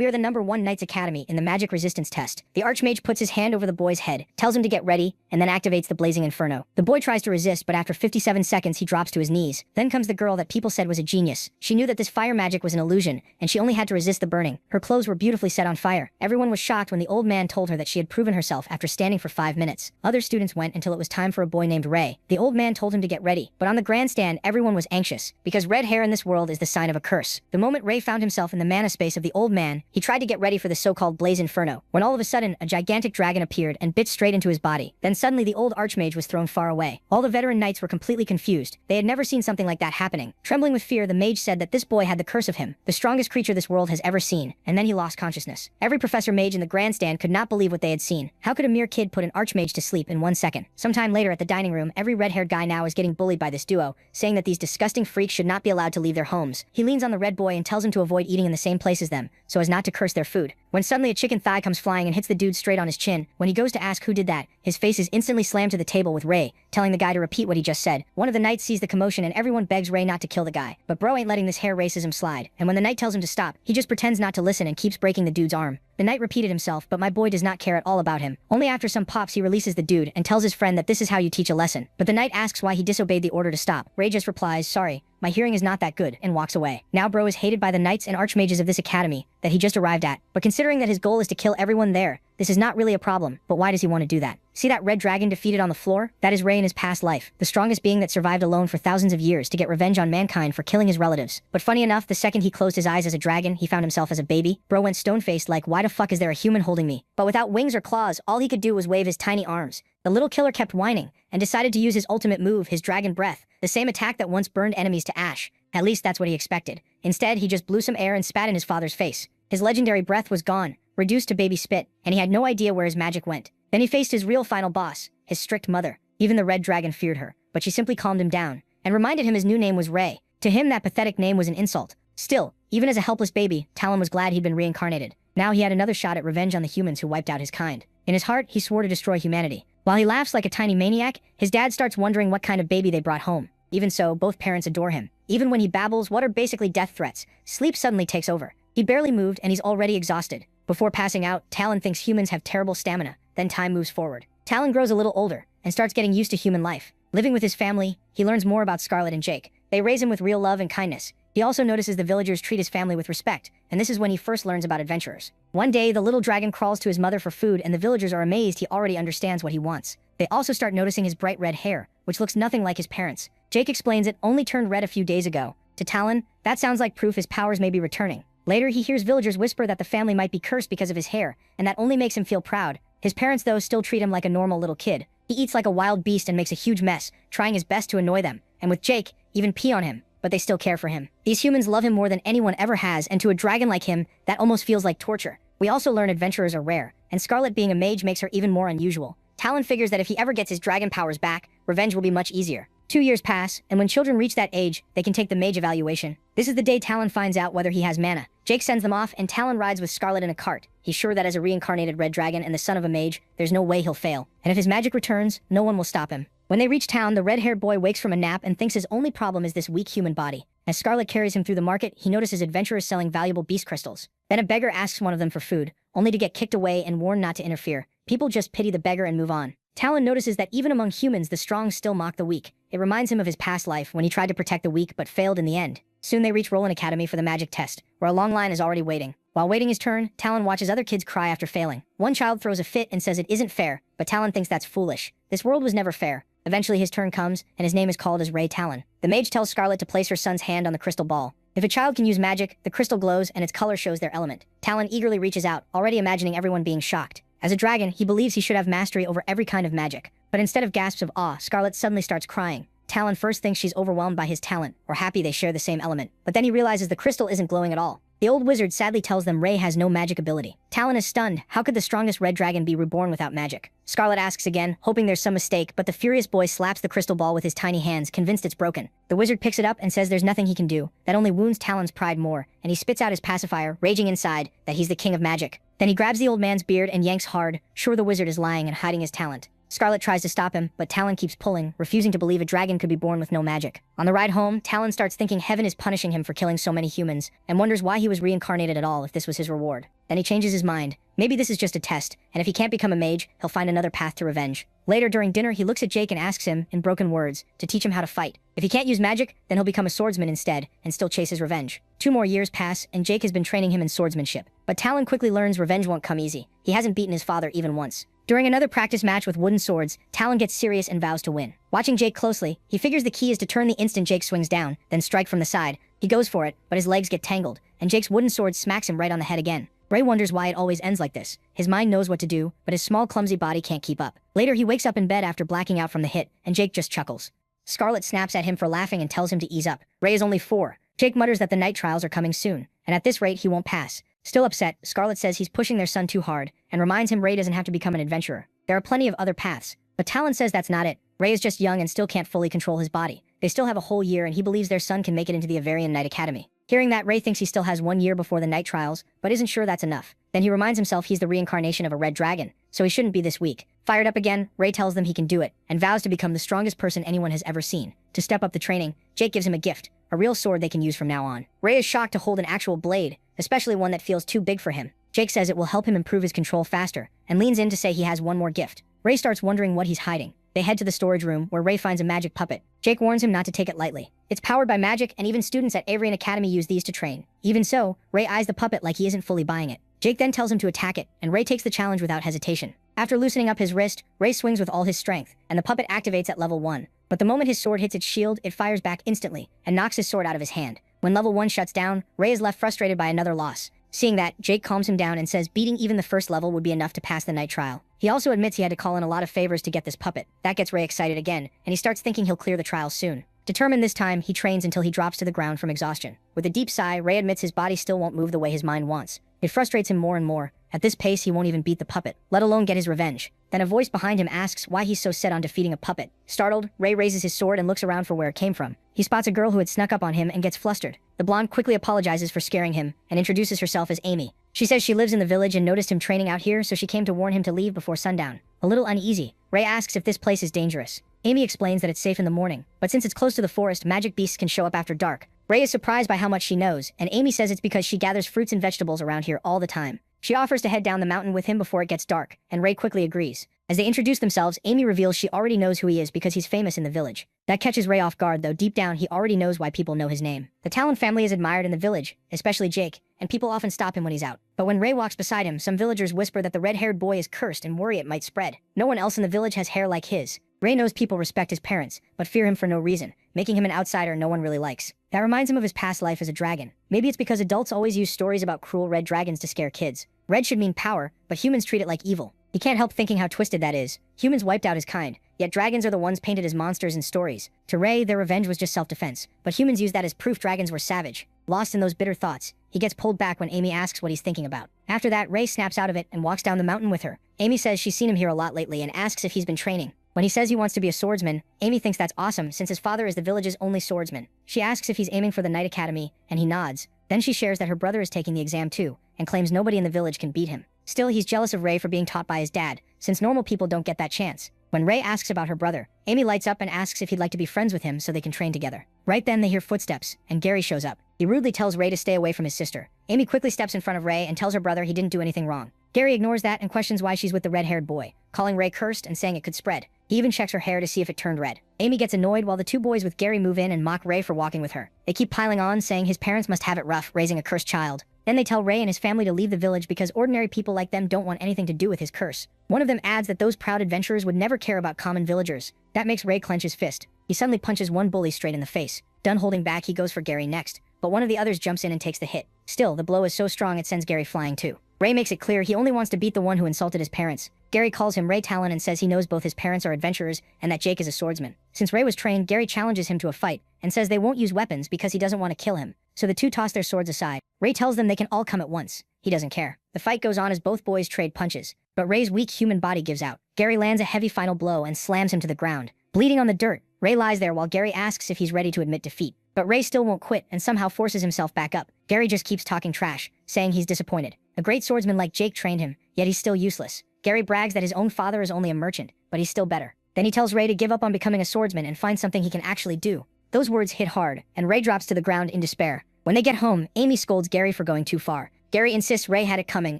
We are the #1 Knights Academy in the magic resistance test. The Archmage puts his hand over the boy's head, tells him to get ready, and then activates the blazing inferno. The boy tries to resist, but after 57 seconds he drops to his knees. Then comes the girl that people said was a genius. She knew that this fire magic was an illusion, and she only had to resist the burning. Her clothes were beautifully set on fire. Everyone was shocked when the old man told her that she had proven herself after standing for 5 minutes. Other students went until it was time for a boy named Ray. The old man told him to get ready, but on the grandstand everyone was anxious, because red hair in this world is the sign of a curse. The moment Ray found himself in the mana space of the old man, he tried to get ready for the so-called Blaze Inferno, when all of a sudden a gigantic dragon appeared and bit straight into his body. Then suddenly the old Archmage was thrown far away. All the veteran knights were completely confused. They had never seen something like that happening. Trembling with fear, the mage said that this boy had the curse of him, the strongest creature this world has ever seen, and then he lost consciousness. Every professor mage in the grandstand could not believe what they had seen. How could a mere kid put an Archmage to sleep in 1 second? Sometime later at the dining room, every red-haired guy now is getting bullied by this duo, saying that these disgusting freaks should not be allowed to leave their homes. He leans on the red boy and tells him to avoid eating in the same place as them, so as not to curse their food. When suddenly a chicken thigh comes flying and hits the dude straight on his chin. When he goes to ask who did that, his face is instantly slammed to the table with Ray, telling the guy to repeat what he just said. One of the knights sees the commotion and everyone begs Ray not to kill the guy. But bro ain't letting this hair racism slide, and when the knight tells him to stop, he just pretends not to listen and keeps breaking the dude's arm. The knight repeated himself, but my boy does not care at all about him. Only after some pops he releases the dude and tells his friend that this is how you teach a lesson. But the knight asks why he disobeyed the order to stop. Ray just replies, sorry, my hearing is not that good, and walks away. Now bro is hated by the knights and archmages of this academy that he just arrived at. But considering that his goal is to kill everyone there, this is not really a problem. But why does he want to do that? See that red dragon defeated on the floor? That is Ray in his past life, the strongest being that survived alone for thousands of years to get revenge on mankind for killing his relatives. But funny enough, the second he closed his eyes as a dragon, he found himself as a baby. Bro went stone-faced like, why the fuck is there a human holding me? But without wings or claws, all he could do was wave his tiny arms. The little killer kept whining, and decided to use his ultimate move, his dragon breath, the same attack that once burned enemies to ash. At least that's what he expected. Instead, he just blew some air and spat in his father's face. His legendary breath was gone, reduced to baby spit, and he had no idea where his magic went. Then he faced his real final boss, his strict mother. Even the red dragon feared her, but she simply calmed him down, and reminded him his new name was Ray. To him, that pathetic name was an insult. Still, even as a helpless baby, Talon was glad he'd been reincarnated. Now he had another shot at revenge on the humans who wiped out his kind. In his heart, he swore to destroy humanity. While he laughs like a tiny maniac, his dad starts wondering what kind of baby they brought home. Even so, both parents adore him. Even when he babbles what are basically death threats, sleep suddenly takes over. He barely moved and he's already exhausted. Before passing out, Talon thinks humans have terrible stamina. Then time moves forward. Talon grows a little older and starts getting used to human life. Living with his family, he learns more about Scarlet and Jake. They raise him with real love and kindness. He also notices the villagers treat his family with respect, and this is when he first learns about adventurers. One day, the little dragon crawls to his mother for food, and the villagers are amazed he already understands what he wants. They also start noticing his bright red hair, which looks nothing like his parents'. Jake explains it only turned red a few days ago. To Talon, that sounds like proof his powers may be returning. Later, he hears villagers whisper that the family might be cursed because of his hair, and that only makes him feel proud. His parents, though, still treat him like a normal little kid. He eats like a wild beast and makes a huge mess, trying his best to annoy them. And with Jake, even pee on him, but they still care for him. These humans love him more than anyone ever has, and to a dragon like him, that almost feels like torture. We also learn adventurers are rare, and Scarlet being a mage makes her even more unusual. Talon figures that if he ever gets his dragon powers back, revenge will be much easier. 2 years pass, and when children reach that age, they can take the mage evaluation. This is the day Talon finds out whether he has mana. Jake sends them off, and Talon rides with Scarlet in a cart. He's sure that as a reincarnated red dragon and the son of a mage, there's no way he'll fail. And if his magic returns, no one will stop him. When they reach town, the red-haired boy wakes from a nap and thinks his only problem is this weak human body. As Scarlet carries him through the market, he notices adventurers selling valuable beast crystals. Then a beggar asks one of them for food, only to get kicked away and warned not to interfere. People just pity the beggar and move on. Talon notices that even among humans, the strong still mock the weak. It reminds him of his past life when he tried to protect the weak but failed in the end. Soon they reach Roland Academy for the magic test, where a long line is already waiting. While waiting his turn, Talon watches other kids cry after failing. One child throws a fit and says it isn't fair, but Talon thinks that's foolish. This world was never fair. Eventually his turn comes, and his name is called as Ray Talon. The mage tells Scarlet to place her son's hand on the crystal ball. If a child can use magic, the crystal glows and its color shows their element. Talon eagerly reaches out, already imagining everyone being shocked. As a dragon, he believes he should have mastery over every kind of magic. But instead of gasps of awe, Scarlet suddenly starts crying. Talon first thinks she's overwhelmed by his talent, or happy they share the same element. But then he realizes the crystal isn't glowing at all. The old wizard sadly tells them Ray has no magic ability. Talon is stunned. How could the strongest red dragon be reborn without magic? Scarlet asks again, hoping there's some mistake, but the furious boy slaps the crystal ball with his tiny hands, convinced it's broken. The wizard picks it up and says there's nothing he can do. That only wounds Talon's pride more, and he spits out his pacifier, raging inside that he's the king of magic. Then he grabs the old man's beard and yanks hard, sure the wizard is lying and hiding his talent. Scarlet tries to stop him, but Talon keeps pulling, refusing to believe a dragon could be born with no magic. On the ride home, Talon starts thinking heaven is punishing him for killing so many humans, and wonders why he was reincarnated at all if this was his reward. Then he changes his mind. Maybe this is just a test, and if he can't become a mage, he'll find another path to revenge. Later during dinner, he looks at Jake and asks him, in broken words, to teach him how to fight. If he can't use magic, then he'll become a swordsman instead, and still chase his revenge. 2 more years pass, and Jake has been training him in swordsmanship. But Talon quickly learns revenge won't come easy. He hasn't beaten his father even once. During another practice match with wooden swords, Talon gets serious and vows to win. Watching Jake closely, he figures the key is to turn the instant Jake swings down, then strike from the side. He goes for it, but his legs get tangled, and Jake's wooden sword smacks him right on the head again. Ray wonders why it always ends like this. His mind knows what to do, but his small clumsy body can't keep up. Later he wakes up in bed after blacking out from the hit, and Jake just chuckles. Scarlet snaps at him for laughing and tells him to ease up. Ray is only 4. Jake mutters that the night trials are coming soon, and at this rate he won't pass. Still upset, Scarlet says he's pushing their son too hard, and reminds him Ray doesn't have to become an adventurer. There are plenty of other paths, but Talon says that's not it. Ray is just young and still can't fully control his body. They still have a whole year, and he believes their son can make it into the Avarian Knight Academy. Hearing that, Ray thinks he still has 1 year before the night trials, but isn't sure that's enough. Then he reminds himself he's the reincarnation of a red dragon, so he shouldn't be this weak. Fired up again, Ray tells them he can do it, and vows to become the strongest person anyone has ever seen. To step up the training, Jake gives him a gift, a real sword they can use from now on. Ray is shocked to hold an actual blade, especially one that feels too big for him. Jake says it will help him improve his control faster, and leans in to say he has one more gift. Ray starts wondering what he's hiding. They head to the storage room, where Ray finds a magic puppet. Jake warns him not to take it lightly. It's powered by magic, and even students at Avarian Academy use these to train. Even so, Ray eyes the puppet like he isn't fully buying it. Jake then tells him to attack it, and Ray takes the challenge without hesitation. After loosening up his wrist, Ray swings with all his strength, and the puppet activates at level 1. But the moment his sword hits its shield, it fires back instantly, and knocks his sword out of his hand. When level 1 shuts down, Ray is left frustrated by another loss. Seeing that, Jake calms him down and says beating even the first level would be enough to pass the night trial. He also admits he had to call in a lot of favors to get this puppet. That gets Ray excited again, and he starts thinking he'll clear the trials soon. Determined this time, he trains until he drops to the ground from exhaustion. With a deep sigh, Ray admits his body still won't move the way his mind wants. It frustrates him more and more. At this pace, he won't even beat the puppet, let alone get his revenge. Then a voice behind him asks why he's so set on defeating a puppet. Startled, Ray raises his sword and looks around for where it came from. He spots a girl who had snuck up on him and gets flustered. The blonde quickly apologizes for scaring him and introduces herself as Amy. She says she lives in the village and noticed him training out here, so she came to warn him to leave before sundown. A little uneasy, Ray asks if this place is dangerous. Amy explains that it's safe in the morning, but since it's close to the forest, magic beasts can show up after dark. Ray is surprised by how much she knows, and Amy says it's because she gathers fruits and vegetables around here all the time. She offers to head down the mountain with him before it gets dark, and Ray quickly agrees. As they introduce themselves, Amy reveals she already knows who he is because he's famous in the village. That catches Ray off guard, though deep down he already knows why people know his name. The Talon family is admired in the village, especially Jake, and people often stop him when he's out. But when Ray walks beside him, some villagers whisper that the red-haired boy is cursed and worry it might spread. No one else in the village has hair like his. Ray knows people respect his parents, but fear him for no reason, making him an outsider no one really likes. That reminds him of his past life as a dragon. Maybe it's because adults always use stories about cruel red dragons to scare kids. Red should mean power, but humans treat it like evil. He can't help thinking how twisted that is. Humans wiped out his kind, yet dragons are the ones painted as monsters in stories. To Ray, their revenge was just self-defense, but humans use that as proof dragons were savage. Lost in those bitter thoughts, he gets pulled back when Amy asks what he's thinking about. After that, Ray snaps out of it and walks down the mountain with her. Amy says she's seen him here a lot lately and asks if he's been training. When he says he wants to be a swordsman, Amy thinks that's awesome since his father is the village's only swordsman. She asks if he's aiming for the Knight Academy, and he nods. Then she shares that her brother is taking the exam too, and claims nobody in the village can beat him. Still, he's jealous of Ray for being taught by his dad, since normal people don't get that chance. When Ray asks about her brother, Amy lights up and asks if he'd like to be friends with him so they can train together. Right then they hear footsteps, and Gary shows up. He rudely tells Ray to stay away from his sister. Amy quickly steps in front of Ray and tells her brother he didn't do anything wrong. Gary ignores that and questions why she's with the red-haired boy, calling Ray cursed and saying it could spread. He even checks her hair to see if it turned red. Amy gets annoyed while the 2 boys with Gary move in and mock Ray for walking with her. They keep piling on, saying his parents must have it rough raising a cursed child. Then they tell Ray and his family to leave the village because ordinary people like them don't want anything to do with his curse. One of them adds that those proud adventurers would never care about common villagers. That makes Ray clench his fist. He suddenly punches one bully straight in the face. Done holding back, he goes for Gary next, but one of the others jumps in and takes the hit. Still, the blow is so strong it sends Gary flying too. Ray makes it clear he only wants to beat the one who insulted his parents. Gary calls him Ray Talon and says he knows both his parents are adventurers and that Jake is a swordsman. Since Ray was trained, Gary challenges him to a fight and says they won't use weapons because he doesn't want to kill him. So the 2 toss their swords aside. Ray tells them they can all come at once. He doesn't care. The fight goes on as both boys trade punches, but Ray's weak human body gives out. Gary lands a heavy final blow and slams him to the ground. Bleeding on the dirt, Ray lies there while Gary asks if he's ready to admit defeat. But Ray still won't quit and somehow forces himself back up. Gary just keeps talking trash, saying he's disappointed. A great swordsman like Jake trained him, yet he's still useless. Gary brags that his own father is only a merchant, but he's still better. Then he tells Ray to give up on becoming a swordsman and find something he can actually do. Those words hit hard, and Ray drops to the ground in despair. When they get home, Amy scolds Gary for going too far. Gary insists Ray had it coming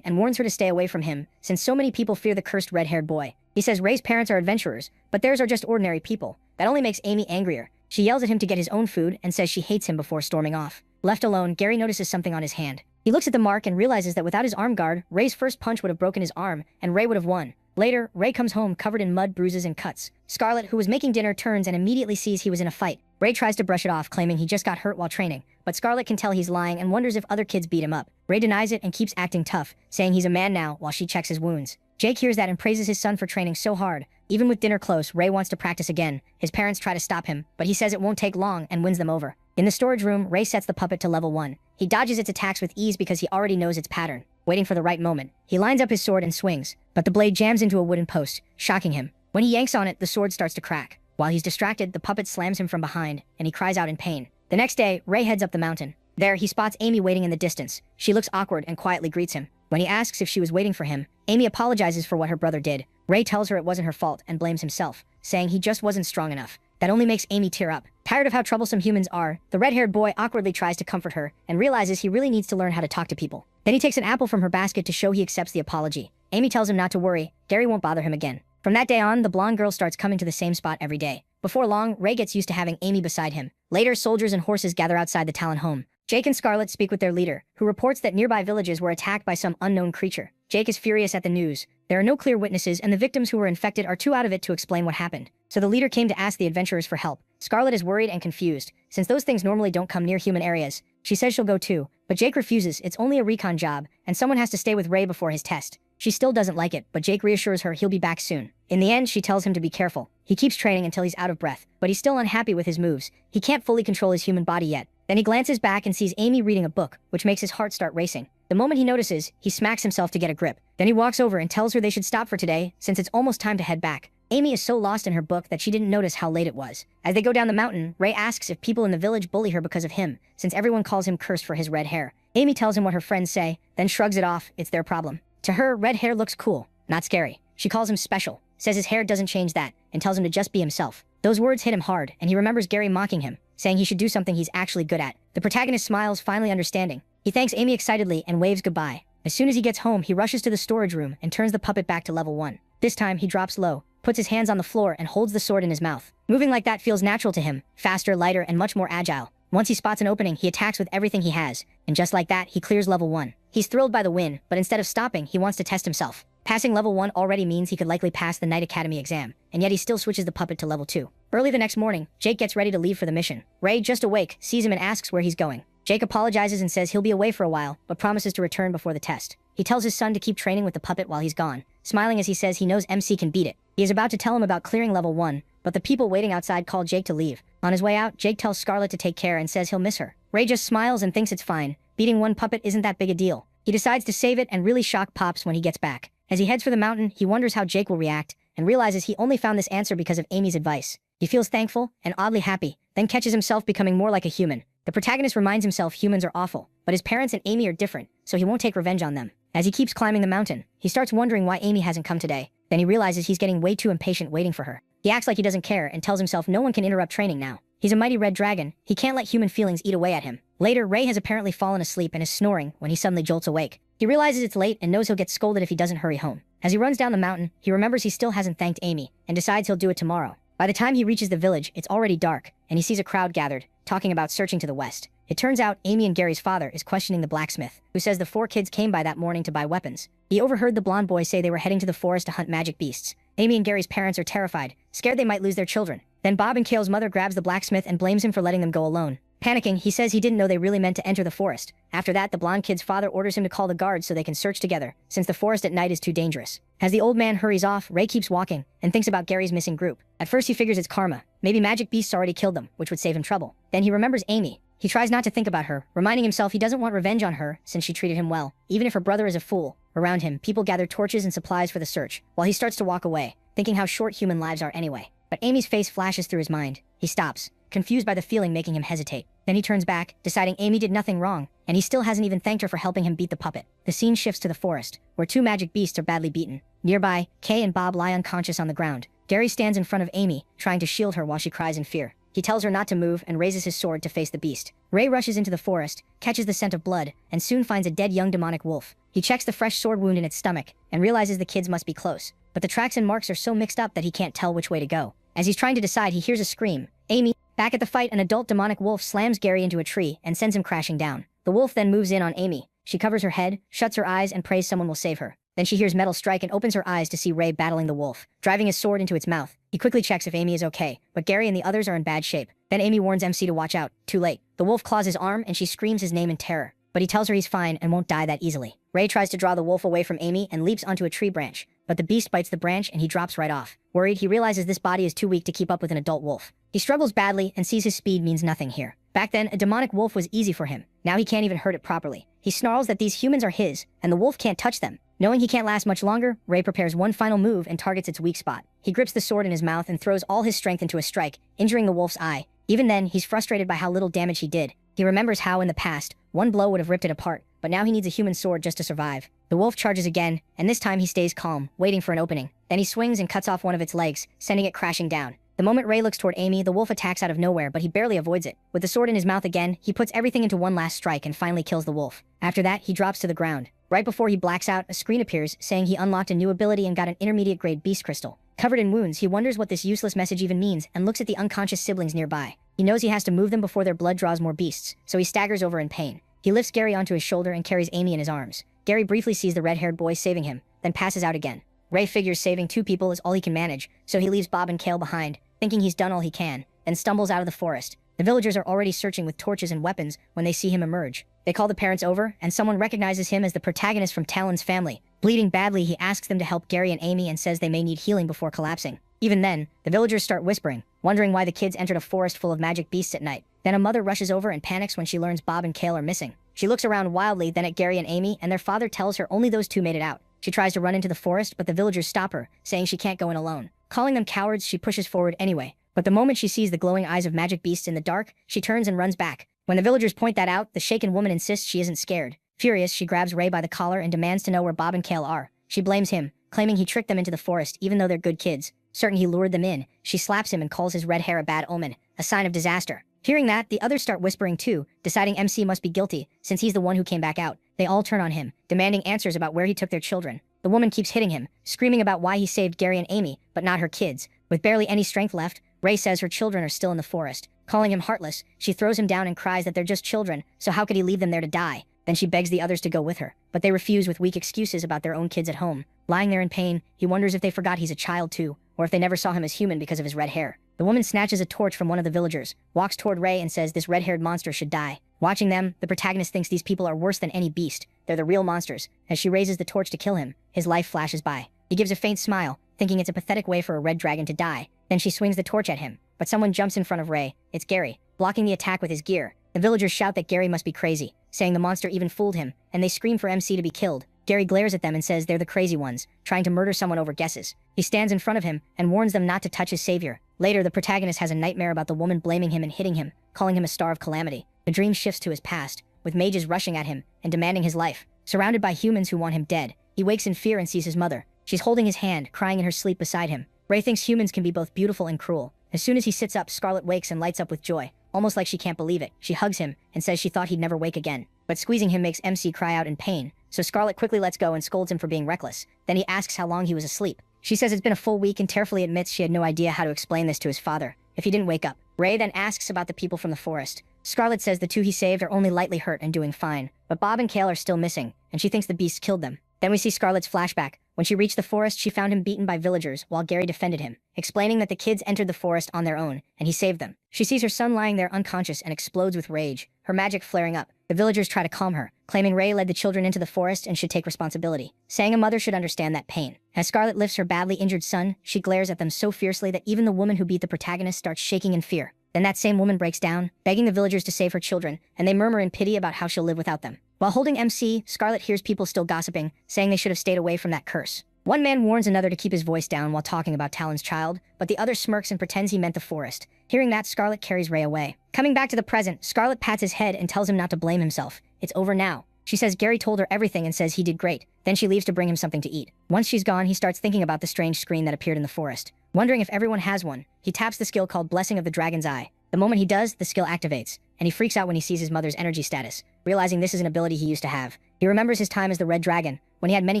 and warns her to stay away from him, since so many people fear the cursed red-haired boy. He says Ray's parents are adventurers, but theirs are just ordinary people. That only makes Amy angrier. She yells at him to get his own food and says she hates him before storming off. Left alone, Gary notices something on his hand. He looks at the mark and realizes that without his arm guard, Ray's first punch would have broken his arm, and Ray would have won. Later, Ray comes home covered in mud, bruises, and cuts. Scarlet, who was making dinner, turns and immediately sees he was in a fight. Ray tries to brush it off, claiming he just got hurt while training, but Scarlet can tell he's lying and wonders if other kids beat him up. Ray denies it and keeps acting tough, saying he's a man now while she checks his wounds. Jake hears that and praises his son for training so hard. Even with dinner close, Ray wants to practice again. His parents try to stop him, but he says it won't take long and wins them over. In the storage room, Ray sets the puppet to level 1. He dodges its attacks with ease because he already knows its pattern. Waiting for the right moment, he lines up his sword and swings, but the blade jams into a wooden post, shocking him. When he yanks on it, the sword starts to crack. While he's distracted, the puppet slams him from behind, and he cries out in pain. The next day, Ray heads up the mountain. There, he spots Amy waiting in the distance. She looks awkward and quietly greets him. When he asks if she was waiting for him, Amy apologizes for what her brother did. Ray tells her it wasn't her fault and blames himself, saying he just wasn't strong enough. That only makes Amy tear up. Tired of how troublesome humans are, the red-haired boy awkwardly tries to comfort her and realizes he really needs to learn how to talk to people. Then he takes an apple from her basket to show he accepts the apology. Amy tells him not to worry, Gary won't bother him again. From that day on, the blonde girl starts coming to the same spot every day. Before long, Ray gets used to having Amy beside him. Later, soldiers and horses gather outside the Talon home. Jake and Scarlet speak with their leader, who reports that nearby villages were attacked by some unknown creature. Jake is furious at the news. There are no clear witnesses, and the victims who were infected are too out of it to explain what happened. So the leader came to ask the adventurers for help. Scarlet is worried and confused, since those things normally don't come near human areas. She says she'll go too, but Jake refuses. It's only a recon job, and someone has to stay with Ray before his test. She still doesn't like it, but Jake reassures her he'll be back soon. In the end, she tells him to be careful. He keeps training until he's out of breath, but he's still unhappy with his moves. He can't fully control his human body yet. Then he glances back and sees Amy reading a book, which makes his heart start racing. The moment he notices, he smacks himself to get a grip. Then he walks over and tells her they should stop for today, since it's almost time to head back. Amy is so lost in her book that she didn't notice how late it was. As they go down the mountain, Ray asks if people in the village bully her because of him, since everyone calls him cursed for his red hair. Amy tells him what her friends say, then shrugs it off. It's their problem. To her, red hair looks cool, not scary. She calls him special, says his hair doesn't change that, and tells him to just be himself. Those words hit him hard, and he remembers Gary mocking him, saying he should do something he's actually good at. The protagonist smiles, finally understanding. He thanks Amy excitedly and waves goodbye. As soon as he gets home, he rushes to the storage room and turns the puppet back to level 1. This time, he drops low, puts his hands on the floor, and holds the sword in his mouth. Moving like that feels natural to him, faster, lighter, and much more agile. Once he spots an opening, he attacks with everything he has, and just like that, he clears level 1. He's thrilled by the win, but instead of stopping, he wants to test himself. Passing level 1 already means he could likely pass the Knight Academy exam, and yet he still switches the puppet to level 2. Early the next morning, Jake gets ready to leave for the mission. Ray, just awake, sees him and asks where he's going. Jake apologizes and says he'll be away for a while, but promises to return before the test. He tells his son to keep training with the puppet while he's gone, smiling as he says he knows MC can beat it. He is about to tell him about clearing level 1, but the people waiting outside call Jake to leave. On his way out, Jake tells Scarlet to take care and says he'll miss her. Ray just smiles and thinks it's fine. Beating one puppet isn't that big a deal. He decides to save it and really shock Pops when he gets back. As he heads for the mountain, he wonders how Jake will react, and realizes he only found this answer because of Amy's advice. He feels thankful and oddly happy, then catches himself becoming more like a human. The protagonist reminds himself humans are awful, but his parents and Amy are different, so he won't take revenge on them. As he keeps climbing the mountain, he starts wondering why Amy hasn't come today. Then he realizes he's getting way too impatient waiting for her. He acts like he doesn't care and tells himself no one can interrupt training now. He's a mighty red dragon. He can't let human feelings eat away at him. Later, Ray has apparently fallen asleep and is snoring when he suddenly jolts awake. He realizes it's late and knows he'll get scolded if he doesn't hurry home. As he runs down the mountain, he remembers he still hasn't thanked Amy and decides he'll do it tomorrow. By the time he reaches the village, it's already dark, and he sees a crowd gathered, talking about searching to the west. It turns out Amy and Gary's father is questioning the blacksmith, who says the 4 kids came by that morning to buy weapons. He overheard the blonde boy say they were heading to the forest to hunt magic beasts. Amy and Gary's parents are terrified, scared they might lose their children. Then Bob and Kale's mother grabs the blacksmith and blames him for letting them go alone. Panicking, he says he didn't know they really meant to enter the forest. After that, the blonde kid's father orders him to call the guards so they can search together, since the forest at night is too dangerous. As the old man hurries off, Ray keeps walking, and thinks about Gary's missing group. At first he figures it's karma. Maybe magic beasts already killed them, which would save him trouble. Then he remembers Amy. He tries not to think about her, reminding himself he doesn't want revenge on her since she treated him well, even if her brother is a fool. Around him, people gather torches and supplies for the search, while he starts to walk away, thinking how short human lives are anyway. But Amy's face flashes through his mind. He stops. confused by the feeling making him hesitate. Then he turns back, deciding Amy did nothing wrong, and he still hasn't even thanked her for helping him beat the puppet. The scene shifts to the forest, where two magic beasts are badly beaten. Nearby, Kay and Bob lie unconscious on the ground. Gary stands in front of Amy, trying to shield her while she cries in fear. He tells her not to move and raises his sword to face the beast. Ray rushes into the forest, catches the scent of blood, and soon finds a dead young demonic wolf. He checks the fresh sword wound in its stomach, and realizes the kids must be close. But the tracks and marks are so mixed up that he can't tell which way to go. As he's trying to decide, he hears a scream. Amy. Back at the fight, an adult demonic wolf slams Gary into a tree and sends him crashing down. The wolf then moves in on Amy. She covers her head, shuts her eyes, and prays someone will save her. Then she hears metal strike and opens her eyes to see Ray battling the wolf, driving his sword into its mouth. He quickly checks if Amy is okay, but Gary and the others are in bad shape. Then Amy warns MC to watch out. Too late. The wolf claws his arm and she screams his name in terror. But he tells her he's fine and won't die that easily. Ray tries to draw the wolf away from Amy and leaps onto a tree branch, but the beast bites the branch and he drops right off. Worried, he realizes this body is too weak to keep up with an adult wolf. He struggles badly and sees his speed means nothing here. Back then, a demonic wolf was easy for him. Now he can't even hurt it properly. He snarls that these humans are his, and the wolf can't touch them. Knowing he can't last much longer, Ray prepares one final move and targets its weak spot. He grips the sword in his mouth and throws all his strength into a strike, injuring the wolf's eye. Even then, he's frustrated by how little damage he did. He remembers how, in the past, one blow would have ripped it apart, but now he needs a human sword just to survive. The wolf charges again, and this time he stays calm, waiting for an opening. Then he swings and cuts off one of its legs, sending it crashing down. The moment Ray looks toward Amy, the wolf attacks out of nowhere, but he barely avoids it. With the sword in his mouth again, he puts everything into one last strike and finally kills the wolf. After that, he drops to the ground. Right before he blacks out, a screen appears, saying he unlocked a new ability and got an intermediate-grade beast crystal. Covered in wounds, he wonders what this useless message even means and looks at the unconscious siblings nearby. He knows he has to move them before their blood draws more beasts, so he staggers over in pain. He lifts Gary onto his shoulder and carries Amy in his arms. Gary briefly sees the red-haired boy saving him, then passes out again. Ray figures saving two people is all he can manage, so he leaves Bob and Kale behind, thinking he's done all he can, then stumbles out of the forest. The villagers are already searching with torches and weapons when they see him emerge. They call the parents over, and someone recognizes him as the protagonist from Talon's family. Bleeding badly, he asks them to help Gary and Amy and says they may need healing before collapsing. Even then, the villagers start whispering, wondering why the kids entered a forest full of magic beasts at night. Then a mother rushes over and panics when she learns Bob and Kale are missing. She looks around wildly, then at Gary and Amy, and their father tells her only those two made it out. She tries to run into the forest, but the villagers stop her, saying she can't go in alone. Calling them cowards, she pushes forward anyway. But the moment she sees the glowing eyes of magic beasts in the dark, she turns and runs back. When the villagers point that out, the shaken woman insists she isn't scared. Furious, she grabs Ray by the collar and demands to know where Bob and Kale are. She blames him, claiming he tricked them into the forest even though they're good kids. Certain he lured them in, she slaps him and calls his red hair a bad omen, a sign of disaster. Hearing that, the others start whispering too, deciding MC must be guilty, since he's the one who came back out. They all turn on him, demanding answers about where he took their children. The woman keeps hitting him, screaming about why he saved Gary and Amy, but not her kids. With barely any strength left, Ray says her children are still in the forest. Calling him heartless, she throws him down and cries that they're just children, so how could he leave them there to die? Then she begs the others to go with her, but they refuse with weak excuses about their own kids at home. Lying there in pain, he wonders if they forgot he's a child too, or if they never saw him as human because of his red hair. The woman snatches a torch from one of the villagers, walks toward Ray and says this red-haired monster should die. Watching them, the protagonist thinks these people are worse than any beast. They're the real monsters. As she raises the torch to kill him, his life flashes by. He gives a faint smile, thinking it's a pathetic way for a red dragon to die. Then she swings the torch at him, but someone jumps in front of Ray. It's Gary, blocking the attack with his gear. The villagers shout that Gary must be crazy, saying the monster even fooled him, and they scream for MC to be killed. Gary glares at them and says they're the crazy ones, trying to murder someone over guesses. He stands in front of him and warns them not to touch his savior. Later, the protagonist has a nightmare about the woman blaming him and hitting him, calling him a star of calamity. The dream shifts to his past, with mages rushing at him and demanding his life. Surrounded by humans who want him dead, he wakes in fear and sees his mother. She's holding his hand, crying in her sleep beside him. Ray thinks humans can be both beautiful and cruel. As soon as he sits up, Scarlet wakes and lights up with joy, almost like she can't believe it. She hugs him and says she thought he'd never wake again. But squeezing him makes MC cry out in pain, so Scarlet quickly lets go and scolds him for being reckless. Then he asks how long he was asleep. She says it's been a full week and tearfully admits she had no idea how to explain this to his father, if he didn't wake up. Ray then asks about the people from the forest. Scarlet says the two he saved are only lightly hurt and doing fine, but Bob and Kale are still missing, and she thinks the beasts killed them. Then we see Scarlet's flashback. When she reached the forest, she found him beaten by villagers while Gary defended him, explaining that the kids entered the forest on their own, and he saved them. She sees her son lying there unconscious and explodes with rage, her magic flaring up. The villagers try to calm her, claiming Ray led the children into the forest and should take responsibility, saying a mother should understand that pain. As Scarlet lifts her badly injured son, she glares at them so fiercely that even the woman who beat the protagonist starts shaking in fear. Then that same woman breaks down, begging the villagers to save her children, and they murmur in pity about how she'll live without them. While holding MC, Scarlet hears people still gossiping, saying they should have stayed away from that curse. One man warns another to keep his voice down while talking about Talon's child, but the other smirks and pretends he meant the forest. Hearing that, Scarlet carries Ray away. Coming back to the present, Scarlet pats his head and tells him not to blame himself. It's over now. She says Gary told her everything and says he did great. Then she leaves to bring him something to eat. Once she's gone, he starts thinking about the strange screen that appeared in the forest. Wondering if everyone has one, he taps the skill called Blessing of the Dragon's Eye. The moment he does, the skill activates, and he freaks out when he sees his mother's energy status, realizing this is an ability he used to have. He remembers his time as the Red Dragon, when he had many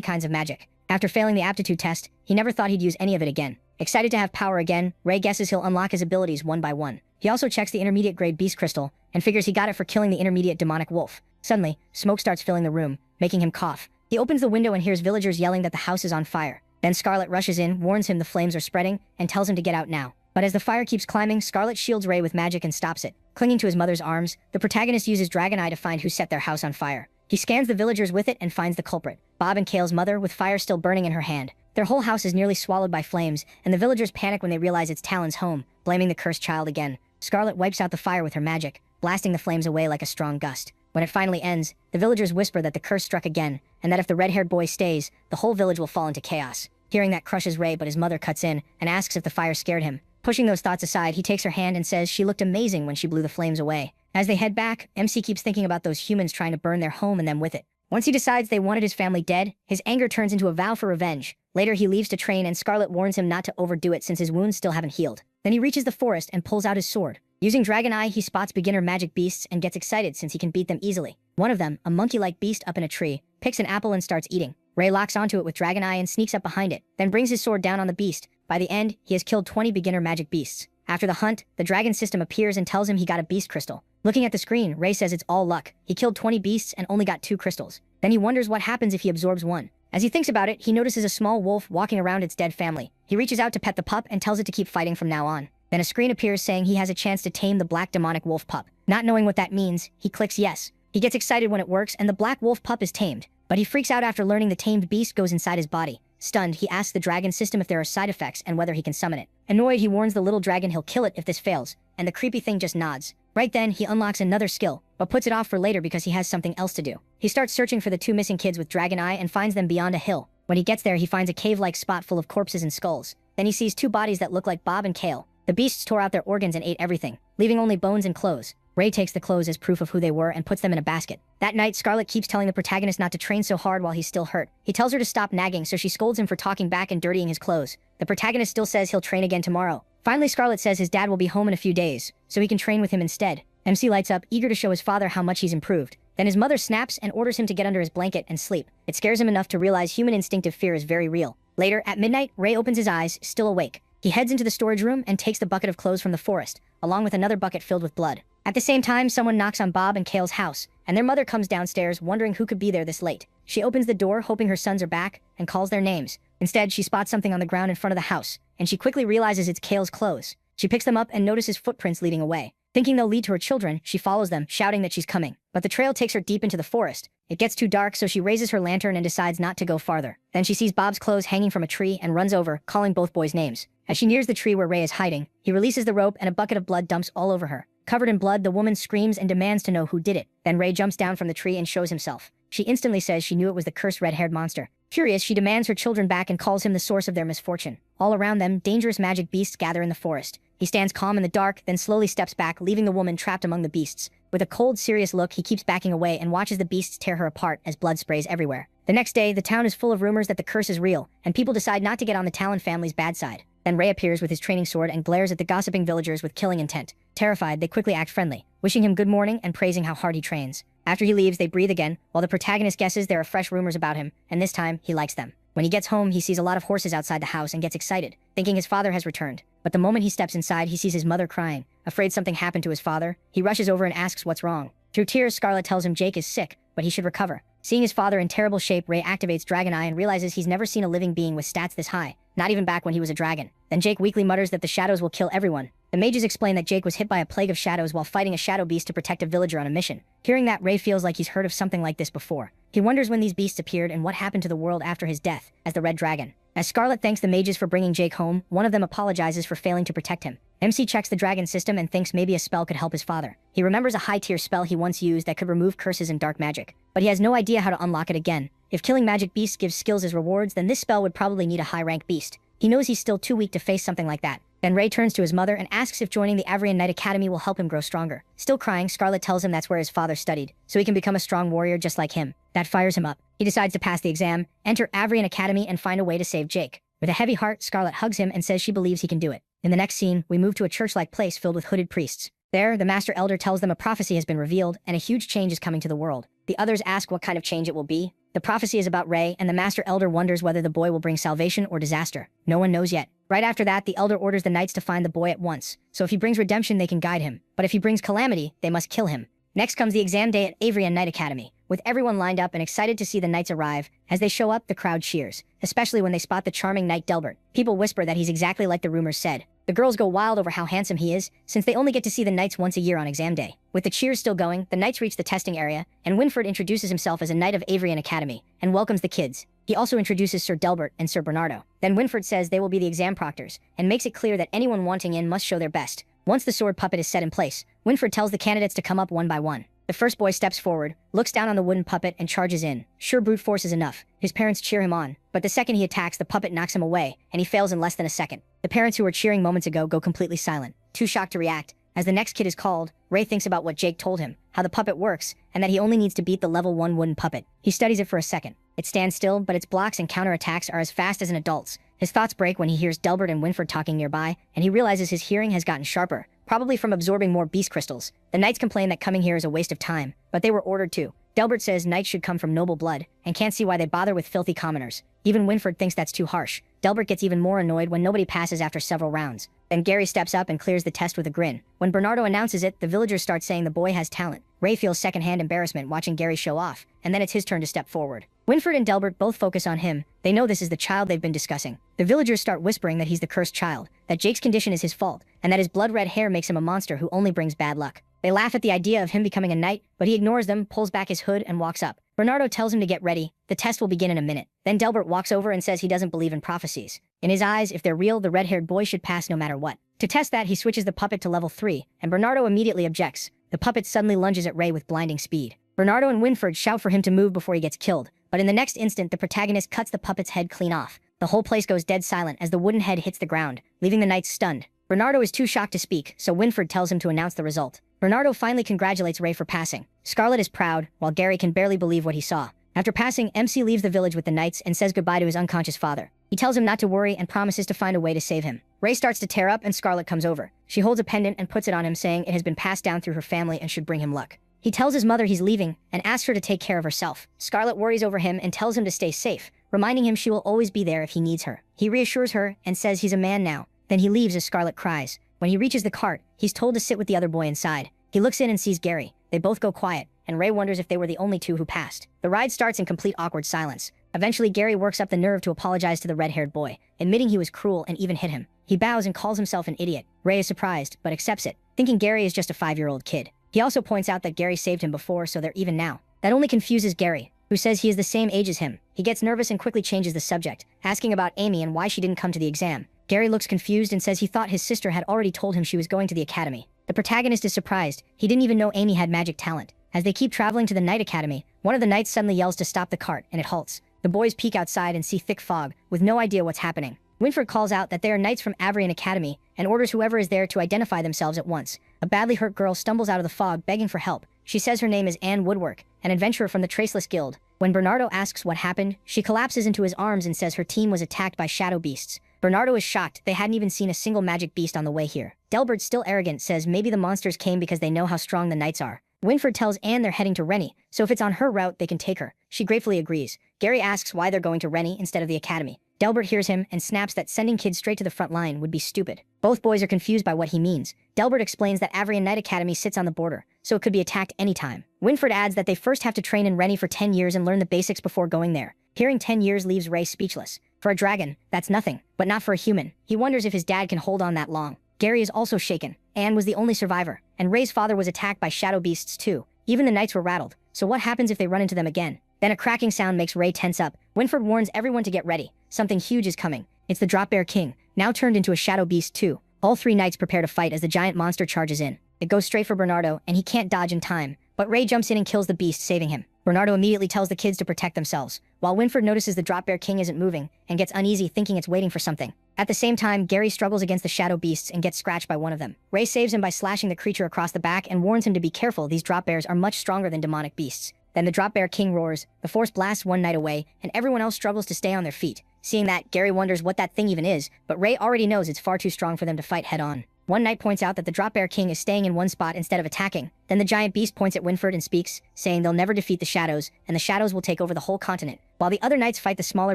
kinds of magic. After failing the aptitude test, he never thought he'd use any of it again. Excited to have power again, Ray guesses he'll unlock his abilities one by one. He also checks the intermediate grade beast crystal, and figures he got it for killing the intermediate demonic wolf. Suddenly, smoke starts filling the room, making him cough. He opens the window and hears villagers yelling that the house is on fire. Then Scarlet rushes in, warns him the flames are spreading, and tells him to get out now. But as the fire keeps climbing, Scarlet shields Ray with magic and stops it. Clinging to his mother's arms, the protagonist uses Dragon Eye to find who set their house on fire. He scans the villagers with it and finds the culprit, Bob and Kale's mother, with fire still burning in her hand. Their whole house is nearly swallowed by flames, and the villagers panic when they realize it's Talon's home, blaming the cursed child again. Scarlet wipes out the fire with her magic, blasting the flames away like a strong gust. When it finally ends, the villagers whisper that the curse struck again, and that if the red-haired boy stays, the whole village will fall into chaos. Hearing that crushes Ray, but his mother cuts in and asks if the fire scared him. Pushing those thoughts aside, he takes her hand and says she looked amazing when she blew the flames away. As they head back, MC keeps thinking about those humans trying to burn their home and them with it. Once he decides they wanted his family dead, his anger turns into a vow for revenge. Later, he leaves to train and Scarlet warns him not to overdo it since his wounds still haven't healed. Then he reaches the forest and pulls out his sword. Using Dragon Eye, he spots beginner magic beasts and gets excited since he can beat them easily. One of them, a monkey-like beast up in a tree, picks an apple and starts eating. Ray locks onto it with Dragon Eye and sneaks up behind it, then brings his sword down on the beast. By the end, he has killed 20 beginner magic beasts. After the hunt, the dragon system appears and tells him he got a beast crystal. Looking at the screen, Ray says it's all luck. He killed 20 beasts and only got 2 crystals. Then he wonders what happens if he absorbs one. As he thinks about it, he notices a small wolf walking around its dead family. He reaches out to pet the pup and tells it to keep fighting from now on. Then a screen appears saying he has a chance to tame the black demonic wolf pup. Not knowing what that means, he clicks yes. He gets excited when it works and the black wolf pup is tamed. But he freaks out after learning the tamed beast goes inside his body. Stunned, he asks the dragon system if there are side effects and whether he can summon it. Annoyed, he warns the little dragon he'll kill it if this fails, and the creepy thing just nods. Right then, he unlocks another skill, but puts it off for later because he has something else to do. He starts searching for the 2 missing kids with Dragon Eye and finds them beyond a hill. When he gets there, he finds a cave-like spot full of corpses and skulls. Then he sees 2 bodies that look like Bob and Kale. The beasts tore out their organs and ate everything, leaving only bones and clothes. Ray takes the clothes as proof of who they were and puts them in a basket. That night, Scarlet keeps telling the protagonist not to train so hard while he's still hurt. He tells her to stop nagging, so she scolds him for talking back and dirtying his clothes. The protagonist still says he'll train again tomorrow. Finally, Scarlet says his dad will be home in a few days, so he can train with him instead. MC lights up, eager to show his father how much he's improved. Then his mother snaps and orders him to get under his blanket and sleep. It scares him enough to realize human instinctive fear is very real. Later, at midnight, Ray opens his eyes, still awake. He heads into the storage room and takes the bucket of clothes from the forest, along with another bucket filled with blood. At the same time, someone knocks on Bob and Kale's house, and their mother comes downstairs, wondering who could be there this late. She opens the door, hoping her sons are back, and calls their names. Instead, she spots something on the ground in front of the house, and she quickly realizes it's Kale's clothes. She picks them up and notices footprints leading away. Thinking they'll lead to her children, she follows them, shouting that she's coming. But the trail takes her deep into the forest. It gets too dark, so she raises her lantern and decides not to go farther. Then she sees Bob's clothes hanging from a tree and runs over, calling both boys' names. As she nears the tree where Ray is hiding, he releases the rope and a bucket of blood dumps all over her. Covered in blood, the woman screams and demands to know who did it. Then Ray jumps down from the tree and shows himself. She instantly says she knew it was the cursed red-haired monster. Furious, she demands her children back and calls him the source of their misfortune. All around them, dangerous magic beasts gather in the forest. He stands calm in the dark, then slowly steps back, leaving the woman trapped among the beasts. With a cold, serious look, he keeps backing away and watches the beasts tear her apart as blood sprays everywhere. The next day, the town is full of rumors that the curse is real, and people decide not to get on the Talon family's bad side. Then Ray appears with his training sword and glares at the gossiping villagers with killing intent. Terrified, they quickly act friendly, wishing him good morning and praising how hard he trains. After he leaves, they breathe again, while the protagonist guesses there are fresh rumors about him, and this time, he likes them. When he gets home, he sees a lot of horses outside the house and gets excited, thinking his father has returned. But the moment he steps inside, he sees his mother crying. Afraid something happened to his father, he rushes over and asks what's wrong. Through tears, Scarlet tells him Jake is sick, but he should recover. Seeing his father in terrible shape, Ray activates Dragon Eye and realizes he's never seen a living being with stats this high, not even back when he was a dragon. Then Jake weakly mutters that the shadows will kill everyone. The mages explain that Jake was hit by a plague of shadows while fighting a shadow beast to protect a villager on a mission. Hearing that, Ray feels like he's heard of something like this before. He wonders when these beasts appeared and what happened to the world after his death, as the Red Dragon. As Scarlet thanks the mages for bringing Jake home, one of them apologizes for failing to protect him. MC checks the dragon system and thinks maybe a spell could help his father. He remembers a high-tier spell he once used that could remove curses and dark magic, but he has no idea how to unlock it again. If killing magic beasts gives skills as rewards, then this spell would probably need a high-rank beast. He knows he's still too weak to face something like that. Then Ray turns to his mother and asks if joining the Avrian Knight Academy will help him grow stronger. Still crying, Scarlet tells him that's where his father studied, so he can become a strong warrior just like him. That fires him up. He decides to pass the exam, enter Avrian Academy, and find a way to save Jake. With a heavy heart, Scarlet hugs him and says she believes he can do it. In the next scene, we move to a church-like place filled with hooded priests. There, the Master Elder tells them a prophecy has been revealed and a huge change is coming to the world. The others ask what kind of change it will be. The prophecy is about Ray, and the Master Elder wonders whether the boy will bring salvation or disaster. No one knows yet. Right after that, the Elder orders the knights to find the boy at once. So if he brings redemption, they can guide him. But if he brings calamity, they must kill him. Next comes the exam day at Avrian Knight Academy. With everyone lined up and excited to see the knights arrive, as they show up, the crowd cheers, especially when they spot the charming knight Delbert. People whisper that he's exactly like the rumors said. The girls go wild over how handsome he is, since they only get to see the knights once a year on exam day. With the cheers still going, the knights reach the testing area, and Winfred introduces himself as a knight of Avrian Academy, and welcomes the kids. He also introduces Sir Delbert and Sir Bernardo. Then Winfred says they will be the exam proctors, and makes it clear that anyone wanting in must show their best. Once the sword puppet is set in place, Winfred tells the candidates to come up one by one. The first boy steps forward, looks down on the wooden puppet, and charges in. Sure, brute force is enough. His parents cheer him on, but the second he attacks, the puppet knocks him away, and he fails in less than a second. The parents who were cheering moments ago go completely silent, too shocked to react. As the next kid is called, Ray thinks about what Jake told him, how the puppet works, and that he only needs to beat the level 1 wooden puppet. He studies it for a second. It stands still, but its blocks and counterattacks are as fast as an adult's. His thoughts break when he hears Delbert and Winfred talking nearby, and he realizes his hearing has gotten sharper, probably from absorbing more beast crystals. The knights complain that coming here is a waste of time, but they were ordered to. Delbert says knights should come from noble blood, and can't see why they bother with filthy commoners. Even Winfred thinks that's too harsh. Delbert gets even more annoyed when nobody passes after several rounds. Then Gary steps up and clears the test with a grin. When Bernardo announces it, the villagers start saying the boy has talent. Ray feels secondhand embarrassment watching Gary show off, and then it's his turn to step forward. Winfred and Delbert both focus on him. They know this is the child they've been discussing. The villagers start whispering that he's the cursed child, that Jake's condition is his fault, and that his blood-red hair makes him a monster who only brings bad luck. They laugh at the idea of him becoming a knight, but he ignores them, pulls back his hood, and walks up. Bernardo tells him to get ready. The test will begin in a minute. Then Delbert walks over and says he doesn't believe in prophecies. In his eyes, if they're real, the red-haired boy should pass no matter what. To test that, he switches the puppet to level 3, and Bernardo immediately objects. The puppet suddenly lunges at Ray with blinding speed. Bernardo and Winfred shout for him to move before he gets killed, but in the next instant, the protagonist cuts the puppet's head clean off. The whole place goes dead silent as the wooden head hits the ground, leaving the knights stunned. Bernardo is too shocked to speak, so Winfred tells him to announce the result. Bernardo finally congratulates Ray for passing. Scarlet is proud, while Gary can barely believe what he saw. After passing, MC leaves the village with the knights and says goodbye to his unconscious father. He tells him not to worry and promises to find a way to save him. Ray starts to tear up and Scarlet comes over. She holds a pendant and puts it on him, saying it has been passed down through her family and should bring him luck. He tells his mother he's leaving and asks her to take care of herself. Scarlet worries over him and tells him to stay safe, reminding him she will always be there if he needs her. He reassures her and says he's a man now. Then he leaves as Scarlet cries. When he reaches the cart, he's told to sit with the other boy inside. He looks in and sees Gary. They both go quiet, and Ray wonders if they were the only two who passed. The ride starts in complete awkward silence. Eventually, Gary works up the nerve to apologize to the red-haired boy, admitting he was cruel and even hit him. He bows and calls himself an idiot. Ray is surprised, but accepts it, thinking Gary is just a 5-year-old kid. He also points out that Gary saved him before, so they're even now. That only confuses Gary, who says he is the same age as him. He gets nervous and quickly changes the subject, asking about Amy and why she didn't come to the exam. Gary looks confused and says he thought his sister had already told him she was going to the academy. The protagonist is surprised. He didn't even know Amy had magic talent. As they keep traveling to the Knight Academy, one of the knights suddenly yells to stop the cart, and it halts. The boys peek outside and see thick fog, with no idea what's happening. Winfred calls out that they are knights from Avrian Academy, and orders whoever is there to identify themselves at once. A badly hurt girl stumbles out of the fog, begging for help. She says her name is Anne Woodwork, an adventurer from the Traceless Guild. When Bernardo asks what happened, she collapses into his arms and says her team was attacked by shadow beasts. Bernardo is shocked. They hadn't even seen a single magic beast on the way here. Delbert, still arrogant, says maybe the monsters came because they know how strong the knights are. Winfred tells Anne they're heading to Rennie, so if it's on her route, they can take her. She gratefully agrees. Gary asks why they're going to Rennie instead of the academy. Delbert hears him and snaps that sending kids straight to the front line would be stupid. Both boys are confused by what he means. Delbert explains that Avrian Knight Academy sits on the border, so it could be attacked anytime. Winfred adds that they first have to train in Rennie for 10 years and learn the basics before going there. Hearing 10 years leaves Ray speechless. For a dragon, that's nothing, but not for a human. He wonders if his dad can hold on that long. Gary is also shaken. Anne was the only survivor, and Ray's father was attacked by shadow beasts too. Even the knights were rattled, so what happens if they run into them again? Then a cracking sound makes Ray tense up. Winfred warns everyone to get ready. Something huge is coming. It's the Drop Bear King, now turned into a shadow beast too. All 3 knights prepare to fight as the giant monster charges in. It goes straight for Bernardo, and he can't dodge in time, but Ray jumps in and kills the beast, saving him. Bernardo immediately tells the kids to protect themselves. while Winfred notices the Drop Bear King isn't moving and gets uneasy thinking it's waiting for something. At the same time, Gary struggles against the shadow beasts and gets scratched by one of them. Ray saves him by slashing the creature across the back and warns him to be careful, these drop bears are much stronger than demonic beasts. Then the Drop Bear King roars, the force blasts one knight away, and everyone else struggles to stay on their feet. Seeing that, Gary wonders what that thing even is, but Ray already knows it's far too strong for them to fight head-on. One knight points out that the Drop Bear King is staying in one spot instead of attacking. Then the giant beast points at Winfred and speaks, saying they'll never defeat the shadows, and the shadows will take over the whole continent. While the other knights fight the smaller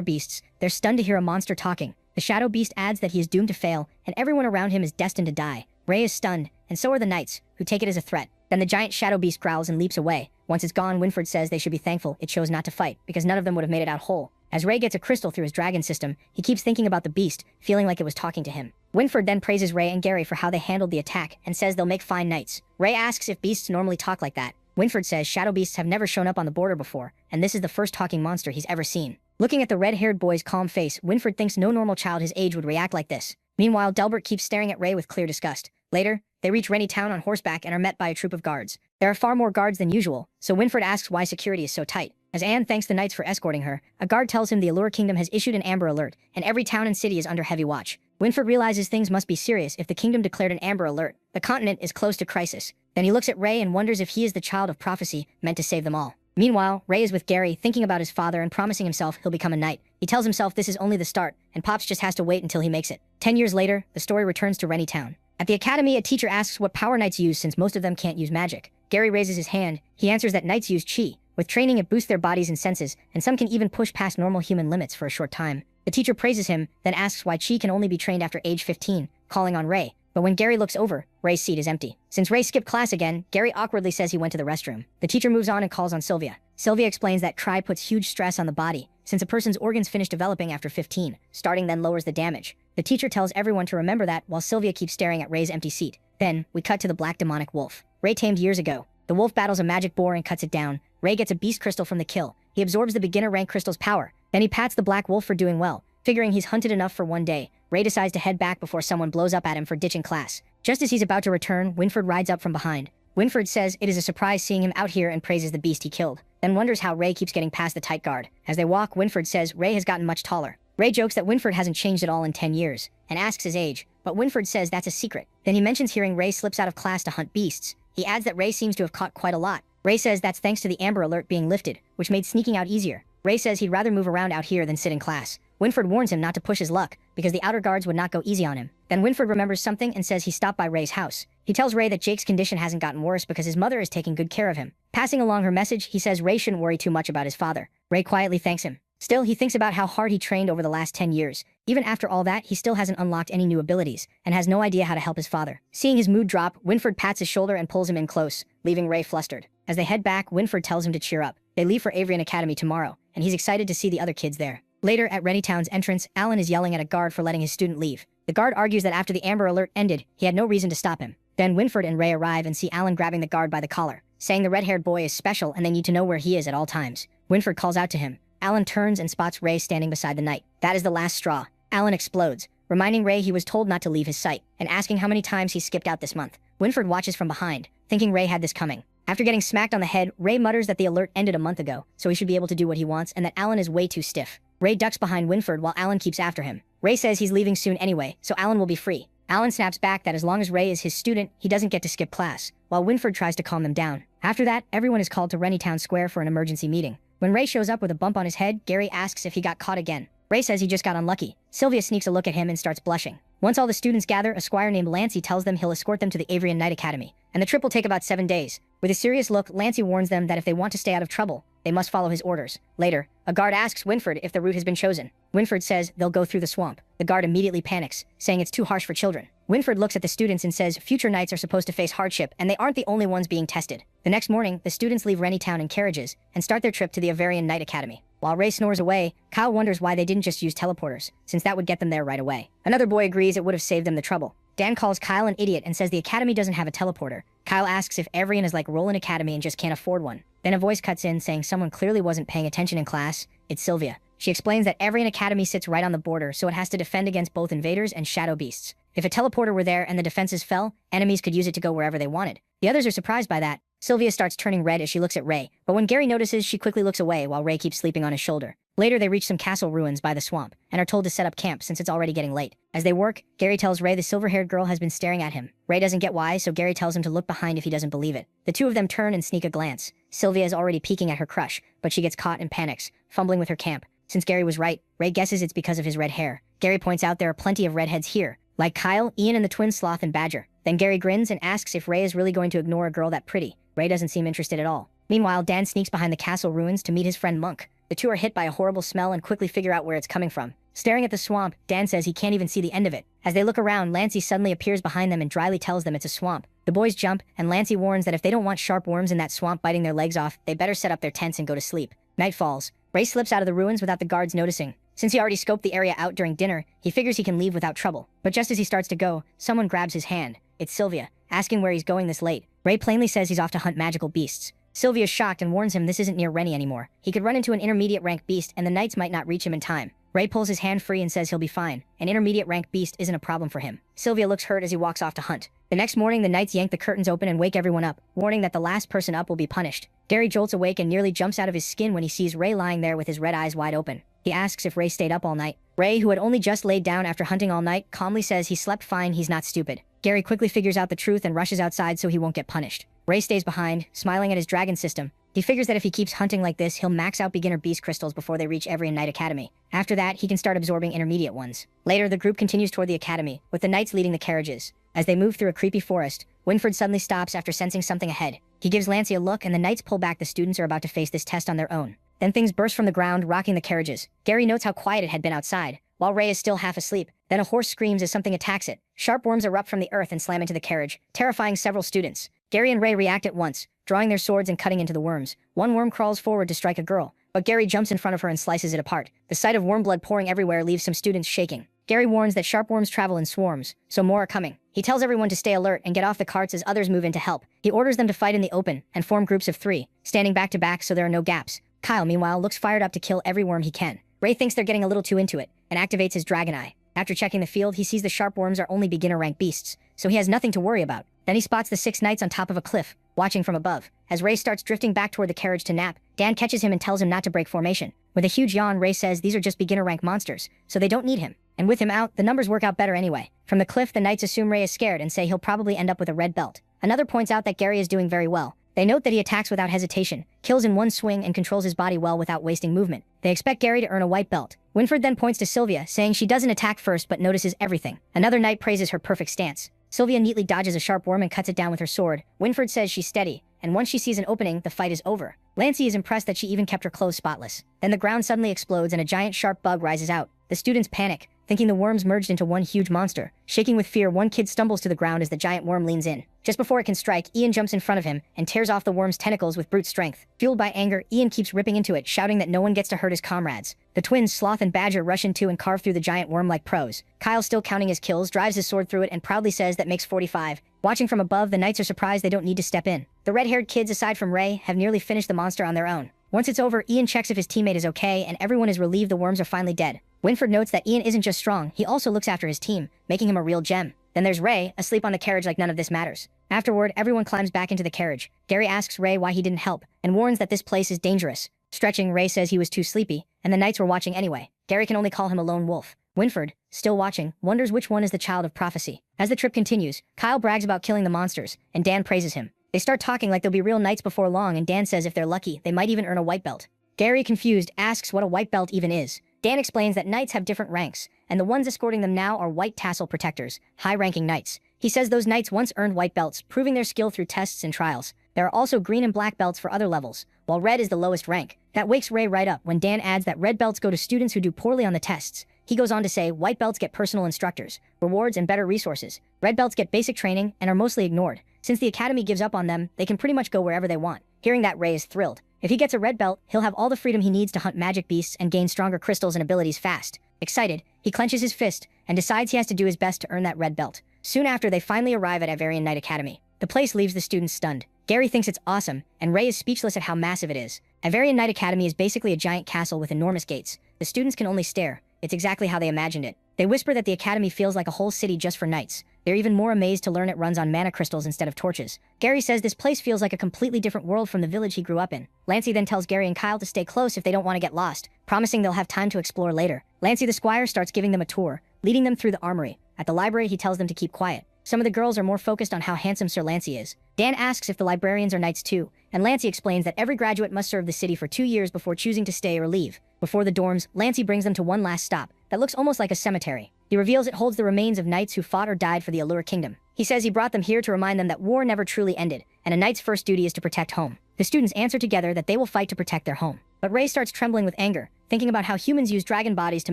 beasts, they're stunned to hear a monster talking. The shadow beast adds that he is doomed to fail, and everyone around him is destined to die. Ray is stunned, and so are the knights, who take it as a threat. Then the giant shadow beast growls and leaps away. Once it's gone, Winfred says they should be thankful it chose not to fight, because none of them would have made it out whole. As Ray gets a crystal through his dragon system, he keeps thinking about the beast, feeling like it was talking to him. Winfred then praises Ray and Gary for how they handled the attack, and says they'll make fine knights. Ray asks if beasts normally talk like that. Winfred says shadow beasts have never shown up on the border before, and this is the first talking monster he's ever seen. Looking at the red-haired boy's calm face, Winfred thinks no normal child his age would react like this. Meanwhile, Delbert keeps staring at Ray with clear disgust. Later, they reach Rennie Town on horseback and are met by a troop of guards. There are far more guards than usual, so Winfred asks why security is so tight. As Anne thanks the knights for escorting her, a guard tells him the Allure Kingdom has issued an Amber Alert, and every town and city is under heavy watch. Winfred realizes things must be serious if the kingdom declared an Amber Alert. The continent is close to crisis. Then he looks at Ray and wonders if he is the child of prophecy, meant to save them all. Meanwhile, Ray is with Gary, thinking about his father and promising himself he'll become a knight. He tells himself this is only the start, and Pops just has to wait until he makes it. 10 years later, the story returns to Rennie Town. At the academy, a teacher asks what power knights use since most of them can't use magic. Gary raises his hand. He answers that knights use chi. With training, it boosts their bodies and senses, and some can even push past normal human limits for a short time. The teacher praises him, then asks why chi can only be trained after age 15, calling on Ray. But when Gary looks over, Ray's seat is empty. Since Ray skipped class again, Gary awkwardly says he went to the restroom. The teacher moves on and calls on Sylvia. Sylvia explains that tri puts huge stress on the body, since a person's organs finish developing after 15. Starting then lowers the damage. The teacher tells everyone to remember that, while Sylvia keeps staring at Ray's empty seat. Then, we cut to the black demonic wolf. Ray tamed years ago. The wolf battles a magic boar and cuts it down. Ray gets a beast crystal from the kill. He absorbs the beginner rank crystal's power. Then he pats the black wolf for doing well. Figuring he's hunted enough for one day, Ray decides to head back before someone blows up at him for ditching class. Just as he's about to return, Winfred rides up from behind. Winfred says it is a surprise seeing him out here and praises the beast he killed. Then wonders how Ray keeps getting past the tight guard. As they walk, Winfred says Ray has gotten much taller. Ray jokes that Winfred hasn't changed at all in 10 years, and asks his age, but Winfred says that's a secret. Then he mentions hearing Ray slips out of class to hunt beasts. He adds that Ray seems to have caught quite a lot. Ray says that's thanks to the Amber Alert being lifted, which made sneaking out easier. Ray says he'd rather move around out here than sit in class. Winfred warns him not to push his luck, because the outer guards would not go easy on him. Then Winfred remembers something and says he stopped by Ray's house. He tells Ray that Jake's condition hasn't gotten worse because his mother is taking good care of him. Passing along her message, he says Ray shouldn't worry too much about his father. Ray quietly thanks him. Still, he thinks about how hard he trained over the last 10 years. Even after all that, he still hasn't unlocked any new abilities, and has no idea how to help his father. Seeing his mood drop, Winfred pats his shoulder and pulls him in close, leaving Ray flustered. As they head back, Winfred tells him to cheer up. They leave for Avrian Academy tomorrow, and he's excited to see the other kids there. Later, at Rennie Town's entrance, Alan is yelling at a guard for letting his student leave. The guard argues that after the Amber Alert ended, he had no reason to stop him. Then Winfred and Ray arrive and see Alan grabbing the guard by the collar, saying the red-haired boy is special and they need to know where he is at all times. Winfred calls out to him. Alan turns and spots Ray standing beside the knight. That is the last straw. Alan explodes, reminding Ray he was told not to leave his sight, and asking how many times he skipped out this month. Winfred watches from behind, thinking Ray had this coming. After getting smacked on the head, Ray mutters that the alert ended a month ago, so he should be able to do what he wants and that Alan is way too stiff. Ray ducks behind Winfred while Alan keeps after him. Ray says he's leaving soon anyway, so Alan will be free. Alan snaps back that as long as Ray is his student, he doesn't get to skip class, while Winfred tries to calm them down. After that, everyone is called to Rennie Town Square for an emergency meeting. When Ray shows up with a bump on his head, Gary asks if he got caught again. Ray says he just got unlucky. Sylvia sneaks a look at him and starts blushing. Once all the students gather, a squire named Lancey tells them he'll escort them to the Avrian Knight Academy, and the trip will take about 7 days. With a serious look, Lancey warns them that if they want to stay out of trouble, they must follow his orders. Later, a guard asks Winfred if the route has been chosen. Winfred says they'll go through the swamp. The guard immediately panics, saying it's too harsh for children. Winfred looks at the students and says future knights are supposed to face hardship, and they aren't the only ones being tested. The next morning, the students leave Rennie Town in carriages and start their trip to the Avrian Knight Academy. While Ray snores away, Kyle wonders why they didn't just use teleporters, since that would get them there right away. Another boy agrees it would have saved them the trouble. Dan calls Kyle an idiot and says the academy doesn't have a teleporter. Kyle asks if Avrian is like Roland Academy and just can't afford one. Then a voice cuts in saying someone clearly wasn't paying attention in class. It's Sylvia. She explains that Avrian Academy sits right on the border, so it has to defend against both invaders and shadow beasts. If a teleporter were there and the defenses fell, enemies could use it to go wherever they wanted. The others are surprised by that, Sylvia starts turning red as she looks at Ray, but when Gary notices, she quickly looks away while Ray keeps sleeping on his shoulder. Later, they reach some castle ruins by the swamp, and are told to set up camp since it's already getting late. As they work, Gary tells Ray the silver-haired girl has been staring at him. Ray doesn't get why, so Gary tells him to look behind if he doesn't believe it. The two of them turn and sneak a glance. Sylvia is already peeking at her crush, but she gets caught and panics, fumbling with her camp. Since Gary was right, Ray guesses it's because of his red hair. Gary points out there are plenty of redheads here, like Kyle, Ian, and the twins Sloth and Badger. Then Gary grins and asks if Ray is really going to ignore a girl that pretty. Ray doesn't seem interested at all. Meanwhile, Dan sneaks behind the castle ruins to meet his friend Monk. The two are hit by a horrible smell and quickly figure out where it's coming from. Staring at the swamp, Dan says he can't even see the end of it. As they look around, Lancey suddenly appears behind them and dryly tells them it's a swamp. The boys jump, and Lancey warns that if they don't want sharp worms in that swamp biting their legs off, they better set up their tents and go to sleep. Night falls. Ray slips out of the ruins without the guards noticing. Since he already scoped the area out during dinner, he figures he can leave without trouble. But just as he starts to go, someone grabs his hand. It's Sylvia, asking where he's going this late. Ray plainly says he's off to hunt magical beasts. Sylvia's shocked and warns him this isn't near Rennie anymore. He could run into an intermediate rank beast and the knights might not reach him in time. Ray pulls his hand free and says he'll be fine. An intermediate rank beast isn't a problem for him. Sylvia looks hurt as he walks off to hunt. The next morning, the knights yank the curtains open and wake everyone up, warning that the last person up will be punished. Gary jolts awake and nearly jumps out of his skin when he sees Ray lying there with his red eyes wide open. He asks if Ray stayed up all night. Ray, who had only just laid down after hunting all night, calmly says he slept fine, he's not stupid. Gary quickly figures out the truth and rushes outside so he won't get punished. Ray stays behind, smiling at his dragon system. He figures that if he keeps hunting like this, he'll max out beginner beast crystals before they reach every Knight Academy. After that, he can start absorbing intermediate ones. Later, the group continues toward the academy, with the knights leading the carriages. As they move through a creepy forest, Winford suddenly stops after sensing something ahead. He gives Lancey a look and the knights pull back. The students are about to face this test on their own. Then things burst from the ground, rocking the carriages. Gary notes how quiet it had been outside, while Ray is still half asleep. Then a horse screams as something attacks it. Sharp worms erupt from the earth and slam into the carriage, terrifying several students. Gary and Ray react at once, drawing their swords and cutting into the worms. One worm crawls forward to strike a girl, but Gary jumps in front of her and slices it apart. The sight of worm blood pouring everywhere leaves some students shaking. Gary warns that sharp worms travel in swarms, so more are coming. He tells everyone to stay alert and get off the carts as others move in to help. He orders them to fight in the open and form groups of 3, standing back to back so there are no gaps. Kyle, meanwhile, looks fired up to kill every worm he can. Ray thinks they're getting a little too into it and activates his dragon eye. After checking the field, he sees the sharp worms are only beginner rank beasts, so he has nothing to worry about. Then he spots the 6 knights on top of a cliff, watching from above. As Ray starts drifting back toward the carriage to nap, Dan catches him and tells him not to break formation. With a huge yawn, Ray says these are just beginner rank monsters, so they don't need him. And with him out, the numbers work out better anyway. From the cliff, the knights assume Ray is scared and say he'll probably end up with a red belt. Another points out that Gary is doing very well. They note that he attacks without hesitation, kills in one swing, and controls his body well without wasting movement. They expect Gary to earn a white belt. Winford then points to Sylvia, saying she doesn't attack first but notices everything. Another knight praises her perfect stance. Sylvia neatly dodges a sharp worm and cuts it down with her sword. Winford says she's steady, and once she sees an opening, the fight is over. Lancey is impressed that she even kept her clothes spotless. Then the ground suddenly explodes and a giant sharp bug rises out. The students panic, thinking the worms merged into one huge monster. Shaking with fear, one kid stumbles to the ground as the giant worm leans in. Just before it can strike, Ian jumps in front of him and tears off the worm's tentacles with brute strength. Fueled by anger, Ian keeps ripping into it, shouting that no one gets to hurt his comrades. The twins, Sloth and Badger, rush in too and carve through the giant worm like pros. Kyle, still counting his kills, drives his sword through it and proudly says that makes 45. Watching from above, the knights are surprised they don't need to step in. The red-haired kids, aside from Ray, have nearly finished the monster on their own. Once it's over, Ian checks if his teammate is okay, and everyone is relieved the worms are finally dead. Winford notes that Ian isn't just strong, he also looks after his team, making him a real gem. Then there's Ray, asleep on the carriage like none of this matters. Afterward, everyone climbs back into the carriage. Gary asks Ray why he didn't help, and warns that this place is dangerous. Stretching, Ray says he was too sleepy, and the knights were watching anyway. Gary can only call him a lone wolf. Winford, still watching, wonders which one is the child of prophecy. As the trip continues, Kyle brags about killing the monsters, and Dan praises him. They start talking like they'll be real knights before long, and Dan says if they're lucky, they might even earn a white belt. Gary, confused, asks what a white belt even is. Dan explains that knights have different ranks, and the ones escorting them now are white tassel protectors, high-ranking knights. He says those knights once earned white belts, proving their skill through tests and trials. There are also green and black belts for other levels, while red is the lowest rank. That wakes Ray right up when Dan adds that red belts go to students who do poorly on the tests. He goes on to say white belts get personal instructors, rewards, and better resources. Red belts get basic training and are mostly ignored. Since the academy gives up on them, they can pretty much go wherever they want. Hearing that, Ray is thrilled. If he gets a red belt, he'll have all the freedom he needs to hunt magic beasts and gain stronger crystals and abilities fast. Excited, he clenches his fist and decides he has to do his best to earn that red belt. Soon after, they finally arrive at Avarian Knight Academy. The place leaves the students stunned. Gary thinks it's awesome, and Ray is speechless at how massive it is. Avarian Knight Academy is basically a giant castle with enormous gates. The students can only stare. It's exactly how they imagined it. They whisper that the academy feels like a whole city just for knights, They're even more amazed to learn it runs on mana crystals instead of torches. Gary says this place feels like a completely different world from the village he grew up in. Lancey then tells Gary and Kyle to stay close if they don't want to get lost, promising they'll have time to explore later. Lancey the squire starts giving them a tour, leading them through the armory. At the library, he tells them to keep quiet. Some of the girls are more focused on how handsome Sir Lancey is. Dan asks if the librarians are knights too, and Lancey explains that every graduate must serve the city for 2 years before choosing to stay or leave. Before the dorms, Lancey brings them to one last stop that looks almost like a cemetery. He reveals it holds the remains of knights who fought or died for the Allure Kingdom. He says he brought them here to remind them that war never truly ended, and a knight's first duty is to protect home. The students answer together that they will fight to protect their home. But Ray starts trembling with anger, thinking about how humans use dragon bodies to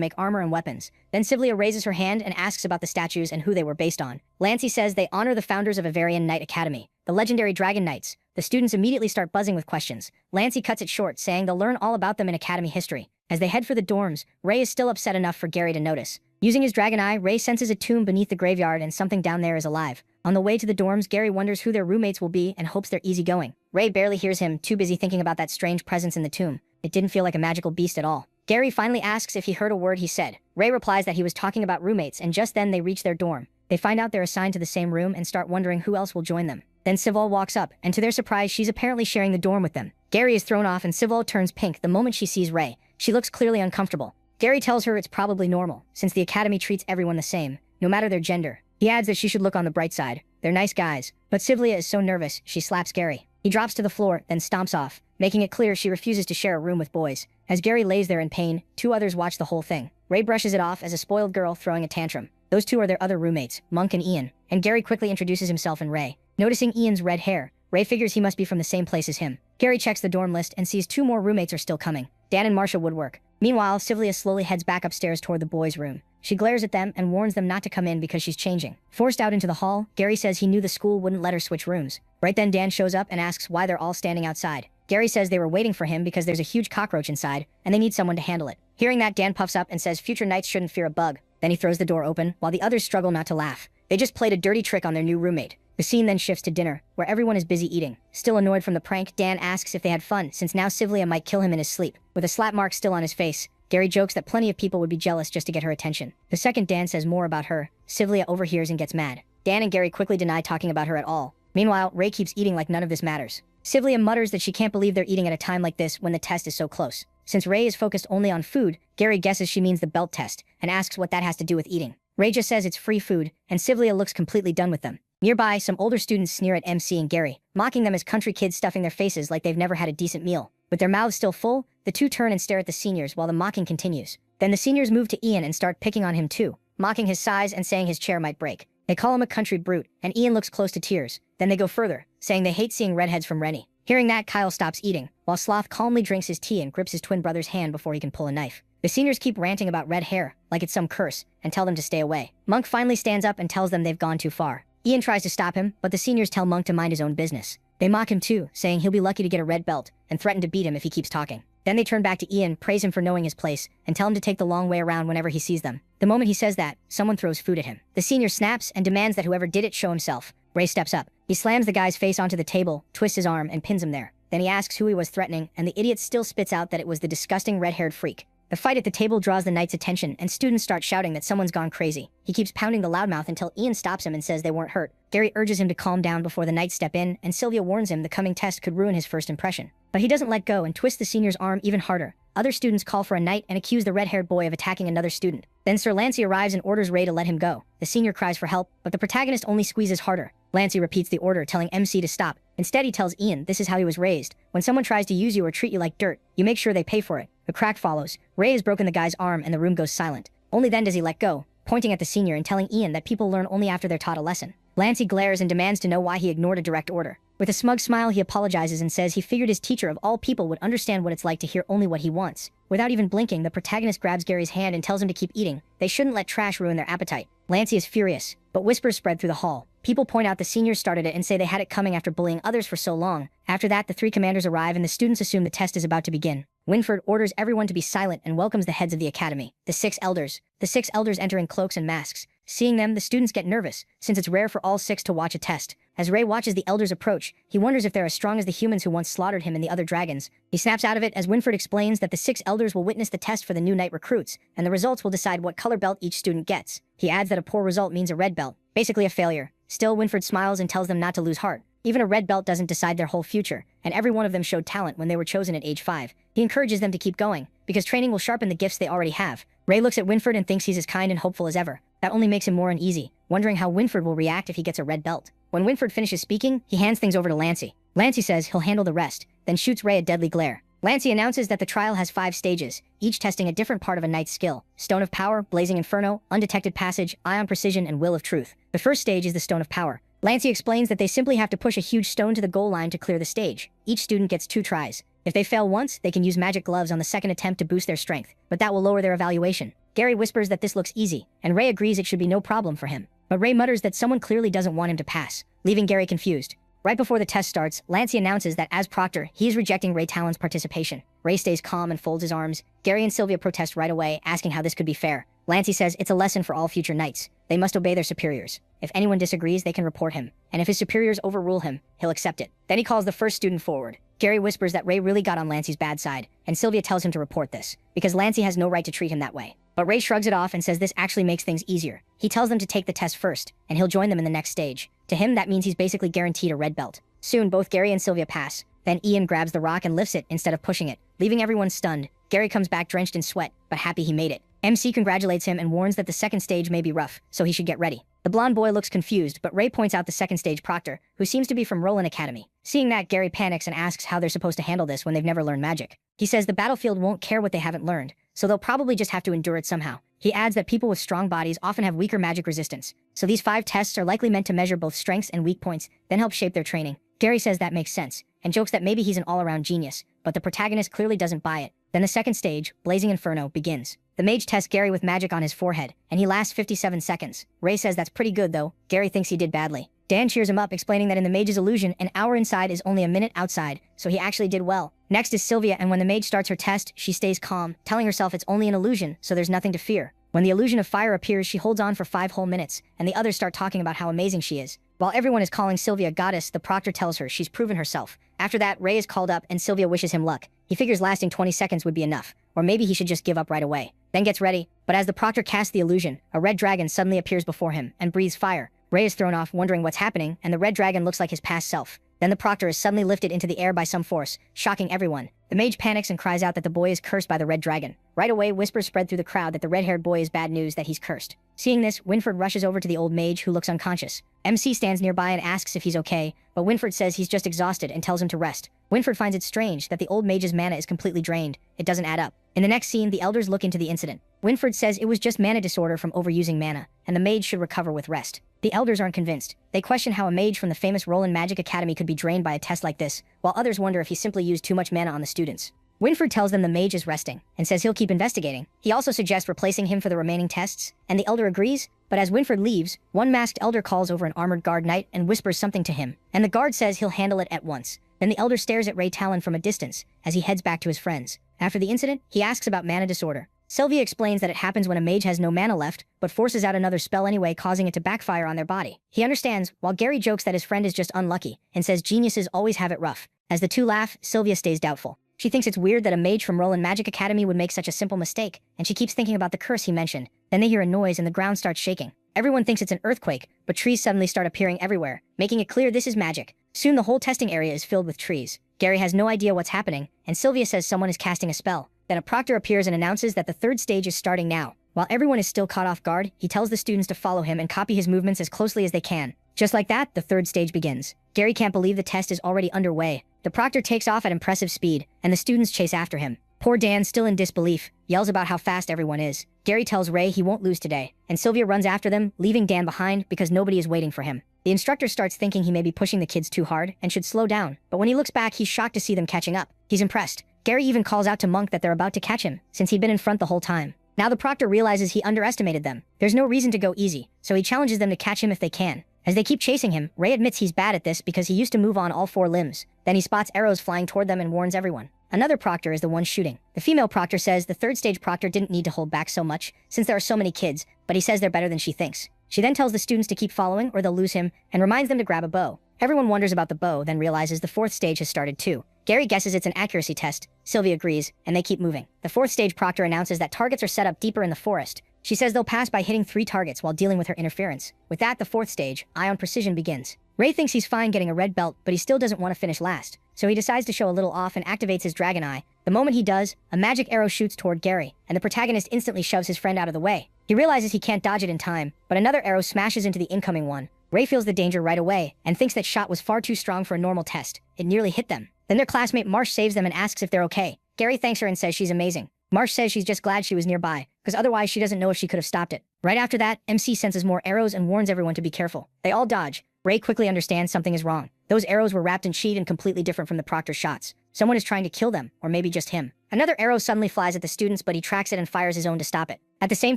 make armor and weapons. Then Sivlia raises her hand and asks about the statues and who they were based on. Lancey says they honor the founders of Avarian Knight Academy, the legendary Dragon Knights. The students immediately start buzzing with questions. Lancey cuts it short, saying they'll learn all about them in Academy history. As they head for the dorms, Ray is still upset enough for Gary to notice. Using his dragon eye, Ray senses a tomb beneath the graveyard and something down there is alive. On the way to the dorms, Gary wonders who their roommates will be and hopes they're easygoing. Ray barely hears him, too busy thinking about that strange presence in the tomb. It didn't feel like a magical beast at all. Gary finally asks if he heard a word he said. Ray replies that he was talking about roommates, and just then they reach their dorm. They find out they're assigned to the same room and start wondering who else will join them. Then Sivol walks up, and to their surprise, she's apparently sharing the dorm with them. Gary is thrown off and Sivol turns pink the moment she sees Ray. She looks clearly uncomfortable. Gary tells her it's probably normal, since the academy treats everyone the same, no matter their gender. He adds that she should look on the bright side. They're nice guys. But Sivlia is so nervous, she slaps Gary. He drops to the floor, then stomps off, making it clear she refuses to share a room with boys. As Gary lays there in pain, 2 others watch the whole thing. Ray brushes it off as a spoiled girl throwing a tantrum. Those 2 are their other roommates, Monk and Ian, and Gary quickly introduces himself and Ray. Noticing Ian's red hair, Ray figures he must be from the same place as him. Gary checks the dorm list and sees 2 more roommates are still coming, Dan and Marcia Woodwork. Meanwhile, Sivlia slowly heads back upstairs toward the boys' room. She glares at them and warns them not to come in because she's changing. Forced out into the hall, Gary says he knew the school wouldn't let her switch rooms. Right then Dan shows up and asks why they're all standing outside. Gary says they were waiting for him because there's a huge cockroach inside, and they need someone to handle it. Hearing that, Dan puffs up and says future knights shouldn't fear a bug. Then he throws the door open, while the others struggle not to laugh. They just played a dirty trick on their new roommate. The scene then shifts to dinner, where everyone is busy eating. Still annoyed from the prank, Dan asks if they had fun, since now Sivlia might kill him in his sleep. With a slap mark still on his face, Gary jokes that plenty of people would be jealous just to get her attention. The second Dan says more about her, Sivlia overhears and gets mad. Dan and Gary quickly deny talking about her at all. Meanwhile, Ray keeps eating like none of this matters. Sivlia mutters that she can't believe they're eating at a time like this when the test is so close. Since Ray is focused only on food, Gary guesses she means the belt test, and asks what that has to do with eating. Ray just says it's free food, and Sivlia looks completely done with them. Nearby, some older students sneer at MC and Gary, mocking them as country kids stuffing their faces like they've never had a decent meal. With their mouths still full, the 2 turn and stare at the seniors while the mocking continues. Then the seniors move to Ian and start picking on him too, mocking his size and saying his chair might break. They call him a country brute, and Ian looks close to tears. Then they go further, saying they hate seeing redheads from Rennie. Hearing that, Kyle stops eating, while Sloth calmly drinks his tea and grips his twin brother's hand before he can pull a knife. The seniors keep ranting about red hair, like it's some curse, and tell them to stay away. Monk finally stands up and tells them they've gone too far. Ian tries to stop him, but the seniors tell Monk to mind his own business. They mock him too, saying he'll be lucky to get a red belt, and threaten to beat him if he keeps talking. Then they turn back to Ian, praise him for knowing his place, and tell him to take the long way around whenever he sees them. The moment he says that, someone throws food at him. The senior snaps and demands that whoever did it show himself. Ray steps up. He slams the guy's face onto the table, twists his arm, and pins him there. Then he asks who he was threatening, and the idiot still spits out that it was the disgusting red-haired freak. The fight at the table draws the knight's attention, and students start shouting that someone's gone crazy. He keeps pounding the loudmouth until Ian stops him and says they weren't hurt. Gary urges him to calm down before the knights step in, and Sylvia warns him the coming test could ruin his first impression. But he doesn't let go and twists the senior's arm even harder. Other students call for a knight and accuse the red-haired boy of attacking another student. Then Sir Lancey arrives and orders Ray to let him go. The senior cries for help, but the protagonist only squeezes harder. Lancey repeats the order, telling MC to stop. Instead, he tells Ian this is how he was raised. When someone tries to use you or treat you like dirt, you make sure they pay for it. A crack follows. Ray has broken the guy's arm and the room goes silent. Only then does he let go, pointing at the senior and telling Ian that people learn only after they're taught a lesson. Lancey glares and demands to know why he ignored a direct order. With a smug smile, he apologizes and says he figured his teacher of all people would understand what it's like to hear only what he wants. Without even blinking, the protagonist grabs Gary's hand and tells him to keep eating. They shouldn't let trash ruin their appetite. Lancey is furious, but whispers spread through the hall. People point out the seniors started it and say they had it coming after bullying others for so long. After that, the 3 commanders arrive and the students assume the test is about to begin. Winford orders everyone to be silent and welcomes the heads of the academy, the 6 elders. The 6 elders enter in cloaks and masks. Seeing them, the students get nervous, since it's rare for all 6 to watch a test. As Ray watches the elders approach, he wonders if they're as strong as the humans who once slaughtered him and the other dragons. He snaps out of it as Winford explains that the 6 elders will witness the test for the new knight recruits, and the results will decide what color belt each student gets. He adds that a poor result means a red belt. Basically a failure. Still, Winford smiles and tells them not to lose heart. Even a red belt doesn't decide their whole future, and every one of them showed talent when they were chosen at age 5. He encourages them to keep going, because training will sharpen the gifts they already have. Ray looks at Winford and thinks he's as kind and hopeful as ever. That only makes him more uneasy, wondering how Winford will react if he gets a red belt. When Winford finishes speaking, he hands things over to Lancey. Lancey says he'll handle the rest, then shoots Ray a deadly glare. Lancey announces that the trial has 5 stages, each testing a different part of a knight's skill: Stone of Power, Blazing Inferno, Undetected Passage, Ion Precision, and Will of Truth. The first stage is the Stone of Power. Lancey explains that they simply have to push a huge stone to the goal line to clear the stage. Each student gets 2 tries. If they fail once, they can use magic gloves on the second attempt to boost their strength, but that will lower their evaluation. Gary whispers that this looks easy, and Ray agrees it should be no problem for him. But Ray mutters that someone clearly doesn't want him to pass, leaving Gary confused. Right before the test starts, Lancey announces that as proctor, he is rejecting Ray Talon's participation. Ray stays calm and folds his arms. Gary and Sylvia protest right away, asking how this could be fair. Lancey says it's a lesson for all future knights. They must obey their superiors. If anyone disagrees, they can report him, and if his superiors overrule him, he'll accept it. Then he calls the first student forward. Gary whispers that Ray really got on Lancey's bad side, and Sylvia tells him to report this, because Lancey has no right to treat him that way. But Ray shrugs it off and says this actually makes things easier. He tells them to take the test first, and he'll join them in the next stage. To him, that means he's basically guaranteed a red belt. Soon, both Gary and Sylvia pass. Then Ian grabs the rock and lifts it instead of pushing it, leaving everyone stunned. Gary comes back drenched in sweat, but happy he made it. MC congratulates him and warns that the second stage may be rough, so he should get ready. The blonde boy looks confused, but Ray points out the second stage proctor, who seems to be from Roland Academy. Seeing that, Gary panics and asks how they're supposed to handle this when they've never learned magic. He says the battlefield won't care what they haven't learned, so they'll probably just have to endure it somehow. He adds that people with strong bodies often have weaker magic resistance, so these 5 tests are likely meant to measure both strengths and weak points, then help shape their training. Gary says that makes sense, and jokes that maybe he's an all-around genius, but the protagonist clearly doesn't buy it. Then the second stage, Blazing Inferno, begins. The mage tests Gary with magic on his forehead, and he lasts 57 seconds. Ray says that's pretty good though. Gary thinks he did badly. Dan cheers him up, explaining that in the mage's illusion, an hour inside is only a minute outside, so he actually did well. Next is Sylvia, and when the mage starts her test, she stays calm, telling herself it's only an illusion, so there's nothing to fear. When the illusion of fire appears, she holds on for 5 whole minutes, and the others start talking about how amazing she is. While everyone is calling Sylvia a goddess, the proctor tells her she's proven herself. After that, Ray is called up, and Sylvia wishes him luck. He figures lasting 20 seconds would be enough, or maybe he should just give up right away. Then gets ready, but as the proctor casts the illusion, a red dragon suddenly appears before him and breathes fire. Ray is thrown off, wondering what's happening, and the red dragon looks like his past self. Then the proctor is suddenly lifted into the air by some force, shocking everyone. The mage panics and cries out that the boy is cursed by the red dragon. Right away, whispers spread through the crowd that the red-haired boy is bad news, that he's cursed. Seeing this, Winford rushes over to the old mage, who looks unconscious. MC stands nearby and asks if he's okay, but Winford says he's just exhausted and tells him to rest. Winford finds it strange that the old mage's mana is completely drained. It doesn't add up. In the next scene, the elders look into the incident. Winford says it was just mana disorder from overusing mana, and the mage should recover with rest. The elders aren't convinced. They question how a mage from the famous Roland Magic Academy could be drained by a test like this, while others wonder if he simply used too much mana on the students. Winford tells them the mage is resting, and says he'll keep investigating. He also suggests replacing him for the remaining tests, and the elder agrees, but as Winford leaves, one masked elder calls over an armored guard knight and whispers something to him, and the guard says he'll handle it at once. Then the elder stares at Ray Talon from a distance, as he heads back to his friends. After the incident, he asks about mana disorder. Sylvia explains that it happens when a mage has no mana left, but forces out another spell anyway, causing it to backfire on their body. He understands, while Gary jokes that his friend is just unlucky, and says geniuses always have it rough. As the two laugh, Sylvia stays doubtful. She thinks it's weird that a mage from Roland Magic Academy would make such a simple mistake, and she keeps thinking about the curse he mentioned. Then they hear a noise and the ground starts shaking. Everyone thinks it's an earthquake, but trees suddenly start appearing everywhere, making it clear this is magic. Soon the whole testing area is filled with trees. Gary has no idea what's happening, and Sylvia says someone is casting a spell. Then a proctor appears and announces that the third stage is starting now. While everyone is still caught off guard, he tells the students to follow him and copy his movements as closely as they can. Just like that, the third stage begins. Gary can't believe the test is already underway. The proctor takes off at impressive speed, and the students chase after him. Poor Dan, still in disbelief, yells about how fast everyone is. Gary tells Ray he won't lose today, and Sylvia runs after them, leaving Dan behind because nobody is waiting for him. The instructor starts thinking he may be pushing the kids too hard and should slow down, but when he looks back, he's shocked to see them catching up. He's impressed. Gary even calls out to Monk that they're about to catch him, since he'd been in front the whole time. Now the proctor realizes he underestimated them. There's no reason to go easy, so he challenges them to catch him if they can. As they keep chasing him, Ray admits he's bad at this because he used to move on all 4 limbs. Then he spots arrows flying toward them and warns everyone. Another proctor is the one shooting. The female proctor says the third stage proctor didn't need to hold back so much, since there are so many kids, but he says they're better than she thinks. She then tells the students to keep following or they'll lose him, and reminds them to grab a bow. Everyone wonders about the bow, then realizes the fourth stage has started too. Gary guesses it's an accuracy test. Sylvia agrees, and they keep moving. The fourth stage proctor announces that targets are set up deeper in the forest, She says they'll pass by hitting 3 targets while dealing with her interference. With that, the 4th stage, Eye on Precision, begins. Ray thinks he's fine getting a red belt, but he still doesn't want to finish last. So he decides to show a little off and activates his Dragon Eye. The moment he does, a magic arrow shoots toward Gary, and the protagonist instantly shoves his friend out of the way. He realizes he can't dodge it in time, but another arrow smashes into the incoming one. Ray feels the danger right away, and thinks that shot was far too strong for a normal test. It nearly hit them. Then their classmate Marsh saves them and asks if they're okay. Gary thanks her and says she's amazing. Marsh says she's just glad she was nearby, because otherwise she doesn't know if she could have stopped it. Right after that, MC senses more arrows and warns everyone to be careful. They all dodge. Ray quickly understands something is wrong. Those arrows were wrapped in cheat and completely different from the Proctor's shots. Someone is trying to kill them, or maybe just him. Another arrow suddenly flies at the students, but he tracks it and fires his own to stop it. At the same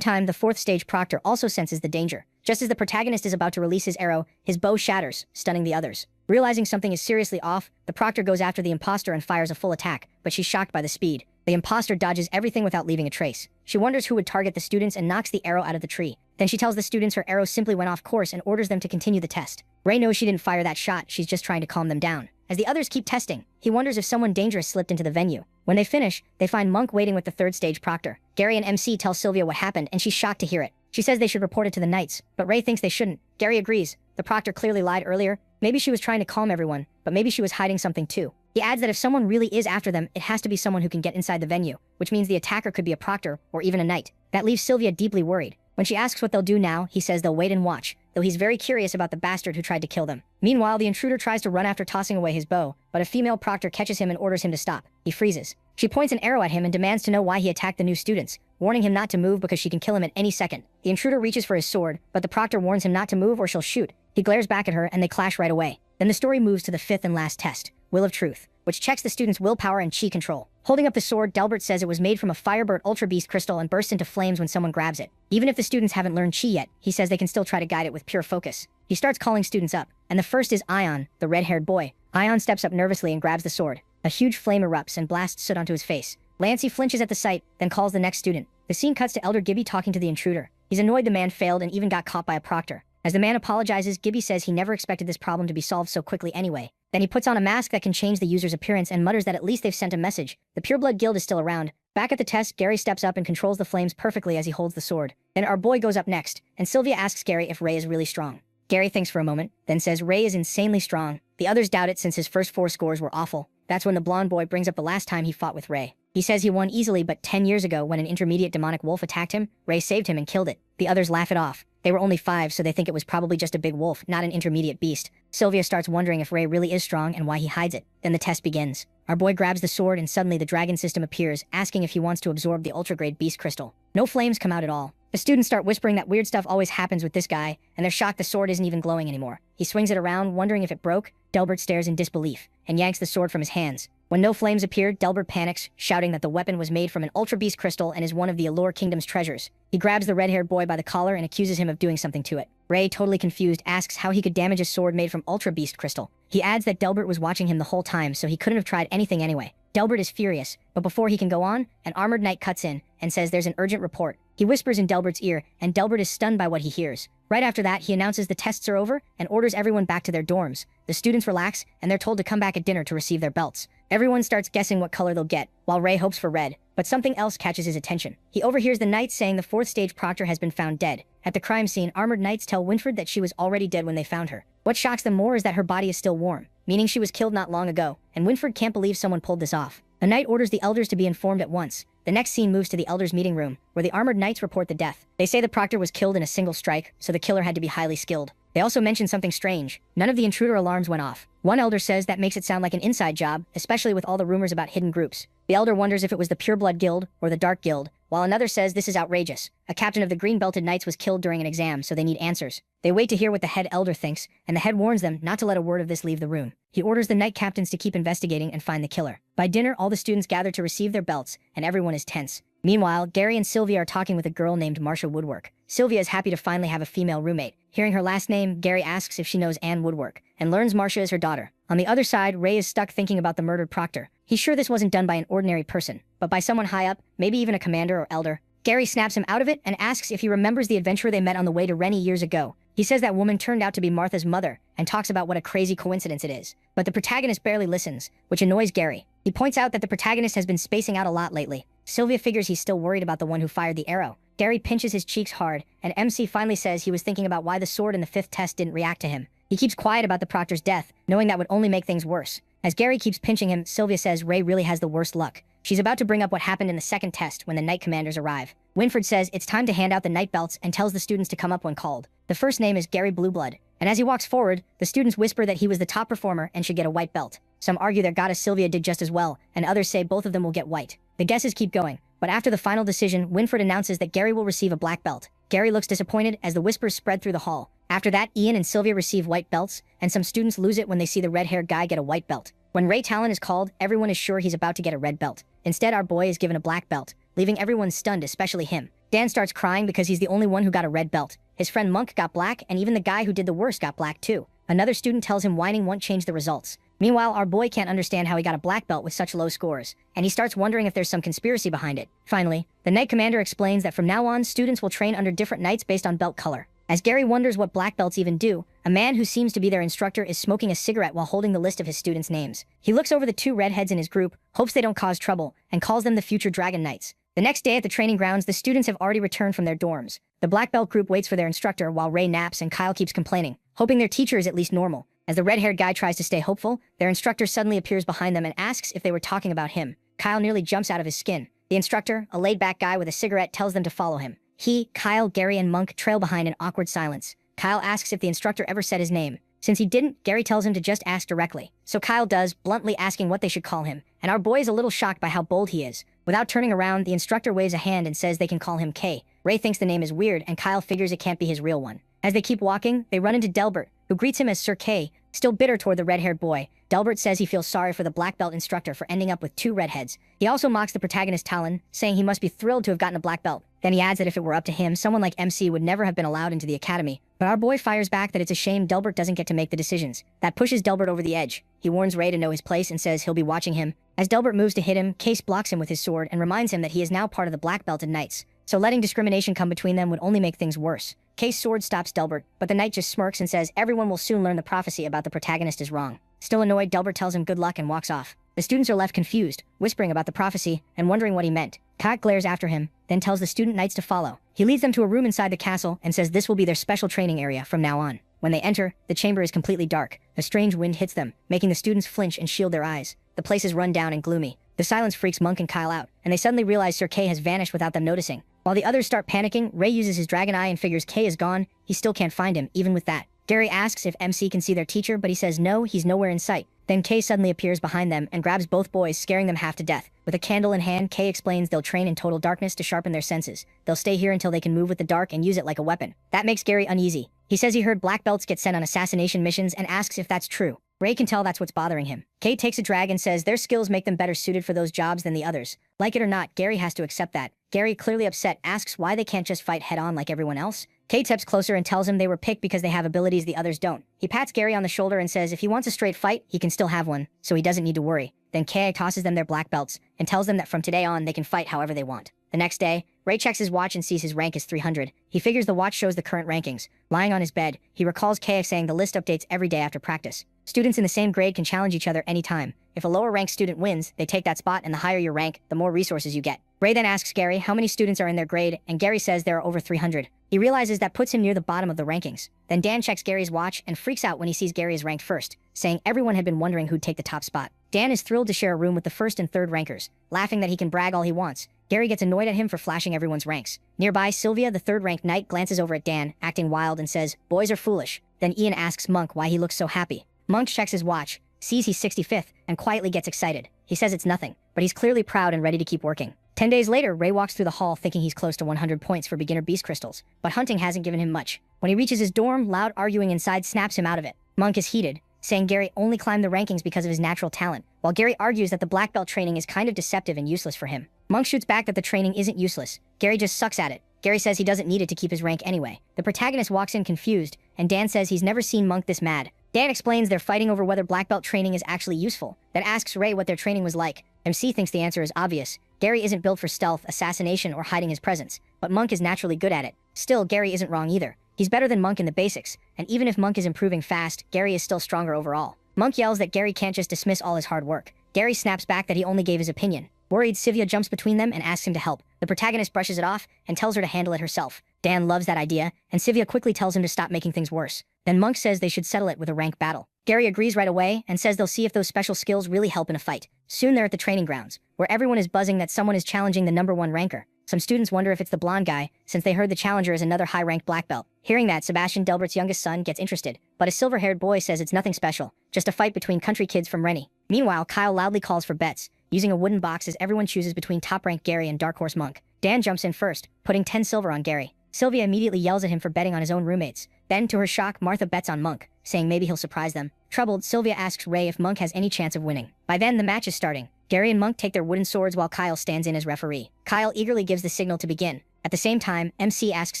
time, the 4th stage Proctor also senses the danger. Just as the protagonist is about to release his arrow, his bow shatters, stunning the others. Realizing something is seriously off, the Proctor goes after the imposter and fires a full attack, but she's shocked by the speed. The imposter dodges everything without leaving a trace. She wonders who would target the students and knocks the arrow out of the tree. Then she tells the students her arrow simply went off course and orders them to continue the test. Ray knows she didn't fire that shot, she's just trying to calm them down. As the others keep testing, he wonders if someone dangerous slipped into the venue. When they finish, they find Monk waiting with the 3rd stage Proctor. Gary and MC tell Sylvia what happened, and she's shocked to hear it. She says they should report it to the Knights, but Ray thinks they shouldn't. Gary agrees. The Proctor clearly lied earlier. Maybe she was trying to calm everyone, but maybe she was hiding something too. He adds that if someone really is after them, it has to be someone who can get inside the venue, which means the attacker could be a Proctor or even a Knight. That leaves Sylvia deeply worried. When she asks what they'll do now, he says they'll wait and watch, though he's very curious about the bastard who tried to kill them. Meanwhile, the intruder tries to run after tossing away his bow, but a female Proctor catches him and orders him to stop. He freezes. She points an arrow at him and demands to know why he attacked the new students, warning him not to move because she can kill him at any second. The intruder reaches for his sword, but the Proctor warns him not to move or she'll shoot. He glares back at her and they clash right away. Then the story moves to the 5th and last test, Will of Truth, which checks the students' willpower and chi control. Holding up the sword, Delbert says it was made from a Firebird Ultra Beast crystal and bursts into flames when someone grabs it. Even if the students haven't learned chi yet, he says they can still try to guide it with pure focus. He starts calling students up, and the first is Ion, the red-haired boy. Ion steps up nervously and grabs the sword. A huge flame erupts and blasts soot onto his face. Lancey flinches at the sight, then calls the next student. The scene cuts to Elder Gibby talking to the intruder. He's annoyed the man failed and even got caught by a Proctor. As the man apologizes, Gibby says he never expected this problem to be solved so quickly anyway. Then he puts on a mask that can change the user's appearance and mutters that at least they've sent a message. The Pureblood Guild is still around. Back at the test, Gary steps up and controls the flames perfectly as he holds the sword. Then our boy goes up next, and Sylvia asks Gary if Ray is really strong. Gary thinks for a moment, then says Ray is insanely strong. The others doubt it since his first 4 scores were awful. That's when the blonde boy brings up the last time he fought with Ray. He says he won easily, but 10 years ago when an intermediate demonic wolf attacked him, Ray saved him and killed it. The others laugh it off. They were only 5, so they think it was probably just a big wolf, not an intermediate beast. Sylvia starts wondering if Ray really is strong and why he hides it. Then the test begins. Our boy grabs the sword and suddenly the dragon system appears, asking if he wants to absorb the ultra-grade beast crystal. No flames come out at all. The students start whispering that weird stuff always happens with this guy, and they're shocked the sword isn't even glowing anymore. He swings it around, wondering if it broke. Delbert stares in disbelief, and yanks the sword from his hands. When no flames appear, Delbert panics, shouting that the weapon was made from an Ultra Beast crystal and is one of the Allure Kingdom's treasures. He grabs the red-haired boy by the collar and accuses him of doing something to it. Ray, totally confused, asks how he could damage a sword made from Ultra Beast crystal. He adds that Delbert was watching him the whole time, so he couldn't have tried anything anyway. Delbert is furious, but before he can go on, an armored knight cuts in and says there's an urgent report. He whispers in Delbert's ear, and Delbert is stunned by what he hears. Right after that, he announces the tests are over and orders everyone back to their dorms. The students relax, and they're told to come back at dinner to receive their belts. Everyone starts guessing what color they'll get, while Ray hopes for red, but something else catches his attention. He overhears the knights saying the 4th stage proctor has been found dead. At the crime scene, armored knights tell Winfred that she was already dead when they found her. What shocks them more is that her body is still warm, meaning she was killed not long ago, and Winfred can't believe someone pulled this off. A knight orders the elders to be informed at once. The next scene moves to the elders' meeting room, where the armored knights report the death. They say the proctor was killed in a single strike, so the killer had to be highly skilled. They also mention something strange. None of the intruder alarms went off. One elder says that makes it sound like an inside job, especially with all the rumors about hidden groups. The elder wonders if it was the Pureblood Guild or the Dark Guild, while another says this is outrageous. A captain of the Green-Belted Knights was killed during an exam, so they need answers. They wait to hear what the head elder thinks, and the head warns them not to let a word of this leave the room. He orders the knight captains to keep investigating and find the killer. By dinner, all the students gather to receive their belts, and everyone is tense. Meanwhile, Gary and Sylvia are talking with a girl named Marcia Woodwork. Sylvia is happy to finally have a female roommate. Hearing her last name, Gary asks if she knows Anne Woodwork, and learns Marcia is her daughter. On the other side, Ray is stuck thinking about the murdered proctor. He's sure this wasn't done by an ordinary person, but by someone high up, maybe even a commander or elder. Gary snaps him out of it and asks if he remembers the adventurer they met on the way to Rennie years ago. He says that woman turned out to be Martha's mother, and talks about what a crazy coincidence it is. But the protagonist barely listens, which annoys Gary. He points out that the protagonist has been spacing out a lot lately. Sylvia figures he's still worried about the one who fired the arrow. Gary pinches his cheeks hard, and MC finally says he was thinking about why the sword in the 5th test didn't react to him. He keeps quiet about the proctor's death, knowing that would only make things worse. As Gary keeps pinching him, Sylvia says Ray really has the worst luck. She's about to bring up what happened in the 2nd test when the Knight Commanders arrive. Winfred says it's time to hand out the Knight Belts and tells the students to come up when called. The first name is Gary Blueblood, and as he walks forward, the students whisper that he was the top performer and should get a white belt. Some argue their goddess Sylvia did just as well, and others say both of them will get white. The guesses keep going, but after the final decision, Winfred announces that Gary will receive a black belt. Gary looks disappointed as the whispers spread through the hall. After that, Ian and Sylvia receive white belts, and some students lose it when they see the red-haired guy get a white belt. When Ray Talon is called, everyone is sure he's about to get a red belt. Instead, our boy is given a black belt, leaving everyone stunned, especially him. Dan starts crying because he's the only one who got a red belt. His friend Monk got black, and even the guy who did the worst got black too. Another student tells him whining won't change the results. Meanwhile, our boy can't understand how he got a black belt with such low scores, and he starts wondering if there's some conspiracy behind it. Finally, the Knight Commander explains that from now on, students will train under different knights based on belt color. As Gary wonders what black belts even do, a man who seems to be their instructor is smoking a cigarette while holding the list of his students' names. He looks over the 2 redheads in his group, hopes they don't cause trouble, and calls them the future Dragon Knights. The next day at the training grounds, the students have already returned from their dorms. The black belt group waits for their instructor while Ray naps and Kyle keeps complaining, hoping their teacher is at least normal. As the red-haired guy tries to stay hopeful, their instructor suddenly appears behind them and asks if they were talking about him. Kyle nearly jumps out of his skin. The instructor, a laid-back guy with a cigarette, tells them to follow him. He, Kyle, Gary, and Monk trail behind in awkward silence. Kyle asks if the instructor ever said his name. Since he didn't, Gary tells him to just ask directly. So Kyle does, bluntly asking what they should call him, and our boy is a little shocked by how bold he is. Without turning around, the instructor waves a hand and says they can call him K. Ray thinks the name is weird, and Kyle figures it can't be his real one. As they keep walking, they run into Delbert, who greets him as Sir K, still bitter toward the red-haired boy. Delbert says he feels sorry for the black belt instructor for ending up with 2 redheads. He also mocks the protagonist Talon, saying he must be thrilled to have gotten a black belt. Then he adds that if it were up to him, someone like MC would never have been allowed into the academy. But our boy fires back that it's a shame Delbert doesn't get to make the decisions. That pushes Delbert over the edge. He warns Ray to know his place and says he'll be watching him. As Delbert moves to hit him, Case blocks him with his sword and reminds him that he is now part of the black belted knights. So letting discrimination come between them would only make things worse. Case's sword stops Delbert, but the knight just smirks and says everyone will soon learn the prophecy about the protagonist is wrong. Still annoyed, Delbert tells him good luck and walks off. The students are left confused, whispering about the prophecy and wondering what he meant. Kat glares after him, then tells the student knights to follow. He leads them to a room inside the castle and says this will be their special training area from now on. When they enter, the chamber is completely dark. A strange wind hits them, making the students flinch and shield their eyes. The place is run down and gloomy. The silence freaks Monk and Kyle out, and they suddenly realize Sir K has vanished without them noticing. While the others start panicking, Ray uses his dragon eye and figures K is gone. He still can't find him, even with that. Gary asks if MC can see their teacher, but he says no, he's nowhere in sight. Then K suddenly appears behind them and grabs both boys, scaring them half to death. With a candle in hand, K explains they'll train in total darkness to sharpen their senses. They'll stay here until they can move with the dark and use it like a weapon. That makes Gary uneasy. He says he heard black belts get sent on assassination missions and asks if that's true. Ray can tell that's what's bothering him. Kay takes a drag and says their skills make them better suited for those jobs than the others. Like it or not, Gary has to accept that. Gary, clearly upset, asks why they can't just fight head-on like everyone else. Kay steps closer and tells him they were picked because they have abilities the others don't. He pats Gary on the shoulder and says if he wants a straight fight, he can still have one, so he doesn't need to worry. Then Kay tosses them their black belts and tells them that from today on they can fight however they want. The next day, Ray checks his watch and sees his rank is 300. He figures the watch shows the current rankings. Lying on his bed, he recalls Kay saying the list updates every day after practice. Students in the same grade can challenge each other anytime. If a lower-ranked student wins, they take that spot, and the higher your rank, the more resources you get. Ray then asks Gary how many students are in their grade, and Gary says there are over 300. He realizes that puts him near the bottom of the rankings. Then Dan checks Gary's watch and freaks out when he sees Gary is ranked first, saying everyone had been wondering who'd take the top spot. Dan is thrilled to share a room with the first and third rankers, laughing that he can brag all he wants. Gary gets annoyed at him for flashing everyone's ranks. Nearby, Sylvia, the third-ranked knight, glances over at Dan, acting wild, and says, "Boys are foolish." Then Ian asks Monk why he looks so happy. Monk checks his watch, sees he's 65th, and quietly gets excited. He says it's nothing, but he's clearly proud and ready to keep working. 10 days later, Ray walks through the hall thinking he's close to 100 points for beginner beast crystals, but hunting hasn't given him much. When he reaches his dorm, loud arguing inside snaps him out of it. Monk is heated, saying Gary only climbed the rankings because of his natural talent, while Gary argues that the black belt training is kind of deceptive and useless for him. Monk shoots back that the training isn't useless. Gary just sucks at it. Gary says he doesn't need it to keep his rank anyway. The protagonist walks in confused, and Dan says he's never seen Monk this mad. Dan explains they're fighting over whether black belt training is actually useful, then asks Ray what their training was like. MC thinks the answer is obvious. Gary isn't built for stealth, assassination, or hiding his presence, but Monk is naturally good at it. Still, Gary isn't wrong either. He's better than Monk in the basics, and even if Monk is improving fast, Gary is still stronger overall. Monk yells that Gary can't just dismiss all his hard work. Gary snaps back that he only gave his opinion. Worried, Sylvia jumps between them and asks him to help. The protagonist brushes it off and tells her to handle it herself. Dan loves that idea, and Sylvia quickly tells him to stop making things worse. Then Monk says they should settle it with a rank battle. Gary agrees right away and says they'll see if those special skills really help in a fight. Soon they're at the training grounds, where everyone is buzzing that someone is challenging the #1 ranker. Some students wonder if it's the blonde guy, since they heard the challenger is another high-ranked black belt. Hearing that, Sebastian Delbert's youngest son gets interested, but a silver-haired boy says it's nothing special, just a fight between country kids from Rennie. Meanwhile, Kyle loudly calls for bets, using a wooden box as everyone chooses between top-ranked Gary and dark horse Monk. Dan jumps in first, putting 10 silver on Gary. Sylvia immediately yells at him for betting on his own roommates. Then, to her shock, Martha bets on Monk, saying maybe he'll surprise them. Troubled, Sylvia asks Ray if Monk has any chance of winning. By then, the match is starting. Gary and Monk take their wooden swords while Kyle stands in as referee. Kyle eagerly gives the signal to begin. At the same time, MC asks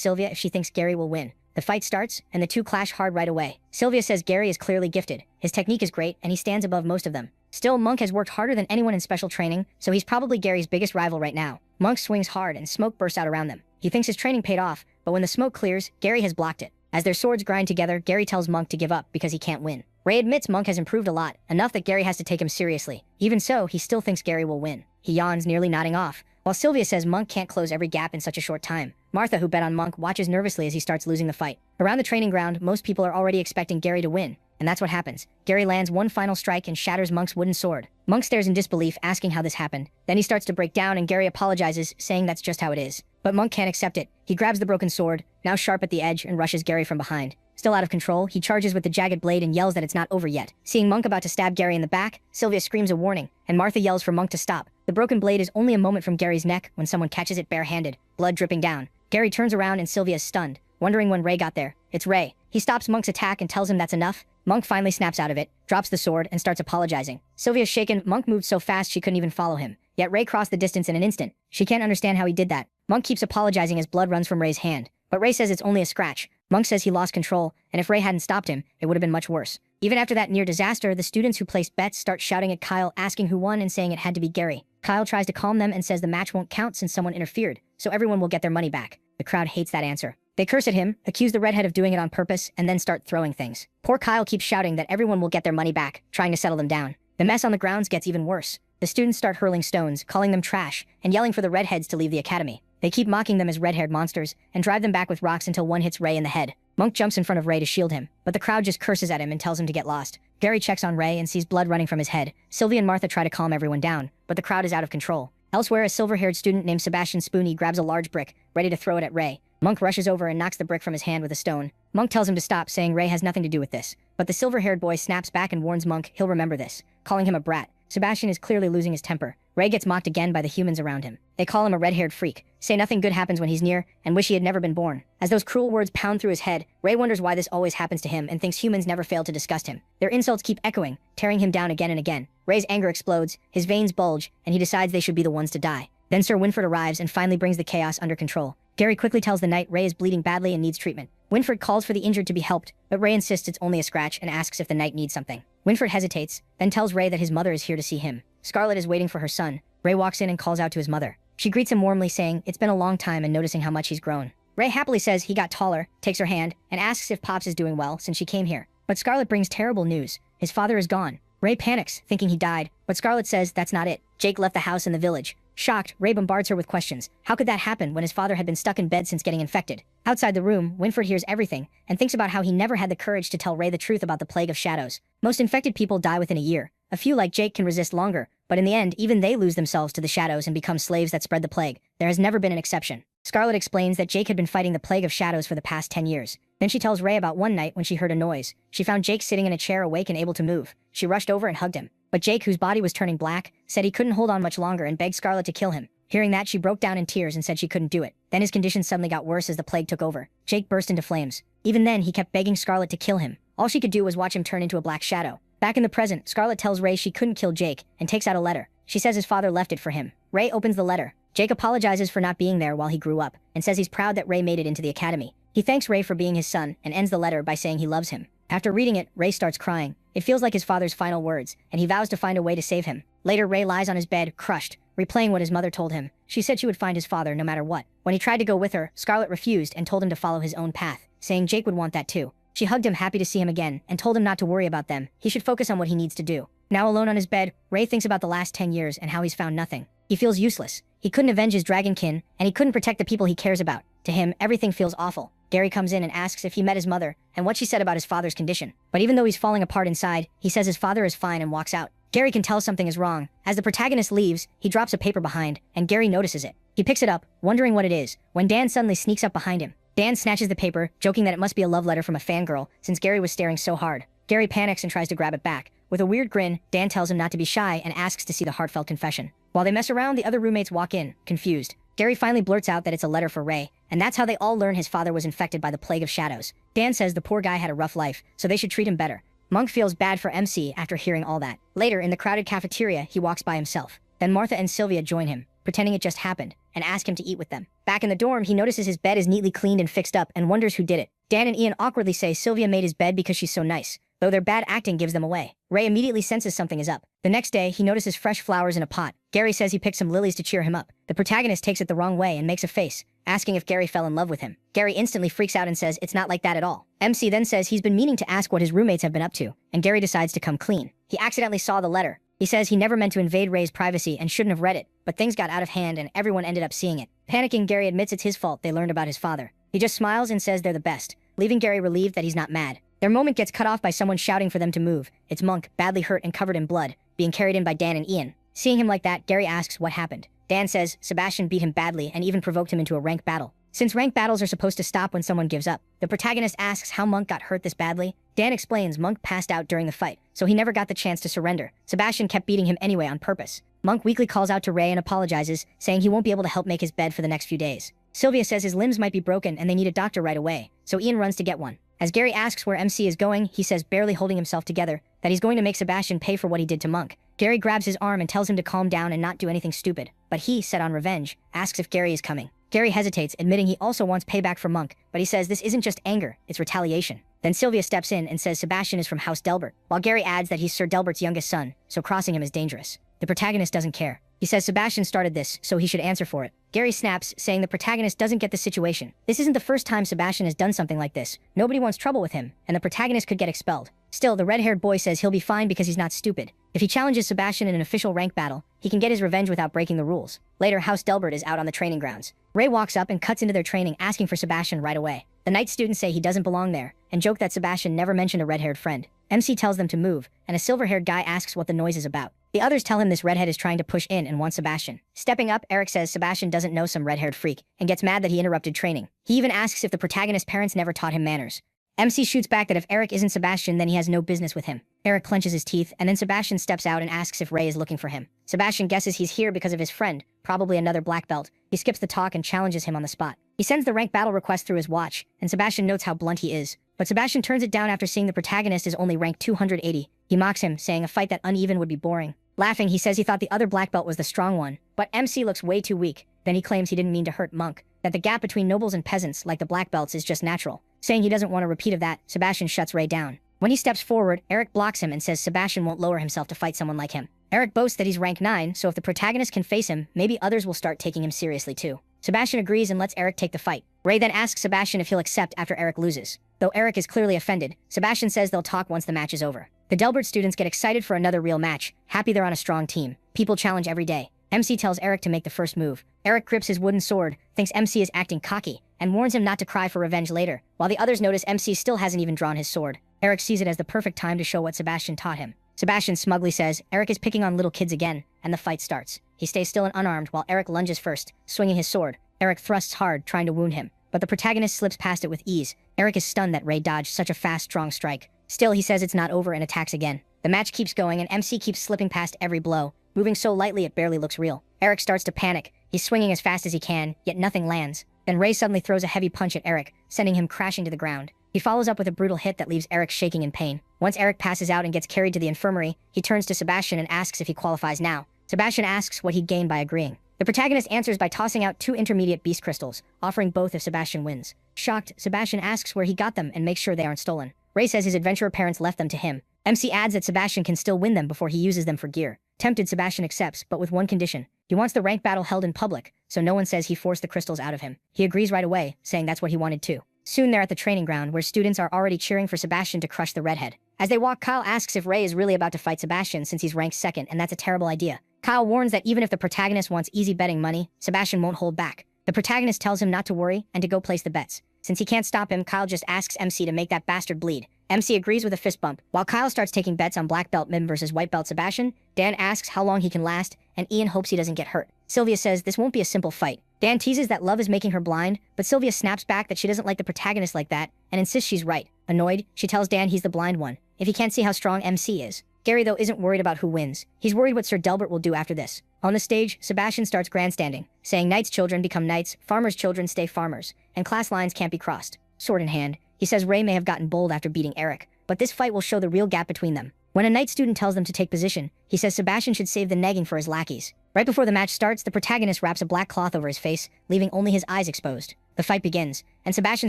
Sylvia if she thinks Gary will win. The fight starts, and the two clash hard right away. Sylvia says Gary is clearly gifted. His technique is great, and he stands above most of them. Still, Monk has worked harder than anyone in special training, so he's probably Gary's biggest rival right now. Monk swings hard, and smoke bursts out around them. He thinks his training paid off, but when the smoke clears, Gary has blocked it. As their swords grind together, Gary tells Monk to give up because he can't win. Ray admits Monk has improved a lot, enough that Gary has to take him seriously. Even so, he still thinks Gary will win. He yawns, nearly nodding off, while Sylvia says Monk can't close every gap in such a short time. Martha, who bet on Monk, watches nervously as he starts losing the fight. Around the training ground, most people are already expecting Gary to win, and that's what happens. Gary lands one final strike and shatters Monk's wooden sword. Monk stares in disbelief, asking how this happened. Then he starts to break down and Gary apologizes, saying that's just how it is. But Monk can't accept it. He grabs the broken sword, now sharp at the edge, and rushes Gary from behind. Still out of control, he charges with the jagged blade and yells that it's not over yet. Seeing Monk about to stab Gary in the back, Sylvia screams a warning, and Martha yells for Monk to stop. The broken blade is only a moment from Gary's neck when someone catches it barehanded, blood dripping down. Gary turns around and Sylvia is stunned, wondering when Ray got there. It's Ray. He stops Monk's attack and tells him that's enough. Monk finally snaps out of it, drops the sword, and starts apologizing. Sylvia's shaken. Monk moved so fast she couldn't even follow him. Yet Ray crossed the distance in an instant. She can't understand how he did that. Monk keeps apologizing as blood runs from Ray's hand, but Ray says it's only a scratch. Monk says he lost control, and if Ray hadn't stopped him, it would have been much worse. Even after that near disaster, the students who placed bets start shouting at Kyle, asking who won and saying it had to be Gary. Kyle tries to calm them and says the match won't count since someone interfered, so everyone will get their money back. The crowd hates that answer. They curse at him, accuse the redhead of doing it on purpose, and then start throwing things. Poor Kyle keeps shouting that everyone will get their money back, trying to settle them down. The mess on the grounds gets even worse. The students start hurling stones, calling them trash, and yelling for the redheads to leave the academy. They keep mocking them as red-haired monsters, and drive them back with rocks until one hits Ray in the head. Monk jumps in front of Ray to shield him, but the crowd just curses at him and tells him to get lost. Gary checks on Ray and sees blood running from his head. Sylvia and Martha try to calm everyone down, but the crowd is out of control. Elsewhere, a silver-haired student named Sebastian Spoony grabs a large brick, ready to throw it at Ray. Monk rushes over and knocks the brick from his hand with a stone. Monk tells him to stop, saying Ray has nothing to do with this. But the silver-haired boy snaps back and warns Monk he'll remember this, calling him a brat. Sebastian is clearly losing his temper. Ray gets mocked again by the humans around him. They call him a red-haired freak, say nothing good happens when he's near, and wish he had never been born. As those cruel words pound through his head, Ray wonders why this always happens to him and thinks humans never fail to disgust him. Their insults keep echoing, tearing him down again and again. Ray's anger explodes, his veins bulge, and he decides they should be the ones to die. Then Sir Winford arrives and finally brings the chaos under control. Gary quickly tells the knight Ray is bleeding badly and needs treatment. Winford calls for the injured to be helped, but Ray insists it's only a scratch and asks if the knight needs something. Winford hesitates, then tells Ray that his mother is here to see him. Scarlet is waiting for her son. Ray walks in and calls out to his mother. She greets him warmly, saying it's been a long time and noticing how much he's grown. Ray happily says he got taller, takes her hand, and asks if Pops is doing well since she came here. But Scarlet brings terrible news. His father is gone. Ray panics, thinking he died, but Scarlet says that's not it. Jake left the house in the village. Shocked, Ray bombards her with questions. How could that happen when his father had been stuck in bed since getting infected? Outside the room, Winford hears everything and thinks about how he never had the courage to tell Ray the truth about the plague of shadows. Most infected people die within a year. A few like Jake can resist longer, but in the end, even they lose themselves to the shadows and become slaves that spread the plague. There has never been an exception. Scarlet explains that Jake had been fighting the plague of shadows for the past 10 years. Then she tells Ray about one night when she heard a noise. She found Jake sitting in a chair awake and able to move. She rushed over and hugged him. But Jake, whose body was turning black, said he couldn't hold on much longer and begged Scarlet to kill him. Hearing that, she broke down in tears and said she couldn't do it. Then his condition suddenly got worse as the plague took over. Jake burst into flames. Even then, he kept begging Scarlet to kill him. All she could do was watch him turn into a black shadow. Back in the present, Scarlet tells Ray she couldn't kill Jake and takes out a letter. She says his father left it for him. Ray opens the letter. Jake apologizes for not being there while he grew up and says he's proud that Ray made it into the academy. He thanks Ray for being his son and ends the letter by saying he loves him. After reading it, Ray starts crying. It feels like his father's final words, and he vows to find a way to save him. Later, Ray lies on his bed, crushed, replaying what his mother told him. She said she would find his father no matter what. When he tried to go with her, Scarlet refused and told him to follow his own path, saying Jake would want that too. She hugged him, happy to see him again, and told him not to worry about them. He should focus on what he needs to do. Now alone on his bed, Ray thinks about the last 10 years and how he's found nothing. He feels useless. He couldn't avenge his dragonkin, and he couldn't protect the people he cares about. To him, everything feels awful. Gary comes in and asks if he met his mother and what she said about his father's condition. But even though he's falling apart inside, he says his father is fine and walks out. Gary can tell something is wrong. As the protagonist leaves, he drops a paper behind, and Gary notices it. He picks it up, wondering what it is, when Dan suddenly sneaks up behind him. Dan snatches the paper, joking that it must be a love letter from a fangirl, since Gary was staring so hard. Gary panics and tries to grab it back. With a weird grin, Dan tells him not to be shy and asks to see the heartfelt confession. While they mess around, the other roommates walk in, confused. Gary finally blurts out that it's a letter for Ray, and that's how they all learn his father was infected by the plague of shadows. Dan says the poor guy had a rough life, so they should treat him better. Monk feels bad for MC after hearing all that. Later, in the crowded cafeteria, he walks by himself. Then Martha and Sylvia join him, pretending it just happened, and ask him to eat with them. Back in the dorm, he notices his bed is neatly cleaned and fixed up and wonders who did it. Dan and Ian awkwardly say Sylvia made his bed because she's so nice, though their bad acting gives them away. Ray immediately senses something is up. The next day, he notices fresh flowers in a pot. Gary says he picked some lilies to cheer him up. The protagonist takes it the wrong way and makes a face, asking if Gary fell in love with him. Gary instantly freaks out and says it's not like that at all. MC then says he's been meaning to ask what his roommates have been up to, and Gary decides to come clean. He accidentally saw the letter. He says he never meant to invade Ray's privacy and shouldn't have read it, but things got out of hand and everyone ended up seeing it. Panicking, Gary admits it's his fault they learned about his father. He just smiles and says they're the best, leaving Gary relieved that he's not mad. Their moment gets cut off by someone shouting for them to move. It's Monk, badly hurt and covered in blood, being carried in by Dan and Ian. Seeing him like that, Gary asks what happened. Dan says Sebastian beat him badly and even provoked him into a ranked battle. Since ranked battles are supposed to stop when someone gives up, the protagonist asks how Monk got hurt this badly. Dan explains Monk passed out during the fight, so he never got the chance to surrender. Sebastian kept beating him anyway on purpose. Monk weakly calls out to Ray and apologizes, saying he won't be able to help make his bed for the next few days. Sylvia says his limbs might be broken and they need a doctor right away, so Ian runs to get one. As Gary asks where MC is going, he says, barely holding himself together, that he's going to make Sebastian pay for what he did to Monk. Gary grabs his arm and tells him to calm down and not do anything stupid, but he, set on revenge, asks if Gary is coming. Gary hesitates, admitting he also wants payback for Monk, but he says this isn't just anger, it's retaliation. Then Sylvia steps in and says Sebastian is from House Delbert, while Gary adds that he's Sir Delbert's youngest son, so crossing him is dangerous. The protagonist doesn't care. He says Sebastian started this, so he should answer for it. Gary snaps, saying the protagonist doesn't get the situation. This isn't the first time Sebastian has done something like this. Nobody wants trouble with him, and the protagonist could get expelled. Still, the red-haired boy says he'll be fine because he's not stupid. If he challenges Sebastian in an official rank battle, he can get his revenge without breaking the rules. Later, House Delbert is out on the training grounds. Ray walks up and cuts into their training, asking for Sebastian right away. The night students say he doesn't belong there, and joke that Sebastian never mentioned a red-haired friend. MC tells them to move, and a silver-haired guy asks what the noise is about. The others tell him this redhead is trying to push in and wants Sebastian. Stepping up, Eric says Sebastian doesn't know some red-haired freak, and gets mad that he interrupted training. He even asks if the protagonist's parents never taught him manners. MC shoots back that if Eric isn't Sebastian, then he has no business with him. Eric clenches his teeth, and then Sebastian steps out and asks if Ray is looking for him. Sebastian guesses he's here because of his friend, probably another black belt. He skips the talk and challenges him on the spot. He sends the rank battle request through his watch, and Sebastian notes how blunt he is. But Sebastian turns it down after seeing the protagonist is only ranked 280. He mocks him, saying a fight that uneven would be boring. Laughing, he says he thought the other black belt was the strong one, but MC looks way too weak. Then he claims he didn't mean to hurt Monk, that the gap between nobles and peasants, like the black belts, is just natural. Saying he doesn't want a repeat of that, Sebastian shuts Ray down. When he steps forward, Eric blocks him and says Sebastian won't lower himself to fight someone like him. Eric boasts that he's rank 9, so if the protagonist can face him, maybe others will start taking him seriously too. Sebastian agrees and lets Eric take the fight. Ray then asks Sebastian if he'll accept after Eric loses. Though Eric is clearly offended, Sebastian says they'll talk once the match is over. The Delbert students get excited for another real match, happy they're on a strong team. People challenge every day. MC tells Eric to make the first move. Eric grips his wooden sword, thinks MC is acting cocky, and warns him not to cry for revenge later, while the others notice MC still hasn't even drawn his sword. Eric sees it as the perfect time to show what Sebastian taught him. Sebastian smugly says Eric is picking on little kids again, and the fight starts. He stays still and unarmed while Eric lunges first, swinging his sword. Eric thrusts hard, trying to wound him, but the protagonist slips past it with ease. Eric is stunned that Ray dodged such a fast, strong strike. Still, he says it's not over and attacks again. The match keeps going and MC keeps slipping past every blow, moving so lightly it barely looks real. Eric starts to panic. He's swinging as fast as he can, yet nothing lands. Then Ray suddenly throws a heavy punch at Eric, sending him crashing to the ground. He follows up with a brutal hit that leaves Eric shaking in pain. Once Eric passes out and gets carried to the infirmary, he turns to Sebastian and asks if he qualifies now. Sebastian asks what he'd gain by agreeing. The protagonist answers by tossing out 2 intermediate beast crystals, offering both if Sebastian wins. Shocked, Sebastian asks where he got them and makes sure they aren't stolen. Ray says his adventurer parents left them to him. MC adds that Sebastian can still win them before he uses them for gear. Tempted, Sebastian accepts, but with one condition. He wants the rank battle held in public, so no one says he forced the crystals out of him. He agrees right away, saying that's what he wanted too. Soon they're at the training ground, where students are already cheering for Sebastian to crush the redhead. As they walk, Kyle asks if Ray is really about to fight Sebastian since he's ranked 2nd, and that's a terrible idea. Kyle warns that even if the protagonist wants easy betting money, Sebastian won't hold back. The protagonist tells him not to worry and to go place the bets. Since he can't stop him, Kyle just asks MC to make that bastard bleed. MC agrees with a fist bump. While Kyle starts taking bets on black belt Mim versus white belt Sebastian, Dan asks how long he can last, and Ian hopes he doesn't get hurt. Sylvia says this won't be a simple fight. Dan teases that love is making her blind, but Sylvia snaps back that she doesn't like the protagonist like that, and insists she's right. Annoyed, she tells Dan he's the blind one, if he can't see how strong MC is. Gary, though, isn't worried about who wins. He's worried what Sir Delbert will do after this. On the stage, Sebastian starts grandstanding, saying knights' children become knights, farmers' children stay farmers, and class lines can't be crossed. Sword in hand, he says Ray may have gotten bold after beating Eric, but this fight will show the real gap between them. When a knight student tells them to take position, he says Sebastian should save the negging for his lackeys. Right before the match starts, the protagonist wraps a black cloth over his face, leaving only his eyes exposed. The fight begins, and Sebastian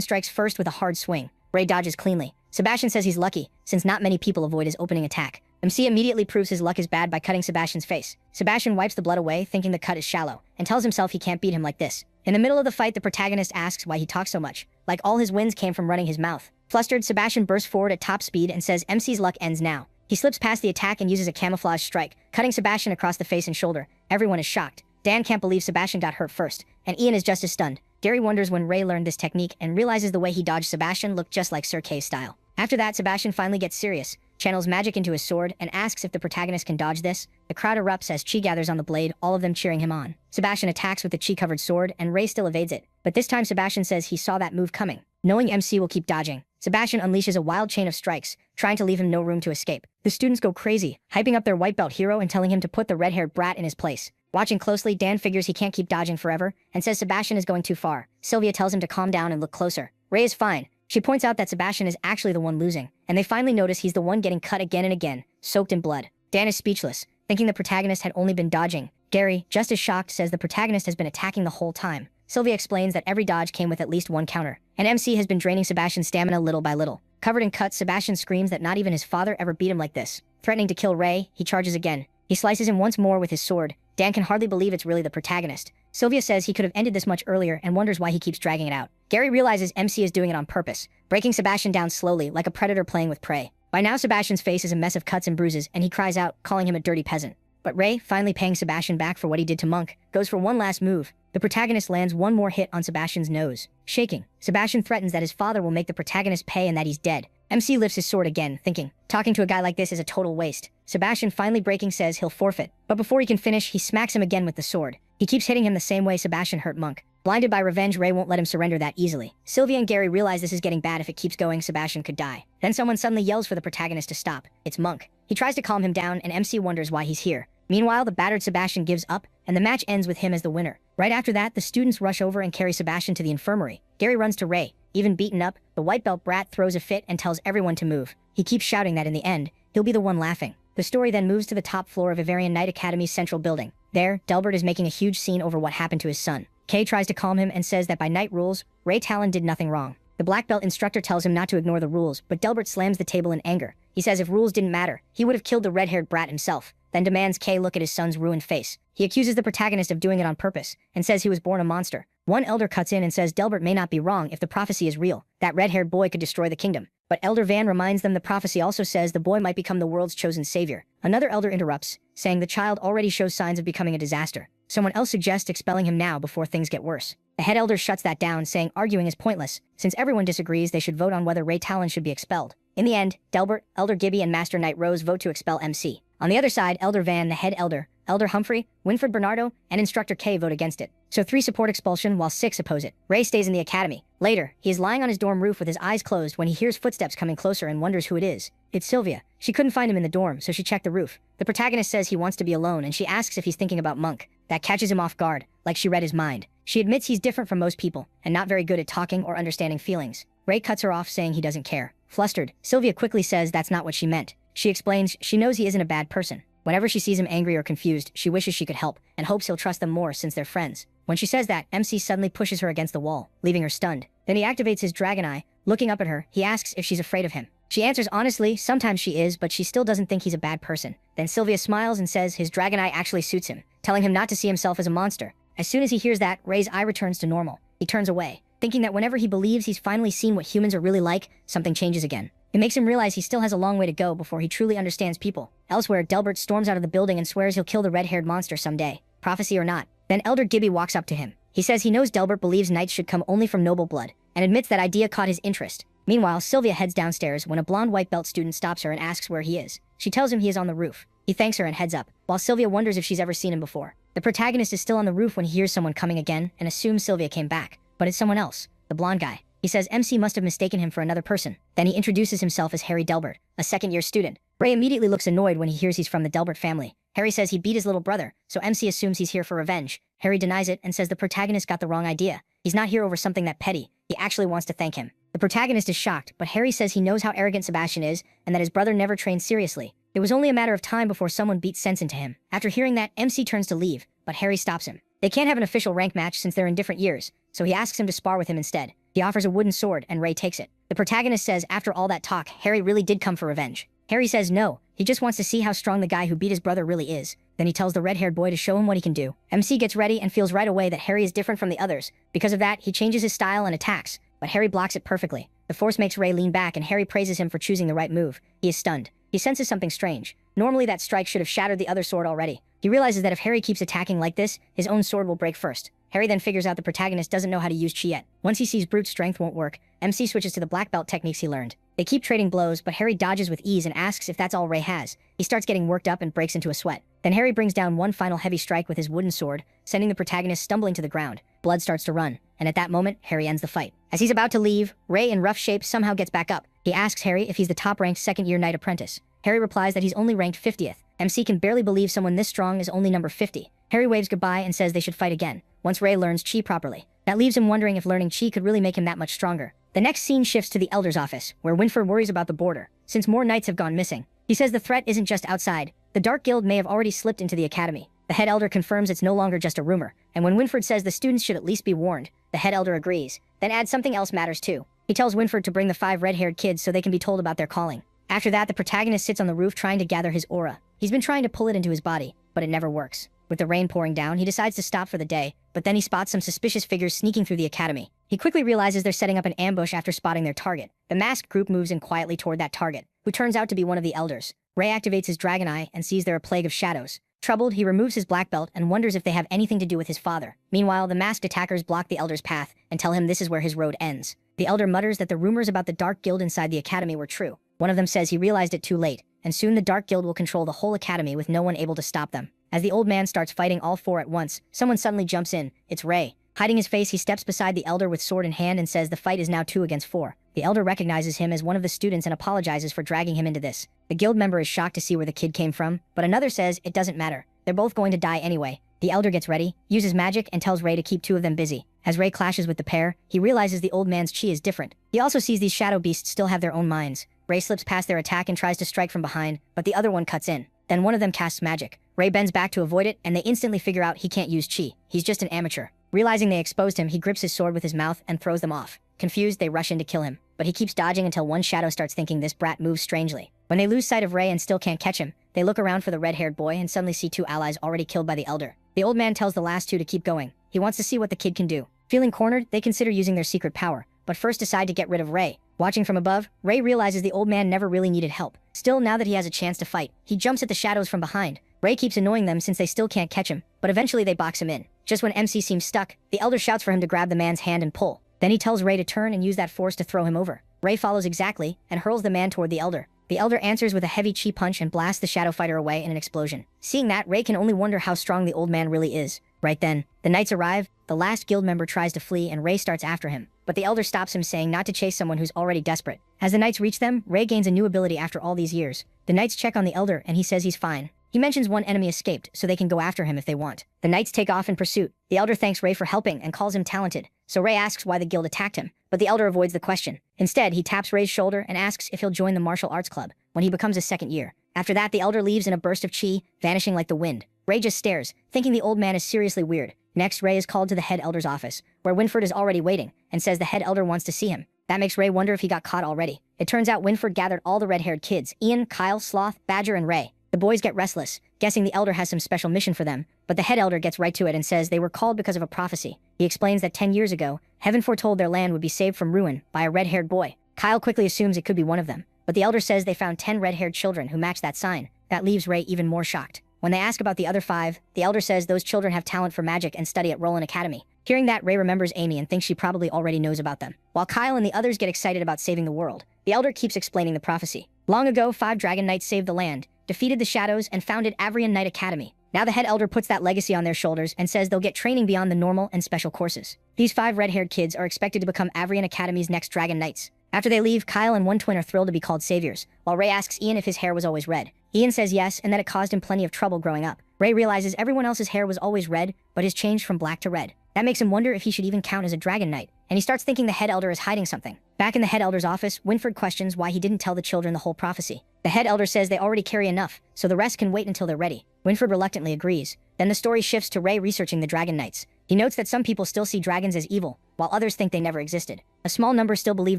strikes first with a hard swing. Ray dodges cleanly. Sebastian says he's lucky, since not many people avoid his opening attack. MC immediately proves his luck is bad by cutting Sebastian's face. Sebastian wipes the blood away, thinking the cut is shallow, and tells himself he can't beat him like this. In the middle of the fight, the protagonist asks why he talks so much, like all his wins came from running his mouth. Flustered, Sebastian bursts forward at top speed and says MC's luck ends now. He slips past the attack and uses a camouflage strike, cutting Sebastian across the face and shoulder. Everyone is shocked. Dan can't believe Sebastian got hurt first, and Ian is just as stunned. Gary wonders when Ray learned this technique and realizes the way he dodged Sebastian looked just like Sir Kay's style. After that, Sebastian finally gets serious, channels magic into his sword, and asks if the protagonist can dodge this. The crowd erupts as chi gathers on the blade, all of them cheering him on. Sebastian attacks with the chi-covered sword, and Ray still evades it. But this time Sebastian says he saw that move coming. Knowing MC will keep dodging, Sebastian unleashes a wild chain of strikes, trying to leave him no room to escape. The students go crazy, hyping up their white belt hero and telling him to put the red-haired brat in his place. Watching closely, Dan figures he can't keep dodging forever, and says Sebastian is going too far. Sylvia tells him to calm down and look closer. Ray is fine. She points out that Sebastian is actually the one losing, and they finally notice he's the one getting cut again and again, soaked in blood. Dan is speechless, thinking the protagonist had only been dodging. Gary, just as shocked, says the protagonist has been attacking the whole time. Sylvia explains that every dodge came with at least one counter, and MC has been draining Sebastian's stamina little by little. Covered in cuts, Sebastian screams that not even his father ever beat him like this. Threatening to kill Ray, he charges again. He slices him once more with his sword. Dan can hardly believe it's really the protagonist. Sylvia says he could have ended this much earlier and wonders why he keeps dragging it out. Gary realizes MC is doing it on purpose, breaking Sebastian down slowly like a predator playing with prey. By now, Sebastian's face is a mess of cuts and bruises, and he cries out, calling him a dirty peasant. But Ray, finally paying Sebastian back for what he did to Monk, goes for one last move. The protagonist lands one more hit on Sebastian's nose. Shaking, Sebastian threatens that his father will make the protagonist pay and that he's dead. MC lifts his sword again, thinking, talking to a guy like this is a total waste. Sebastian, finally breaking, says he'll forfeit. But before he can finish, he smacks him again with the sword. He keeps hitting him the same way Sebastian hurt Monk. Blinded by revenge, Ray won't let him surrender that easily. Sylvia and Gary realize this is getting bad. If it keeps going, Sebastian could die. Then someone suddenly yells for the protagonist to stop. It's Monk. He tries to calm him down, and MC wonders why he's here. Meanwhile, the battered Sebastian gives up, and the match ends with him as the winner. Right after that, the students rush over and carry Sebastian to the infirmary. Gary runs to Ray. Even beaten up, the white belt brat throws a fit and tells everyone to move. He keeps shouting that in the end, he'll be the one laughing. The story then moves to the top floor of Ivarian Knight Academy's central building. There, Delbert is making a huge scene over what happened to his son. Kay tries to calm him and says that by Knight rules, Ray Talon did nothing wrong. The black belt instructor tells him not to ignore the rules, but Delbert slams the table in anger. He says if rules didn't matter, he would have killed the red-haired brat himself, then demands Kay look at his son's ruined face. He accuses the protagonist of doing it on purpose, and says he was born a monster. One elder cuts in and says Delbert may not be wrong if the prophecy is real. That red-haired boy could destroy the kingdom. But Elder Van reminds them the prophecy also says the boy might become the world's chosen savior. Another elder interrupts, saying the child already shows signs of becoming a disaster. Someone else suggests expelling him now before things get worse. The head elder shuts that down, saying arguing is pointless. Since everyone disagrees, they should vote on whether Ray Talon should be expelled. In the end, Delbert, Elder Gibby, and Master Knight Rose vote to expel MC. On the other side, Elder Van, the head elder, Elder Humphrey, Winfred Bernardo, and Instructor K vote against it. So 3 support expulsion while 6 oppose it. Ray stays in the academy. Later, he is lying on his dorm roof with his eyes closed when he hears footsteps coming closer and wonders who it is. It's Sylvia. She couldn't find him in the dorm, so she checked the roof. The protagonist says he wants to be alone, and she asks if he's thinking about Monk. That catches him off guard, like she read his mind. She admits he's different from most people, and not very good at talking or understanding feelings. Ray cuts her off, saying he doesn't care. Flustered, Sylvia quickly says that's not what she meant. She explains she knows he isn't a bad person. Whenever she sees him angry or confused, she wishes she could help, and hopes he'll trust them more since they're friends. When she says that, MC suddenly pushes her against the wall, leaving her stunned. Then he activates his dragon eye. Looking up at her, he asks if she's afraid of him. She answers honestly, sometimes she is, but she still doesn't think he's a bad person. Then Sylvia smiles and says his dragon eye actually suits him, telling him not to see himself as a monster. As soon as he hears that, Ray's eye returns to normal. He turns away, thinking that whenever he believes he's finally seen what humans are really like, something changes again. It makes him realize he still has a long way to go before he truly understands people. Elsewhere, Delbert storms out of the building and swears he'll kill the red-haired monster someday, prophecy or not. Then Elder Gibby walks up to him. He says he knows Delbert believes knights should come only from noble blood, and admits that idea caught his interest. Meanwhile, Sylvia heads downstairs when a blonde white belt student stops her and asks where he is. She tells him he is on the roof. He thanks her and heads up, while Sylvia wonders if she's ever seen him before. The protagonist is still on the roof when he hears someone coming again and assumes Sylvia came back. But it's someone else, the blonde guy. He says MC must have mistaken him for another person. Then he introduces himself as Harry Delbert, a second-year student. Ray immediately looks annoyed when he hears he's from the Delbert family. Harry says he beat his little brother, so MC assumes he's here for revenge. Harry denies it and says the protagonist got the wrong idea. He's not here over something that petty. He actually wants to thank him. The protagonist is shocked, but Harry says he knows how arrogant Sebastian is and that his brother never trained seriously. It was only a matter of time before someone beat sense into him. After hearing that, MC turns to leave, but Harry stops him. They can't have an official rank match since they're in different years, so he asks him to spar with him instead. He offers a wooden sword and Ray takes it. The protagonist says after all that talk, Harry really did come for revenge. Harry says no, he just wants to see how strong the guy who beat his brother really is. Then he tells the red-haired boy to show him what he can do. MC gets ready and feels right away that Harry is different from the others. Because of that, he changes his style and attacks, but Harry blocks it perfectly. The force makes Ray lean back and Harry praises him for choosing the right move. He is stunned. He senses something strange. Normally that strike should have shattered the other sword already. He realizes that if Harry keeps attacking like this, his own sword will break first. Harry then figures out the protagonist doesn't know how to use chi yet. Once he sees brute strength won't work, MC switches to the black belt techniques he learned. They keep trading blows, but Harry dodges with ease and asks if that's all Ray has. He starts getting worked up and breaks into a sweat. Then Harry brings down one final heavy strike with his wooden sword, sending the protagonist stumbling to the ground. Blood starts to run, and at that moment, Harry ends the fight. As he's about to leave, Ray in rough shape somehow gets back up. He asks Harry if he's the top-ranked second-year knight apprentice. Harry replies that he's only ranked 50th. MC can barely believe someone this strong is only number 50. Harry waves goodbye and says they should fight again, once Ray learns chi properly. That leaves him wondering if learning chi could really make him that much stronger. The next scene shifts to the Elder's office, where Winford worries about the border, since more knights have gone missing. He says the threat isn't just outside. The Dark Guild may have already slipped into the academy. The head elder confirms it's no longer just a rumor, and when Winford says the students should at least be warned, the head elder agrees, then adds something else matters too. He tells Winford to bring the 5 red-haired kids so they can be told about their calling. After that, the protagonist sits on the roof trying to gather his aura. He's been trying to pull it into his body, but it never works. With the rain pouring down, he decides to stop for the day, but then he spots some suspicious figures sneaking through the academy. He quickly realizes they're setting up an ambush after spotting their target. The masked group moves in quietly toward that target, who turns out to be one of the elders. Ray activates his dragon eye and sees they're a plague of shadows. Troubled, he removes his black belt and wonders if they have anything to do with his father. Meanwhile, the masked attackers block the elder's path and tell him this is where his road ends. The elder mutters that the rumors about the Dark Guild inside the academy were true. One of them says he realized it too late, and soon the Dark Guild will control the whole academy with no one able to stop them. As the old man starts fighting all 4 at once, someone suddenly jumps in. It's Ray. Hiding his face, he steps beside the elder with sword in hand and says the fight is now 2 against 4. The elder recognizes him as one of the students and apologizes for dragging him into this. The guild member is shocked to see where the kid came from, but another says it doesn't matter. They're both going to die anyway. The elder gets ready, uses magic, and tells Ray to keep 2 of them busy. As Ray clashes with the pair, he realizes the old man's chi is different. He also sees these shadow beasts still have their own minds. Ray slips past their attack and tries to strike from behind, but the other one cuts in. Then one of them casts magic. Ray bends back to avoid it, and they instantly figure out he can't use chi. He's just an amateur. Realizing they exposed him, he grips his sword with his mouth and throws them off. Confused, they rush in to kill him, but he keeps dodging until one shadow starts thinking this brat moves strangely. When they lose sight of Ray and still can't catch him, they look around for the red-haired boy and suddenly see 2 allies already killed by the elder. The old man tells the last 2 to keep going. He wants to see what the kid can do. Feeling cornered, they consider using their secret power, but first decide to get rid of Ray. Watching from above, Ray realizes the old man never really needed help. Still, now that he has a chance to fight, he jumps at the shadows from behind. Ray keeps annoying them since they still can't catch him, but eventually they box him in. Just when MC seems stuck, the elder shouts for him to grab the man's hand and pull. Then he tells Ray to turn and use that force to throw him over. Ray follows exactly and hurls the man toward the elder. The elder answers with a heavy chi punch and blasts the shadow fighter away in an explosion. Seeing that, Ray can only wonder how strong the old man really is. Right then, the knights arrive, the last guild member tries to flee and Ray starts after him. But the elder stops him, saying not to chase someone who's already desperate. As the knights reach them, Ray gains a new ability after all these years. The knights check on the elder and he says he's fine. He mentions one enemy escaped, so they can go after him if they want. The knights take off in pursuit. The elder thanks Ray for helping and calls him talented, so Ray asks why the guild attacked him, but the elder avoids the question. Instead, he taps Ray's shoulder and asks if he'll join the martial arts club when he becomes a second year. After that, the elder leaves in a burst of chi, vanishing like the wind. Ray just stares, thinking the old man is seriously weird. Next, Ray is called to the head elder's office, where Winford is already waiting, and says the head elder wants to see him. That makes Ray wonder if he got caught already. It turns out Winford gathered all the red-haired kids, Ian, Kyle, Sloth, Badger, and Ray. The boys get restless, guessing the elder has some special mission for them, but the head elder gets right to it and says they were called because of a prophecy. He explains that 10 years ago, heaven foretold their land would be saved from ruin by a red-haired boy. Kyle quickly assumes it could be one of them, but the elder says they found 10 red-haired children who match that sign. That leaves Ray even more shocked. When they ask about the other 5, the elder says those children have talent for magic and study at Roland Academy. Hearing that, Ray remembers Amy and thinks she probably already knows about them. While Kyle and the others get excited about saving the world, the elder keeps explaining the prophecy. Long ago, 5 dragon knights saved the land, defeated the shadows, and founded Avrian Knight Academy. Now the head elder puts that legacy on their shoulders and says they'll get training beyond the normal and special courses. These 5 red-haired kids are expected to become Avrian Academy's next dragon knights. After they leave, Kyle and one twin are thrilled to be called saviors, while Ray asks Ian if his hair was always red. Ian says yes, and that it caused him plenty of trouble growing up. Ray realizes everyone else's hair was always red, but has changed from black to red. That makes him wonder if he should even count as a dragon knight, and he starts thinking the head elder is hiding something. Back in the head elder's office, Winfred questions why he didn't tell the children the whole prophecy. The head elder says they already carry enough, so the rest can wait until they're ready. Winfred reluctantly agrees. Then the story shifts to Ray researching the dragon knights. He notes that some people still see dragons as evil, while others think they never existed. A small number still believe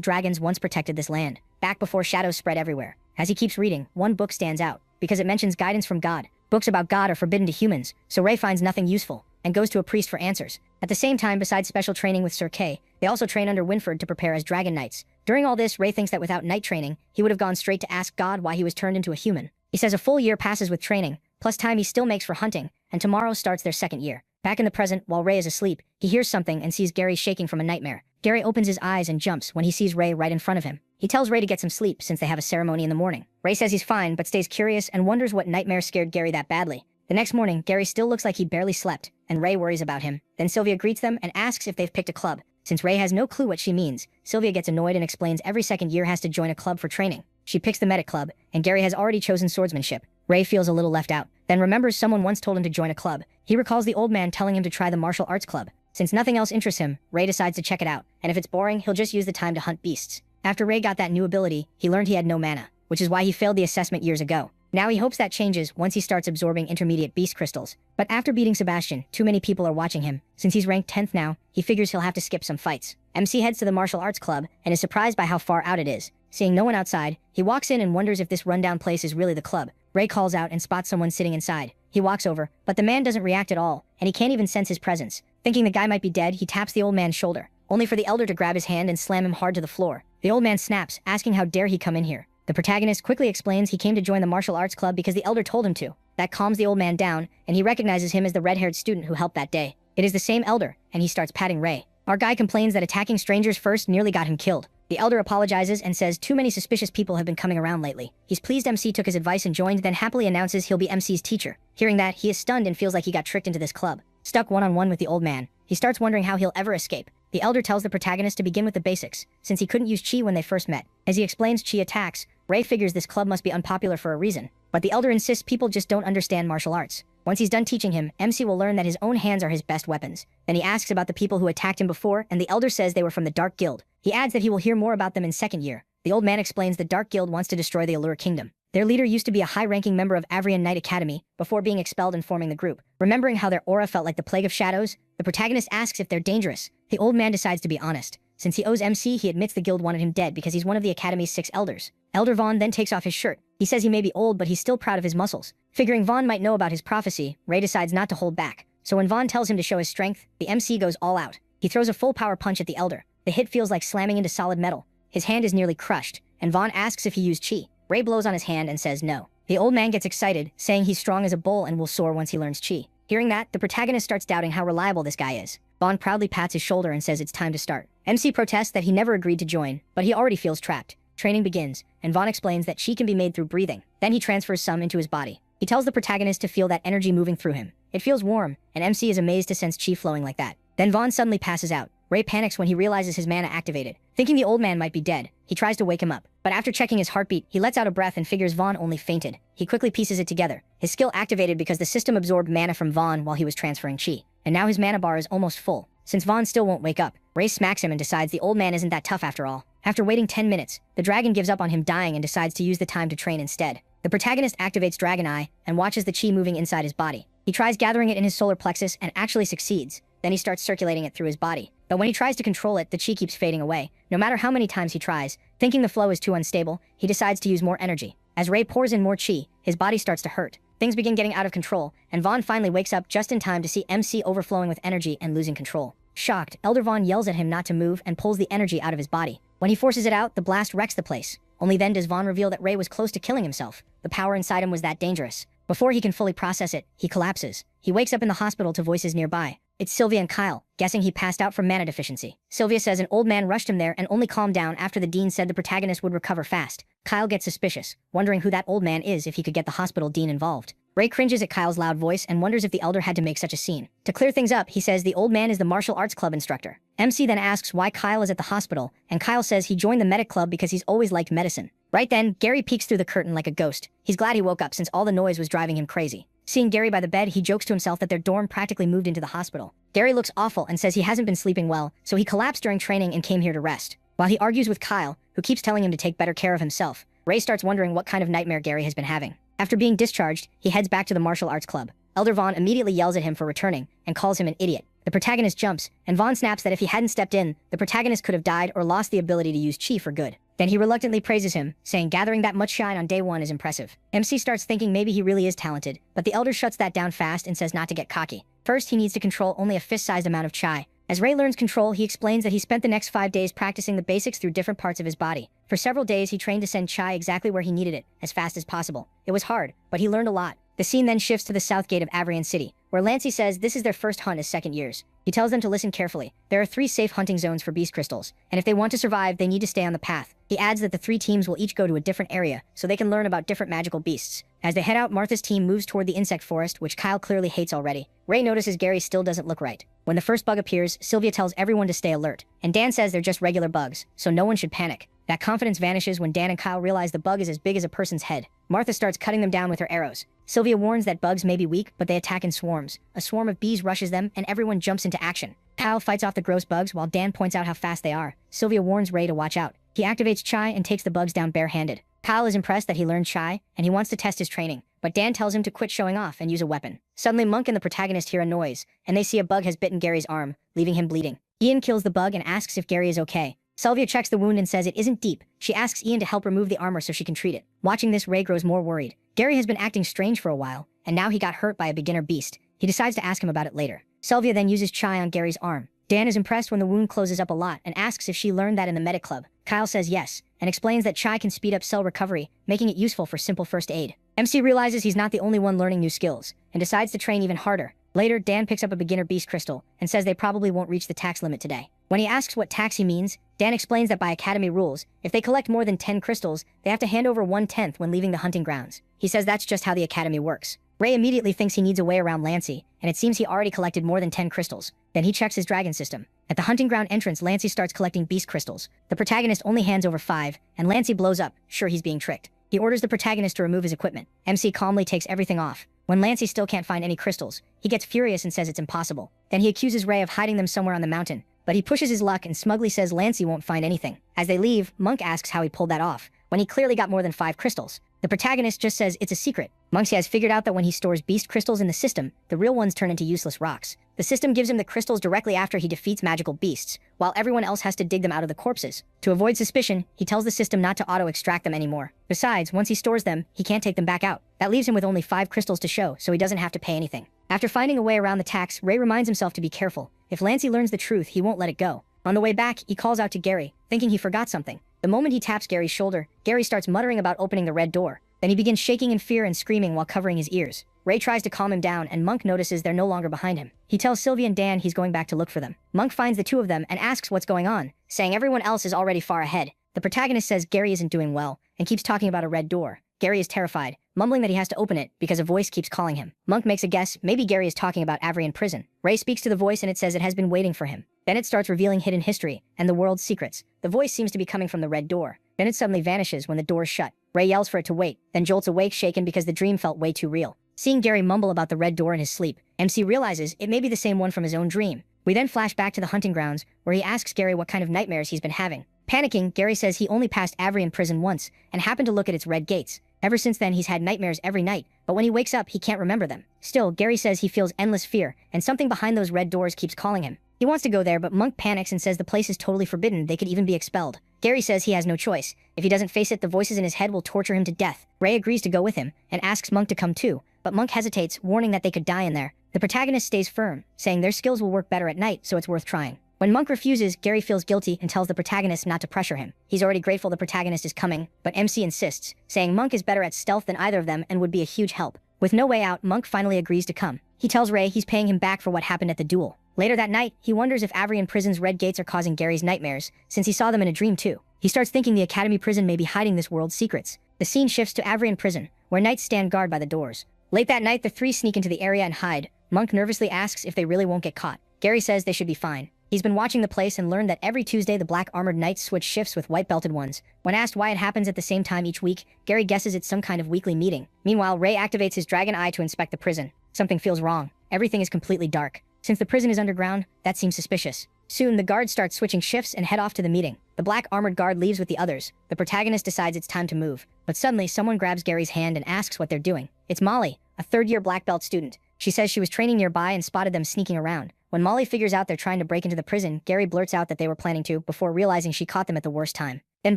dragons once protected this land, back before shadows spread everywhere. As he keeps reading, one book stands out, because it mentions guidance from God. Books about God are forbidden to humans, so Ray finds nothing useful, and goes to a priest for answers. At the same time, besides special training with Sir Kay, they also train under Winfred to prepare as dragon knights. During all this, Ray thinks that without knight training, he would have gone straight to ask God why he was turned into a human. He says a full year passes with training, plus time he still makes for hunting, and tomorrow starts their 2nd year. Back in the present, while Ray is asleep, he hears something and sees Gary shaking from a nightmare. Gary opens his eyes and jumps when he sees Ray right in front of him. He tells Ray to get some sleep since they have a ceremony in the morning. Ray says he's fine, but stays curious and wonders what nightmare scared Gary that badly. The next morning, Gary still looks like he barely slept, and Ray worries about him. Then Sylvia greets them and asks if they've picked a club. Since Ray has no clue what she means, Sylvia gets annoyed and explains every 2nd year has to join a club for training. She picks the medic club, and Gary has already chosen swordsmanship. Ray feels a little left out, then remembers someone once told him to join a club. He recalls the old man telling him to try the martial arts club. Since nothing else interests him, Ray decides to check it out, and if it's boring, he'll just use the time to hunt beasts. After Ray got that new ability, he learned he had no mana, which is why he failed the assessment years ago. Now he hopes that changes once he starts absorbing intermediate beast crystals. But after beating Sebastian, too many people are watching him. Since he's ranked 10th now, he figures he'll have to skip some fights. MC heads to the martial arts club and is surprised by how far out it is. Seeing no one outside, he walks in and wonders if this rundown place is really the club. Ray calls out and spots someone sitting inside. He walks over, but the man doesn't react at all, and he can't even sense his presence. Thinking the guy might be dead, he taps the old man's shoulder, only for the elder to grab his hand and slam him hard to the floor. The old man snaps, asking how dare he come in here. The protagonist quickly explains he came to join the martial arts club because the elder told him to. That calms the old man down, and he recognizes him as the red-haired student who helped that day. It is the same elder, and he starts patting Ray. Our guy complains that attacking strangers first nearly got him killed. The elder apologizes and says too many suspicious people have been coming around lately. He's pleased MC took his advice and joined, then happily announces he'll be MC's teacher. Hearing that, he is stunned and feels like he got tricked into this club. Stuck one-on-one with the old man, he starts wondering how he'll ever escape. The elder tells the protagonist to begin with the basics, since he couldn't use chi when they first met. As he explains chi attacks, Ray figures this club must be unpopular for a reason. But the elder insists people just don't understand martial arts. Once he's done teaching him, MC will learn that his own hands are his best weapons. Then he asks about the people who attacked him before, and the elder says they were from the Dark Guild. He adds that he will hear more about them in 2nd year. The old man explains the Dark Guild wants to destroy the Allure Kingdom. Their leader used to be a high-ranking member of Avrian Knight Academy, before being expelled and forming the group. Remembering how their aura felt like the plague of shadows, the protagonist asks if they're dangerous. The old man decides to be honest. Since he owes MC, he admits the guild wanted him dead because he's one of the Academy's 6 elders. Elder Vaughn then takes off his shirt. He says he may be old, but he's still proud of his muscles. Figuring Vaughn might know about his prophecy, Ray decides not to hold back. So when Vaughn tells him to show his strength, the MC goes all out. He throws a full power punch at the elder. The hit feels like slamming into solid metal. His hand is nearly crushed, and Vaughn asks if he used chi. Ray blows on his hand and says no. The old man gets excited, saying he's strong as a bull and will soar once he learns chi. Hearing that, the protagonist starts doubting how reliable this guy is. Vaughn proudly pats his shoulder and says it's time to start. MC protests that he never agreed to join, but he already feels trapped. Training begins, and Vaughn explains that chi can be made through breathing. Then he transfers some into his body. He tells the protagonist to feel that energy moving through him. It feels warm, and MC is amazed to sense chi flowing like that. Then Vaughn suddenly passes out. Ray panics when he realizes his mana activated. Thinking the old man might be dead, he tries to wake him up. But after checking his heartbeat, he lets out a breath and figures Vaughn only fainted. He quickly pieces it together. His skill activated because the system absorbed mana from Vaughn while he was transferring chi. And now his mana bar is almost full. Since Vaughn still won't wake up, Ray smacks him and decides the old man isn't that tough after all. After waiting 10 minutes, the dragon gives up on him dying and decides to use the time to train instead. The protagonist activates Dragon Eye and watches the chi moving inside his body. He tries gathering it in his solar plexus and actually succeeds. Then he starts circulating it through his body. But when he tries to control it, the chi keeps fading away. No matter how many times he tries, thinking the flow is too unstable, he decides to use more energy. As Ray pours in more chi, his body starts to hurt. Things begin getting out of control, and Vaughn finally wakes up just in time to see MC overflowing with energy and losing control. Shocked, Elder Vaughn yells at him not to move and pulls the energy out of his body. When he forces it out, the blast wrecks the place. Only then does Vaughn reveal that Ray was close to killing himself. The power inside him was that dangerous. Before he can fully process it, he collapses. He wakes up in the hospital to voices nearby. It's Sylvia and Kyle, guessing he passed out from mana deficiency. Sylvia says an old man rushed him there and only calmed down after the dean said the protagonist would recover fast. Kyle gets suspicious, wondering who that old man is if he could get the hospital dean involved. Ray cringes at Kyle's loud voice and wonders if the elder had to make such a scene. To clear things up, he says the old man is the martial arts club instructor. MC then asks why Kyle is at the hospital, and Kyle says he joined the medic club because he's always liked medicine. Right then, Gary peeks through the curtain like a ghost. He's glad he woke up since all the noise was driving him crazy. Seeing Gary by the bed, he jokes to himself that their dorm practically moved into the hospital. Gary looks awful and says he hasn't been sleeping well, so he collapsed during training and came here to rest. While he argues with Kyle, who keeps telling him to take better care of himself, Ray starts wondering what kind of nightmare Gary has been having. After being discharged, he heads back to the martial arts club. Elder Vaughn immediately yells at him for returning and calls him an idiot. The protagonist jumps, and Vaughn snaps that if he hadn't stepped in, the protagonist could have died or lost the ability to use chi for good. Then he reluctantly praises him, saying gathering that much shine on day one is impressive. MC starts thinking maybe he really is talented, but the elder shuts that down fast and says not to get cocky. First, he needs to control only a fist-sized amount of chi. As Ray learns control, he explains that he spent the next 5 days practicing the basics through different parts of his body. For several days, he trained to send chi exactly where he needed it, as fast as possible. It was hard, but he learned a lot. The scene then shifts to the south gate of Avrian City, where Lancey says this is their first hunt as second years. He tells them to listen carefully. There are 3 safe hunting zones for beast crystals, and if they want to survive, they need to stay on the path. He adds that the 3 teams will each go to a different area, so they can learn about different magical beasts. As they head out, Martha's team moves toward the insect forest, which Kyle clearly hates already. Ray notices Gary still doesn't look right. When the first bug appears, Sylvia tells everyone to stay alert, and Dan says they're just regular bugs, so no one should panic. That confidence vanishes when Dan and Kyle realize the bug is as big as a person's head. Martha starts cutting them down with her arrows. Sylvia warns that bugs may be weak, but they attack in swarms. A swarm of bees rushes them, and everyone jumps into action. Kyle fights off the gross bugs while Dan points out how fast they are. Sylvia warns Ray to watch out. He activates chi and takes the bugs down barehanded. Kyle is impressed that he learned chi, and he wants to test his training, but Dan tells him to quit showing off and use a weapon. Suddenly, Monk and the protagonist hear a noise, and they see a bug has bitten Gary's arm, leaving him bleeding. Ian kills the bug and asks if Gary is okay. Sylvia checks the wound and says it isn't deep. She asks Ian to help remove the armor so she can treat it. Watching this, Ray grows more worried. Gary has been acting strange for a while, and now he got hurt by a beginner beast. He decides to ask him about it later. Sylvia then uses chi on Gary's arm. Dan is impressed when the wound closes up a lot and asks if she learned that in the medic club. Kyle says yes, and explains that chi can speed up cell recovery, making it useful for simple first aid. MC realizes he's not the only one learning new skills, and decides to train even harder. Later, Dan picks up a beginner beast crystal, and says they probably won't reach the tax limit today. When he asks what tax he means, Dan explains that by academy rules, if they collect more than 10 crystals, they have to hand over 1/10 when leaving the hunting grounds. He says that's just how the academy works. Ray immediately thinks he needs a way around Lancey, and it seems he already collected more than 10 crystals. Then he checks his dragon system. At the hunting ground entrance, Lancey starts collecting beast crystals. The protagonist only hands over 5, and Lancey blows up, sure he's being tricked. He orders the protagonist to remove his equipment. MC calmly takes everything off. When Lancey still can't find any crystals, he gets furious and says it's impossible. Then he accuses Ray of hiding them somewhere on the mountain, but he pushes his luck and smugly says Lancey won't find anything. As they leave, Monk asks how he pulled that off, when he clearly got more than 5 crystals. The protagonist just says it's a secret. Monk has figured out that when he stores beast crystals in the system, the real ones turn into useless rocks. The system gives him the crystals directly after he defeats magical beasts, while everyone else has to dig them out of the corpses. To avoid suspicion, he tells the system not to auto-extract them anymore. Besides, once he stores them, he can't take them back out. That leaves him with only 5 crystals to show, so he doesn't have to pay anything. After finding a way around the tax, Ray reminds himself to be careful. If Lancey learns the truth, he won't let it go. On the way back, he calls out to Gary, thinking he forgot something. The moment he taps Gary's shoulder, Gary starts muttering about opening the red door. Then he begins shaking in fear and screaming while covering his ears. Ray tries to calm him down, and Monk notices they're no longer behind him. He tells Sylvia and Dan he's going back to look for them. Monk finds the 2 of them and asks what's going on, saying everyone else is already far ahead. The protagonist says Gary isn't doing well, and keeps talking about a red door. Gary is terrified, mumbling that he has to open it because a voice keeps calling him. Monk makes a guess, maybe Gary is talking about Avrian prison. Ray speaks to the voice and it says it has been waiting for him. Then it starts revealing hidden history and the world's secrets. The voice seems to be coming from the red door. Then it suddenly vanishes when the door is shut. Ray yells for it to wait, then jolts awake shaken because the dream felt way too real. Seeing Gary mumble about the red door in his sleep, MC realizes it may be the same one from his own dream. We then flash back to the hunting grounds, where he asks Gary what kind of nightmares he's been having. Panicking, Gary says he only passed Avrian prison once, and happened to look at its red gates. Ever since then he's had nightmares every night, but when he wakes up he can't remember them. Still, Gary says he feels endless fear, and something behind those red doors keeps calling him. He wants to go there, but Monk panics and says the place is totally forbidden, they could even be expelled. Gary says he has no choice. If he doesn't face it, the voices in his head will torture him to death. Ray agrees to go with him, and asks Monk to come too, but Monk hesitates, warning that they could die in there. The protagonist stays firm, saying their skills will work better at night, so it's worth trying. When Monk refuses, Gary feels guilty and tells the protagonist not to pressure him. He's already grateful the protagonist is coming, but MC insists, saying Monk is better at stealth than either of them and would be a huge help. With no way out, Monk finally agrees to come. He tells Ray he's paying him back for what happened at the duel. Later that night, he wonders if Avrian Prison's red gates are causing Gary's nightmares, since he saw them in a dream too. He starts thinking the Academy prison may be hiding this world's secrets. The scene shifts to Avrian Prison, where knights stand guard by the doors. Late that night, the three sneak into the area and hide. Monk nervously asks if they really won't get caught. Gary says they should be fine. He's been watching the place and learned that every Tuesday the black armored knights switch shifts with white belted ones. When asked why it happens at the same time each week, Gary guesses it's some kind of weekly meeting. Meanwhile, Ray activates his dragon eye to inspect the prison. Something feels wrong. Everything is completely dark. Since the prison is underground, that seems suspicious. Soon, the guards start switching shifts and head off to the meeting. The black armored guard leaves with the others. The protagonist decides it's time to move. But suddenly, someone grabs Gary's hand and asks what they're doing. It's Molly, a third-year black belt student. She says she was training nearby and spotted them sneaking around. When Molly figures out they're trying to break into the prison, Gary blurts out that they were planning to, before realizing she caught them at the worst time. Then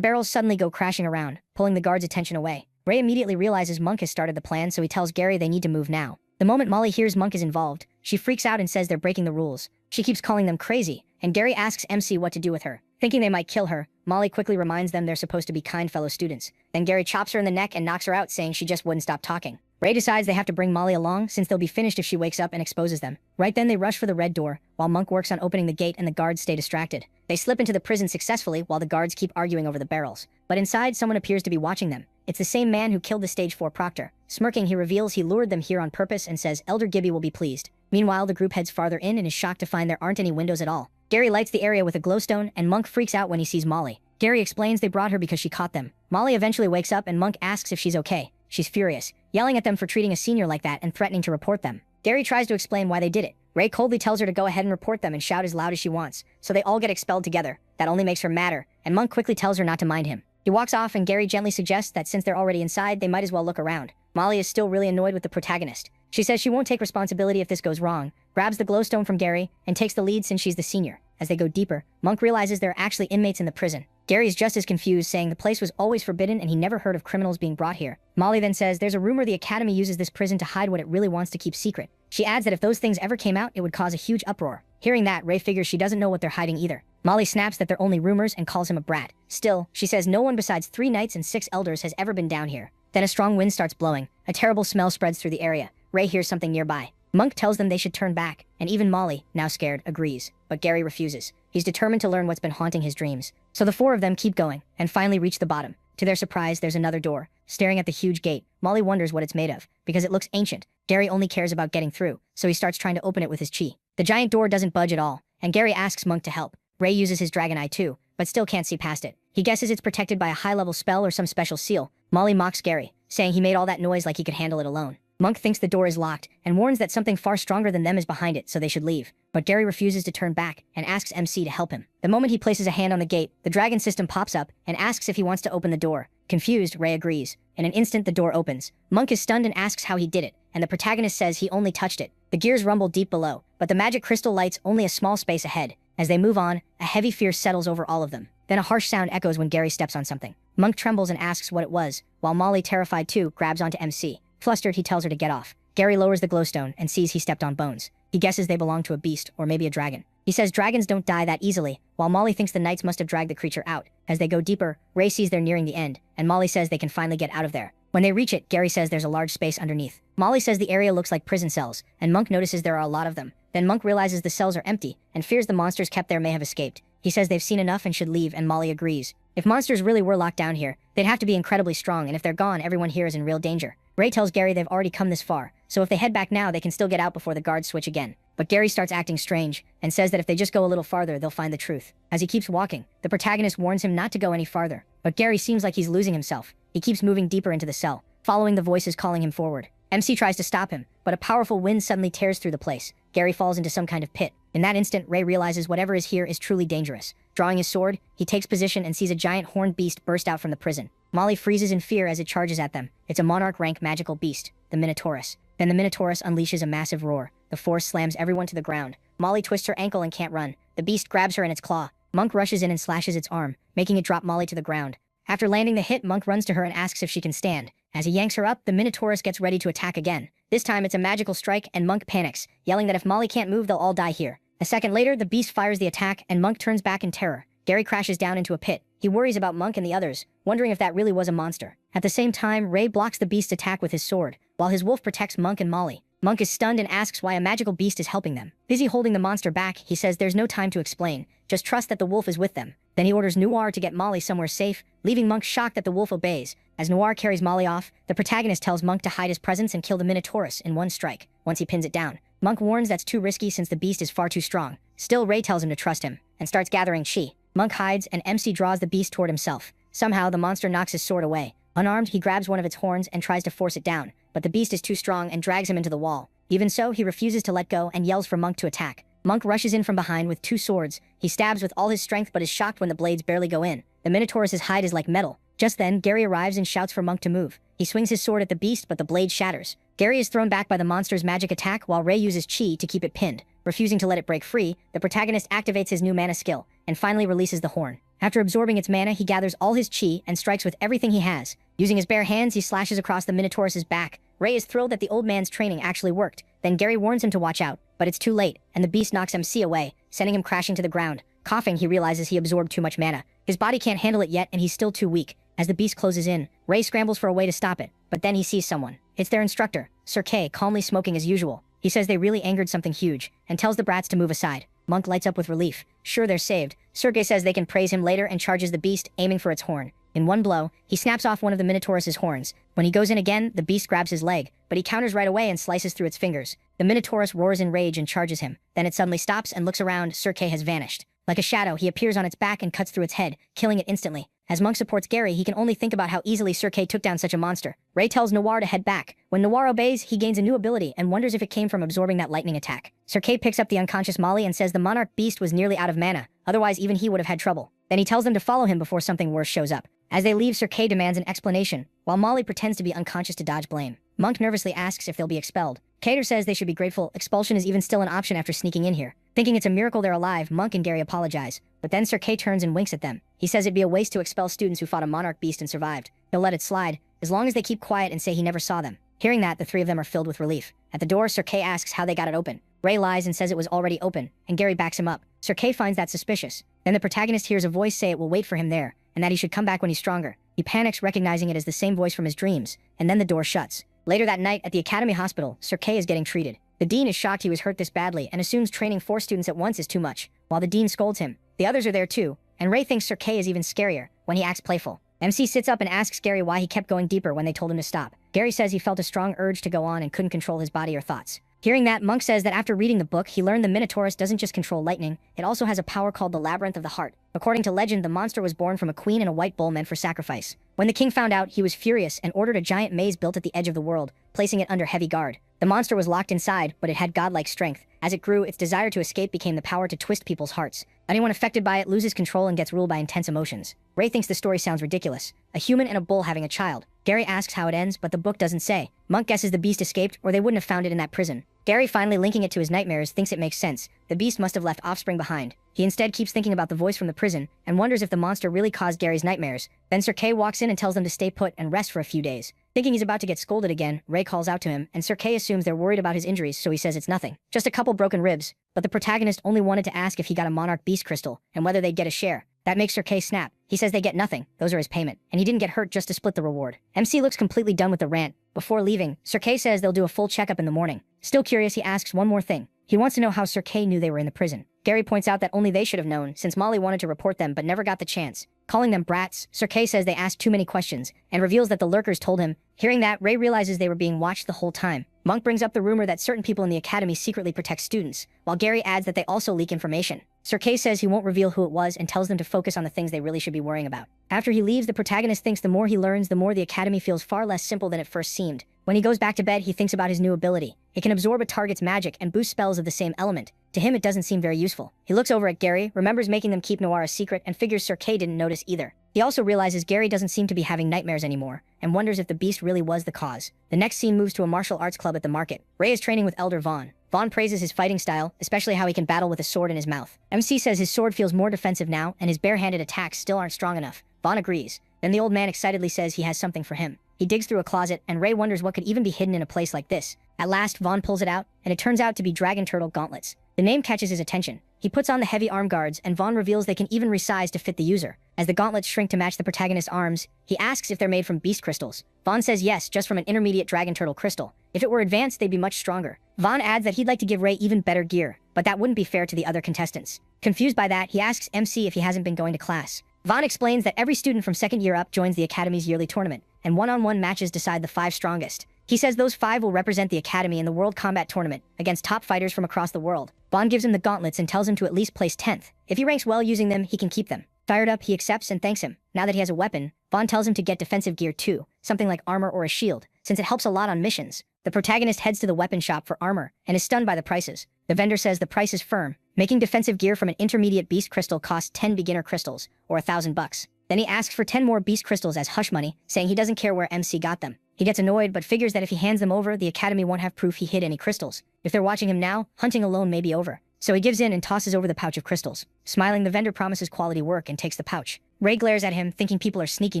barrels suddenly go crashing around, pulling the guards' attention away. Ray immediately realizes Monk has started the plan, so he tells Gary they need to move now. The moment Molly hears Monk is involved, she freaks out and says they're breaking the rules. She keeps calling them crazy, and Gary asks MC what to do with her. Thinking they might kill her, Molly quickly reminds them they're supposed to be kind fellow students. Then Gary chops her in the neck and knocks her out, saying she just wouldn't stop talking. Ray decides they have to bring Molly along, since they'll be finished if she wakes up and exposes them. Right then they rush for the red door, while Monk works on opening the gate and the guards stay distracted. They slip into the prison successfully while the guards keep arguing over the barrels. But inside, someone appears to be watching them. It's the same man who killed the Stage 4 proctor. Smirking, he reveals he lured them here on purpose and says Elder Gibby will be pleased. Meanwhile, the group heads farther in and is shocked to find there aren't any windows at all. Gary lights the area with a glowstone, and Monk freaks out when he sees Molly. Gary explains they brought her because she caught them. Molly eventually wakes up and Monk asks if she's okay. She's furious, yelling at them for treating a senior like that and threatening to report them. Gary tries to explain why they did it. Ray coldly tells her to go ahead and report them and shout as loud as she wants, so they all get expelled together. That only makes her madder, and Monk quickly tells her not to mind him. He walks off and Gary gently suggests that since they're already inside, they might as well look around. Molly is still really annoyed with the protagonist. She says she won't take responsibility if this goes wrong, grabs the glowstone from Gary, and takes the lead since she's the senior. As they go deeper, Monk realizes there are actually inmates in the prison. Gary's just as confused, saying the place was always forbidden and he never heard of criminals being brought here. Molly then says there's a rumor the Academy uses this prison to hide what it really wants to keep secret. She adds that if those things ever came out, it would cause a huge uproar. Hearing that, Ray figures she doesn't know what they're hiding either. Molly snaps that they're only rumors and calls him a brat. Still, she says no one besides 3 knights and 6 elders has ever been down here. Then a strong wind starts blowing. A terrible smell spreads through the area. Ray hears something nearby. Monk tells them they should turn back, and even Molly, now scared, agrees. But Gary refuses. He's determined to learn what's been haunting his dreams. So the 4 of them keep going, and finally reach the bottom. To their surprise, there's another door. Staring at the huge gate, Molly wonders what it's made of, because it looks ancient. Gary only cares about getting through, so he starts trying to open it with his chi. The giant door doesn't budge at all, and Gary asks Monk to help. Ray uses his dragon eye too, but still can't see past it. He guesses it's protected by a high-level spell or some special seal. Molly mocks Gary, saying he made all that noise like he could handle it alone. Monk thinks the door is locked, and warns that something far stronger than them is behind it, so they should leave. But Gary refuses to turn back, and asks MC to help him. The moment he places a hand on the gate, the dragon system pops up, and asks if he wants to open the door. Confused, Ray agrees. In an instant, the door opens. Monk is stunned and asks how he did it, and the protagonist says he only touched it. The gears rumble deep below, but the magic crystal lights only a small space ahead. As they move on, a heavy fear settles over all of them. Then a harsh sound echoes when Gary steps on something. Monk trembles and asks what it was, while Molly, terrified too, grabs onto MC. Flustered, he tells her to get off. Gary lowers the glowstone and sees he stepped on bones. He guesses they belong to a beast, or maybe a dragon. He says dragons don't die that easily, while Molly thinks the knights must have dragged the creature out. As they go deeper, Ray sees they're nearing the end, and Molly says they can finally get out of there. When they reach it, Gary says there's a large space underneath. Molly says the area looks like prison cells, and Monk notices there are a lot of them. Then Monk realizes the cells are empty, and fears the monsters kept there may have escaped. He says they've seen enough and should leave, and Molly agrees. If monsters really were locked down here, they'd have to be incredibly strong, and if they're gone, everyone here is in real danger. Ray tells Gary they've already come this far, so if they head back now, they can still get out before the guards switch again. But Gary starts acting strange, and says that if they just go a little farther, they'll find the truth. As he keeps walking, the protagonist warns him not to go any farther, but Gary seems like he's losing himself. He keeps moving deeper into the cell, following the voices calling him forward. MC tries to stop him, but a powerful wind suddenly tears through the place. Gary falls into some kind of pit. In that instant, Ray realizes whatever is here is truly dangerous. Drawing his sword, he takes position and sees a giant horned beast burst out from the prison. Molly freezes in fear as it charges at them. It's a monarch-rank magical beast, the Minotaurus. Then the Minotaurus unleashes a massive roar. The force slams everyone to the ground. Molly twists her ankle and can't run. The beast grabs her in its claw. Monk rushes in and slashes its arm, making it drop Molly to the ground. After landing the hit, Monk runs to her and asks if she can stand. As he yanks her up, the Minotaurus gets ready to attack again. This time it's a magical strike, and Monk panics, yelling that if Molly can't move, they'll all die here. A second later, the beast fires the attack, and Monk turns back in terror. Gary crashes down into a pit. He worries about Monk and the others, wondering if that really was a monster. At the same time, Ray blocks the beast's attack with his sword, while his wolf protects Monk and Molly. Monk is stunned and asks why a magical beast is helping them. Busy holding the monster back, he says there's no time to explain, just trust that the wolf is with them. Then he orders Noir to get Molly somewhere safe, leaving Monk shocked that the wolf obeys. As Noir carries Molly off, the protagonist tells Monk to hide his presence and kill the Minotaurus in one strike, once he pins it down. Monk warns that's too risky since the beast is far too strong. Still, Ray tells him to trust him, and starts gathering chi. Monk hides, and MC draws the beast toward himself. Somehow, the monster knocks his sword away. Unarmed, he grabs one of its horns and tries to force it down, but the beast is too strong and drags him into the wall. Even so, he refuses to let go and yells for Monk to attack. Monk rushes in from behind with 2 swords. He stabs with all his strength but is shocked when the blades barely go in. The Minotaurus' hide is like metal. Just then, Gary arrives and shouts for Monk to move. He swings his sword at the beast, but the blade shatters. Gary is thrown back by the monster's magic attack while Ray uses chi to keep it pinned. Refusing to let it break free, the protagonist activates his new mana skill, and finally releases the horn. After absorbing its mana, he gathers all his chi and strikes with everything he has. Using his bare hands, he slashes across the Minotaurus' back. Ray is thrilled that the old man's training actually worked. Then Gary warns him to watch out, but it's too late, and the beast knocks MC away, sending him crashing to the ground. Coughing, he realizes he absorbed too much mana. His body can't handle it yet, and he's still too weak. As the beast closes in, Ray scrambles for a way to stop it, but then he sees someone. It's their instructor, Sir Kay, calmly smoking as usual. He says they really angered something huge, and tells the brats to move aside. Monk lights up with relief. Sure, they're saved. Sir Kay says they can praise him later and charges the beast, aiming for its horn. In one blow, he snaps off one of the Minotaurus' horns. When he goes in again, the beast grabs his leg, but he counters right away and slices through its fingers. The Minotaurus roars in rage and charges him. Then it suddenly stops and looks around. Sir Kay has vanished. Like a shadow, he appears on its back and cuts through its head, killing it instantly. As Monk supports Gary, he can only think about how easily Sir Kay took down such a monster. Ray tells Noir to head back. When Noir obeys, he gains a new ability and wonders if it came from absorbing that lightning attack. Sir Kay picks up the unconscious Molly and says the monarch beast was nearly out of mana, otherwise even he would have had trouble. Then he tells them to follow him before something worse shows up. As they leave, Sir Kay demands an explanation, while Molly pretends to be unconscious to dodge blame. Monk nervously asks if they'll be expelled. Cater says they should be grateful expulsion is even still an option after sneaking in here. Thinking it's a miracle they're alive, Monk and Gary apologize. But then Sir Kay turns and winks at them. He says it'd be a waste to expel students who fought a monarch beast and survived. He'll let it slide, as long as they keep quiet and say he never saw them. Hearing that, the 3 of them are filled with relief. At the door, Sir Kay asks how they got it open. Ray lies and says it was already open, and Gary backs him up. Sir Kay finds that suspicious. Then the protagonist hears a voice say it will wait for him there, and that he should come back when he's stronger. He panics, recognizing it as the same voice from his dreams, and then the door shuts. Later that night, at the Academy Hospital, Sir Kay is getting treated. The dean is shocked he was hurt this badly and assumes training 4 students at once is too much, while the dean scolds him. The others are there too, and Ray thinks Sir Kay is even scarier when he acts playful. MC sits up and asks Gary why he kept going deeper when they told him to stop. Gary says he felt a strong urge to go on and couldn't control his body or thoughts. Hearing that, Monk says that after reading the book, he learned the Minotaurus doesn't just control lightning, it also has a power called the Labyrinth of the Heart. According to legend, the monster was born from a queen and a white bull meant for sacrifice. When the king found out, he was furious and ordered a giant maze built at the edge of the world, placing it under heavy guard. The monster was locked inside, but it had godlike strength. As it grew, its desire to escape became the power to twist people's hearts. Anyone affected by it loses control and gets ruled by intense emotions. Ray thinks the story sounds ridiculous. A human and a bull having a child. Gary asks how it ends, but the book doesn't say. Monk guesses the beast escaped, or they wouldn't have found it in that prison. Gary, finally linking it to his nightmares, thinks it makes sense. The beast must have left offspring behind. He instead keeps thinking about the voice from the prison, and wonders if the monster really caused Gary's nightmares. Then Sir Kay walks in and tells them to stay put and rest for a few days. Thinking he's about to get scolded again, Ray calls out to him, and Sir Kay assumes they're worried about his injuries, so he says it's nothing. Just a couple broken ribs. But the protagonist only wanted to ask if he got a monarch beast crystal, and whether they'd get a share. That makes Sir Kay snap. He says they get nothing, those are his payment, and he didn't get hurt just to split the reward. MC looks completely done with the rant. Before leaving, Sir Kay says they'll do a full checkup in the morning. Still curious, he asks one more thing. He wants to know how Sir Kay knew they were in the prison. Gary points out that only they should have known, since Molly wanted to report them but never got the chance. Calling them brats, Sir Kay says they asked too many questions, and reveals that the lurkers told him. Hearing that, Ray realizes they were being watched the whole time. Monk brings up the rumor that certain people in the academy secretly protect students, while Gary adds that they also leak information. Sir Kay says he won't reveal who it was and tells them to focus on the things they really should be worrying about. After he leaves, the protagonist thinks the more he learns, the more the academy feels far less simple than it first seemed. When he goes back to bed, he thinks about his new ability. It can absorb a target's magic and boost spells of the same element. To him, it doesn't seem very useful. He looks over at Gary, remembers making them keep Noir a secret, and figures Sir Kay didn't notice either. He also realizes Gary doesn't seem to be having nightmares anymore, and wonders if the beast really was the cause. The next scene moves to a martial arts club at the market. Ray is training with Elder Vaughn. Vaughn praises his fighting style, especially how he can battle with a sword in his mouth. MC says his sword feels more defensive now, and his barehanded attacks still aren't strong enough. Vaughn agrees. Then the old man excitedly says he has something for him. He digs through a closet, and Ray wonders what could even be hidden in a place like this. At last, Vaughn pulls it out, and it turns out to be dragon turtle gauntlets. The name catches his attention. He puts on the heavy arm guards, and Vaughn reveals they can even resize to fit the user. As the gauntlets shrink to match the protagonist's arms, he asks if they're made from beast crystals. Vaughn says yes, just from an intermediate dragon turtle crystal. If it were advanced, they'd be much stronger. Vaughn adds that he'd like to give Ray even better gear, but that wouldn't be fair to the other contestants. Confused by that, he asks MC if he hasn't been going to class. Vaughn explains that every student from second year up joins the Academy's yearly tournament, and one-on-one matches decide the 5 strongest. He says those 5 will represent the Academy in the World Combat Tournament, against top fighters from across the world. Vaughn gives him the gauntlets and tells him to at least place 10th. If he ranks well using them, he can keep them. Fired up, he accepts and thanks him. Now that he has a weapon, Vaughn tells him to get defensive gear too, something like armor or a shield, since it helps a lot on missions. The protagonist heads to the weapon shop for armor, and is stunned by the prices. The vendor says the price is firm. Making defensive gear from an intermediate beast crystal costs 10 beginner crystals, or $1,000. Then he asks for 10 more beast crystals as hush money, saying he doesn't care where MC got them. He gets annoyed, but figures that if he hands them over, the Academy won't have proof he hid any crystals. If they're watching him now, hunting alone may be over. So he gives in and tosses over the pouch of crystals. Smiling, the vendor promises quality work and takes the pouch. Ray glares at him, thinking people are sneaky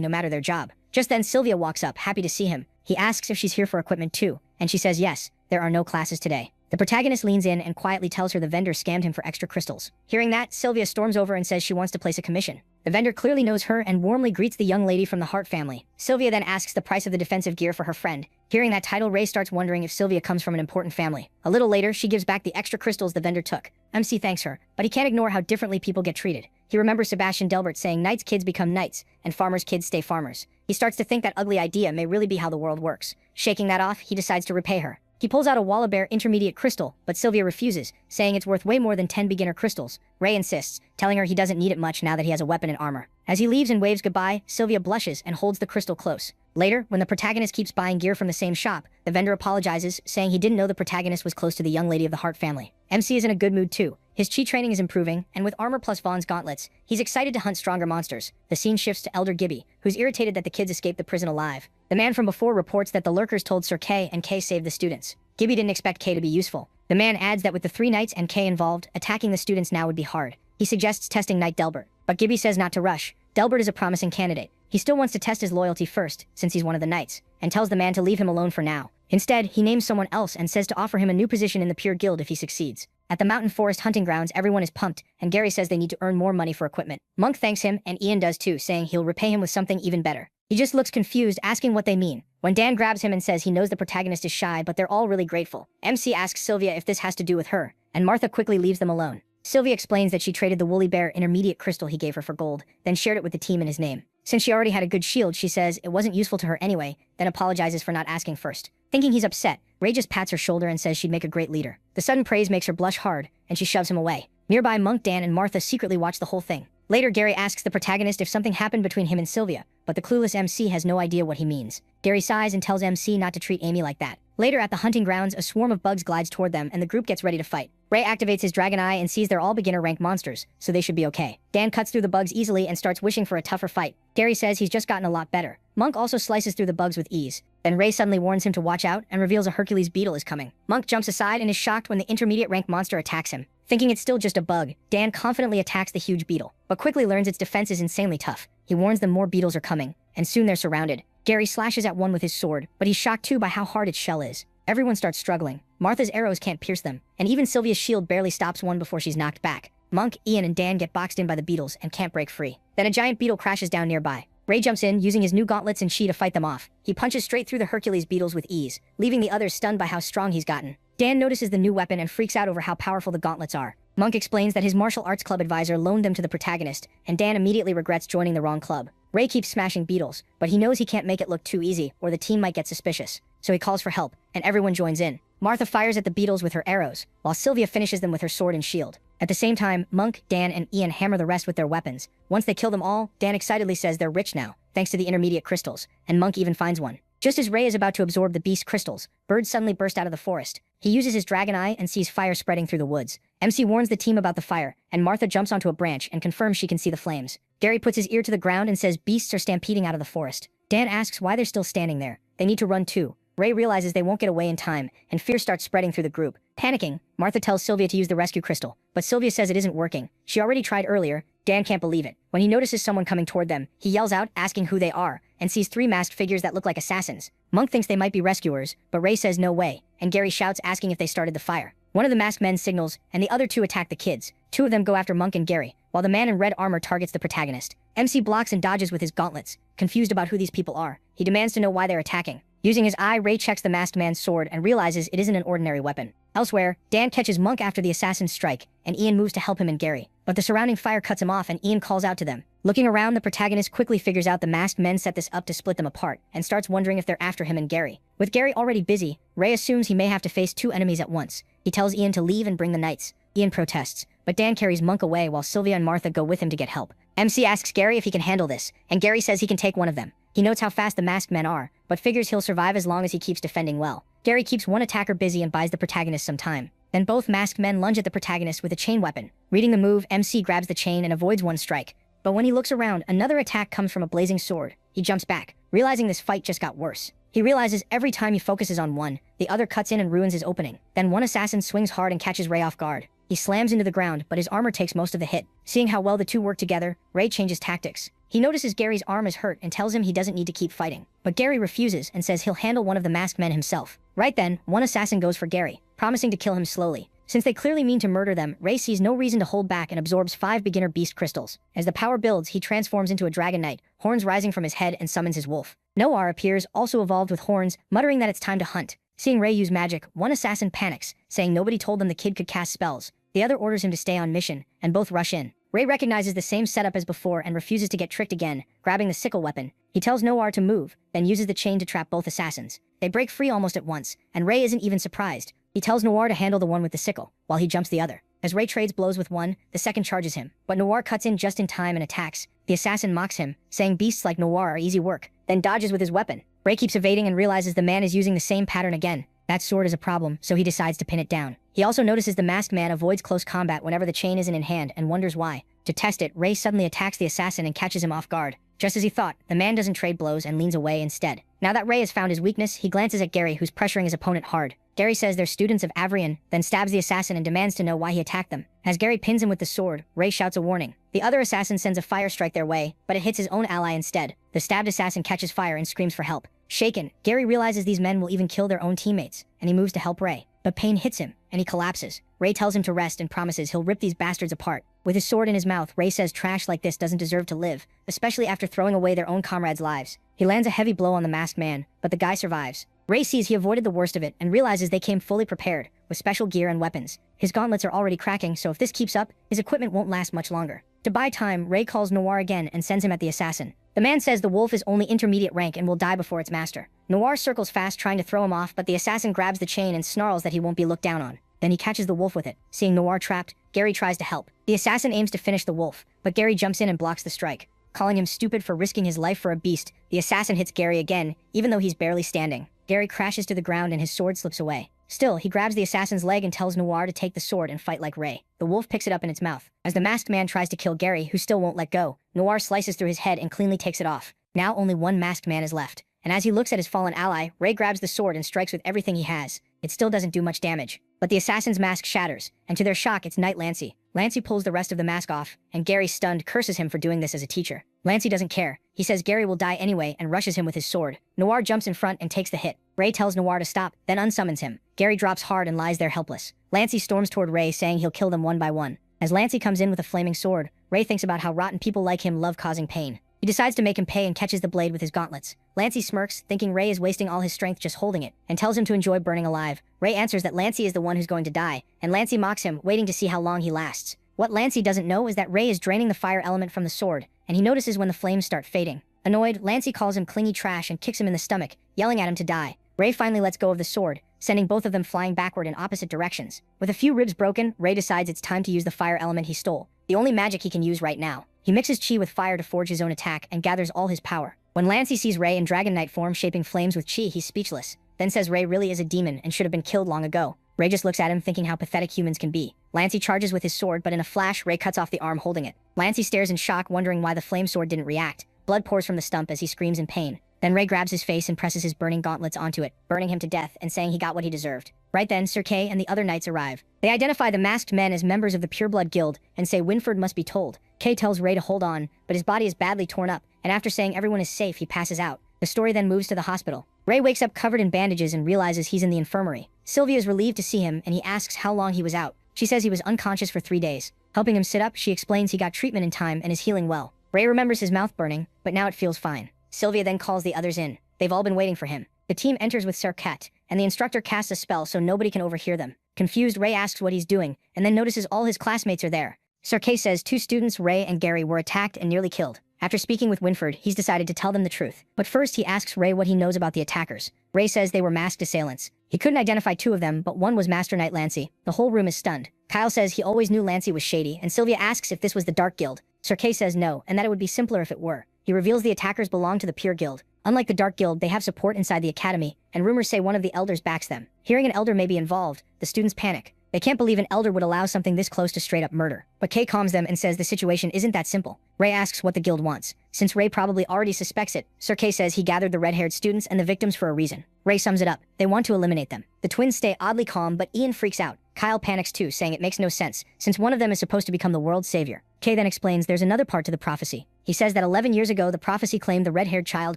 no matter their job. Just then, Sylvia walks up, happy to see him. He asks if she's here for equipment too, and she says yes, there are no classes today. The protagonist leans in and quietly tells her the vendor scammed him for extra crystals. Hearing that, Sylvia storms over and says she wants to place a commission. The vendor clearly knows her and warmly greets the young lady from the Hart family. Sylvia then asks the price of the defensive gear for her friend. Hearing that title, Ray starts wondering if Sylvia comes from an important family. A little later, she gives back the extra crystals the vendor took. MC thanks her, but he can't ignore how differently people get treated. He remembers Sebastian Delbert saying knights' kids become knights, and farmers' kids stay farmers. He starts to think that ugly idea may really be how the world works. Shaking that off, he decides to repay her. He pulls out a Wallabear intermediate crystal, but Sylvia refuses, saying it's worth way more than 10 beginner crystals. Ray insists, telling her he doesn't need it much now that he has a weapon and armor. As he leaves and waves goodbye, Sylvia blushes and holds the crystal close. Later, when the protagonist keeps buying gear from the same shop, the vendor apologizes, saying he didn't know the protagonist was close to the young lady of the Hart family. MC is in a good mood too. His chi training is improving, and with armor plus Vaughn's gauntlets, he's excited to hunt stronger monsters. The scene shifts to Elder Gibby, who's irritated that the kids escaped the prison alive. The man from before reports that the lurkers told Sir Kay and Kay saved the students. Gibby didn't expect Kay to be useful. The man adds that with the 3 knights and Kay involved, attacking the students now would be hard. He suggests testing Knight Delbert, but Gibby says not to rush. Delbert is a promising candidate. He still wants to test his loyalty first, since he's one of the knights, and tells the man to leave him alone for now. Instead, he names someone else and says to offer him a new position in the Pure Guild if he succeeds. At the Mountain Forest hunting grounds, everyone is pumped, and Gary says they need to earn more money for equipment. Monk thanks him, and Ian does too, saying he'll repay him with something even better. He just looks confused, asking what they mean. When Dan grabs him and says he knows the protagonist is shy, but they're all really grateful. MC asks Sylvia if this has to do with her, and Martha quickly leaves them alone. Sylvia explains that she traded the Woolly Bear intermediate crystal he gave her for gold, then shared it with the team in his name. Since she already had a good shield, she says it wasn't useful to her anyway, then apologizes for not asking first. Thinking he's upset, Ray just pats her shoulder and says she'd make a great leader. The sudden praise makes her blush hard, and she shoves him away. Nearby, Monk, Dan, and Martha secretly watch the whole thing. Later, Gary asks the protagonist if something happened between him and Sylvia, but the clueless MC has no idea what he means. Gary sighs and tells MC not to treat Amy like that. Later, at the hunting grounds, a swarm of bugs glides toward them, and the group gets ready to fight. Ray activates his dragon eye and sees they're all beginner rank monsters, so they should be okay. Dan cuts through the bugs easily and starts wishing for a tougher fight. Gary says he's just gotten a lot better. Monk also slices through the bugs with ease. Then Ray suddenly warns him to watch out and reveals a Hercules beetle is coming. Monk jumps aside and is shocked when the intermediate rank monster attacks him. Thinking it's still just a bug, Dan confidently attacks the huge beetle, but quickly learns its defense is insanely tough. He warns them more beetles are coming, and soon they're surrounded. Gary slashes at one with his sword, but he's shocked too by how hard its shell is. Everyone starts struggling. Martha's arrows can't pierce them, and even Sylvia's shield barely stops one before she's knocked back. Monk, Ian, and Dan get boxed in by the beetles and can't break free. Then a giant beetle crashes down nearby. Ray jumps in, using his new gauntlets and chi to fight them off. He punches straight through the Hercules beetles with ease, leaving the others stunned by how strong he's gotten. Dan notices the new weapon and freaks out over how powerful the gauntlets are. Monk explains that his martial arts club advisor loaned them to the protagonist, and Dan immediately regrets joining the wrong club. Ray keeps smashing beetles, but he knows he can't make it look too easy, or the team might get suspicious. So he calls for help, and everyone joins in. Martha fires at the beetles with her arrows, while Sylvia finishes them with her sword and shield. At the same time, Monk, Dan, and Ian hammer the rest with their weapons. Once they kill them all, Dan excitedly says they're rich now, thanks to the intermediate crystals, and Monk even finds one. Just as Ray is about to absorb the beast crystals, birds suddenly burst out of the forest. He uses his dragon eye and sees fire spreading through the woods. MC warns the team about the fire, and Martha jumps onto a branch and confirms she can see the flames. Gary puts his ear to the ground and says beasts are stampeding out of the forest. Dan asks why they're still standing there. They need to run too. Ray realizes they won't get away in time, and fear starts spreading through the group. Panicking, Martha tells Sylvia to use the rescue crystal, but Sylvia says it isn't working. She already tried earlier. Dan can't believe it. When he notices someone coming toward them, he yells out, asking who they are, and sees 3 masked figures that look like assassins. Monk thinks they might be rescuers, but Ray says no way. and Gary shouts asking if they started the fire. One of the masked men signals, and the other two attack the kids. Two of them go after Monk and Gary, while the man in red armor targets the protagonist. MC blocks and dodges with his gauntlets. Confused about who these people are, he demands to know why they're attacking. Using his eye, Ray checks the masked man's sword and realizes it isn't an ordinary weapon. Elsewhere, Dan catches Monk after the assassin's strike, and Ian moves to help him and Gary. But the surrounding fire cuts him off and Ian calls out to them. Looking around, the protagonist quickly figures out the masked men set this up to split them apart, and starts wondering if they're after him and Gary. With Gary already busy, Ray assumes he may have to face two enemies at once. He tells Ian to leave and bring the knights. Ian protests, but Dan carries Monk away while Sylvia and Martha go with him to get help. MC asks Gary if he can handle this, and Gary says he can take one of them. He notes how fast the masked men are, but figures he'll survive as long as he keeps defending well. Gary keeps one attacker busy and buys the protagonist some time. Then both masked men lunge at the protagonist with a chain weapon. Reading the move, MC grabs the chain and avoids one strike. But when he looks around, another attack comes from a blazing sword. He jumps back, realizing this fight just got worse. He realizes every time he focuses on one, the other cuts in and ruins his opening. Then one assassin swings hard and catches Ray off guard. He slams into the ground, but his armor takes most of the hit. Seeing how well the two work together, Ray changes tactics. He notices Gary's arm is hurt and tells him he doesn't need to keep fighting. But Gary refuses and says he'll handle one of the masked men himself. Right then, one assassin goes for Gary, promising to kill him slowly. Since they clearly mean to murder them, Ray sees no reason to hold back and absorbs 5 beginner beast crystals. As the power builds, he transforms into a dragon knight, horns rising from his head, and summons his wolf. Noir appears, also evolved with horns, muttering that it's time to hunt. Seeing Ray use magic, one assassin panics, saying nobody told them the kid could cast spells. The other orders him to stay on mission, and both rush in. Ray recognizes the same setup as before and refuses to get tricked again, grabbing the sickle weapon. He tells Noir to move, then uses the chain to trap both assassins. They break free almost at once, and Ray isn't even surprised. He tells Noir to handle the one with the sickle, while he jumps the other. As Ray trades blows with one, the second charges him, but Noir cuts in just in time and attacks. The assassin mocks him, saying beasts like Noir are easy work, then dodges with his weapon. Ray keeps evading and realizes the man is using the same pattern again. That sword is a problem, so he decides to pin it down. He also notices the masked man avoids close combat whenever the chain isn't in hand and wonders why. To test it, Ray suddenly attacks the assassin and catches him off guard. Just as he thought, the man doesn't trade blows and leans away instead. Now that Ray has found his weakness, he glances at Gary, who's pressuring his opponent hard. Gary says they're students of Avrian, then stabs the assassin and demands to know why he attacked them. As Gary pins him with the sword, Ray shouts a warning. The other assassin sends a fire strike their way, but it hits his own ally instead. The stabbed assassin catches fire and screams for help. Shaken, Gary realizes these men will even kill their own teammates, and he moves to help Ray. But pain hits him, and he collapses. Ray tells him to rest and promises he'll rip these bastards apart. With his sword in his mouth, Ray says trash like this doesn't deserve to live, especially after throwing away their own comrades' lives. He lands a heavy blow on the masked man, but the guy survives. Ray sees he avoided the worst of it and realizes they came fully prepared, with special gear and weapons. His gauntlets are already cracking, so if this keeps up, his equipment won't last much longer. To buy time, Ray calls Noir again and sends him at the assassin. The man says the wolf is only intermediate rank and will die before its master. Noir circles fast trying to throw him off, but the assassin grabs the chain and snarls that he won't be looked down on. Then he catches the wolf with it. Seeing Noir trapped, Gary tries to help. The assassin aims to finish the wolf, but Gary jumps in and blocks the strike. Calling him stupid for risking his life for a beast, the assassin hits Gary again, even though he's barely standing. Gary crashes to the ground and his sword slips away. Still, he grabs the assassin's leg and tells Noir to take the sword and fight like Ray. The wolf picks it up in its mouth. As the masked man tries to kill Gary, who still won't let go, Noir slices through his head and cleanly takes it off. Now only one masked man is left. And as he looks at his fallen ally, Ray grabs the sword and strikes with everything he has. It still doesn't do much damage. But the assassin's mask shatters, and to their shock, it's Knight Lancey. Lancey pulls the rest of the mask off, and Gary, stunned, curses him for doing this as a teacher. Lancey doesn't care. He says Gary will die anyway and rushes him with his sword. Noir jumps in front and takes the hit. Ray tells Noir to stop, then unsummons him. Gary drops hard and lies there helpless. Lancey storms toward Ray, saying he'll kill them one by one. As Lancey comes in with a flaming sword, Ray thinks about how rotten people like him love causing pain. He decides to make him pay and catches the blade with his gauntlets. Lancey smirks, thinking Ray is wasting all his strength just holding it, and tells him to enjoy burning alive. Ray answers that Lancey is the one who's going to die, and Lancey mocks him, waiting to see how long he lasts. What Lancey doesn't know is that Ray is draining the fire element from the sword, and he notices when the flames start fading. Annoyed, Lancey calls him clingy trash and kicks him in the stomach, yelling at him to die. Ray finally lets go of the sword, sending both of them flying backward in opposite directions. With a few ribs broken, Ray decides it's time to use the fire element he stole, the only magic he can use right now. He mixes chi with fire to forge his own attack and gathers all his power. When Lancey sees Ray in Dragon Knight form shaping flames with chi, he's speechless, then says Ray really is a demon and should have been killed long ago. Ray just looks at him, thinking how pathetic humans can be. Lancey charges with his sword, but in a flash, Ray cuts off the arm holding it. Lancey stares in shock, wondering why the flame sword didn't react. Blood pours from the stump as he screams in pain. Then Ray grabs his face and presses his burning gauntlets onto it, burning him to death and saying he got what he deserved. Right then, Sir Kay and the other knights arrive. They identify the masked men as members of the Pureblood Guild and say Winford must be told. Kay tells Ray to hold on, but his body is badly torn up, and after saying everyone is safe, he passes out. The story then moves to the hospital. Ray wakes up covered in bandages and realizes he's in the infirmary. Sylvia is relieved to see him, and he asks how long he was out. She says he was unconscious for 3 days. Helping him sit up, she explains he got treatment in time and is healing well. Ray remembers his mouth burning, but now it feels fine. Sylvia then calls the others in. They've all been waiting for him. The team enters with Serket, and the instructor casts a spell so nobody can overhear them. Confused, Ray asks what he's doing, and then notices all his classmates are there. Serket says 2 students, Ray and Gary, were attacked and nearly killed. After speaking with Winford, he's decided to tell them the truth. But first, he asks Ray what he knows about the attackers. Ray says they were masked assailants. He couldn't identify 2 of them, but one was Master Knight Lancey. The whole room is stunned. Kyle says he always knew Lancey was shady, and Sylvia asks if this was the Dark Guild. Serket says no, and that it would be simpler if it were. He reveals the attackers belong to the Pure Guild. Unlike the Dark Guild, they have support inside the academy, and rumors say one of the elders backs them. Hearing an elder may be involved, the students panic. They can't believe an elder would allow something this close to straight-up murder. But Kay calms them and says the situation isn't that simple. Ray asks what the guild wants. Since Ray probably already suspects it, Serket says he gathered the red-haired students and the victims for a reason. Ray sums it up. They want to eliminate them. The twins stay oddly calm, but Ian freaks out. Kyle panics too, saying it makes no sense, since one of them is supposed to become the world's savior. Kay then explains there's another part to the prophecy. He says that 11 years ago, the prophecy claimed the red-haired child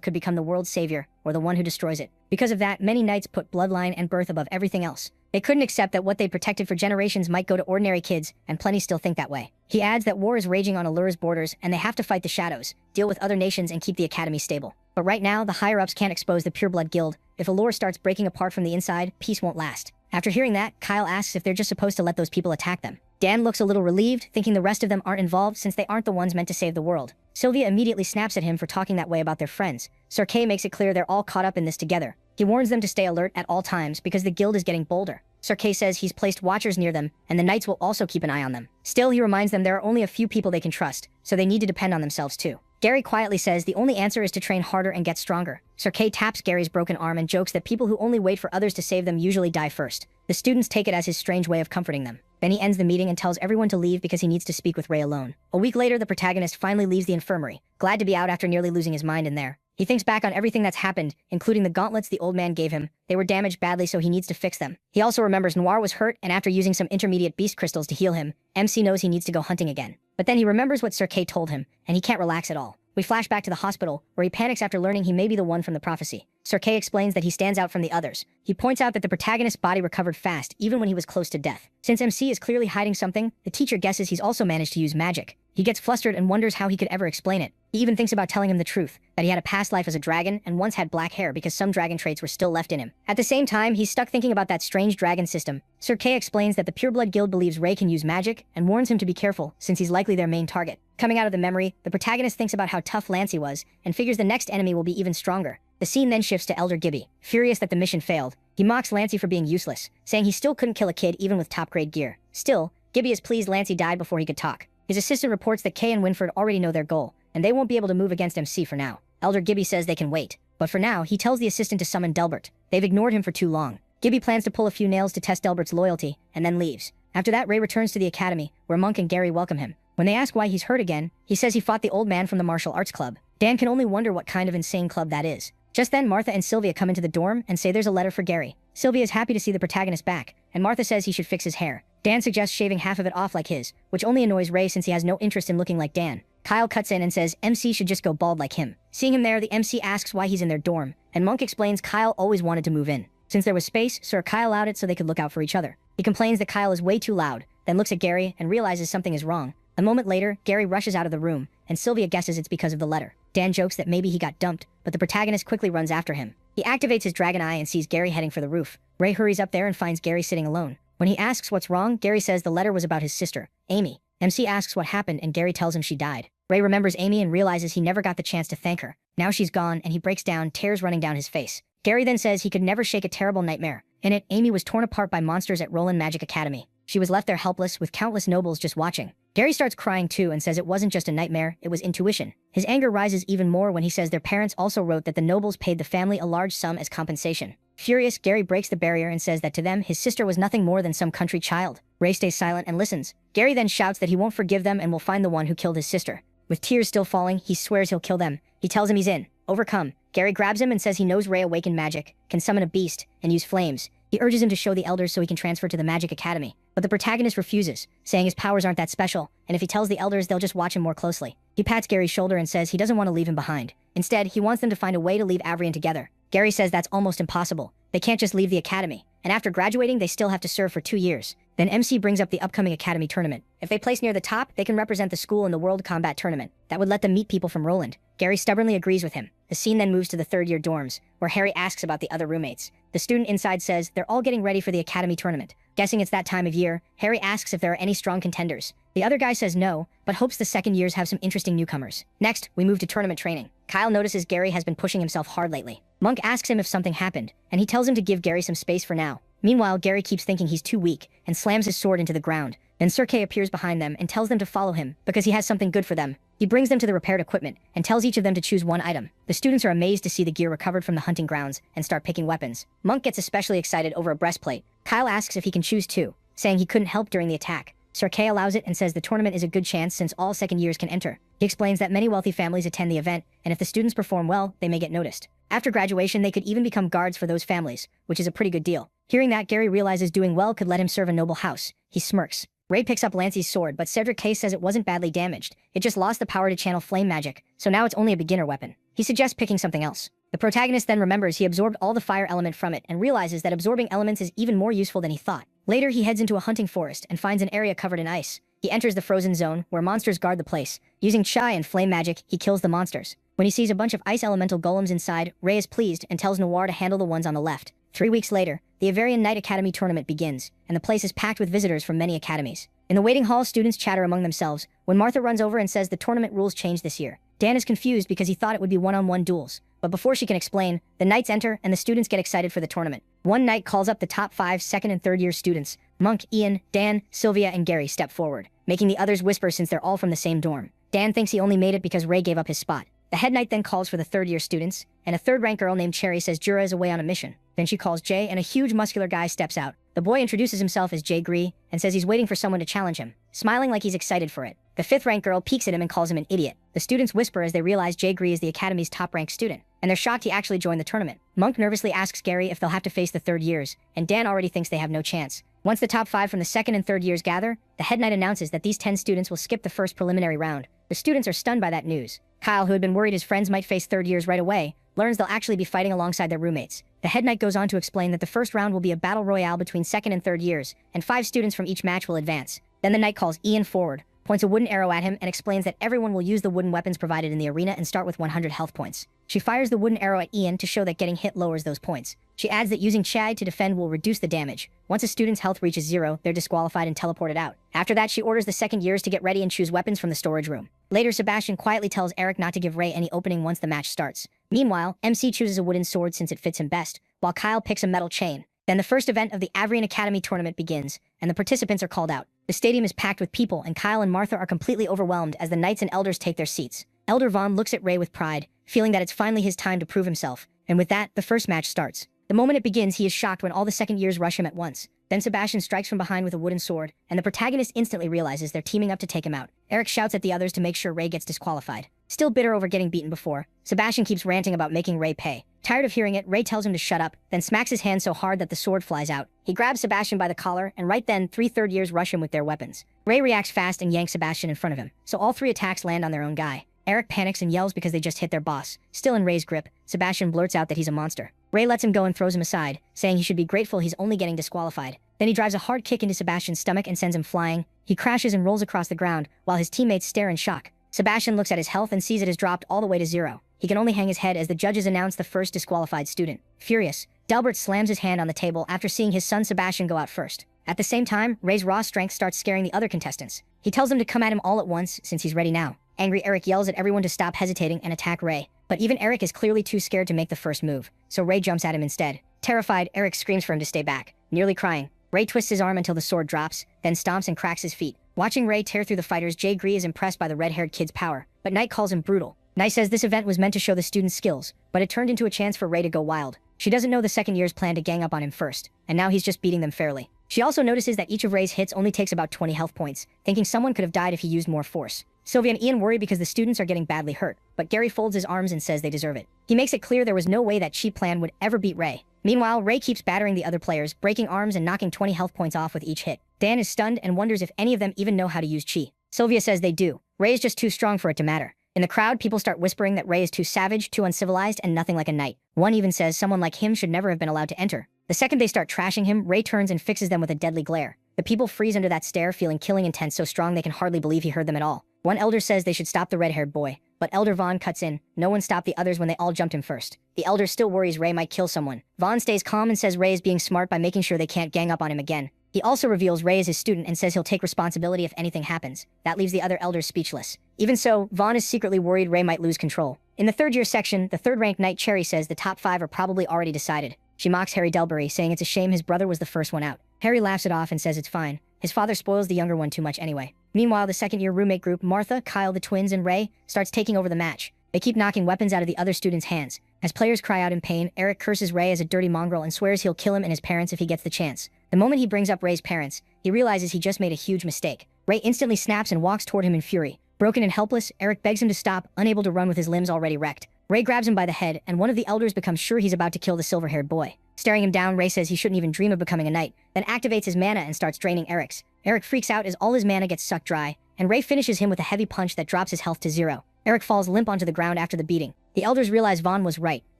could become the world's savior, or the one who destroys it. Because of that, many knights put bloodline and birth above everything else. They couldn't accept that what they'd protected for generations might go to ordinary kids, and plenty still think that way. He adds that war is raging on Allura's borders, and they have to fight the shadows, deal with other nations, and keep the academy stable. But right now, the higher-ups can't expose the Pureblood Guild. If Allura starts breaking apart from the inside, peace won't last. After hearing that, Kyle asks if they're just supposed to let those people attack them. Dan looks a little relieved, thinking the rest of them aren't involved since they aren't the ones meant to save the world. Sylvia immediately snaps at him for talking that way about their friends. Serket makes it clear they're all caught up in this together. He warns them to stay alert at all times because the guild is getting bolder. Serket says he's placed watchers near them, and the knights will also keep an eye on them. Still, he reminds them there are only a few people they can trust, so they need to depend on themselves too. Gary quietly says the only answer is to train harder and get stronger. Serket taps Gary's broken arm and jokes that people who only wait for others to save them usually die first. The students take it as his strange way of comforting them. Then he ends the meeting and tells everyone to leave because he needs to speak with Ray alone. A week later, the protagonist finally leaves the infirmary, glad to be out after nearly losing his mind in there. He thinks back on everything that's happened, including the gauntlets the old man gave him. They were damaged badly, so he needs to fix them. He also remembers Noir was hurt, and after using some intermediate beast crystals to heal him, MC knows he needs to go hunting again. But then he remembers what Serket told him, and he can't relax at all. We flash back to the hospital, where he panics after learning he may be the one from the prophecy. Serket explains that he stands out from the others. He points out that the protagonist's body recovered fast, even when he was close to death. Since MC is clearly hiding something, the teacher guesses he's also managed to use magic. He gets flustered and wonders how he could ever explain it. He even thinks about telling him the truth, that he had a past life as a dragon and once had black hair because some dragon traits were still left in him. At the same time, he's stuck thinking about that strange dragon system. Serket explains that the Pureblood Guild believes Ray can use magic and warns him to be careful since he's likely their main target. Coming out of the memory, the protagonist thinks about how tough Lancey was and figures the next enemy will be even stronger. The scene then shifts to Elder Gibby. Furious that the mission failed, he mocks Lancey for being useless, saying he still couldn't kill a kid even with top-grade gear. Still, Gibby is pleased Lancey died before he could talk. His assistant reports that Kay and Winford already know their goal, and they won't be able to move against MC for now. Elder Gibby says they can wait, but for now, he tells the assistant to summon Delbert. They've ignored him for too long. Gibby plans to pull a few nails to test Delbert's loyalty, and then leaves. After that, Ray returns to the academy, where Monk and Gary welcome him. When they ask why he's hurt again, he says he fought the old man from the martial arts club. Dan can only wonder what kind of insane club that is. Just then, Martha and Sylvia come into the dorm and say there's a letter for Gary. Sylvia is happy to see the protagonist back, and Martha says he should fix his hair. Dan suggests shaving half of it off like his, which only annoys Ray since he has no interest in looking like Dan. Kyle cuts in and says MC should just go bald like him. Seeing him there, the MC asks why he's in their dorm, and Monk explains Kyle always wanted to move in. Since there was space, Sir Kyle allowed it so they could look out for each other. He complains that Kyle is way too loud, then looks at Gary and realizes something is wrong. A moment later, Gary rushes out of the room, and Sylvia guesses it's because of the letter. Dan jokes that maybe he got dumped, but the protagonist quickly runs after him. He activates his dragon eye and sees Gary heading for the roof. Ray hurries up there and finds Gary sitting alone. When he asks what's wrong, Gary says the letter was about his sister, Amy. MC asks what happened and Gary tells him she died. Ray remembers Amy and realizes he never got the chance to thank her. Now she's gone and he breaks down, tears running down his face. Gary then says he could never shake a terrible nightmare. In it, Amy was torn apart by monsters at Roland Magic Academy. She was left there helpless with countless nobles just watching. Gary starts crying too and says it wasn't just a nightmare, it was intuition. His anger rises even more when he says their parents also wrote that the nobles paid the family a large sum as compensation. Furious, Gary breaks the barrier and says that to them, his sister was nothing more than some country child. Ray stays silent and listens. Gary then shouts that he won't forgive them and will find the one who killed his sister. With tears still falling, he swears he'll kill them. He tells him he's in. Overcome, Gary grabs him and says he knows Ray awakened magic, can summon a beast, and use flames. He urges him to show the elders so he can transfer to the Magic Academy. But the protagonist refuses, saying his powers aren't that special, and if he tells the elders, they'll just watch him more closely. He pats Gary's shoulder and says he doesn't want to leave him behind. Instead, he wants them to find a way to leave Avrian together. Gary says that's almost impossible. They can't just leave the academy. And after graduating, they still have to serve for 2 years. Then MC brings up the upcoming academy tournament. If they place near the top, they can represent the school in the World Combat Tournament. That would let them meet people from Roland. Gary stubbornly agrees with him. The scene then moves to the third-year dorms, where Harry asks about the other roommates. The student inside says they're all getting ready for the academy tournament. Guessing it's that time of year, Harry asks if there are any strong contenders. The other guy says no, but hopes the second years have some interesting newcomers. Next, we move to tournament training. Kyle notices Gary has been pushing himself hard lately. Monk asks him if something happened, and he tells him to give Gary some space for now. Meanwhile, Gary keeps thinking he's too weak and slams his sword into the ground. Then Serkei appears behind them and tells them to follow him because he has something good for them. He brings them to the repaired equipment and tells each of them to choose one item. The students are amazed to see the gear recovered from the hunting grounds and start picking weapons. Monk gets especially excited over a breastplate. Kyle asks if he can choose two, saying he couldn't help during the attack. Serkei allows it and says the tournament is a good chance since all second years can enter. He explains that many wealthy families attend the event, and if the students perform well, they may get noticed. After graduation, they could even become guards for those families, which is a pretty good deal. Hearing that, Gary realizes doing well could let him serve a noble house. He smirks. Ray picks up Lancey's sword, but Cedric K says it wasn't badly damaged. It just lost the power to channel flame magic, so now it's only a beginner weapon. He suggests picking something else. The protagonist then remembers he absorbed all the fire element from it and realizes that absorbing elements is even more useful than he thought. Later, he heads into a hunting forest and finds an area covered in ice. He enters the frozen zone, where monsters guard the place. Using Chai and flame magic, he kills the monsters. When he sees a bunch of ice elemental golems inside, Ray is pleased and tells Noir to handle the ones on the left. 3 weeks later, the Avarian Night Academy tournament begins, and the place is packed with visitors from many academies. In the waiting hall, students chatter among themselves, when Martha runs over and says the tournament rules changed this year. Dan is confused because he thought it would be one-on-one duels. But before she can explain, the knights enter and the students get excited for the tournament. One knight calls up the top 5 second and third year students. Monk, Ian, Dan, Sylvia, and Gary step forward, making the others whisper since they're all from the same dorm. Dan thinks he only made it because Ray gave up his spot. The head knight then calls for the third year students, and a third-rank girl named Cherry says Jura is away on a mission. Then she calls Jay, and a huge muscular guy steps out. The boy introduces himself as Jay Gree and says he's waiting for someone to challenge him, smiling like he's excited for it. The 5th-ranked girl peeks at him and calls him an idiot. The students whisper as they realize Jay Gree is the academy's top-ranked student, and they're shocked he actually joined the tournament. Monk nervously asks Gary if they'll have to face the third years, and Dan already thinks they have no chance. Once the top 5 from the second and third years gather, the head knight announces that these 10 students will skip the first preliminary round. The students are stunned by that news. Kyle, who had been worried his friends might face third years right away, learns they'll actually be fighting alongside their roommates. The head knight goes on to explain that the first round will be a battle royale between second and third years, and 5 students from each match will advance. Then the knight calls Ian forward, points a wooden arrow at him, and explains that everyone will use the wooden weapons provided in the arena and start with 100 health points. She fires the wooden arrow at Ian to show that getting hit lowers those points. She adds that using Chai to defend will reduce the damage. Once a student's health reaches 0, they're disqualified and teleported out. After that, she orders the second years to get ready and choose weapons from the storage room. Later, Sebastian quietly tells Eric not to give Ray any opening once the match starts. Meanwhile, MC chooses a wooden sword since it fits him best, while Kyle picks a metal chain. Then the first event of the Avrian Academy tournament begins, and the participants are called out. The stadium is packed with people, and Kyle and Martha are completely overwhelmed as the knights and elders take their seats. Elder Vaughn looks at Ray with pride, feeling that it's finally his time to prove himself. And with that, the first match starts. The moment it begins, he is shocked when all the second years rush him at once. Then Sebastian strikes from behind with a wooden sword, and the protagonist instantly realizes they're teaming up to take him out. Eric shouts at the others to make sure Ray gets disqualified. Still bitter over getting beaten before, Sebastian keeps ranting about making Ray pay. Tired of hearing it, Ray tells him to shut up, then smacks his hand so hard that the sword flies out. He grabs Sebastian by the collar, and right then, 3 third years rush him with their weapons. Ray reacts fast and yanks Sebastian in front of him, so all 3 attacks land on their own guy. Eric panics and yells because they just hit their boss. Still in Ray's grip, Sebastian blurts out that he's a monster. Ray lets him go and throws him aside, saying he should be grateful he's only getting disqualified. Then he drives a hard kick into Sebastian's stomach and sends him flying. He crashes and rolls across the ground, while his teammates stare in shock. Sebastian looks at his health and sees it has dropped all the way to 0. He can only hang his head as the judges announce the first disqualified student. Furious, Delbert slams his hand on the table after seeing his son Sebastian go out first. At the same time, Ray's raw strength starts scaring the other contestants. He tells them to come at him all at once, since he's ready now. Angry Eric yells at everyone to stop hesitating and attack Ray. But even Eric is clearly too scared to make the first move, so Ray jumps at him instead. Terrified, Eric screams for him to stay back, nearly crying. Ray twists his arm until the sword drops, then stomps and cracks his feet. Watching Ray tear through the fighters, Jay Gree is impressed by the red-haired kid's power, but Knight calls him brutal. Knight says this event was meant to show the students' skills, but it turned into a chance for Ray to go wild. She doesn't know the second year's plan to gang up on him first, and now he's just beating them fairly. She also notices that each of Ray's hits only takes about 20 health points, thinking someone could have died if he used more force. Sylvia and Ian worry because the students are getting badly hurt, but Gary folds his arms and says they deserve it. He makes it clear there was no way that cheap plan would ever beat Ray. Meanwhile, Ray keeps battering the other players, breaking arms and knocking 20 health points off with each hit. Dan is stunned and wonders if any of them even know how to use chi. Sylvia says they do. Ray is just too strong for it to matter. In the crowd, people start whispering that Ray is too savage, too uncivilized, and nothing like a knight. One even says someone like him should never have been allowed to enter. The second they start trashing him, Ray turns and fixes them with a deadly glare. The people freeze under that stare, feeling killing intent so strong they can hardly believe he heard them at all. One elder says they should stop the red-haired boy, but Elder Vaughn cuts in. No one stopped the others when they all jumped him first. The elder still worries Ray might kill someone. Vaughn stays calm and says Ray is being smart by making sure they can't gang up on him again. He also reveals Ray is his student and says he'll take responsibility if anything happens. That leaves the other elders speechless. Even so, Vaughn is secretly worried Ray might lose control. In the third-year section, the third-ranked knight Cherry says the top 5 are probably already decided. She mocks Harry Delbury, saying it's a shame his brother was the first one out. Harry laughs it off and says it's fine. His father spoils the younger one too much anyway. Meanwhile, the second-year roommate group, Martha, Kyle, the twins, and Ray, starts taking over the match. They keep knocking weapons out of the other students' hands. As players cry out in pain, Eric curses Ray as a dirty mongrel and swears he'll kill him and his parents if he gets the chance. The moment he brings up Ray's parents, he realizes he just made a huge mistake. Ray instantly snaps and walks toward him in fury. Broken and helpless, Eric begs him to stop, unable to run with his limbs already wrecked. Ray grabs him by the head, and one of the elders becomes sure he's about to kill the silver-haired boy. Staring him down, Ray says he shouldn't even dream of becoming a knight, then activates his mana and starts draining Eric's. Eric freaks out as all his mana gets sucked dry, and Ray finishes him with a heavy punch that drops his health to 0. Eric falls limp onto the ground after the beating. The elders realize Vaughn was right.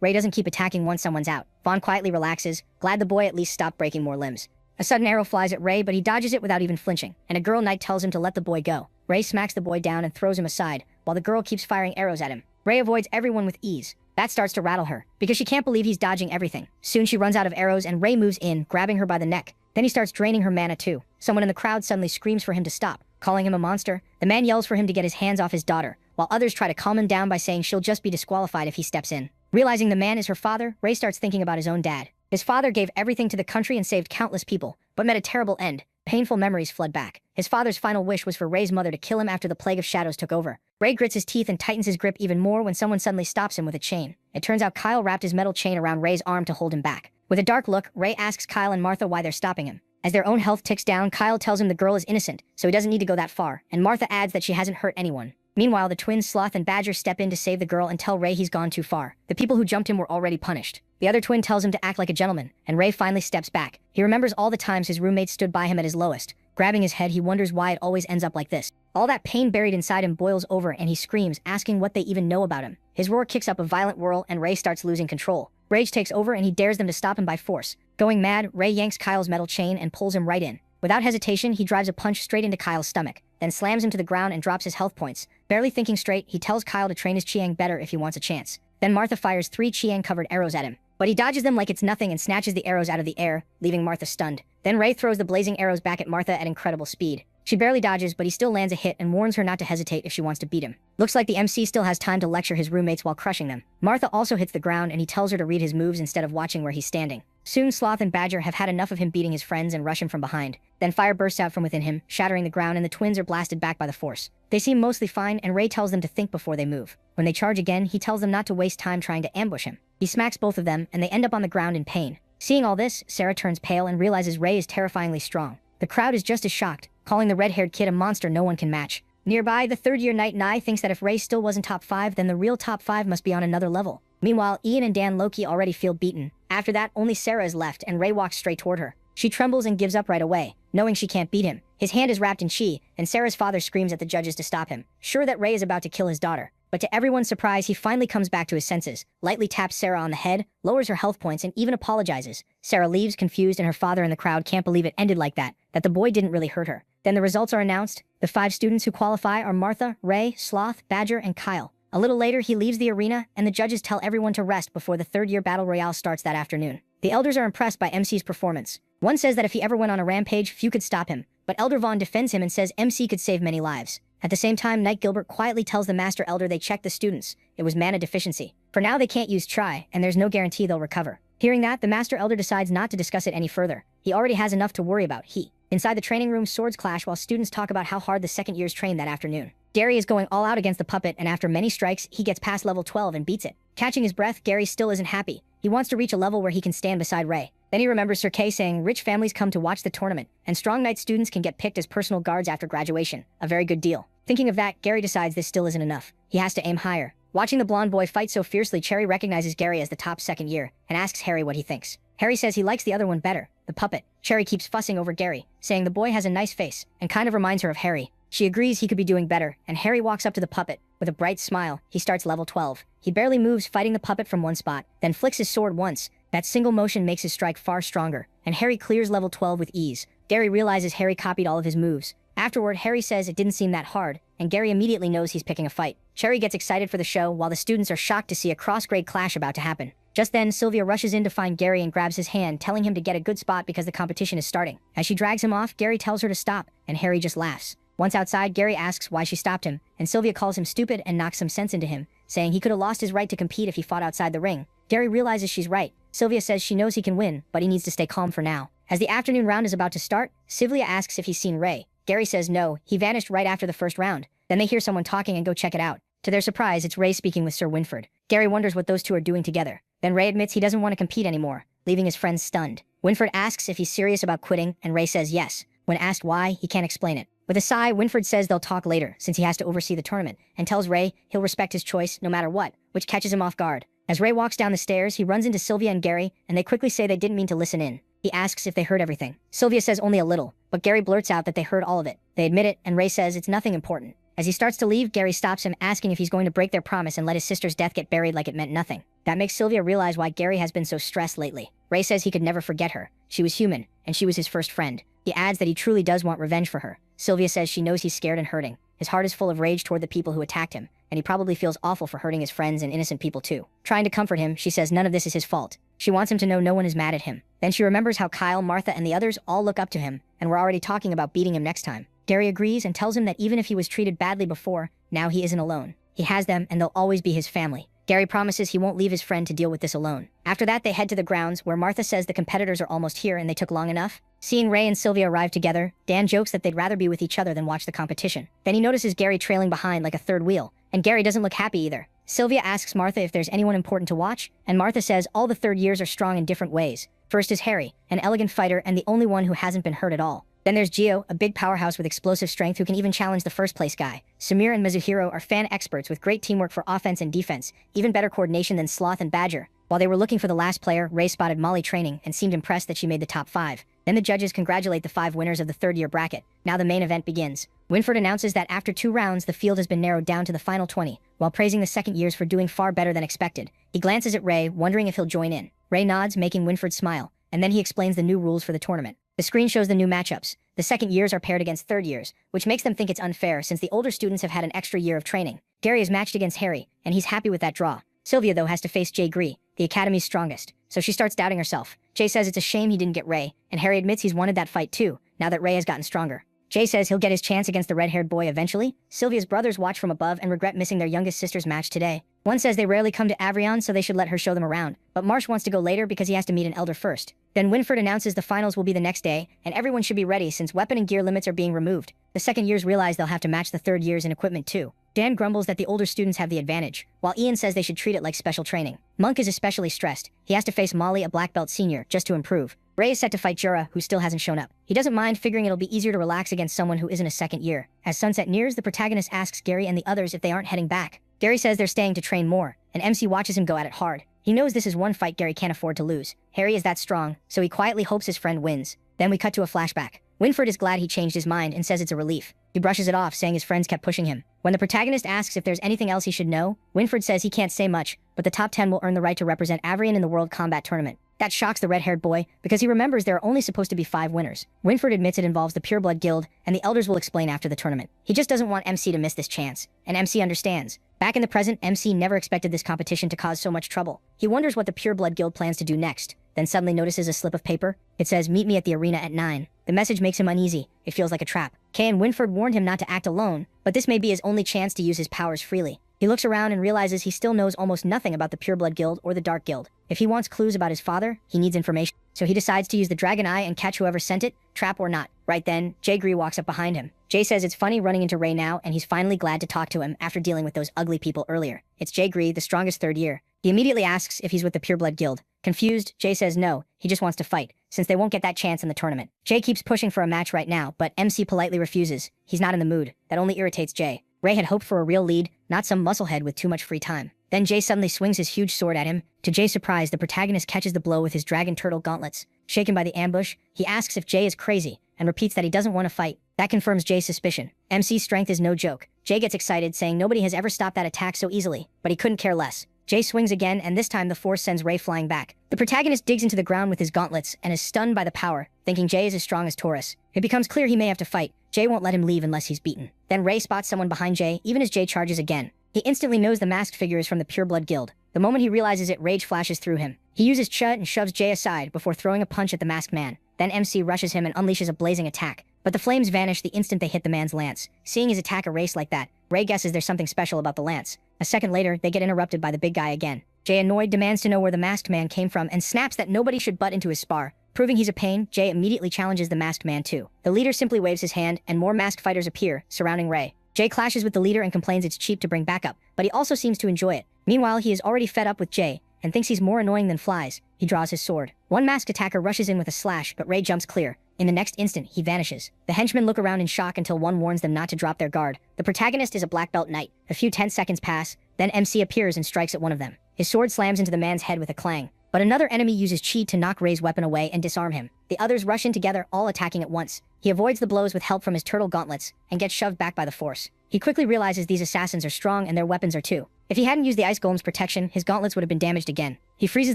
Ray doesn't keep attacking once someone's out. Vaughn quietly relaxes, glad the boy at least stopped breaking more limbs. A sudden arrow flies at Ray, but he dodges it without even flinching, and a girl knight tells him to let the boy go. Ray smacks the boy down and throws him aside, while the girl keeps firing arrows at him. Ray avoids everyone with ease. That starts to rattle her, because she can't believe he's dodging everything. Soon she runs out of arrows and Ray moves in, grabbing her by the neck. Then he starts draining her mana too. Someone in the crowd suddenly screams for him to stop, calling him a monster. The man yells for him to get his hands off his daughter, while others try to calm him down by saying she'll just be disqualified if he steps in. Realizing the man is her father, Ray starts thinking about his own dad. His father gave everything to the country and saved countless people, but met a terrible end. Painful memories flood back. His father's final wish was for Ray's mother to kill him after the Plague of Shadows took over. Ray grits his teeth and tightens his grip even more when someone suddenly stops him with a chain. It turns out Kyle wrapped his metal chain around Ray's arm to hold him back. With a dark look, Ray asks Kyle and Martha why they're stopping him. As their own health ticks down, Kyle tells him the girl is innocent, so he doesn't need to go that far, and Martha adds that she hasn't hurt anyone. Meanwhile, the twins Sloth and Badger step in to save the girl and tell Ray he's gone too far. The people who jumped him were already punished. The other twin tells him to act like a gentleman, and Ray finally steps back. He remembers all the times his roommates stood by him at his lowest. Grabbing his head, he wonders why it always ends up like this. All that pain buried inside him boils over and he screams, asking what they even know about him. His roar kicks up a violent whirl and Ray starts losing control. Rage takes over and he dares them to stop him by force. Going mad, Ray yanks Kyle's metal chain and pulls him right in. Without hesitation, he drives a punch straight into Kyle's stomach, then slams him to the ground and drops his health points. Barely thinking straight, he tells Kyle to train his Chiang better if he wants a chance. Then Martha fires 3 Chiang-covered arrows at him, but he dodges them like it's nothing and snatches the arrows out of the air, leaving Martha stunned. Then Ray throws the blazing arrows back at Martha at incredible speed. She barely dodges, but he still lands a hit and warns her not to hesitate if she wants to beat him. Looks like the MC still has time to lecture his roommates while crushing them. Martha also hits the ground and he tells her to read his moves instead of watching where he's standing. Soon Sloth and Badger have had enough of him beating his friends and rush him from behind. Then fire bursts out from within him, shattering the ground, and the twins are blasted back by the force. They seem mostly fine, and Ray tells them to think before they move. When they charge again, he tells them not to waste time trying to ambush him. He smacks both of them, and they end up on the ground in pain. Seeing all this, Sarah turns pale and realizes Ray is terrifyingly strong. The crowd is just as shocked, calling the red-haired kid a monster no one can match. Nearby, the third-year knight Nye thinks that if Ray still wasn't top 5, then the real top 5 must be on another level. Meanwhile, Ian and Dan Loki already feel beaten. After that, only Sarah is left, and Ray walks straight toward her. She trembles and gives up right away, knowing she can't beat him. His hand is wrapped in chi, and Sarah's father screams at the judges to stop him, sure that Ray is about to kill his daughter. But to everyone's surprise, he finally comes back to his senses, lightly taps Sarah on the head, lowers her health points, and even apologizes. Sarah leaves, confused, and her father and the crowd can't believe it ended like that the boy didn't really hurt her. Then the results are announced. The 5 students who qualify are Martha, Ray, Sloth, Badger, and Kyle. A little later, he leaves the arena, and the judges tell everyone to rest before the third-year battle royale starts that afternoon. The elders are impressed by MC's performance. One says that if he ever went on a rampage, few could stop him, but Elder Vaughn defends him and says MC could save many lives. At the same time, Knight Gilbert quietly tells the Master Elder they checked the students. It was mana deficiency. For now, they can't use Try, and there's no guarantee they'll recover. Hearing that, the Master Elder decides not to discuss it any further. He already has enough to worry about. Inside the training room, swords clash while students talk about how hard the second years trained that afternoon. Gary is going all out against the puppet, and after many strikes, he gets past level 12 and beats it. Catching his breath, Gary still isn't happy. He wants to reach a level where he can stand beside Ray. Then he remembers Sir Kay saying rich families come to watch the tournament, and strong knight students can get picked as personal guards after graduation. A very good deal. Thinking of that, Gary decides this still isn't enough. He has to aim higher. Watching the blonde boy fight so fiercely, Cherry recognizes Gary as the top second year, and asks Harry what he thinks. Harry says he likes the other one better, the puppet. Cherry keeps fussing over Gary, saying the boy has a nice face, and kind of reminds her of Harry. She agrees he could be doing better, and Harry walks up to the puppet. With a bright smile, he starts level 12. He barely moves, fighting the puppet from one spot, then flicks his sword once. That single motion makes his strike far stronger, and Harry clears level 12 with ease. Gary realizes Harry copied all of his moves. Afterward, Harry says it didn't seem that hard, and Gary immediately knows he's picking a fight. Cherry gets excited for the show, while the students are shocked to see a cross-grade clash about to happen. Just then, Sylvia rushes in to find Gary and grabs his hand, telling him to get a good spot because the competition is starting. As she drags him off, Gary tells her to stop, and Harry just laughs. Once outside, Gary asks why she stopped him, and Sylvia calls him stupid and knocks some sense into him, saying he could have lost his right to compete if he fought outside the ring. Gary realizes she's right. Sylvia says she knows he can win, but he needs to stay calm for now. As the afternoon round is about to start, Sylvia asks if he's seen Ray. Gary says no, he vanished right after the first round. Then they hear someone talking and go check it out. To their surprise, it's Ray speaking with Sir Winford. Gary wonders what those two are doing together. Then Ray admits he doesn't want to compete anymore, leaving his friends stunned. Winford asks if he's serious about quitting, and Ray says yes. When asked why, he can't explain it. With a sigh, Winford says they'll talk later, since he has to oversee the tournament, and tells Ray he'll respect his choice no matter what, which catches him off guard. As Ray walks down the stairs, he runs into Sylvia and Gary, and they quickly say they didn't mean to listen in. He asks if they heard everything. Sylvia says only a little, but Gary blurts out that they heard all of it. They admit it, and Ray says it's nothing important. As he starts to leave, Gary stops him, asking if he's going to break their promise and let his sister's death get buried like it meant nothing. That makes Sylvia realize why Gary has been so stressed lately. Ray says he could never forget her. She was human, and she was his first friend. He adds that he truly does want revenge for her. Sylvia says she knows he's scared and hurting. His heart is full of rage toward the people who attacked him, and he probably feels awful for hurting his friends and innocent people too. Trying to comfort him, she says none of this is his fault. She wants him to know no one is mad at him. Then she remembers how Kyle, Martha, and the others all look up to him, and were already talking about beating him next time. Gary agrees and tells him that even if he was treated badly before, now he isn't alone. He has them, and they'll always be his family. Gary promises he won't leave his friend to deal with this alone. After that, they head to the grounds, where Martha says the competitors are almost here and they took long enough. Seeing Ray and Sylvia arrive together, Dan jokes that they'd rather be with each other than watch the competition. Then he notices Gary trailing behind like a third wheel, and Gary doesn't look happy either. Sylvia asks Martha if there's anyone important to watch, and Martha says all the third years are strong in different ways. First is Harry, an elegant fighter and the only one who hasn't been hurt at all. Then there's Gio, a big powerhouse with explosive strength who can even challenge the first place guy. Samir and Mizuhiro are fan experts with great teamwork for offense and defense, even better coordination than Sloth and Badger. While they were looking for the last player, Ray spotted Molly training and seemed impressed that she made the top 5. Then the judges congratulate the 5 winners of the third-year bracket. Now the main event begins. Winford announces that after 2 rounds, the field has been narrowed down to the final 20, while praising the second years for doing far better than expected. He glances at Ray, wondering if he'll join in. Ray nods, making Winford smile, and then he explains the new rules for the tournament. The screen shows the new matchups. The second years are paired against third years, which makes them think it's unfair since the older students have had an extra year of training. Gary is matched against Harry, and he's happy with that draw. Sylvia, though, has to face Jay Gree, the Academy's strongest, so she starts doubting herself. Jay says it's a shame he didn't get Ray, and Harry admits he's wanted that fight too, now that Ray has gotten stronger. Jay says he'll get his chance against the red-haired boy eventually. Sylvia's brothers watch from above and regret missing their youngest sister's match today. One says they rarely come to Avrion, so they should let her show them around, but Marsh wants to go later because he has to meet an elder first. Then Winford announces the finals will be the next day, and everyone should be ready since weapon and gear limits are being removed. The second years realize they'll have to match the third years in equipment too. Dan grumbles that the older students have the advantage, while Ian says they should treat it like special training. Monk is especially stressed. He has to face Molly, a black belt senior, just to improve. Ray is set to fight Jura, who still hasn't shown up. He doesn't mind, figuring it'll be easier to relax against someone who isn't a second year. As sunset nears, the protagonist asks Gary and the others if they aren't heading back. Gary says they're staying to train more, and MC watches him go at it hard. He knows this is one fight Gary can't afford to lose. Harry is that strong, so he quietly hopes his friend wins. Then we cut to a flashback. Winford is glad he changed his mind and says it's a relief. He brushes it off, saying his friends kept pushing him. When the protagonist asks if there's anything else he should know, Winford says he can't say much, but the top 10 will earn the right to represent Avrion in the World Combat Tournament. That shocks the red-haired boy, because he remembers there are only supposed to be 5 winners. Winford admits it involves the Pureblood Guild, and the elders will explain after the tournament. He just doesn't want MC to miss this chance, and MC understands. Back in the present, MC never expected this competition to cause so much trouble. He wonders what the Pureblood Guild plans to do next, then suddenly notices a slip of paper. It says, "Meet me at the arena at 9. The message makes him uneasy. It feels like a trap. Kay and Winford warned him not to act alone, but this may be his only chance to use his powers freely. He looks around and realizes he still knows almost nothing about the Pureblood Guild or the Dark Guild. If he wants clues about his father, he needs information. So he decides to use the Dragon Eye and catch whoever sent it, trap or not. Right then, Jay Gree walks up behind him. Jay says it's funny running into Ray now, and he's finally glad to talk to him after dealing with those ugly people earlier. It's Jay Gree, the strongest third year. He immediately asks if he's with the Pureblood Guild. Confused, Jay says no, he just wants to fight, since they won't get that chance in the tournament. Jay keeps pushing for a match right now, but MC politely refuses. He's not in the mood. That only irritates Jay. Ray had hoped for a real lead, not some musclehead with too much free time. Then Jay suddenly swings his huge sword at him. To Jay's surprise, the protagonist catches the blow with his dragon turtle gauntlets. Shaken by the ambush, he asks if Jay is crazy, and repeats that he doesn't want to fight. That confirms Jay's suspicion. MC's strength is no joke. Jay gets excited, saying nobody has ever stopped that attack so easily, but he couldn't care less. Jay swings again, and this time the force sends Ray flying back. The protagonist digs into the ground with his gauntlets and is stunned by the power, thinking Jay is as strong as Taurus. It becomes clear he may have to fight. Jay won't let him leave unless he's beaten. Then Ray spots someone behind Jay, even as Jay charges again. He instantly knows the masked figure is from the Pureblood Guild. The moment he realizes it, rage flashes through him. He uses Chut and shoves Jay aside before throwing a punch at the masked man. Then MC rushes him and unleashes a blazing attack. But the flames vanish the instant they hit the man's lance. Seeing his attack erased like that, Ray guesses there's something special about the lance. A second later, they get interrupted by the big guy again. Jay, annoyed, demands to know where the masked man came from and snaps that nobody should butt into his spar. Proving he's a pain, Jay immediately challenges the masked man too. The leader simply waves his hand, and more masked fighters appear, surrounding Ray. Jay clashes with the leader and complains it's cheap to bring backup, but he also seems to enjoy it. Meanwhile, he is already fed up with Jay and thinks he's more annoying than flies. He draws his sword. One masked attacker rushes in with a slash, but Ray jumps clear. In the next instant, he vanishes. The henchmen look around in shock until one warns them not to drop their guard. The protagonist is a black belt knight. A few tense seconds pass, then MC appears and strikes at one of them. His sword slams into the man's head with a clang. But another enemy uses chi to knock Ray's weapon away and disarm him. The others rush in together, all attacking at once. He avoids the blows with help from his turtle gauntlets and gets shoved back by the force. He quickly realizes these assassins are strong and their weapons are too. If he hadn't used the ice golem's protection, his gauntlets would have been damaged again. He freezes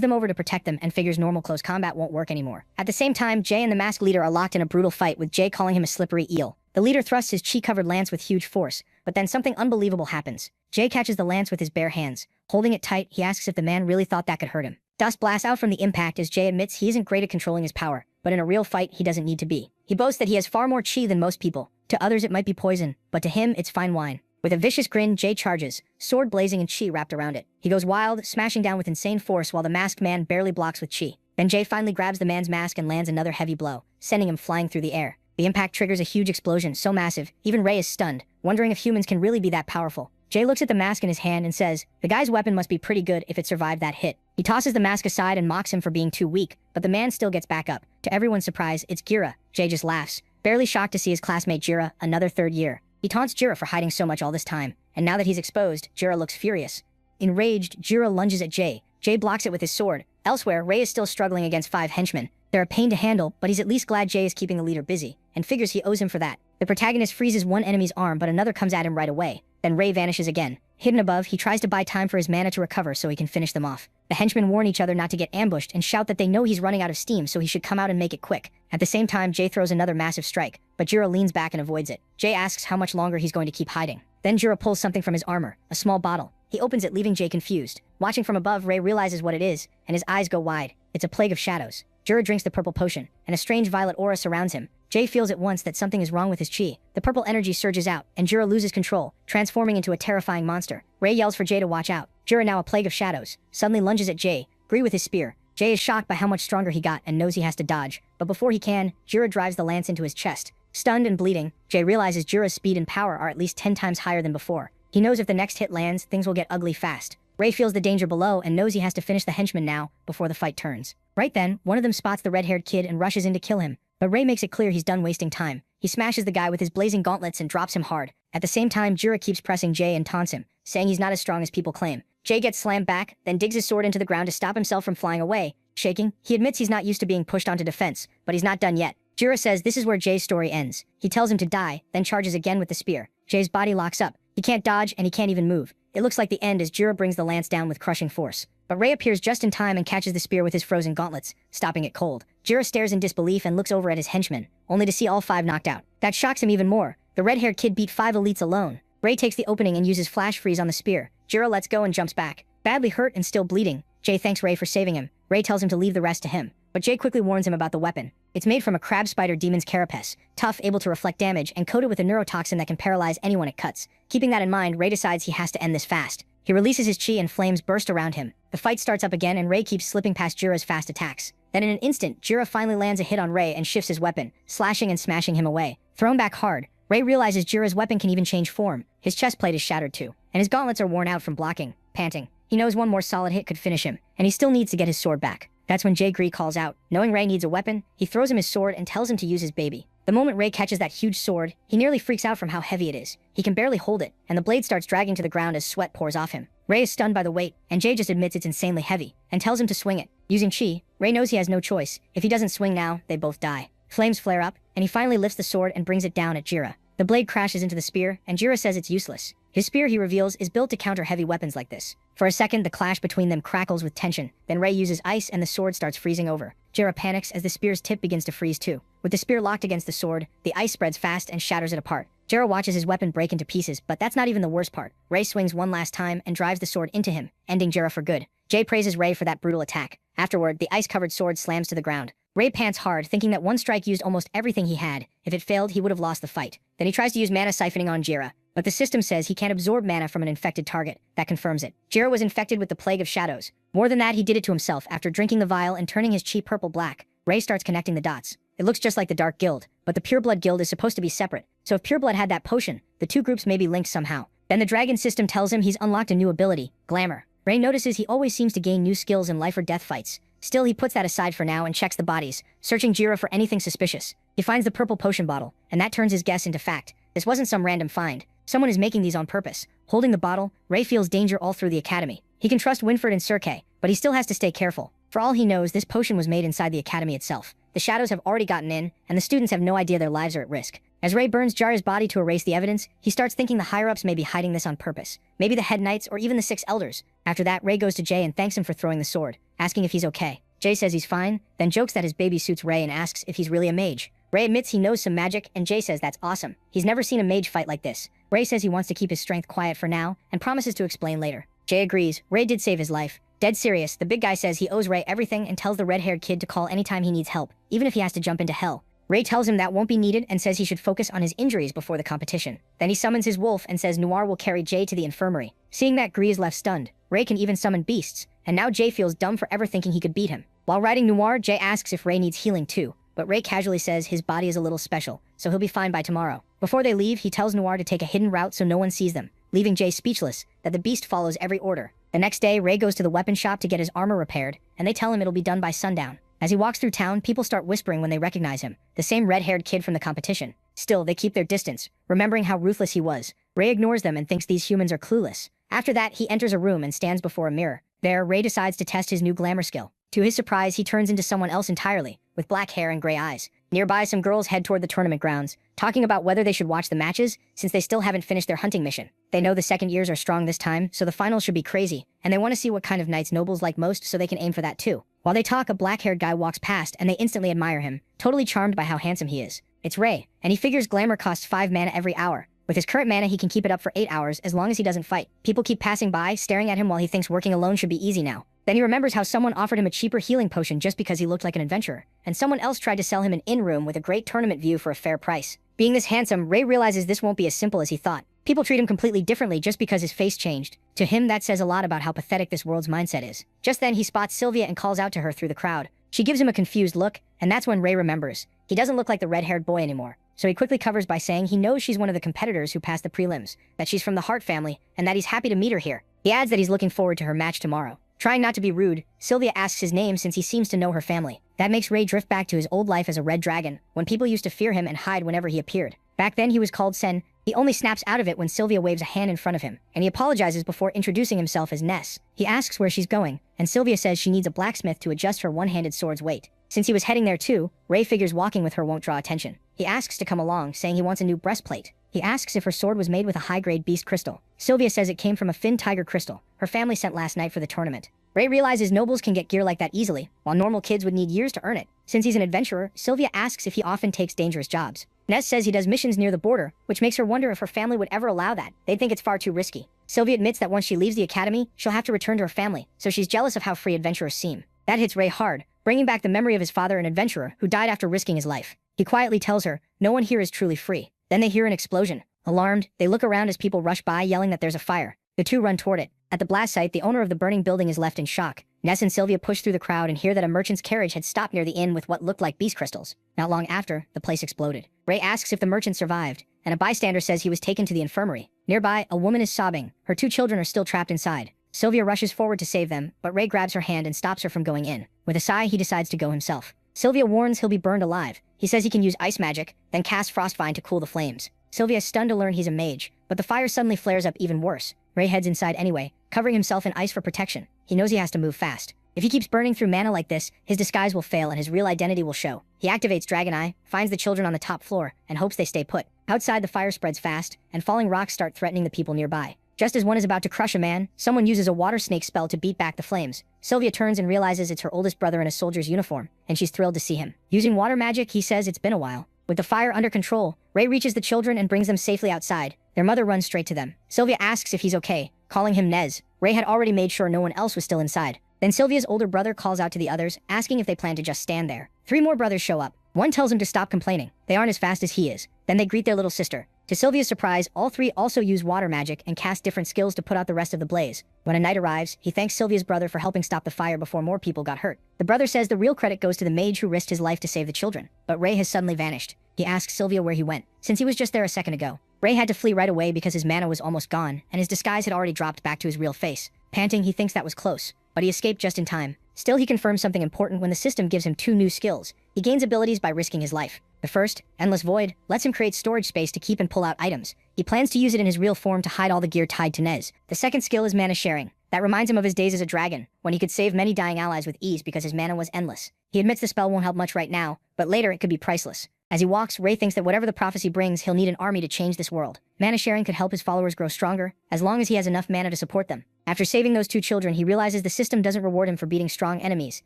them over to protect them and figures normal close combat won't work anymore. At the same time, Jay and the masked leader are locked in a brutal fight, with Jay calling him a slippery eel. The leader thrusts his chi-covered lance with huge force, but then something unbelievable happens. Jay catches the lance with his bare hands. Holding it tight, he asks if the man really thought that could hurt him. Dust blasts out from the impact as Jay admits he isn't great at controlling his power, but in a real fight, he doesn't need to be. He boasts that he has far more chi than most people. To others it might be poison, but to him it's fine wine. With a vicious grin, Jay charges, sword blazing and chi wrapped around it. He goes wild, smashing down with insane force while the masked man barely blocks with chi. Then Jay finally grabs the man's mask and lands another heavy blow, sending him flying through the air. The impact triggers a huge explosion, so massive, even Ray is stunned, wondering if humans can really be that powerful. Jay looks at the mask in his hand and says, the guy's weapon must be pretty good if it survived that hit. He tosses the mask aside and mocks him for being too weak, but the man still gets back up. To everyone's surprise, it's Gira. Jay just laughs, barely shocked to see his classmate Gira, another third year. He taunts Gira for hiding so much all this time, and now that he's exposed, Gira looks furious. Enraged, Gira lunges at Jay. Jay blocks it with his sword. Elsewhere, Ray is still struggling against 5 henchmen. They're a pain to handle, but he's at least glad Jay is keeping the leader busy, and figures he owes him for that. The protagonist freezes one enemy's arm, but another comes at him right away. Then Ray vanishes again. Hidden above, he tries to buy time for his mana to recover so he can finish them off. The henchmen warn each other not to get ambushed and shout that they know he's running out of steam, so he should come out and make it quick. At the same time, Jay throws another massive strike, but Jiro leans back and avoids it. Jay asks how much longer he's going to keep hiding. Then Jiro pulls something from his armor, a small bottle. He opens it, leaving Jay confused. Watching from above, Ray realizes what it is, and his eyes go wide. It's a plague of shadows. Jiro drinks the purple potion, and a strange violet aura surrounds him. Jay feels at once that something is wrong with his chi. The purple energy surges out, and Jiro loses control, transforming into a terrifying monster. Ray yells for Jay to watch out. Jiro, now a plague of shadows, suddenly lunges at Jay, Gree with his spear. Jay is shocked by how much stronger he got and knows he has to dodge, but before he can, Jiro drives the lance into his chest. Stunned and bleeding, Jay realizes Jiro's speed and power are at least 10 times higher than before. He knows if the next hit lands, things will get ugly fast. Ray feels the danger below and knows he has to finish the henchman now, before the fight turns. Right then, one of them spots the red-haired kid and rushes in to kill him, but Ray makes it clear he's done wasting time. He smashes the guy with his blazing gauntlets and drops him hard. At the same time, Jiro keeps pressing Jay and taunts him, saying he's not as strong as people claim. Jay gets slammed back, then digs his sword into the ground to stop himself from flying away. Shaking, he admits he's not used to being pushed onto defense, but he's not done yet. Jiro says this is where Jay's story ends. He tells him to die, then charges again with the spear. Jay's body locks up. He can't dodge and he can't even move. It looks like the end as Jiro brings the lance down with crushing force. But Ray appears just in time and catches the spear with his frozen gauntlets, stopping it cold. Jiro stares in disbelief and looks over at his henchmen, only to see all 5 knocked out. That shocks him even more. The red-haired kid beat 5 elites alone. Ray takes the opening and uses flash freeze on the spear. Jiro lets go and jumps back. Badly hurt and still bleeding, Jay thanks Ray for saving him. Ray tells him to leave the rest to him, but Jay quickly warns him about the weapon. It's made from a crab spider demon's carapace, tough, able to reflect damage, and coated with a neurotoxin that can paralyze anyone it cuts. Keeping that in mind, Ray decides he has to end this fast. He releases his chi and flames burst around him. The fight starts up again and Ray keeps slipping past Jiro's fast attacks. Then in an instant, Jiro finally lands a hit on Ray and shifts his weapon, slashing and smashing him away. Thrown back hard, Ray realizes Jiro's weapon can even change form. His chest plate is shattered too, and his gauntlets are worn out from blocking. Panting, he knows one more solid hit could finish him, and he still needs to get his sword back. That's when Jay Gree calls out. Knowing Ray needs a weapon, he throws him his sword and tells him to use his baby. The moment Ray catches that huge sword, he nearly freaks out from how heavy it is. He can barely hold it, and the blade starts dragging to the ground as sweat pours off him. Ray is stunned by the weight, and Jay just admits it's insanely heavy, and tells him to swing it. Using chi, Ray knows he has no choice. If he doesn't swing now, they both die. Flames flare up, and he finally lifts the sword and brings it down at Jira. The blade crashes into the spear, and Jira says it's useless. His spear, he reveals, is built to counter heavy weapons like this. For a second, the clash between them crackles with tension. Then Rei uses ice and the sword starts freezing over. Jira panics as the spear's tip begins to freeze too. With the spear locked against the sword, the ice spreads fast and shatters it apart. Jira watches his weapon break into pieces, but that's not even the worst part. Rei swings one last time and drives the sword into him, ending Jira for good. Jay praises Rei for that brutal attack. Afterward, the ice-covered sword slams to the ground. Rei pants hard, thinking that one strike used almost everything he had. If it failed, he would have lost the fight. Then he tries to use mana siphoning on Jira, but the system says he can't absorb mana from an infected target. That confirms it. Jira was infected with the Plague of Shadows. More than that, he did it to himself after drinking the vial and turning his chi purple black. Rei starts connecting the dots. It looks just like the Dark Guild, but the Pureblood Guild is supposed to be separate. So if Pureblood had that potion, the two groups may be linked somehow. Then the dragon system tells him he's unlocked a new ability, Glamour. Rei notices he always seems to gain new skills in life or death fights. Still, he puts that aside for now and checks the bodies, searching Jira for anything suspicious. He finds the purple potion bottle, and that turns his guess into fact. This wasn't some random find. Someone is making these on purpose. Holding the bottle, Rei feels danger all through the academy. He can trust Winford and Serkei, but he still has to stay careful. For all he knows, this potion was made inside the academy itself. The shadows have already gotten in, and the students have no idea their lives are at risk. As Rei burns Jira's body to erase the evidence, he starts thinking the higher-ups may be hiding this on purpose. Maybe the head knights or even the 6 elders. After that, Rei goes to Jay and thanks him for throwing the sword, asking if he's okay. Jay says he's fine, then jokes that his baby suits Rei and asks if he's really a mage. Rei admits he knows some magic, and Jay says that's awesome. He's never seen a mage fight like this. Rei says he wants to keep his strength quiet for now, and promises to explain later. Jay agrees. Rei did save his life. Dead serious, the big guy says he owes Rei everything and tells the red-haired kid to call anytime he needs help, even if he has to jump into hell. Rei tells him that won't be needed and says he should focus on his injuries before the competition. Then he summons his wolf and says Noir will carry Jay to the infirmary. Seeing that, Gree is left stunned. Rei can even summon beasts, and now Jay feels dumb for ever thinking he could beat him. While riding Noir, Jay asks if Rei needs healing too, but Rei casually says his body is a little special, so he'll be fine by tomorrow. Before they leave, he tells Noir to take a hidden route so no one sees them, leaving Jay speechless that the beast follows every order. The next day, Rei goes to the weapon shop to get his armor repaired, and they tell him it'll be done by sundown. As he walks through town, people start whispering when they recognize him, the same red-haired kid from the competition. Still, they keep their distance, remembering how ruthless he was. Rei ignores them and thinks these humans are clueless. After that, he enters a room and stands before a mirror. There, Rei decides to test his new glamour skill. To his surprise, he turns into someone else entirely, with black hair and gray eyes. Nearby, some girls head toward the tournament grounds, talking about whether they should watch the matches, since they still haven't finished their hunting mission. They know the second years are strong this time, so the finals should be crazy, and they want to see what kind of knights nobles like most so they can aim for that too. While they talk, a black-haired guy walks past, and they instantly admire him, totally charmed by how handsome he is. It's Rei, and he figures glamour costs 5 mana every hour. With his current mana, he can keep it up for 8 hours as long as he doesn't fight. People keep passing by, staring at him while he thinks working alone should be easy now. Then he remembers how someone offered him a cheaper healing potion just because he looked like an adventurer, and someone else tried to sell him an inn-room with a great tournament view for a fair price. Being this handsome, Rei realizes this won't be as simple as he thought. People treat him completely differently just because his face changed. To him, that says a lot about how pathetic this world's mindset is. Just then, he spots Sylvia and calls out to her through the crowd. She gives him a confused look, and that's when Rei remembers. He doesn't look like the red-haired boy anymore. So he quickly covers by saying he knows she's one of the competitors who passed the prelims, that she's from the Hart family, and that he's happy to meet her here. He adds that he's looking forward to her match tomorrow. Trying not to be rude, Sylvia asks his name since he seems to know her family. That makes Rei drift back to his old life as a red dragon, when people used to fear him and hide whenever he appeared. Back then he was called Sen. He only snaps out of it when Sylvia waves a hand in front of him, and he apologizes before introducing himself as Ness. He asks where she's going, and Sylvia says she needs a blacksmith to adjust her one-handed sword's weight. Since he was heading there too, Rei figures walking with her won't draw attention. He asks to come along, saying he wants a new breastplate. He asks if her sword was made with a high-grade beast crystal. Sylvia says it came from a Finn tiger crystal her family sent last night for the tournament. Rei realizes nobles can get gear like that easily, while normal kids would need years to earn it. Since he's an adventurer, Sylvia asks if he often takes dangerous jobs. Ness says he does missions near the border, which makes her wonder if her family would ever allow that. They'd think it's far too risky. Sylvia admits that once she leaves the academy, she'll have to return to her family, so she's jealous of how free adventurers seem. That hits Rei hard, bringing back the memory of his father, an adventurer, who died after risking his life. He quietly tells her, no one here is truly free. Then they hear an explosion. Alarmed, they look around as people rush by yelling that there's a fire. The two run toward it. At the blast site, the owner of the burning building is left in shock. Ness and Sylvia push through the crowd and hear that a merchant's carriage had stopped near the inn with what looked like beast crystals. Not long after, the place exploded. Rei asks if the merchant survived, and a bystander says he was taken to the infirmary. Nearby, a woman is sobbing. Her 2 children are still trapped inside. Sylvia rushes forward to save them, but Rei grabs her hand and stops her from going in. With a sigh, he decides to go himself. Sylvia warns he'll be burned alive. He says he can use ice magic, then cast Frostvine to cool the flames. Sylvia is stunned to learn he's a mage, but the fire suddenly flares up even worse. Rei heads inside anyway, covering himself in ice for protection. He knows he has to move fast. If he keeps burning through mana like this, his disguise will fail and his real identity will show. He activates Dragon Eye, finds the children on the top floor, and hopes they stay put. Outside, the fire spreads fast, and falling rocks start threatening the people nearby. Just as one is about to crush a man, someone uses a water snake spell to beat back the flames. Sylvia turns and realizes it's her oldest brother in a soldier's uniform, and she's thrilled to see him. Using water magic, he says it's been a while. With the fire under control, Ray reaches the children and brings them safely outside. Their mother runs straight to them. Sylvia asks if he's okay, calling him Nez. Ray had already made sure no one else was still inside. Then Sylvia's older brother calls out to the others, asking if they plan to just stand there. 3 more brothers show up. One tells him to stop complaining. They aren't as fast as he is. Then they greet their little sister. To Sylvia's surprise, all 3 also use water magic and cast different skills to put out the rest of the blaze. When a night arrives, he thanks Sylvia's brother for helping stop the fire before more people got hurt. The brother says the real credit goes to the mage who risked his life to save the children. But Ray has suddenly vanished. He asks Sylvia where he went, since he was just there a second ago. Ray had to flee right away because his mana was almost gone, and his disguise had already dropped back to his real face. Panting, he thinks that was close, but he escaped just in time. Still, he confirms something important when the system gives him 2 new skills. He gains abilities by risking his life. The first, Endless Void, lets him create storage space to keep and pull out items. He plans to use it in his real form to hide all the gear tied to Nez. The second skill is Mana Sharing. That reminds him of his days as a dragon, when he could save many dying allies with ease because his mana was endless. He admits the spell won't help much right now, but later it could be priceless. As he walks, Ray thinks that whatever the prophecy brings, he'll need an army to change this world. Mana sharing could help his followers grow stronger, as long as he has enough mana to support them. After saving those 2 children, he realizes the system doesn't reward him for beating strong enemies.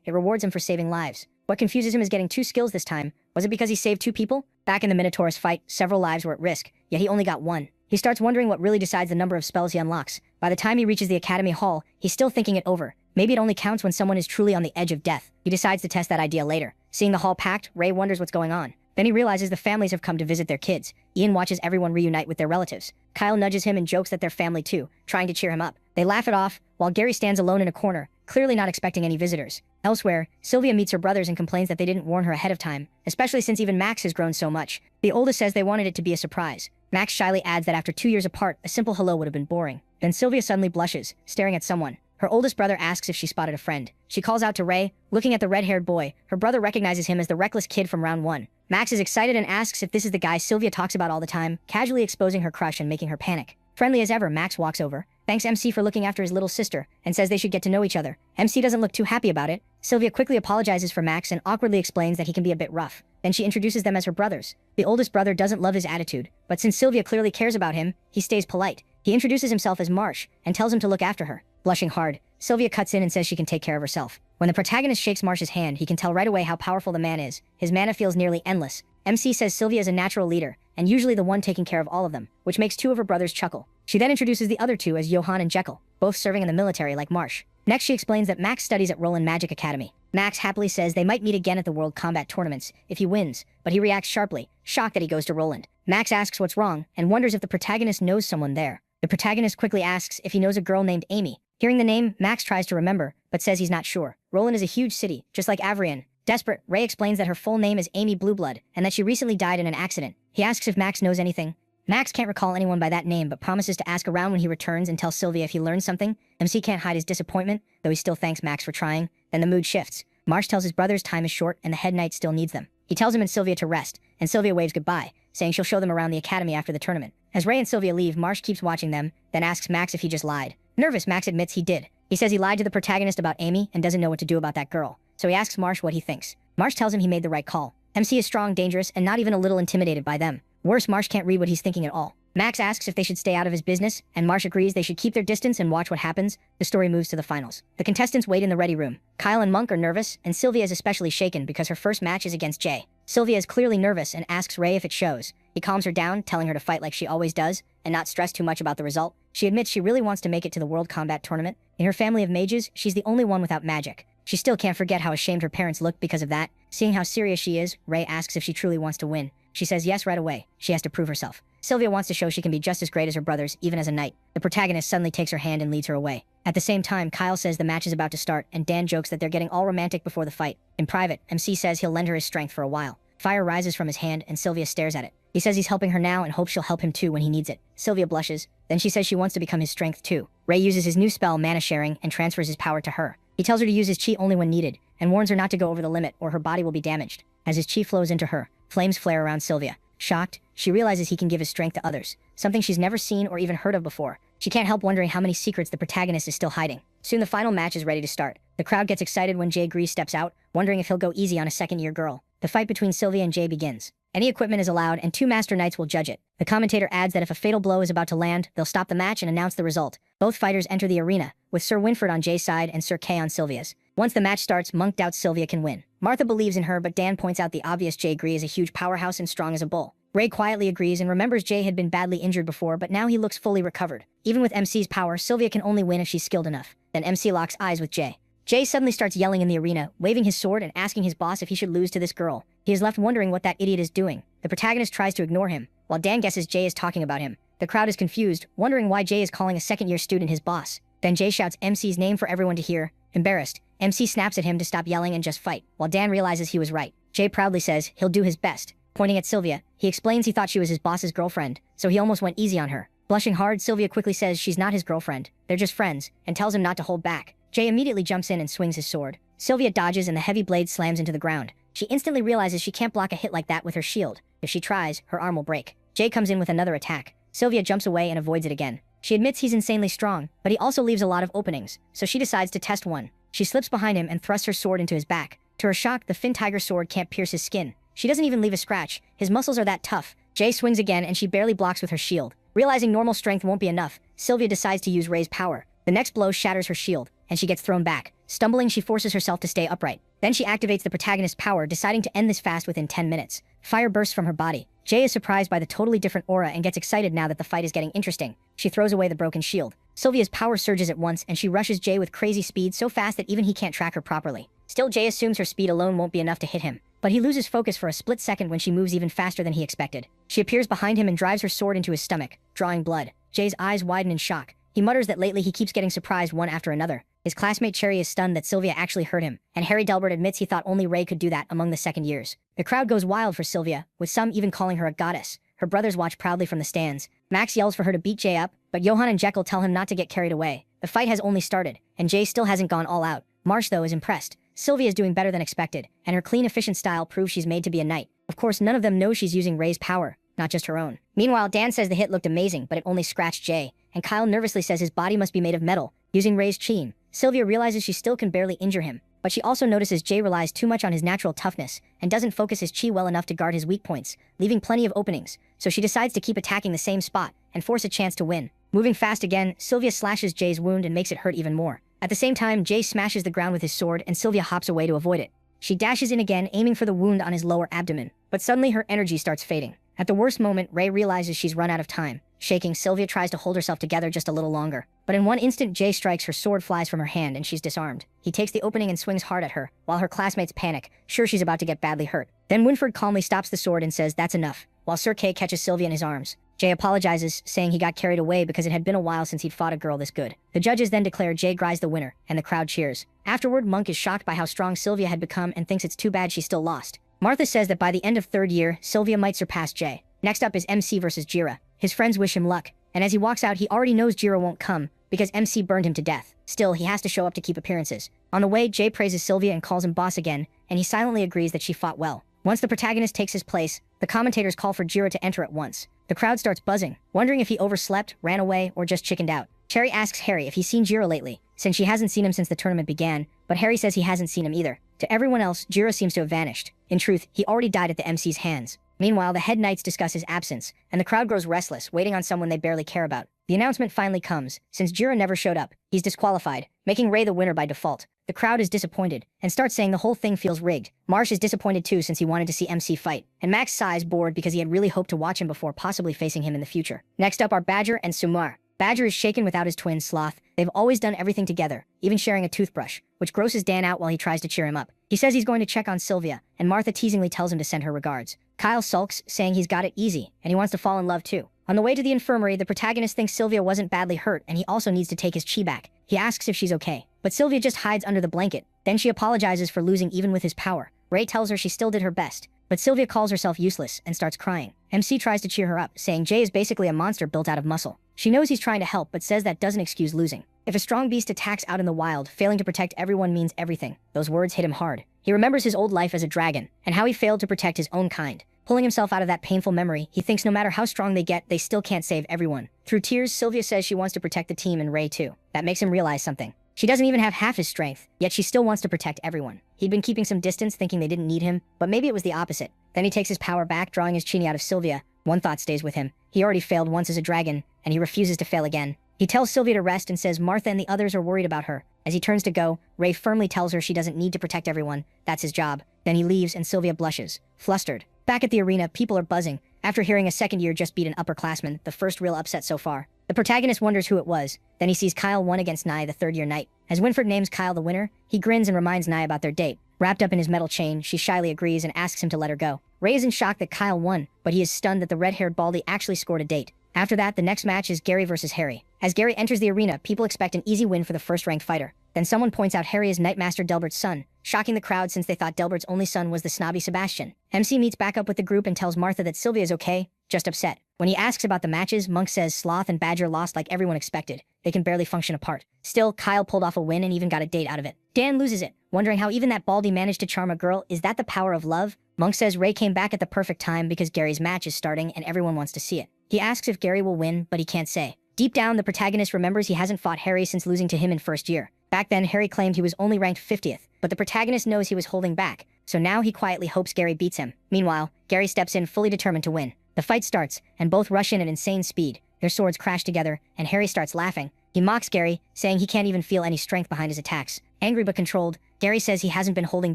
It rewards him for saving lives. What confuses him is getting 2 skills this time. Was it because he saved 2 people? Back in the Minotaurus fight, several lives were at risk, yet he only got 1. He starts wondering what really decides the number of spells he unlocks. By the time he reaches the Academy Hall, he's still thinking it over. Maybe it only counts when someone is truly on the edge of death. He decides to test that idea later. Seeing the hall packed, Ray wonders what's going on. Then he realizes the families have come to visit their kids. Ian watches everyone reunite with their relatives. Kyle nudges him and jokes that they're family too, trying to cheer him up. They laugh it off, while Gary stands alone in a corner, clearly not expecting any visitors. Elsewhere, Sylvia meets her brothers and complains that they didn't warn her ahead of time, especially since even Max has grown so much. The oldest says they wanted it to be a surprise. Max shyly adds that after 2 years apart, a simple hello would have been boring. Then Sylvia suddenly blushes, staring at someone. Her oldest brother asks if she spotted a friend. She calls out to Ray, looking at the red-haired boy. Her brother recognizes him as the reckless kid from round 1. Max is excited and asks if this is the guy Sylvia talks about all the time, casually exposing her crush and making her panic. Friendly as ever, Max walks over, thanks MC for looking after his little sister, and says they should get to know each other. MC doesn't look too happy about it. Sylvia quickly apologizes for Max and awkwardly explains that he can be a bit rough. Then she introduces them as her brothers. The oldest brother doesn't love his attitude, but since Sylvia clearly cares about him, he stays polite. He introduces himself as Marsh, and tells him to look after her. Blushing hard, Sylvia cuts in and says she can take care of herself. When the protagonist shakes Marsh's hand, he can tell right away how powerful the man is. His mana feels nearly endless. MC says Sylvia is a natural leader, and usually the one taking care of all of them, which makes 2 of her brothers chuckle. She then introduces the other 2 as Johan and Jekyll, both serving in the military like Marsh. Next, she explains that Max studies at Roland Magic Academy. Max happily says they might meet again at the World Combat Tournaments if he wins, but he reacts sharply, shocked that he goes to Roland. Max asks what's wrong, and wonders if the protagonist knows someone there. The protagonist quickly asks if he knows a girl named Amy. Hearing the name, Max tries to remember, but says he's not sure. Roland is a huge city, just like Avrian. Desperate, Ray explains that her full name is Amy Blueblood, and that she recently died in an accident. He asks if Max knows anything. Max can't recall anyone by that name, but promises to ask around when he returns and tell Sylvia if he learns something. MC can't hide his disappointment, though he still thanks Max for trying. Then the mood shifts. Marsh tells his brothers time is short and the head knight still needs them. He tells him and Sylvia to rest, and Sylvia waves goodbye, saying she'll show them around the academy after the tournament. As Ray and Sylvia leave, Marsh keeps watching them, then asks Max if he just lied. Nervous, Max admits he did. He says he lied to the protagonist about Amy and doesn't know what to do about that girl. So he asks Marsh what he thinks. Marsh tells him he made the right call. MC is strong, dangerous, and not even a little intimidated by them. Worse, Marsh can't read what he's thinking at all. Max asks if they should stay out of his business, and Marsh agrees they should keep their distance and watch what happens. The story moves to the finals. The contestants wait in the ready room. Kyle and Monk are nervous, and Sylvia is especially shaken because her first match is against Jay. Sylvia is clearly nervous and asks Ray if it shows. He calms her down, telling her to fight like she always does, and not stress too much about the result. She admits she really wants to make it to the World Combat Tournament. In her family of mages, she's the only one without magic. She still can't forget how ashamed her parents looked because of that. Seeing how serious she is, Ray asks if she truly wants to win. She says yes right away. She has to prove herself. Sylvia wants to show she can be just as great as her brothers, even as a knight. The protagonist suddenly takes her hand and leads her away. At the same time, Kyle says the match is about to start, and Dan jokes that they're getting all romantic before the fight. In private, MC says he'll lend her his strength for a while. Fire rises from his hand, and Sylvia stares at it. He says he's helping her now and hopes she'll help him too when he needs it. Sylvia blushes. Then she says she wants to become his strength too. Ray uses his new spell, Mana Sharing, and transfers his power to her. He tells her to use his chi only when needed, and warns her not to go over the limit or her body will be damaged. As his chi flows into her, flames flare around Sylvia. Shocked, she realizes he can give his strength to others, something she's never seen or even heard of before. She can't help wondering how many secrets the protagonist is still hiding. Soon the final match is ready to start. The crowd gets excited when Jay Grease steps out, wondering if he'll go easy on a second-year girl. The fight between Sylvia and Jay begins. Any equipment is allowed, and 2 Master Knights will judge it. The commentator adds that if a fatal blow is about to land, they'll stop the match and announce the result. Both fighters enter the arena, with Sir Winford on Jay's side and Sir Kay on Sylvia's. Once the match starts, Monk doubts Sylvia can win. Martha believes in her, but Dan points out the obvious. Jay Grease is a huge powerhouse and strong as a bull. Ray quietly agrees and remembers Jay had been badly injured before, but now he looks fully recovered. Even with MC's power, Sylvia can only win if she's skilled enough. Then MC locks eyes with Jay. Jay suddenly starts yelling in the arena, waving his sword and asking his boss if he should lose to this girl. He is left wondering what that idiot is doing. The protagonist tries to ignore him, while Dan guesses Jay is talking about him. The crowd is confused, wondering why Jay is calling a second-year student his boss. Then Jay shouts MC's name for everyone to hear. Embarrassed, MC snaps at him to stop yelling and just fight, while Dan realizes he was right. Jay proudly says he'll do his best. Pointing at Sylvia, he explains he thought she was his boss's girlfriend, so he almost went easy on her. Blushing hard, Sylvia quickly says she's not his girlfriend, they're just friends, and tells him not to hold back. Jay immediately jumps in and swings his sword. Sylvia dodges and the heavy blade slams into the ground. She instantly realizes she can't block a hit like that with her shield. If she tries, her arm will break. Jay comes in with another attack. Sylvia jumps away and avoids it again. She admits he's insanely strong, but he also leaves a lot of openings, so she decides to test one. She slips behind him and thrusts her sword into his back. To her shock, the Fin Tiger sword can't pierce his skin. She doesn't even leave a scratch. His muscles are that tough. Jay swings again and she barely blocks with her shield. Realizing normal strength won't be enough, Sylvia decides to use Ray's power. The next blow shatters her shield, and she gets thrown back. Stumbling, she forces herself to stay upright. Then she activates the protagonist's power, deciding to end this fast within 10 minutes. Fire bursts from her body. Jay is surprised by the totally different aura and gets excited now that the fight is getting interesting. She throws away the broken shield. Sylvia's power surges at once, and she rushes Jay with crazy speed so fast that even he can't track her properly. Still, Jay assumes her speed alone won't be enough to hit him. But he loses focus for a split second when she moves even faster than he expected. She appears behind him and drives her sword into his stomach, drawing blood. Jay's eyes widen in shock. He mutters that lately he keeps getting surprised one after another. His classmate Cherry is stunned that Sylvia actually hurt him, and Harry Delbert admits he thought only Ray could do that among the second years. The crowd goes wild for Sylvia, with some even calling her a goddess. Her brothers watch proudly from the stands. Max yells for her to beat Jay up, but Johann and Jekyll tell him not to get carried away. The fight has only started, and Jay still hasn't gone all out. Marsh, though, is impressed. Sylvia is doing better than expected, and her clean, efficient style proves she's made to be a knight. Of course, none of them know she's using Ray's power, not just her own. Meanwhile, Dan says the hit looked amazing, but it only scratched Jay, and Kyle nervously says his body must be made of metal, using Ray's chi. Sylvia realizes she still can barely injure him, but she also notices Jay relies too much on his natural toughness and doesn't focus his chi well enough to guard his weak points, leaving plenty of openings, so she decides to keep attacking the same spot and force a chance to win. Moving fast again, Sylvia slashes Jay's wound and makes it hurt even more. At the same time, Jay smashes the ground with his sword and Sylvia hops away to avoid it. She dashes in again, aiming for the wound on his lower abdomen, but suddenly her energy starts fading. At the worst moment, Ray realizes she's run out of time. Shaking, Sylvia tries to hold herself together just a little longer. But in one instant, Jay strikes, her sword flies from her hand, and she's disarmed. He takes the opening and swings hard at her, while her classmates panic, sure she's about to get badly hurt. Then Winford calmly stops the sword and says that's enough, while Sir Kay catches Sylvia in his arms. Jay apologizes, saying he got carried away because it had been a while since he'd fought a girl this good. The judges then declare Jay Grease the winner, and the crowd cheers. Afterward, Monk is shocked by how strong Sylvia had become and thinks it's too bad she still lost. Martha says that by the end of third year, Sylvia might surpass Jay. Next up is MC versus Jira. His friends wish him luck, and as he walks out, he already knows Jira won't come because MC burned him to death. Still, he has to show up to keep appearances. On the way, Jay praises Sylvia and calls him boss again, and he silently agrees that she fought well. Once the protagonist takes his place, the commentators call for Jira to enter at once. The crowd starts buzzing, wondering if he overslept, ran away, or just chickened out. Cherry asks Harry if he's seen Jira lately, since she hasn't seen him since the tournament began, but Harry says he hasn't seen him either. To everyone else, Jira seems to have vanished. In truth, he already died at the MC's hands. Meanwhile, the head knights discuss his absence, and the crowd grows restless, waiting on someone they barely care about. The announcement finally comes. Since Jira never showed up, he's disqualified, making Ray the winner by default. The crowd is disappointed, and starts saying the whole thing feels rigged. Marsh is disappointed too since he wanted to see MC fight, and Max sighs bored because he had really hoped to watch him before possibly facing him in the future. Next up are Badger and Sumar. Badger is shaken without his twin, Sloth. They've always done everything together, even sharing a toothbrush, which grosses Dan out while he tries to cheer him up. He says he's going to check on Sylvia, and Martha teasingly tells him to send her regards. Kyle sulks, saying he's got it easy, and he wants to fall in love too. On the way to the infirmary, the protagonist thinks Sylvia wasn't badly hurt, and he also needs to take his chi back. He asks if she's okay, but Sylvia just hides under the blanket. Then she apologizes for losing even with his power. Ray tells her she still did her best, but Sylvia calls herself useless and starts crying. MC tries to cheer her up, saying Jay is basically a monster built out of muscle. She knows he's trying to help, but says that doesn't excuse losing. If a strong beast attacks out in the wild, failing to protect everyone means everything. Those words hit him hard. He remembers his old life as a dragon, and how he failed to protect his own kind. Pulling himself out of that painful memory, he thinks no matter how strong they get, they still can't save everyone. Through tears, Sylvia says she wants to protect the team and Ray too. That makes him realize something. She doesn't even have half his strength, yet she still wants to protect everyone. He'd been keeping some distance thinking they didn't need him, but maybe it was the opposite. Then he takes his power back, drawing his chini out of Sylvia. One thought stays with him. He already failed once as a dragon, and he refuses to fail again. He tells Sylvia to rest and says Martha and the others are worried about her. As he turns to go, Ray firmly tells her she doesn't need to protect everyone. That's his job. Then he leaves and Sylvia blushes, flustered. Back at the arena, people are buzzing. After hearing a second year just beat an upperclassman, the first real upset so far. The protagonist wonders who it was. Then he sees Kyle won against Nye, the third-year knight. As Winford names Kyle the winner, he grins and reminds Nye about their date. Wrapped up in his metal chain, she shyly agrees and asks him to let her go. Ray is in shock that Kyle won, but he is stunned that the red-haired baldy actually scored a date. After that, the next match is Gary versus Harry. As Gary enters the arena, people expect an easy win for the first-ranked fighter. Then someone points out Harry is Knightmaster Delbert's son, shocking the crowd since they thought Delbert's only son was the snobby Sebastian. MC meets back up with the group and tells Martha that Sylvia is okay, just upset. When he asks about the matches, Monk says Sloth and Badger lost like everyone expected. They can barely function apart. Still, Kyle pulled off a win and even got a date out of it. Dan loses it, wondering how even that baldy managed to charm a girl. Is that the power of love? Monk says Ray came back at the perfect time because Gary's match is starting and everyone wants to see it. He asks if Gary will win, but he can't say. Deep down, the protagonist remembers he hasn't fought Harry since losing to him in first year. Back then, Harry claimed he was only ranked 50th, but the protagonist knows he was holding back, so now he quietly hopes Gary beats him. Meanwhile, Gary steps in fully determined to win. The fight starts, and both rush in at insane speed. Their swords crash together, and Harry starts laughing. He mocks Gary, saying he can't even feel any strength behind his attacks. Angry but controlled, Gary says he hasn't been holding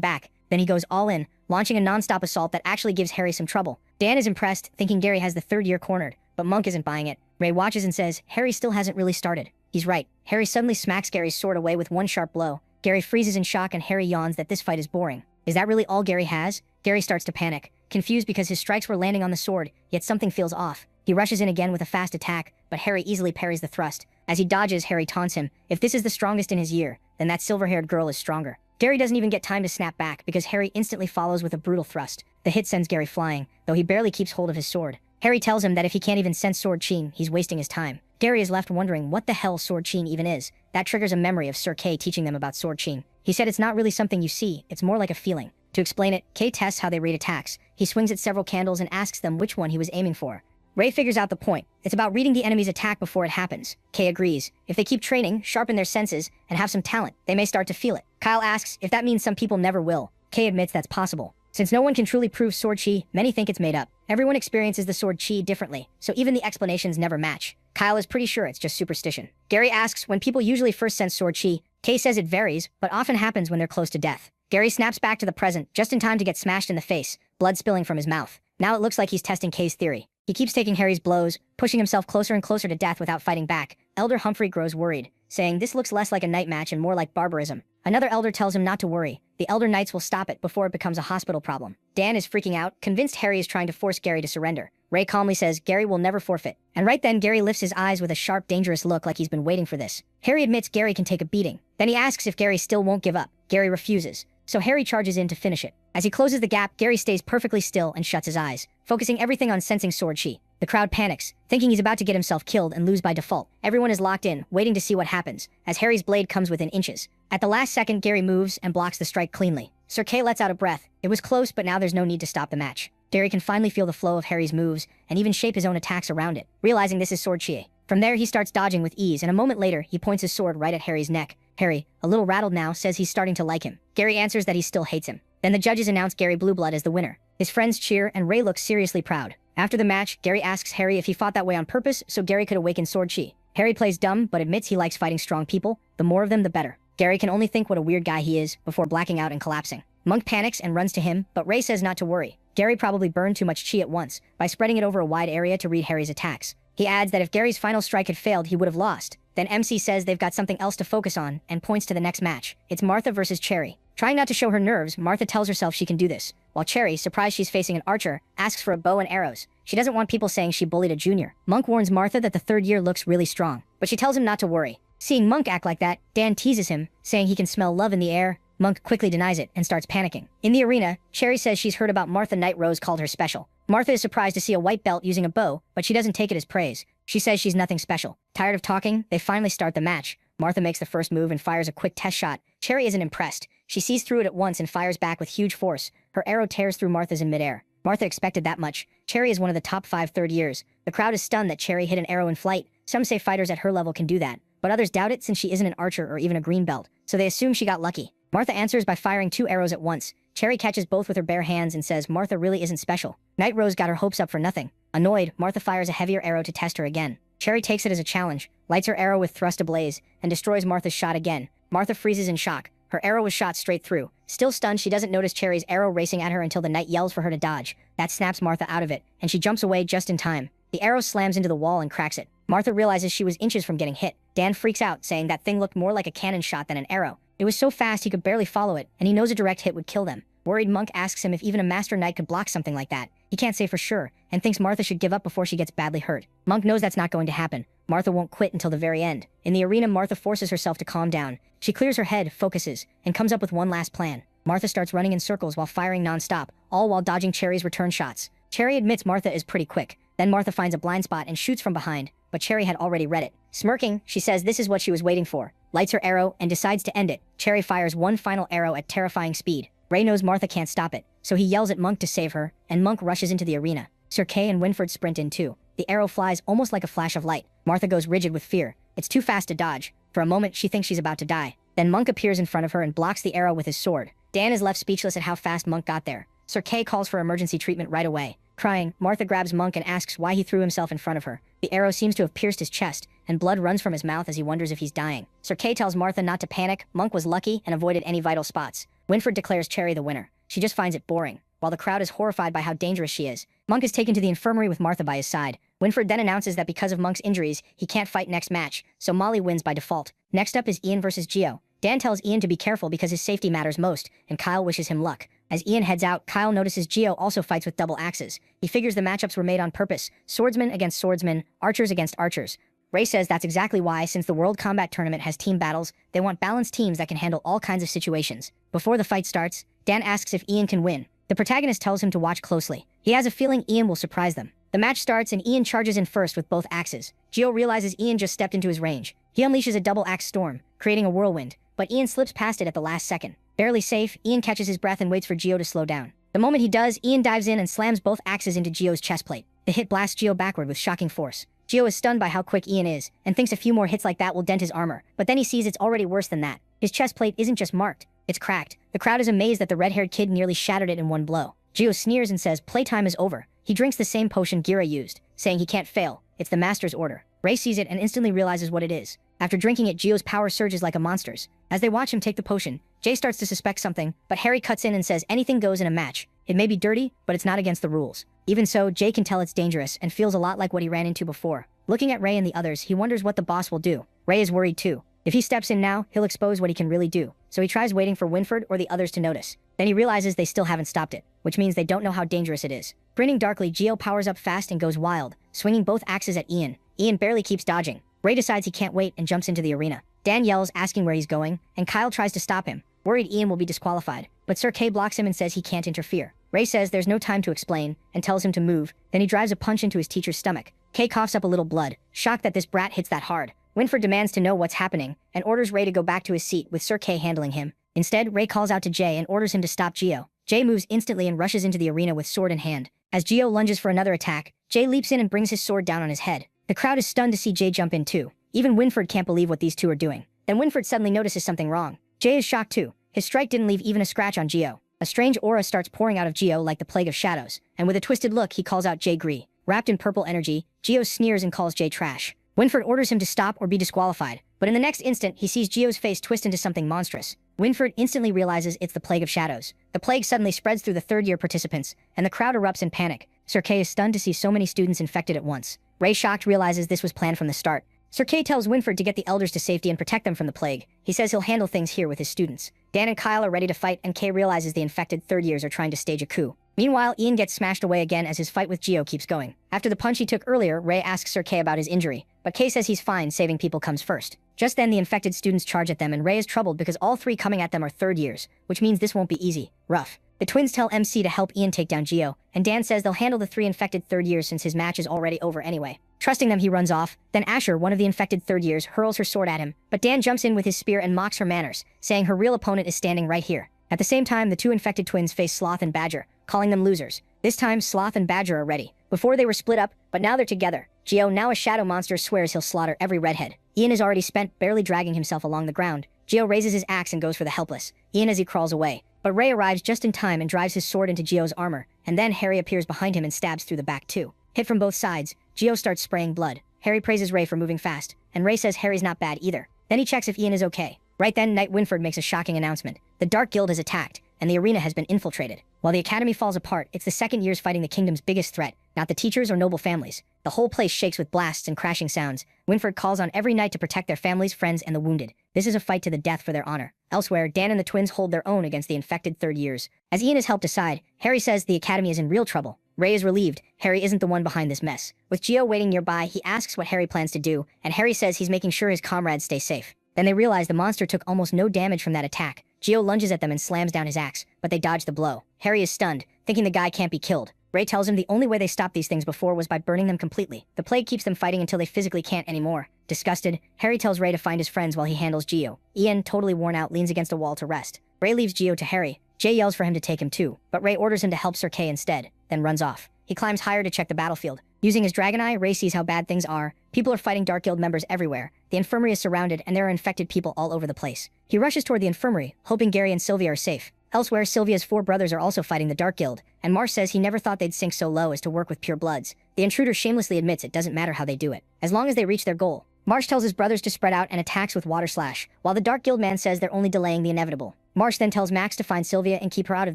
back. Then he goes all in, launching a non-stop assault that actually gives Harry some trouble. Dan is impressed, thinking Gary has the third year cornered, but Monk isn't buying it. Ray watches and says, Harry still hasn't really started. He's right. Harry suddenly smacks Gary's sword away with one sharp blow. Gary freezes in shock and Harry yawns that this fight is boring. Is that really all Gary has? Gary starts to panic, confused because his strikes were landing on the sword, yet something feels off. He rushes in again with a fast attack, but Harry easily parries the thrust. As he dodges, Harry taunts him. If this is the strongest in his year, then that silver-haired girl is stronger. Gary doesn't even get time to snap back because Harry instantly follows with a brutal thrust. The hit sends Gary flying, though he barely keeps hold of his sword. Harry tells him that if he can't even sense sword chi, he's wasting his time. Gary is left wondering what the hell sword chi even is. That triggers a memory of Sir Kay teaching them about sword chi. He said it's not really something you see, it's more like a feeling. To explain it, Kay tests how they read attacks. He swings at several candles and asks them which one he was aiming for. Ray figures out the point. It's about reading the enemy's attack before it happens. Kay agrees. If they keep training, sharpen their senses, and have some talent, they may start to feel it. Kyle asks if that means some people never will. Kay admits that's possible. Since no one can truly prove sword chi, many think it's made up. Everyone experiences the sword chi differently, so even the explanations never match. Kyle is pretty sure it's just superstition. Gary asks when people usually first sense sword chi. Kay says it varies, but often happens when they're close to death. Gary snaps back to the present, just in time to get smashed in the face, blood spilling from his mouth. Now it looks like he's testing Kay's theory. He keeps taking Harry's blows, pushing himself closer and closer to death without fighting back. Elder Humphrey grows worried, saying this looks less like a night match and more like barbarism. Another elder tells him not to worry. The elder knights will stop it before it becomes a hospital problem. Dan is freaking out, convinced Harry is trying to force Gary to surrender. Ray calmly says Gary will never forfeit. And right then Gary lifts his eyes with a sharp, dangerous look like he's been waiting for this. Harry admits Gary can take a beating. Then he asks if Gary still won't give up. Gary refuses. So Harry charges in to finish it. As he closes the gap, Gary stays perfectly still and shuts his eyes, focusing everything on sensing sword chi. The crowd panics, thinking he's about to get himself killed and lose by default. Everyone is locked in, waiting to see what happens, as Harry's blade comes within inches. At the last second, Gary moves and blocks the strike cleanly. Sir Kay lets out a breath. It was close, but now there's no need to stop the match. Gary can finally feel the flow of Harry's moves, and even shape his own attacks around it, realizing this is sword chi. From there, he starts dodging with ease, and a moment later, he points his sword right at Harry's neck. Harry, a little rattled now, says he's starting to like him. Gary answers that he still hates him. Then the judges announce Gary Blueblood as the winner. His friends cheer, and Ray looks seriously proud. After the match, Gary asks Harry if he fought that way on purpose so Gary could awaken sword chi. Harry plays dumb, but admits he likes fighting strong people. The more of them, the better. Gary can only think what a weird guy he is before blacking out and collapsing. Monk panics and runs to him, but Ray says not to worry. Gary probably burned too much chi at once by spreading it over a wide area to read Harry's attacks. He adds that if Gary's final strike had failed, he would have lost. Then MC says they've got something else to focus on and points to the next match. It's Martha versus Cherry. Trying not to show her nerves, Martha tells herself she can do this, while Cherry, surprised she's facing an archer, asks for a bow and arrows. She doesn't want people saying she bullied a junior. Monk warns Martha that the third year looks really strong, but she tells him not to worry. Seeing Monk act like that, Dan teases him, saying he can smell love in the air. Monk quickly denies it and starts panicking. In the arena, Cherry says she's heard about Martha Night Rose called her special. Martha is surprised to see a white belt using a bow, but she doesn't take it as praise. She says she's nothing special. Tired of talking, they finally start the match. Martha makes the first move and fires a quick test shot. Cherry isn't impressed. She sees through it at once and fires back with huge force. Her arrow tears through Martha's in midair. Martha expected that much. Cherry is one of the top 5 third years. The crowd is stunned that Cherry hit an arrow in flight. Some say fighters at her level can do that. but others doubt it since she isn't an archer or even a green belt, so they assume she got lucky. Martha answers by firing 2 arrows at once. Cherry catches both with her bare hands and says Martha really isn't special. Night Rose got her hopes up for nothing. Annoyed, Martha fires a heavier arrow to test her again. Cherry takes it as a challenge, lights her arrow with thrust ablaze, and destroys Martha's shot again. Martha freezes in shock. Her arrow was shot straight through. Still stunned, she doesn't notice Cherry's arrow racing at her until the knight yells for her to dodge. That snaps Martha out of it, and she jumps away just in time. The arrow slams into the wall and cracks it. Martha realizes she was inches from getting hit. Dan freaks out, saying that thing looked more like a cannon shot than an arrow. It was so fast he could barely follow it, and he knows a direct hit would kill them. Worried, Monk asks him if even a master knight could block something like that. He can't say for sure, and thinks Martha should give up before she gets badly hurt. Monk knows that's not going to happen. Martha won't quit until the very end. In the arena, Martha forces herself to calm down. She clears her head, focuses, and comes up with one last plan. Martha starts running in circles while firing non-stop, all while dodging Cherry's return shots. Cherry admits Martha is pretty quick. Then Martha finds a blind spot and shoots from behind, but Cherry had already read it. Smirking, she says this is what she was waiting for, lights her arrow, and decides to end it. Cherry fires one final arrow at terrifying speed. Ray knows Martha can't stop it, so he yells at Monk to save her, and Monk rushes into the arena. Sir Kay and Winford sprint in too. The arrow flies almost like a flash of light. Martha goes rigid with fear. It's too fast to dodge. For a moment, she thinks she's about to die. Then Monk appears in front of her and blocks the arrow with his sword. Dan is left speechless at how fast Monk got there. Sir Kay calls for emergency treatment right away. Crying, Martha grabs Monk and asks why he threw himself in front of her. The arrow seems to have pierced his chest, and blood runs from his mouth as he wonders if he's dying. Sir Kay tells Martha not to panic. Monk was lucky and avoided any vital spots. Winford declares Cherry the winner. She just finds it boring, while the crowd is horrified by how dangerous she is. Monk is taken to the infirmary with Martha by his side. Winford then announces that because of Monk's injuries, he can't fight next match, so Molly wins by default. Next up is Ian versus Gio. Dan tells Ian to be careful because his safety matters most, and Kyle wishes him luck. As Ian heads out, Kyle notices Gio also fights with double axes. He figures the matchups were made on purpose, swordsmen against swordsmen, archers against archers. Ray says that's exactly why, since the World Combat Tournament has team battles, they want balanced teams that can handle all kinds of situations. Before the fight starts, Dan asks if Ian can win. The protagonist tells him to watch closely. He has a feeling Ian will surprise them. The match starts and Ian charges in first with both axes. Gio realizes Ian just stepped into his range. He unleashes a double axe storm, creating a whirlwind, but Ian slips past it at the last second. Barely safe, Ian catches his breath and waits for Gio to slow down. The moment he does, Ian dives in and slams both axes into Gio's chestplate. The hit blasts Gio backward with shocking force. Gio is stunned by how quick Ian is, and thinks a few more hits like that will dent his armor, but then he sees it's already worse than that. His chestplate isn't just marked, it's cracked. The crowd is amazed that the red-haired kid nearly shattered it in one blow. Gio sneers and says playtime is over. He drinks the same potion Gira used, saying he can't fail. It's the master's order. Ray sees it and instantly realizes what it is. After drinking it, Gio's power surges like a monster's. As they watch him take the potion, Jay starts to suspect something, but Harry cuts in and says anything goes in a match. It may be dirty, but it's not against the rules. Even so, Jay can tell it's dangerous and feels a lot like what he ran into before. Looking at Ray and the others, he wonders what the boss will do. Ray is worried too. If he steps in now, he'll expose what he can really do. So he tries waiting for Winford or the others to notice. Then he realizes they still haven't stopped it, which means they don't know how dangerous it is. Grinning darkly, Gio powers up fast and goes wild, swinging both axes at Ian. Ian barely keeps dodging. Ray decides he can't wait and jumps into the arena. Dan yells, asking where he's going, and Kyle tries to stop him. Worried Ian will be disqualified, but Sir Kay blocks him and says he can't interfere. Ray says there's no time to explain, and tells him to move, then he drives a punch into his teacher's stomach. Kay coughs up a little blood, shocked that this brat hits that hard. Winford demands to know what's happening, and orders Ray to go back to his seat with Sir Kay handling him. Instead, Ray calls out to Jay and orders him to stop Gio. Jay moves instantly and rushes into the arena with sword in hand. As Gio lunges for another attack, Jay leaps in and brings his sword down on his head. The crowd is stunned to see Jay jump in too. Even Winford can't believe what these two are doing. Then Winford suddenly notices something wrong. Jay is shocked too. His strike didn't leave even a scratch on Gio. A strange aura starts pouring out of Gio like the plague of shadows, and with a twisted look he calls out Jay Gree. Wrapped in purple energy, Gio sneers and calls Jay trash. Winford orders him to stop or be disqualified, but in the next instant he sees Gio's face twist into something monstrous. Winford instantly realizes it's the plague of shadows. The plague suddenly spreads through the third-year participants, and the crowd erupts in panic. Sir Kay is stunned to see so many students infected at once. Ray, shocked, realizes this was planned from the start. Sir Kay tells Winford to get the elders to safety and protect them from the plague. He says he'll handle things here with his students. Dan and Kyle are ready to fight, and Kay realizes the infected third years are trying to stage a coup. Meanwhile, Ian gets smashed away again as his fight with Gio keeps going. After the punch he took earlier, Ray asks Sir Kay about his injury, but Kay says he's fine, saving people comes first. Just then the infected students charge at them and Ray is troubled because all three coming at them are third years, which means this won't be easy. Rough. The twins tell MC to help Ian take down Gio, and Dan says they'll handle the three infected third years since his match is already over anyway. Trusting them, he runs off. Then Asher, one of the infected third years, hurls her sword at him, but Dan jumps in with his spear and mocks her manners, saying her real opponent is standing right here. At the same time, the two infected twins face Sloth and Badger, calling them losers. This time, Sloth and Badger are ready. Before they were split up, but now they're together. Gio, now a shadow monster, swears he'll slaughter every redhead. Ian is already spent, barely dragging himself along the ground. Gio raises his axe and goes for the helpless Ian as he crawls away. But Ray arrives just in time and drives his sword into Gio's armor, and then Harry appears behind him and stabs through the back too. Hit from both sides, Gio starts spraying blood. Harry praises Ray for moving fast, and Ray says Harry's not bad either. Then he checks if Ian is okay. Right then, Knight Winford makes a shocking announcement. The Dark Guild has attacked, and the arena has been infiltrated. While the academy falls apart, it's the second years fighting the kingdom's biggest threat, not the teachers or noble families. The whole place shakes with blasts and crashing sounds. Winford calls on every knight to protect their families, friends, and the wounded. This is a fight to the death for their honor. Elsewhere, Dan and the twins hold their own against the infected third years. As Ian is helped aside, Harry says the academy is in real trouble. Ray is relieved. Harry isn't the one behind this mess. With Gio waiting nearby, he asks what Harry plans to do, and Harry says he's making sure his comrades stay safe. Then they realize the monster took almost no damage from that attack. Gio lunges at them and slams down his axe, but they dodge the blow. Harry is stunned, thinking the guy can't be killed. Ray tells him the only way they stopped these things before was by burning them completely. The plague keeps them fighting until they physically can't anymore. Disgusted, Harry tells Ray to find his friends while he handles Gio. Ian, totally worn out, leans against a wall to rest. Ray leaves Gio to Harry. Jay yells for him to take him too, but Ray orders him to help Sir Kay instead, then runs off. He climbs higher to check the battlefield. Using his dragon eye, Ray sees how bad things are. People are fighting Dark Guild members everywhere. The infirmary is surrounded, and there are infected people all over the place. He rushes toward the infirmary, hoping Gary and Sylvia are safe. Elsewhere, Sylvia's 4 brothers are also fighting the Dark Guild, and Marsh says he never thought they'd sink so low as to work with pure bloods. The intruder shamelessly admits it doesn't matter how they do it, as long as they reach their goal. Marsh tells his brothers to spread out and attacks with Water Slash, while the Dark Guild man says they're only delaying the inevitable. Marsh then tells Max to find Sylvia and keep her out of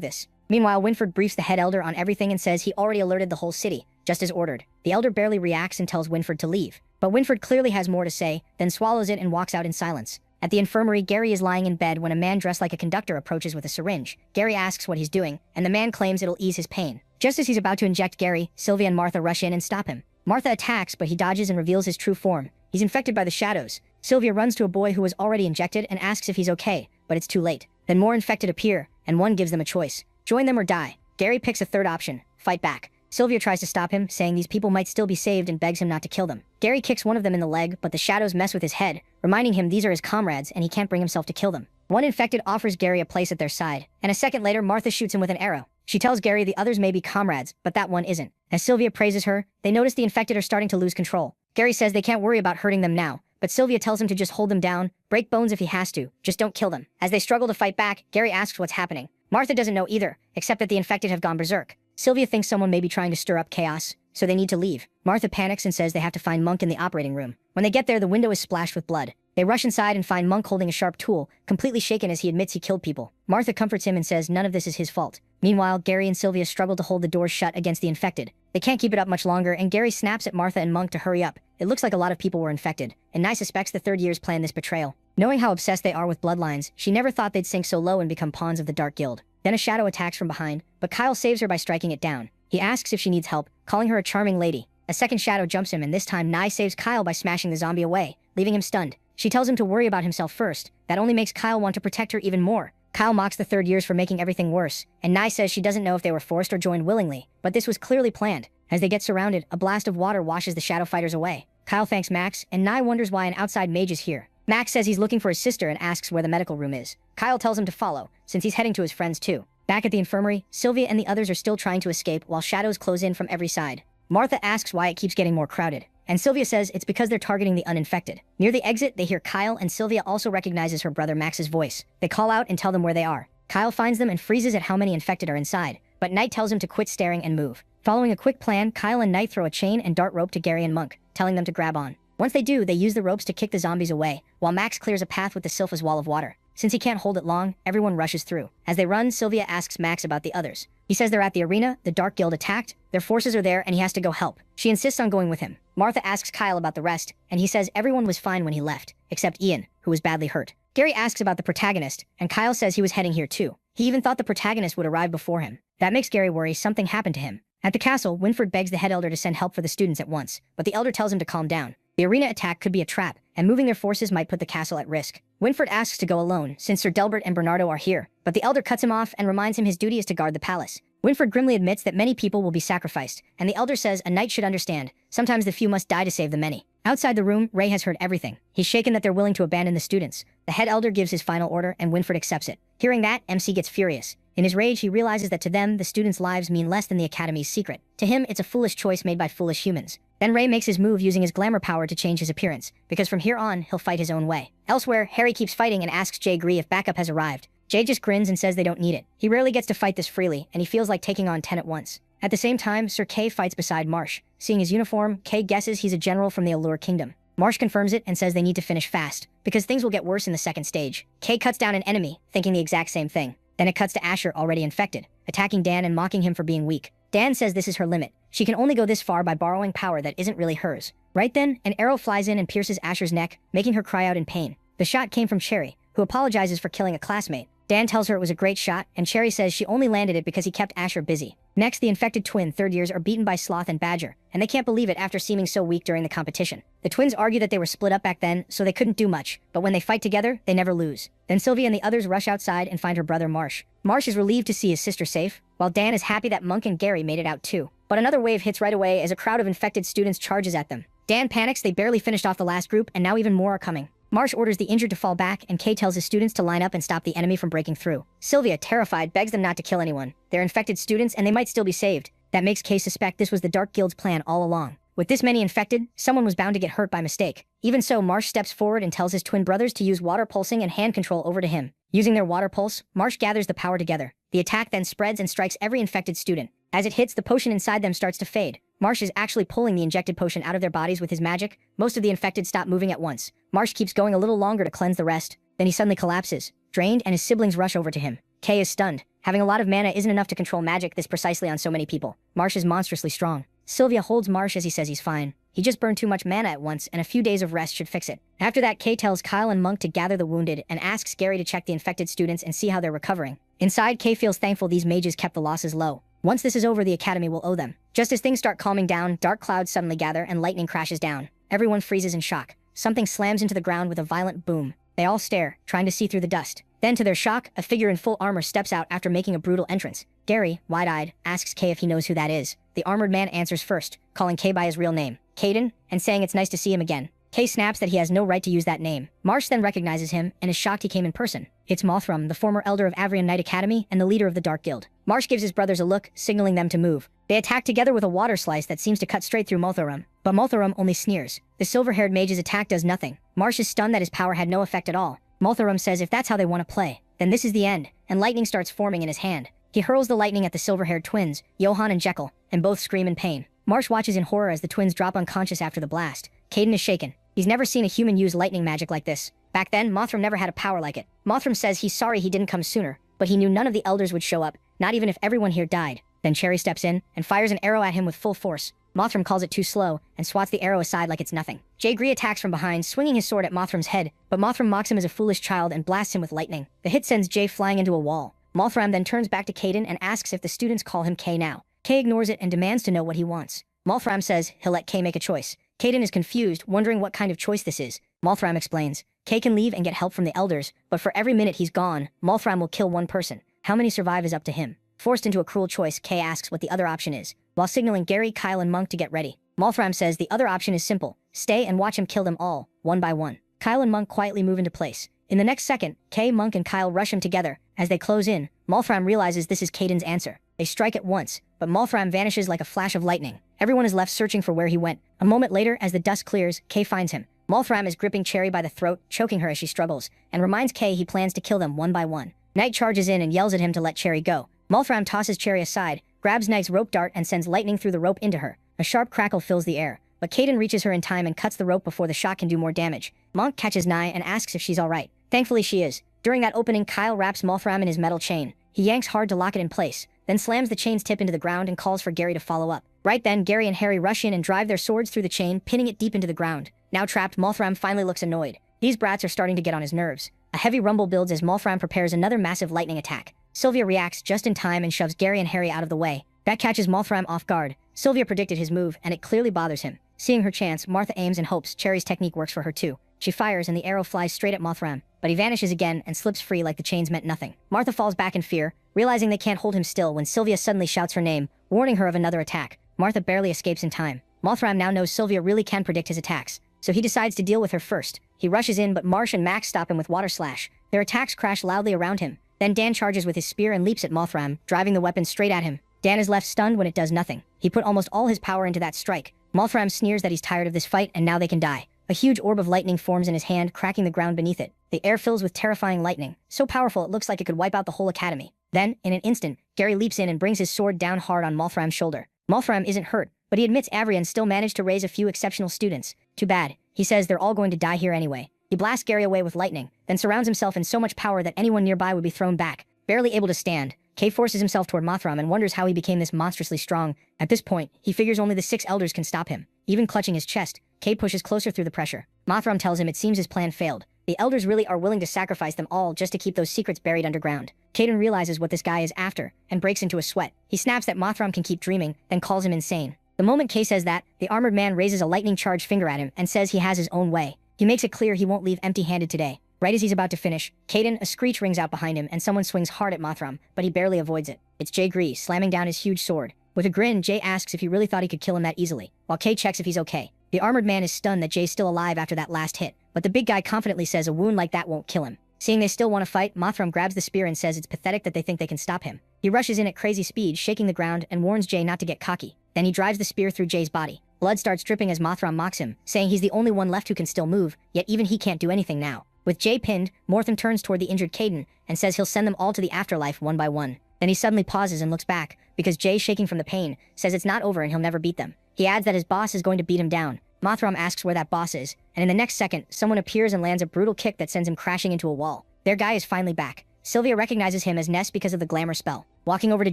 this. Meanwhile, Winford briefs the head elder on everything and says he already alerted the whole city, just as ordered. The elder barely reacts and tells Winford to leave. But Winford clearly has more to say, then swallows it and walks out in silence. At the infirmary, Gary is lying in bed when a man dressed like a conductor approaches with a syringe. Gary asks what he's doing, and the man claims it'll ease his pain. Just as he's about to inject Gary, Sylvia and Martha rush in and stop him. Martha attacks, but he dodges and reveals his true form. He's infected by the shadows. Sylvia runs to a boy who was already injected and asks if he's okay, but it's too late. Then more infected appear, and one gives them a choice. Join them or die. Gary picks a third option, fight back. Sylvia tries to stop him, saying these people might still be saved and begs him not to kill them. Gary kicks one of them in the leg, but the shadows mess with his head, reminding him these are his comrades and he can't bring himself to kill them. One infected offers Gary a place at their side, and a second later Martha shoots him with an arrow. She tells Gary the others may be comrades, but that one isn't. As Sylvia praises her, they notice the infected are starting to lose control. Gary says they can't worry about hurting them now, but Sylvia tells him to just hold them down, break bones if he has to, just don't kill them. As they struggle to fight back, Gary asks what's happening. Martha doesn't know either, except that the infected have gone berserk. Sylvia thinks someone may be trying to stir up chaos, so they need to leave. Martha panics and says they have to find Monk in the operating room. When they get there, the window is splashed with blood. They rush inside and find Monk holding a sharp tool, completely shaken as he admits he killed people. Martha comforts him and says none of this is his fault. Meanwhile, Gary and Sylvia struggle to hold the doors shut against the infected. They can't keep it up much longer, and Gary snaps at Martha and Monk to hurry up. It looks like a lot of people were infected, and Nye suspects the third years planned this betrayal. Knowing how obsessed they are with bloodlines, she never thought they'd sink so low and become pawns of the Dark Guild. Then a shadow attacks from behind, but Kyle saves her by striking it down. He asks if she needs help, calling her a charming lady. A second shadow jumps him, and this time Nye saves Kyle by smashing the zombie away, leaving him stunned. She tells him to worry about himself first. That only makes Kyle want to protect her even more. Kyle mocks the third years for making everything worse, and Nye says she doesn't know if they were forced or joined willingly, but this was clearly planned. As they get surrounded, a blast of water washes the shadow fighters away. Kyle thanks Max, and Nye wonders why an outside mage is here. Max says he's looking for his sister and asks where the medical room is. Kyle tells him to follow, since he's heading to his friends too. Back at the infirmary, Sylvia and the others are still trying to escape while shadows close in from every side. Martha asks why it keeps getting more crowded, and Sylvia says it's because they're targeting the uninfected. Near the exit, they hear Kyle, and Sylvia also recognizes her brother Max's voice. They call out and tell them where they are. Kyle finds them and freezes at how many infected are inside, but Knight tells him to quit staring and move. Following a quick plan, Kyle and Knight throw a chain and dart rope to Gary and Monk, telling them to grab on. Once they do, they use the ropes to kick the zombies away, while Max clears a path with the Sylpha's wall of water. Since he can't hold it long, everyone rushes through. As they run, Sylvia asks Max about the others. He says they're at the arena, the Dark Guild attacked, their forces are there, and he has to go help. She insists on going with him. Martha asks Kyle about the rest, and he says everyone was fine when he left, except Ian, who was badly hurt. Gary asks about the protagonist, and Kyle says he was heading here too. He even thought the protagonist would arrive before him. That makes Gary worry something happened to him. At the castle, Winford begs the head elder to send help for the students at once, but the elder tells him to calm down. The arena attack could be a trap, and moving their forces might put the castle at risk. Winford asks to go alone, since Sir Delbert and Bernardo are here, but the elder cuts him off and reminds him his duty is to guard the palace. Winford grimly admits that many people will be sacrificed, and the elder says a knight should understand, sometimes the few must die to save the many. Outside the room, Ray has heard everything. He's shaken that they're willing to abandon the students. The head elder gives his final order, and Winford accepts it. Hearing that, MC gets furious. In his rage, he realizes that to them, the students' lives mean less than the academy's secret. To him, it's a foolish choice made by foolish humans. Then Ray makes his move using his glamour power to change his appearance, because from here on, he'll fight his own way. Elsewhere, Harry keeps fighting and asks Jae if backup has arrived. Jae just grins and says they don't need it. He rarely gets to fight this freely, and he feels like taking on 10 at once. At the same time, Sir Kay fights beside Marsh. Seeing his uniform, Kay guesses he's a general from the Allure Kingdom. Marsh confirms it and says they need to finish fast, because things will get worse in the second stage. Kay cuts down an enemy, thinking the exact same thing. Then it cuts to Asher, already infected, attacking Dan and mocking him for being weak. Dan says this is her limit. She can only go this far by borrowing power that isn't really hers. Right then, an arrow flies in and pierces Asher's neck, making her cry out in pain. The shot came from Cherry, who apologizes for killing a classmate. Dan tells her it was a great shot, and Cherry says she only landed it because he kept Asher busy. Next, the infected twin third years are beaten by Sloth and Badger, and they can't believe it after seeming so weak during the competition. The twins argue that they were split up back then, so they couldn't do much, but when they fight together, they never lose. Then Sylvia and the others rush outside and find her brother Marsh. Marsh is relieved to see his sister safe, while Dan is happy that Monk and Gary made it out too. But another wave hits right away as a crowd of infected students charges at them. Dan panics, they barely finished off the last group, and now even more are coming. Marsh orders the injured to fall back, and Kay tells his students to line up and stop the enemy from breaking through. Sylvia, terrified, begs them not to kill anyone. They're infected students, and they might still be saved. That makes Kay suspect this was the Dark Guild's plan all along. With this many infected, someone was bound to get hurt by mistake. Even so, Marsh steps forward and tells his twin brothers to use water pulsing and hand control over to him. Using their water pulse, Marsh gathers the power together. The attack then spreads and strikes every infected student. As it hits, the potion inside them starts to fade. Marsh is actually pulling the injected potion out of their bodies with his magic. Most of the infected stop moving at once. Marsh keeps going a little longer to cleanse the rest. Then he suddenly collapses, drained, and his siblings rush over to him. Kay is stunned. Having a lot of mana isn't enough to control magic this precisely on so many people. Marsh is monstrously strong. Sylvia holds Marsh as he says he's fine. He just burned too much mana at once, and a few days of rest should fix it. After that, Kay tells Kyle and Monk to gather the wounded and asks Gary to check the infected students and see how they're recovering. Inside, Kay feels thankful these mages kept the losses low. Once this is over, the academy will owe them. Just as things start calming down, dark clouds suddenly gather and lightning crashes down. Everyone freezes in shock. Something slams into the ground with a violent boom. They all stare, trying to see through the dust. Then, to their shock, a figure in full armor steps out after making a brutal entrance. Gary, wide-eyed, asks Kay if he knows who that is. The armored man answers first, calling Kay by his real name, Caden, and saying it's nice to see him again. Kay snaps that he has no right to use that name. Marsh then recognizes him and is shocked he came in person. It's Mothram, the former elder of Avrian Knight Academy and the leader of the Dark Guild. Marsh gives his brothers a look, signaling them to move. They attack together with a water slice that seems to cut straight through Mothram, but Mothram only sneers. The silver-haired mage's attack does nothing. Marsh is stunned that his power had no effect at all. Mothram says if that's how they want to play, then this is the end, and lightning starts forming in his hand. He hurls the lightning at the silver-haired twins, Johan and Jekyll, and both scream in pain. Marsh watches in horror as the twins drop unconscious after the blast. Caden is shaken. He's never seen a human use lightning magic like this. Back then, Mothram never had a power like it. Mothram says he's sorry he didn't come sooner, but he knew none of the elders would show up, not even if everyone here died. Then Cherry steps in and fires an arrow at him with full force. Mothram calls it too slow and swats the arrow aside like it's nothing. Jae attacks from behind, swinging his sword at Mothram's head, but Mothram mocks him as a foolish child and blasts him with lightning. The hit sends Jae flying into a wall. Mothram then turns back to Caden and asks if the students call him Kay now. Kay ignores it and demands to know what he wants. Mothram says he'll let Kay make a choice. Caden is confused, wondering what kind of choice this is. Mothram explains, Kay can leave and get help from the elders, but for every minute he's gone, Mothram will kill one person. How many survive is up to him. Forced into a cruel choice, Kay asks what the other option is, while signaling Gary, Kyle, and Monk to get ready. Mothram says the other option is simple, stay and watch him kill them all, one by one. Kyle and Monk quietly move into place. In the next second, Kay, Monk, and Kyle rush him together. As they close in, Mothram realizes this is Caden's answer. They strike at once, but Mothram vanishes like a flash of lightning. Everyone is left searching for where he went. A moment later, as the dust clears, Kay finds him. Mothram is gripping Cherry by the throat, choking her as she struggles, and reminds Kay he plans to kill them one by one. Knight charges in and yells at him to let Cherry go. Mothram tosses Cherry aside, grabs Knight's rope dart and sends lightning through the rope into her. A sharp crackle fills the air, but Caden reaches her in time and cuts the rope before the shot can do more damage. Monk catches Nye and asks if she's alright. Thankfully she is. During that opening, Kyle wraps Mothram in his metal chain. He yanks hard to lock it in place, then slams the chain's tip into the ground and calls for Gary to follow up. Right then, Gary and Harry rush in and drive their swords through the chain, pinning it deep into the ground. Now trapped, Mothram finally looks annoyed. These brats are starting to get on his nerves. A heavy rumble builds as Mothram prepares another massive lightning attack. Sylvia reacts just in time and shoves Gary and Harry out of the way. That catches Mothram off guard. Sylvia predicted his move, and it clearly bothers him. Seeing her chance, Martha aims and hopes Cherry's technique works for her too. She fires and the arrow flies straight at Mothram, but he vanishes again and slips free like the chains meant nothing. Martha falls back in fear, realizing they can't hold him still when Sylvia suddenly shouts her name, warning her of another attack. Martha barely escapes in time. Mothram now knows Sylvia really can predict his attacks, so he decides to deal with her first. He rushes in, but Marsh and Max stop him with water slash. Their attacks crash loudly around him. Then Dan charges with his spear and leaps at Mothram, driving the weapon straight at him. Dan is left stunned when it does nothing. He put almost all his power into that strike. Wolfram sneers that he's tired of this fight and now they can die. A huge orb of lightning forms in his hand, cracking the ground beneath it. The air fills with terrifying lightning, so powerful it looks like it could wipe out the whole academy. Then, in an instant, Gary leaps in and brings his sword down hard on Wolfram's shoulder. Wolfram isn't hurt, but he admits Avrian still managed to raise a few exceptional students. Too bad. He says they're all going to die here anyway. He blasts Gary away with lightning, then surrounds himself in so much power that anyone nearby would be thrown back. Barely able to stand, Kay forces himself toward Mothram and wonders how he became this monstrously strong. At this point, he figures only the 6 elders can stop him. Even clutching his chest, Kay pushes closer through the pressure. Mothram tells him it seems his plan failed. The elders really are willing to sacrifice them all just to keep those secrets buried underground. Caden realizes what this guy is after, and breaks into a sweat. He snaps that Mothram can keep dreaming, then calls him insane. The moment Kay says that, the armored man raises a lightning-charged finger at him and says he has his own way. He makes it clear he won't leave empty-handed today. Right as he's about to finish, Caden, a screech rings out behind him and someone swings hard at Mothram, but he barely avoids it. It's Jay Gree, slamming down his huge sword. With a grin, Jay asks if he really thought he could kill him that easily, while Kay checks if he's okay. The armored man is stunned that Jay's still alive after that last hit, but the big guy confidently says a wound like that won't kill him. Seeing they still want to fight, Mothram grabs the spear and says it's pathetic that they think they can stop him. He rushes in at crazy speed, shaking the ground, and warns Jay not to get cocky. Then he drives the spear through Jay's body. Blood starts dripping as Mothram mocks him, saying he's the only one left who can still move, yet even he can't do anything now. With Jay pinned, Mothram turns toward the injured Caden and says he'll send them all to the afterlife one by one. Then he suddenly pauses and looks back, because Jay, shaking from the pain, says it's not over and he'll never beat them. He adds that his boss is going to beat him down. Mothram asks where that boss is, and in the next second, someone appears and lands a brutal kick that sends him crashing into a wall. Their guy is finally back. Sylvia recognizes him as Ness because of the glamour spell. Walking over to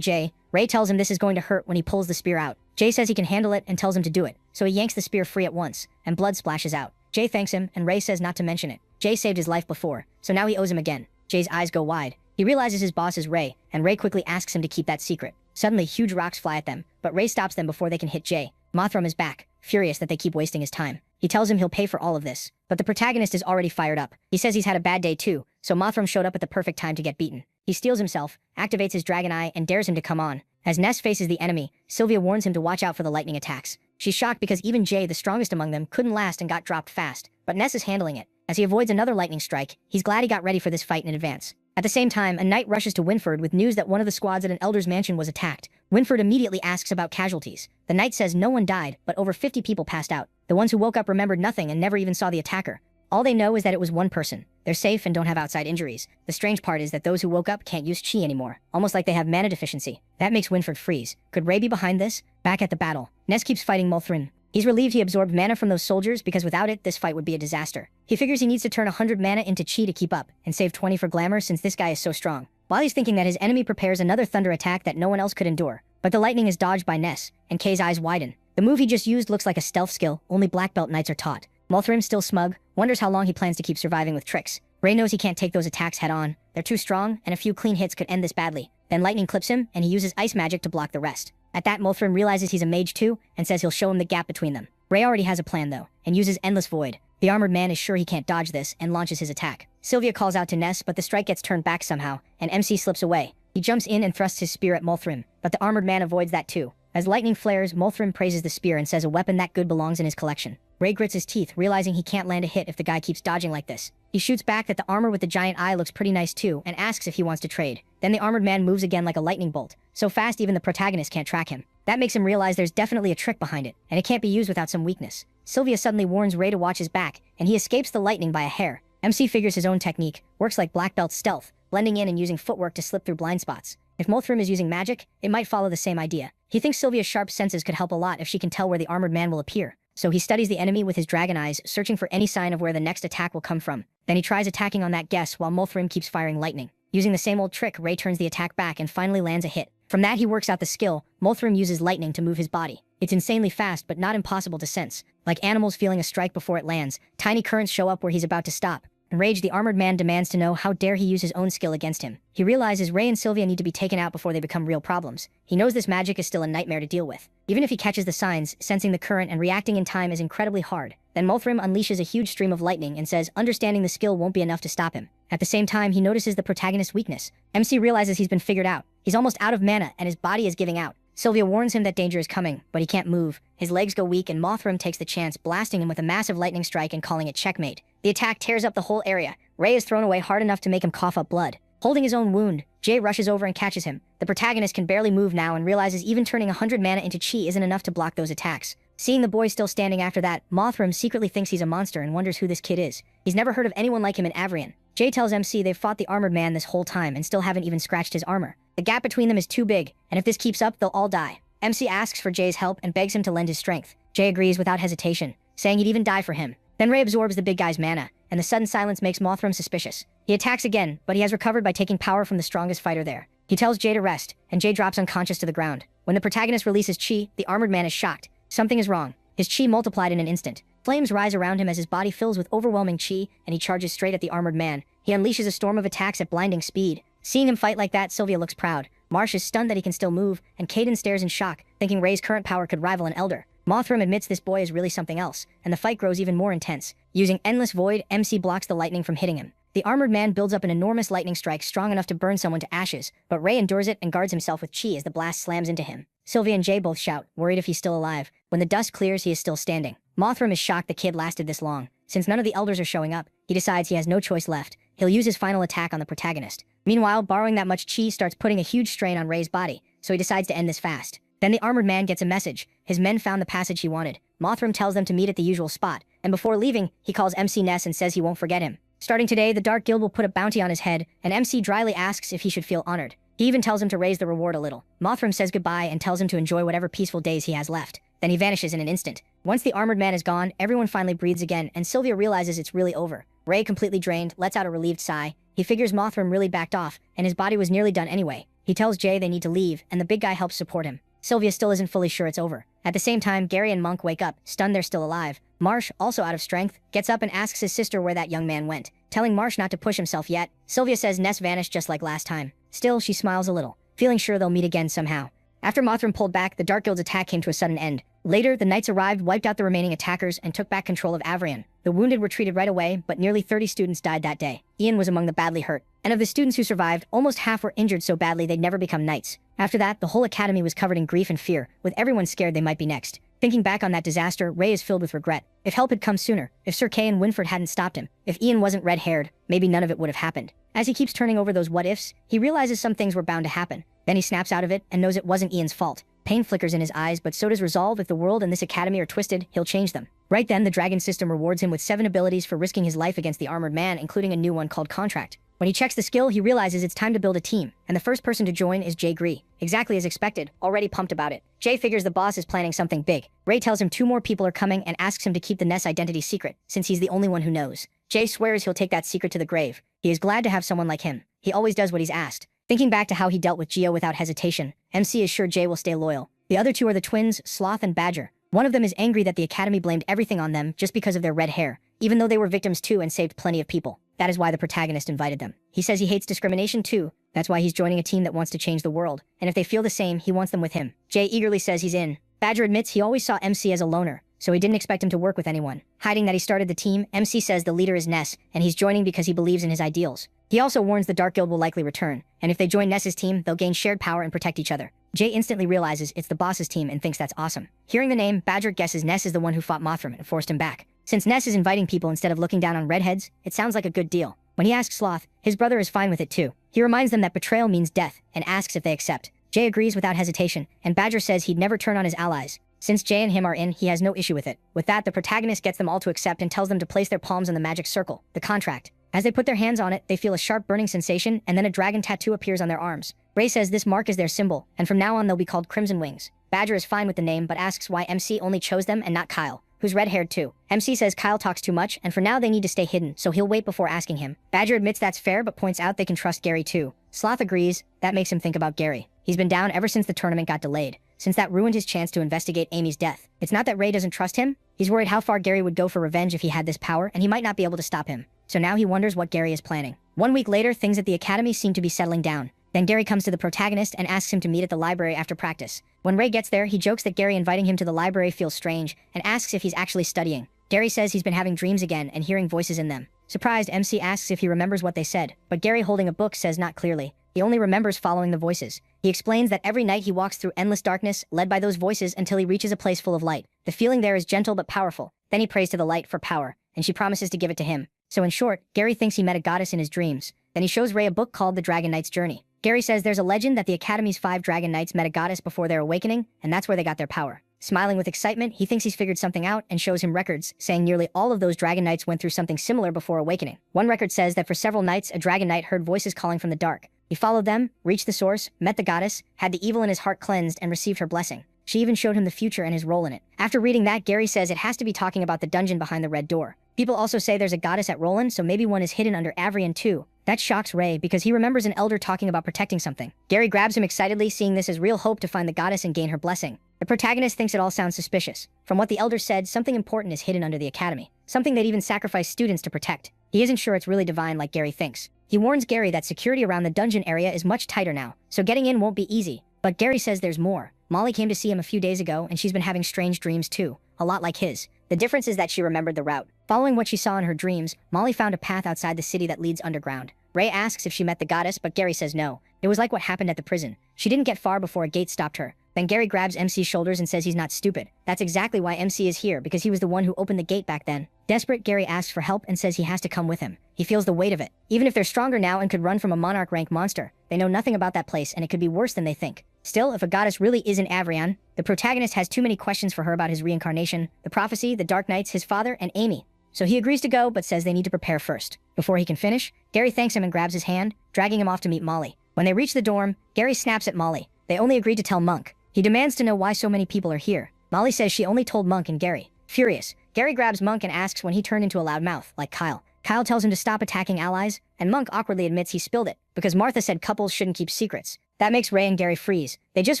Jay, Ray tells him this is going to hurt when he pulls the spear out. Jay says he can handle it and tells him to do it, so he yanks the spear free at once, and blood splashes out. Jay thanks him, and Ray says not to mention it. Jay saved his life before, so now he owes him again. Jay's eyes go wide. He realizes his boss is Ray, and Ray quickly asks him to keep that secret. Suddenly, huge rocks fly at them, but Ray stops them before they can hit Jay. Mothram is back, furious that they keep wasting his time. He tells him he'll pay for all of this, but the protagonist is already fired up. He says he's had a bad day too, so Mothram showed up at the perfect time to get beaten. He steals himself, activates his dragon eye, and dares him to come on. As Ness faces the enemy, Sylvia warns him to watch out for the lightning attacks. She's shocked because even Jay, the strongest among them, couldn't last and got dropped fast, but Ness is handling it. As he avoids another lightning strike, he's glad he got ready for this fight in advance. At the same time, a knight rushes to Winford with news that one of the squads at an elder's mansion was attacked. Winford immediately asks about casualties. The knight says no one died, but over 50 people passed out. The ones who woke up remembered nothing and never even saw the attacker. All they know is that it was one person. They're safe and don't have outside injuries. The strange part is that those who woke up can't use chi anymore, almost like they have mana deficiency. That makes Winford freeze. Could Ray be behind this? Back at the battle, Ness keeps fighting Mothrin. He's relieved he absorbed mana from those soldiers because without it, this fight would be a disaster. He figures he needs to turn 100 mana into chi to keep up, and save 20 for glamour since this guy is so strong. While he's thinking that, his enemy prepares another thunder attack that no one else could endure. But the lightning is dodged by Ness, and Kay's eyes widen. The move he just used looks like a stealth skill only black belt knights are taught. Mothrim, still smug, wonders how long he plans to keep surviving with tricks. Ray knows he can't take those attacks head on. They're too strong, and a few clean hits could end this badly. Then lightning clips him, and he uses ice magic to block the rest. At that, Mothrim realizes he's a mage too, and says he'll show him the gap between them. Ray already has a plan though, and uses Endless Void. The armored man is sure he can't dodge this, and launches his attack. Sylvia calls out to Ness, but the strike gets turned back somehow, and MC slips away. He jumps in and thrusts his spear at Mothrim, but the armored man avoids that too. As lightning flares, Mothrim praises the spear and says a weapon that good belongs in his collection. Ray grits his teeth, realizing he can't land a hit if the guy keeps dodging like this. He shoots back that the armor with the giant eye looks pretty nice too, and asks if he wants to trade. Then the armored man moves again like a lightning bolt, so fast even the protagonist can't track him. That makes him realize there's definitely a trick behind it, and it can't be used without some weakness. Sylvia suddenly warns Ray to watch his back, and he escapes the lightning by a hair. MC figures his own technique, works like black belt stealth, blending in and using footwork to slip through blind spots. If Mothrim is using magic, it might follow the same idea. He thinks Sylvia's sharp senses could help a lot if she can tell where the armored man will appear. So he studies the enemy with his dragon eyes, searching for any sign of where the next attack will come from. Then he tries attacking on that guess while Mothrim keeps firing lightning. Using the same old trick, Ray turns the attack back and finally lands a hit. From that he works out the skill. Mothrim uses lightning to move his body. It's insanely fast but not impossible to sense. Like animals feeling a strike before it lands, tiny currents show up where he's about to stop. Enraged, the armored man demands to know how dare he use his own skill against him. He realizes Ray and Sylvia need to be taken out before they become real problems. He knows this magic is still a nightmare to deal with. Even if he catches the signs, sensing the current and reacting in time is incredibly hard. Then Mothrim unleashes a huge stream of lightning and says understanding the skill won't be enough to stop him. At the same time, he notices the protagonist's weakness. MC realizes he's been figured out. He's almost out of mana and his body is giving out. Sylvia warns him that danger is coming, but he can't move. His legs go weak and Mothrim takes the chance, blasting him with a massive lightning strike and calling it checkmate. The attack tears up the whole area. Ray is thrown away hard enough to make him cough up blood. Holding his own wound, Jay rushes over and catches him. The protagonist can barely move now and realizes even turning 100 mana into chi isn't enough to block those attacks. Seeing the boy still standing after that, Mothram secretly thinks he's a monster and wonders who this kid is. He's never heard of anyone like him in Avrion. Jay tells MC they've fought the armored man this whole time and still haven't even scratched his armor. The gap between them is too big, and if this keeps up, they'll all die. MC asks for Jay's help and begs him to lend his strength. Jay agrees without hesitation, saying he'd even die for him. Then Ray absorbs the big guy's mana, and the sudden silence makes Mothram suspicious. He attacks again, but he has recovered by taking power from the strongest fighter there. He tells Jay to rest, and Jay drops unconscious to the ground. When the protagonist releases chi, the armored man is shocked. Something is wrong. His chi multiplied in an instant. Flames rise around him as his body fills with overwhelming chi, and he charges straight at the armored man. He unleashes a storm of attacks at blinding speed. Seeing him fight like that, Sylvia looks proud. Marsh is stunned that he can still move, and Caden stares in shock, thinking Ray's current power could rival an elder. Mothram admits this boy is really something else, and the fight grows even more intense. Using Endless Void, MC blocks the lightning from hitting him. The armored man builds up an enormous lightning strike strong enough to burn someone to ashes, but Ray endures it and guards himself with chi as the blast slams into him. Sylvia and Jay both shout, worried if he's still alive. When the dust clears, he is still standing. Mothram is shocked the kid lasted this long. Since none of the elders are showing up, he decides he has no choice left. He'll use his final attack on the protagonist. Meanwhile, borrowing that much chi starts putting a huge strain on Ray's body, so he decides to end this fast. Then the armored man gets a message. His men found the passage he wanted. Mothram tells them to meet at the usual spot, and before leaving, he calls MC Ness and says he won't forget him. Starting today, the Dark Guild will put a bounty on his head, and MC dryly asks if he should feel honored. He even tells him to raise the reward a little. Mothram says goodbye and tells him to enjoy whatever peaceful days he has left. Then he vanishes in an instant. Once the armored man is gone, everyone finally breathes again, and Sylvia realizes it's really over. Ray, completely drained, lets out a relieved sigh. He figures Mothram really backed off, and his body was nearly done anyway. He tells Jay they need to leave, and the big guy helps support him. Sylvia still isn't fully sure it's over. At the same time, Gary and Monk wake up, stunned they're still alive. Marsh, also out of strength, gets up and asks his sister where that young man went, telling Marsh not to push himself yet. Sylvia says Ness vanished just like last time. Still, she smiles a little, feeling sure they'll meet again somehow. After Mothram pulled back, the Dark Guild's attack came to a sudden end. Later, the knights arrived, wiped out the remaining attackers, and took back control of Avrion. The wounded were treated right away, but nearly 30 students died that day. Ian was among the badly hurt. And of the students who survived, almost half were injured so badly they'd never become knights. After that, the whole academy was covered in grief and fear, with everyone scared they might be next. Thinking back on that disaster, Ray is filled with regret. If help had come sooner, if Sir Kay and Winford hadn't stopped him, if Ian wasn't red-haired, maybe none of it would have happened. As he keeps turning over those what-ifs, he realizes some things were bound to happen. Then he snaps out of it and knows it wasn't Ian's fault. Pain flickers in his eyes, but so does resolve. If the world and this academy are twisted, he'll change them. Right then, the dragon system rewards him with 7 abilities for risking his life against the armored man, including a new one called Contract. When he checks the skill, he realizes it's time to build a team, and the first person to join is Jay Gree. Exactly as expected, already pumped about it. Jay figures the boss is planning something big. Ray tells him 2 more people are coming and asks him to keep the Ness identity secret, since he's the only one who knows. Jay swears he'll take that secret to the grave. He is glad to have someone like him. He always does what he's asked. Thinking back to how he dealt with Geo without hesitation, MC is sure Jay will stay loyal. The other 2 are the twins, Sloth and Badger. One of them is angry that the academy blamed everything on them just because of their red hair, even though they were victims too and saved plenty of people. That is why the protagonist invited them. He says he hates discrimination too. That's why he's joining a team that wants to change the world. And if they feel the same, he wants them with him. Jay eagerly says he's in. Badger admits he always saw MC as a loner, so he didn't expect him to work with anyone. Hiding that he started the team, MC says the leader is Ness, and he's joining because he believes in his ideals. He also warns the Dark Guild will likely return, and if they join Ness's team, they'll gain shared power and protect each other. Jay instantly realizes it's the boss's team and thinks that's awesome. Hearing the name, Badger guesses Ness is the one who fought Mothram and forced him back. Since Ness is inviting people instead of looking down on redheads, it sounds like a good deal. When he asks Sloth, his brother is fine with it too. He reminds them that betrayal means death, and asks if they accept. Jay agrees without hesitation, and Badger says he'd never turn on his allies. Since Jay and him are in, he has no issue with it. With that, the protagonist gets them all to accept and tells them to place their palms on the magic circle, the contract. As they put their hands on it, they feel a sharp burning sensation, and then a dragon tattoo appears on their arms. Ray says this mark is their symbol, and from now on they'll be called Crimson Wings. Badger is fine with the name, but asks why MC only chose them and not Kyle, who's red-haired too. MC says Kyle talks too much, and for now they need to stay hidden, so he'll wait before asking him. Badger admits that's fair, but points out they can trust Gary too. Sloth agrees. That makes him think about Gary. He's been down ever since the tournament got delayed, since that ruined his chance to investigate Amy's death. It's not that Ray doesn't trust him. He's worried how far Gary would go for revenge if he had this power, and he might not be able to stop him. So now he wonders what Gary is planning. 1 week later, things at the academy seem to be settling down. Then Gary comes to the protagonist and asks him to meet at the library after practice. When Ray gets there, he jokes that Gary inviting him to the library feels strange, and asks if he's actually studying. Gary says he's been having dreams again and hearing voices in them. Surprised, MC asks if he remembers what they said, but Gary, holding a book, says not clearly. He only remembers following the voices. He explains that every night he walks through endless darkness, led by those voices until he reaches a place full of light. The feeling there is gentle but powerful. Then he prays to the light for power, and she promises to give it to him. So in short, Gary thinks he met a goddess in his dreams. Then he shows Ray a book called The Dragon Knight's Journey. Gary says there's a legend that the Academy's 5 Dragon Knights met a goddess before their awakening, and that's where they got their power. Smiling with excitement, he thinks he's figured something out and shows him records, saying nearly all of those dragon knights went through something similar before awakening. One record says that for several nights, a dragon knight heard voices calling from the dark. He followed them, reached the source, met the goddess, had the evil in his heart cleansed, and received her blessing. She even showed him the future and his role in it. After reading that, Gary says it has to be talking about the dungeon behind the red door. People also say there's a goddess at Roland, so maybe one is hidden under Avrian too. That shocks Ray because he remembers an elder talking about protecting something. Gary grabs him excitedly, seeing this as real hope to find the goddess and gain her blessing. The protagonist thinks it all sounds suspicious. From what the elder said, something important is hidden under the academy. Something they'd even sacrifice students to protect. He isn't sure it's really divine like Gary thinks. He warns Gary that security around the dungeon area is much tighter now, so getting in won't be easy. But Gary says there's more. Molly came to see him a few days ago, and she's been having strange dreams too, a lot like his. The difference is that she remembered the route. Following what she saw in her dreams, Molly found a path outside the city that leads underground. Ray asks if she met the goddess, but Gary says no. It was like what happened at the prison. She didn't get far before a gate stopped her. Then Gary grabs MC's shoulders and says he's not stupid. That's exactly why MC is here, because he was the one who opened the gate back then. Desperate, Gary asks for help and says he has to come with him. He feels the weight of it. Even if they're stronger now and could run from a monarch rank monster, they know nothing about that place and it could be worse than they think. Still, if a goddess really isn't Avrian, the protagonist has too many questions for her about his reincarnation, the prophecy, the Dark Knights, his father, and Amy. So he agrees to go, but says they need to prepare first. Before he can finish, Gary thanks him and grabs his hand, dragging him off to meet Molly. When they reach the dorm, Gary snaps at Molly. They only agreed to tell Monk. He demands to know why so many people are here. Molly says she only told Monk and Gary. Furious, Gary grabs Monk and asks when he turned into a loudmouth, like Kyle. Kyle tells him to stop attacking allies, and Monk awkwardly admits he spilled it, because Martha said couples shouldn't keep secrets. That makes Ray and Gary freeze. They just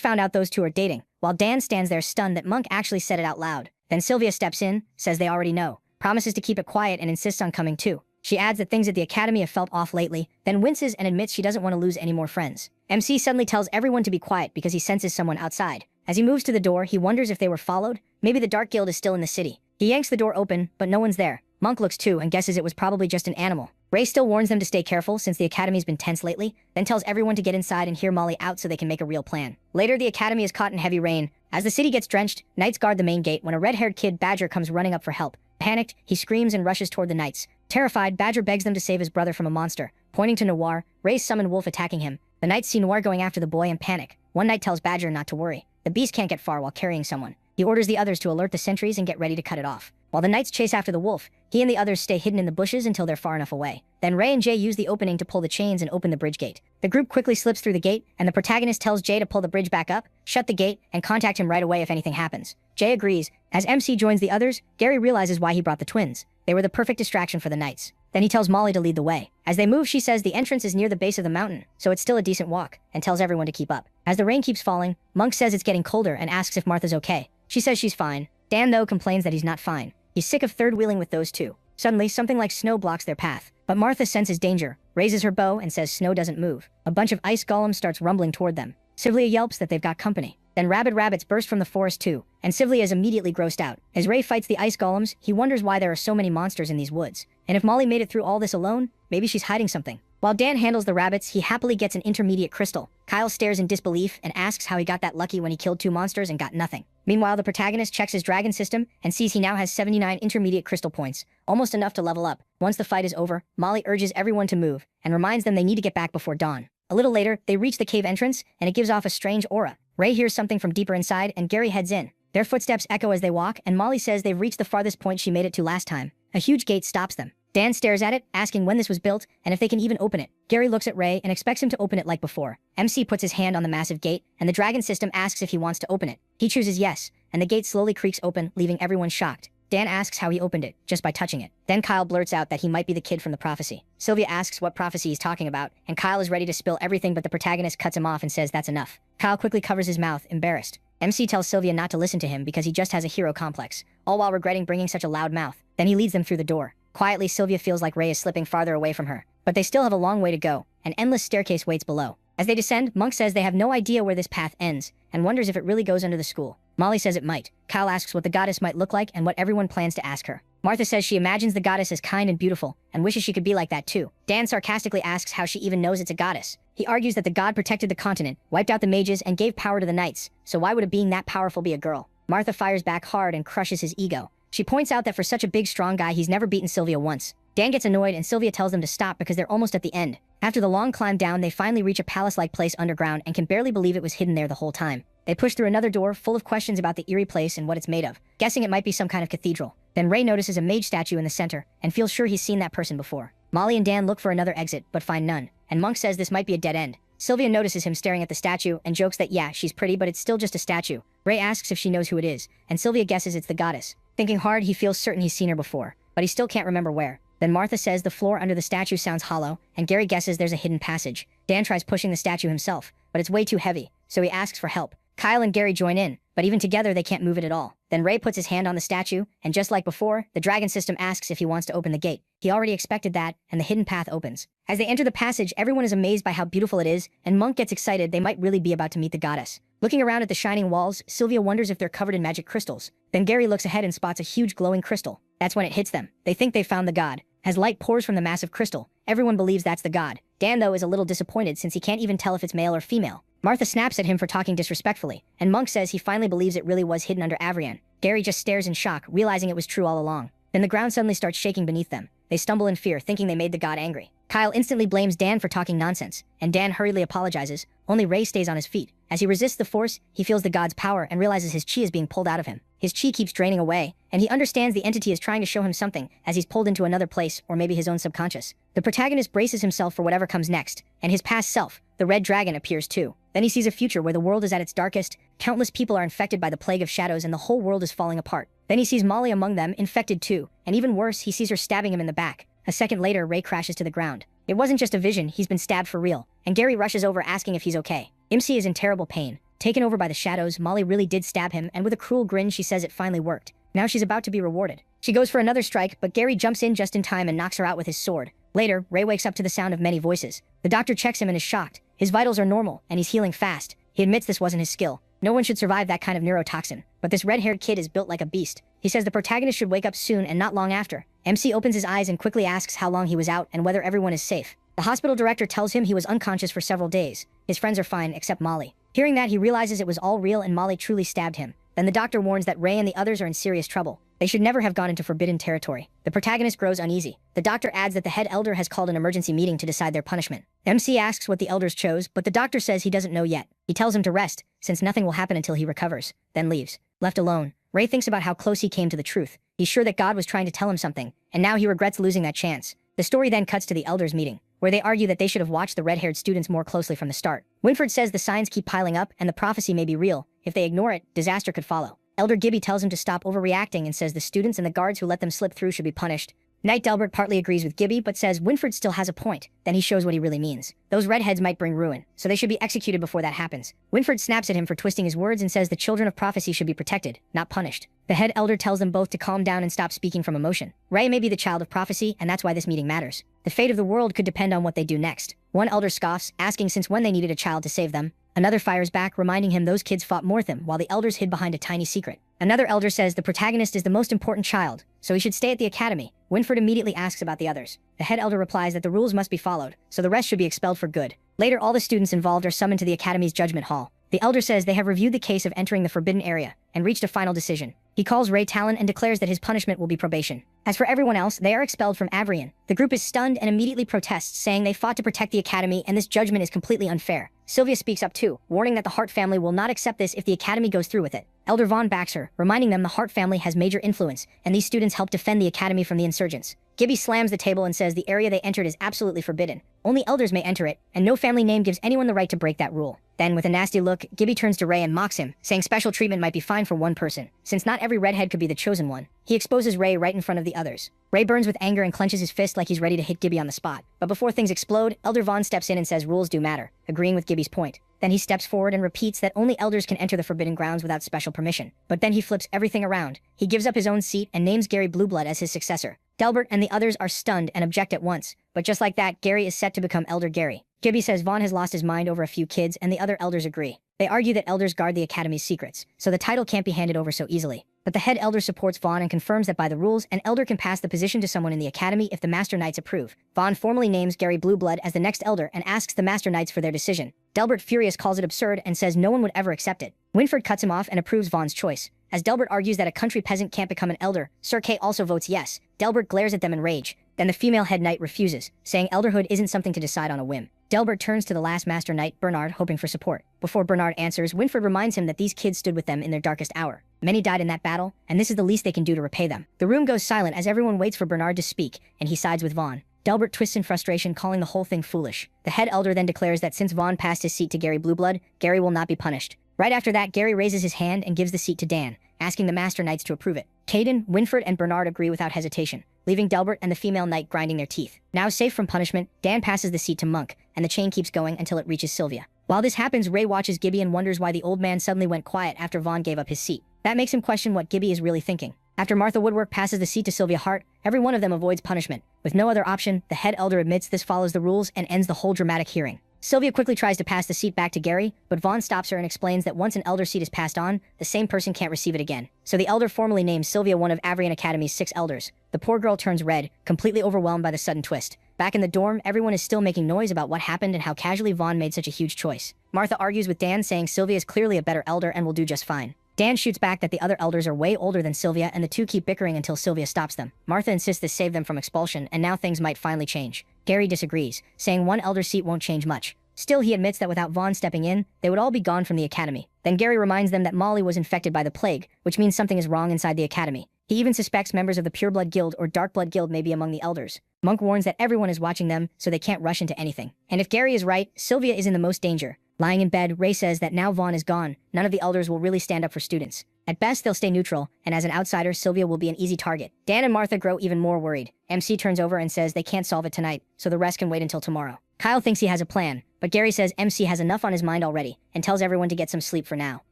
found out those two are dating, while Dan stands there stunned that Monk actually said it out loud. Then Sylvia steps in, says they already know, promises to keep it quiet and insists on coming too. She adds that things at the academy have felt off lately, then winces and admits she doesn't want to lose any more friends. MC suddenly tells everyone to be quiet because he senses someone outside. As he moves to the door, he wonders if they were followed. Maybe the Dark Guild is still in the city. He yanks the door open, but no one's there. Monk looks too and guesses it was probably just an animal. Ray still warns them to stay careful since the academy's been tense lately, then tells everyone to get inside and hear Molly out so they can make a real plan. Later, the academy is caught in heavy rain. As the city gets drenched, knights guard the main gate when a red-haired kid, Badger, comes running up for help. Panicked, he screams and rushes toward the knights. Terrified, Badger begs them to save his brother from a monster. Pointing to Noir, Ray summons Wolf attacking him. The knights see Noir going after the boy and panic. One knight tells Badger not to worry. The beast can't get far while carrying someone. He orders the others to alert the sentries and get ready to cut it off. While the knights chase after the wolf, he and the others stay hidden in the bushes until they're far enough away. Then Ray and Jay use the opening to pull the chains and open the bridge gate. The group quickly slips through the gate, and the protagonist tells Jay to pull the bridge back up, shut the gate, and contact him right away if anything happens. Jay agrees. As MC joins the others, Gary realizes why he brought the twins. They were the perfect distraction for the knights. Then he tells Molly to lead the way. As they move, she says the entrance is near the base of the mountain, so it's still a decent walk, and tells everyone to keep up. As the rain keeps falling, Monk says it's getting colder and asks if Martha's okay. She says she's fine. Dan, though, complains that he's not fine. He's sick of third-wheeling with those two. Suddenly, something like snow blocks their path. But Martha senses danger, raises her bow, and says snow doesn't move. A bunch of ice golems starts rumbling toward them. Sylvia yelps that they've got company. Then rabid rabbits burst from the forest too, and Sylvia is immediately grossed out. As Ray fights the ice golems, he wonders why there are so many monsters in these woods. And if Molly made it through all this alone, maybe she's hiding something. While Dan handles the rabbits, he happily gets an intermediate crystal. Kyle stares in disbelief and asks how he got that lucky when he killed two monsters and got nothing. Meanwhile, the protagonist checks his dragon system and sees he now has 79 intermediate crystal points, almost enough to level up. Once the fight is over, Molly urges everyone to move and reminds them they need to get back before dawn. A little later, they reach the cave entrance, and it gives off a strange aura. Ray hears something from deeper inside, and Gary heads in. Their footsteps echo as they walk, and Molly says they've reached the farthest point she made it to last time. A huge gate stops them. Dan stares at it, asking when this was built, and if they can even open it. Gary looks at Ray and expects him to open it like before. MC puts his hand on the massive gate, and the dragon system asks if he wants to open it. He chooses yes, and the gate slowly creaks open, leaving everyone shocked. Dan asks how he opened it, just by touching it. Then Kyle blurts out that he might be the kid from the prophecy. Sylvia asks what prophecy he's talking about, and Kyle is ready to spill everything, but the protagonist cuts him off and says that's enough. Kyle quickly covers his mouth, embarrassed. MC tells Sylvia not to listen to him because he just has a hero complex, all while regretting bringing such a loud mouth. Then he leads them through the door. Quietly, Sylvia feels like Ray is slipping farther away from her, but they still have a long way to go. An endless staircase waits below. As they descend, Monk says they have no idea where this path ends, and wonders if it really goes under the school. Molly says it might. Kyle asks what the goddess might look like and what everyone plans to ask her. Martha says she imagines the goddess as kind and beautiful, and wishes she could be like that too. Dan sarcastically asks how she even knows it's a goddess. He argues that the god protected the continent, wiped out the mages, and gave power to the knights, so why would a being that powerful be a girl? Martha fires back hard and crushes his ego. She points out that for such a big, strong guy, he's never beaten Sylvia once. Dan gets annoyed and Sylvia tells them to stop because they're almost at the end. After the long climb down, they finally reach a palace-like place underground and can barely believe it was hidden there the whole time. They push through another door full of questions about the eerie place and what it's made of, guessing it might be some kind of cathedral. Then Ray notices a mage statue in the center and feels sure he's seen that person before. Molly and Dan look for another exit, but find none, and Monk says this might be a dead end. Sylvia notices him staring at the statue and jokes that yeah, she's pretty, but it's still just a statue. Ray asks if she knows who it is, and Sylvia guesses it's the goddess. Thinking hard, he feels certain he's seen her before, but he still can't remember where. Then Martha says the floor under the statue sounds hollow, and Gary guesses there's a hidden passage. Dan tries pushing the statue himself, but it's way too heavy, so he asks for help. Kyle and Gary join in, but even together they can't move it at all. Then Ray puts his hand on the statue, and just like before, the dragon system asks if he wants to open the gate. He already expected that, and the hidden path opens. As they enter the passage, everyone is amazed by how beautiful it is, and Monk gets excited they might really be about to meet the goddess. Looking around at the shining walls, Sylvia wonders if they're covered in magic crystals. Then Gary looks ahead and spots a huge glowing crystal. That's when it hits them. They think they found the god. As light pours from the massive crystal, everyone believes that's the god. Dan, though, is a little disappointed since he can't even tell if it's male or female. Martha snaps at him for talking disrespectfully, and Monk says he finally believes it really was hidden under Avrian. Gary just stares in shock, realizing it was true all along. Then the ground suddenly starts shaking beneath them. They stumble in fear, thinking they made the god angry. Kyle instantly blames Dan for talking nonsense, and Dan hurriedly apologizes. Only Ray stays on his feet. As he resists the force, he feels the god's power and realizes his chi is being pulled out of him. His chi keeps draining away, and he understands the entity is trying to show him something as he's pulled into another place, or maybe his own subconscious. The protagonist braces himself for whatever comes next, and his past self, the red dragon, appears too. Then he sees a future where the world is at its darkest, countless people are infected by the plague of shadows, and the whole world is falling apart. Then he sees Molly among them, infected too, and even worse, he sees her stabbing him in the back. A second later, Ray crashes to the ground. It wasn't just a vision, he's been stabbed for real, and Gary rushes over asking if he's okay. MC is in terrible pain. Taken over by the shadows, Molly really did stab him, and with a cruel grin she says it finally worked. Now she's about to be rewarded. She goes for another strike, but Gary jumps in just in time and knocks her out with his sword. Later, Ray wakes up to the sound of many voices. The doctor checks him and is shocked. His vitals are normal, and he's healing fast. He admits this wasn't his skill. No one should survive that kind of neurotoxin, but this red-haired kid is built like a beast. He says the protagonist should wake up soon and not long after. MC opens his eyes and quickly asks how long he was out and whether everyone is safe. The hospital director tells him he was unconscious for several days. His friends are fine, except Molly. Hearing that, he realizes it was all real and Molly truly stabbed him. Then the doctor warns that Ray and the others are in serious trouble. They should never have gone into forbidden territory. The protagonist grows uneasy. The doctor adds that the head elder has called an emergency meeting to decide their punishment. MC asks what the elders chose, but the doctor says he doesn't know yet. He tells him to rest, since nothing will happen until he recovers, then leaves. Left alone, Ray thinks about how close he came to the truth. He's sure that God was trying to tell him something, and now he regrets losing that chance. The story then cuts to the elders meeting, where they argue that they should have watched the red-haired students more closely from the start. Winford says the signs keep piling up and the prophecy may be real. If they ignore it, disaster could follow. Elder Gibby tells him to stop overreacting and says the students and the guards who let them slip through should be punished. Knight Delbert partly agrees with Gibby, but says Winford still has a point. Then he shows what he really means. Those redheads might bring ruin, so they should be executed before that happens. Winford snaps at him for twisting his words and says the children of prophecy should be protected, not punished. The head elder tells them both to calm down and stop speaking from emotion. Ray may be the child of prophecy, and that's why this meeting matters. The fate of the world could depend on what they do next. One elder scoffs, asking since when they needed a child to save them. Another fires back, reminding him those kids fought Mortham while the elders hid behind a tiny secret. Another elder says the protagonist is the most important child, so he should stay at the academy. Winford immediately asks about the others. The head elder replies that the rules must be followed, so the rest should be expelled for good. Later, all the students involved are summoned to the academy's judgment hall. The elder says they have reviewed the case of entering the forbidden area and reached a final decision. He calls Ray Talon and declares that his punishment will be probation. As for everyone else, they are expelled from Avrian. The group is stunned and immediately protests, saying they fought to protect the academy and this judgment is completely unfair. Sylvia speaks up too, warning that the Hart family will not accept this if the academy goes through with it. Elder Vaughn backs her, reminding them the Hart family has major influence, and these students help defend the academy from the insurgents. Gibby slams the table and says the area they entered is absolutely forbidden. Only elders may enter it, and no family name gives anyone the right to break that rule. Then, with a nasty look, Gibby turns to Ray and mocks him, saying special treatment might be fine for one person, since not every redhead could be the chosen one. He exposes Ray right in front of the others. Ray burns with anger and clenches his fist like he's ready to hit Gibby on the spot. But before things explode, Elder Vaughn steps in and says rules do matter, agreeing with Gibby's point. Then he steps forward and repeats that only elders can enter the forbidden grounds without special permission. But then he flips everything around. He gives up his own seat and names Gary Blueblood as his successor. Delbert and the others are stunned and object at once. But just like that, Gary is set to become Elder Gary. Gibby says Vaughn has lost his mind over a few kids, and the other elders agree. They argue that elders guard the academy's secrets, so the title can't be handed over so easily. But the head elder supports Vaughn and confirms that by the rules, an elder can pass the position to someone in the academy if the Master Knights approve. Vaughn formally names Gary Blueblood as the next elder and asks the Master Knights for their decision. Delbert, furious, calls it absurd and says no one would ever accept it. Winford cuts him off and approves Vaughn's choice. As Delbert argues that a country peasant can't become an elder, Sir Kay also votes yes. Delbert glares at them in rage. Then the female head knight refuses, saying elderhood isn't something to decide on a whim. Delbert turns to the last Master Knight, Bernard, hoping for support. Before Bernard answers, Winfred reminds him that these kids stood with them in their darkest hour. Many died in that battle, and this is the least they can do to repay them. The room goes silent as everyone waits for Bernard to speak, and he sides with Vaughn. Delbert twists in frustration, calling the whole thing foolish. The head elder then declares that since Vaughn passed his seat to Gary Blueblood, Gary will not be punished. Right after that, Gary raises his hand and gives the seat to Dan, asking the Master Knights to approve it. Caden, Winfred, and Bernard agree without hesitation, leaving Delbert and the female knight grinding their teeth. Now safe from punishment, Dan passes the seat to Monk, and the chain keeps going until it reaches Sylvia. While this happens, Ray watches Gibby and wonders why the old man suddenly went quiet after Vaughn gave up his seat. That makes him question what Gibby is really thinking. After Martha Woodwork passes the seat to Sylvia Hart, every one of them avoids punishment. With no other option, the head elder admits this follows the rules and ends the whole dramatic hearing. Sylvia quickly tries to pass the seat back to Gary, but Vaughn stops her and explains that once an elder seat is passed on, the same person can't receive it again. So the elder formally names Sylvia one of Avrian Academy's 6 elders. The poor girl turns red, completely overwhelmed by the sudden twist. Back in the dorm, everyone is still making noise about what happened and how casually Vaughn made such a huge choice. Martha argues with Dan, saying Sylvia is clearly a better elder and will do just fine. Dan shoots back that the other elders are way older than Sylvia, and the two keep bickering until Sylvia stops them. Martha insists this saved them from expulsion, and now things might finally change. Gary disagrees, saying one elder seat won't change much. Still, he admits that without Vaughn stepping in, they would all be gone from the academy. Then Gary reminds them that Molly was infected by the plague, which means something is wrong inside the academy. He even suspects members of the Pureblood Guild or Darkblood Guild may be among the elders. Monk warns that everyone is watching them, so they can't rush into anything. And if Gary is right, Sylvia is in the most danger. Lying in bed, Ray says that now Vaughn is gone, none of the elders will really stand up for students. At best, they'll stay neutral, and as an outsider, Sylvia will be an easy target. Dan and Martha grow even more worried. MC turns over and says they can't solve it tonight, so the rest can wait until tomorrow. Kyle thinks he has a plan, but Gary says MC has enough on his mind already, and tells everyone to get some sleep for now.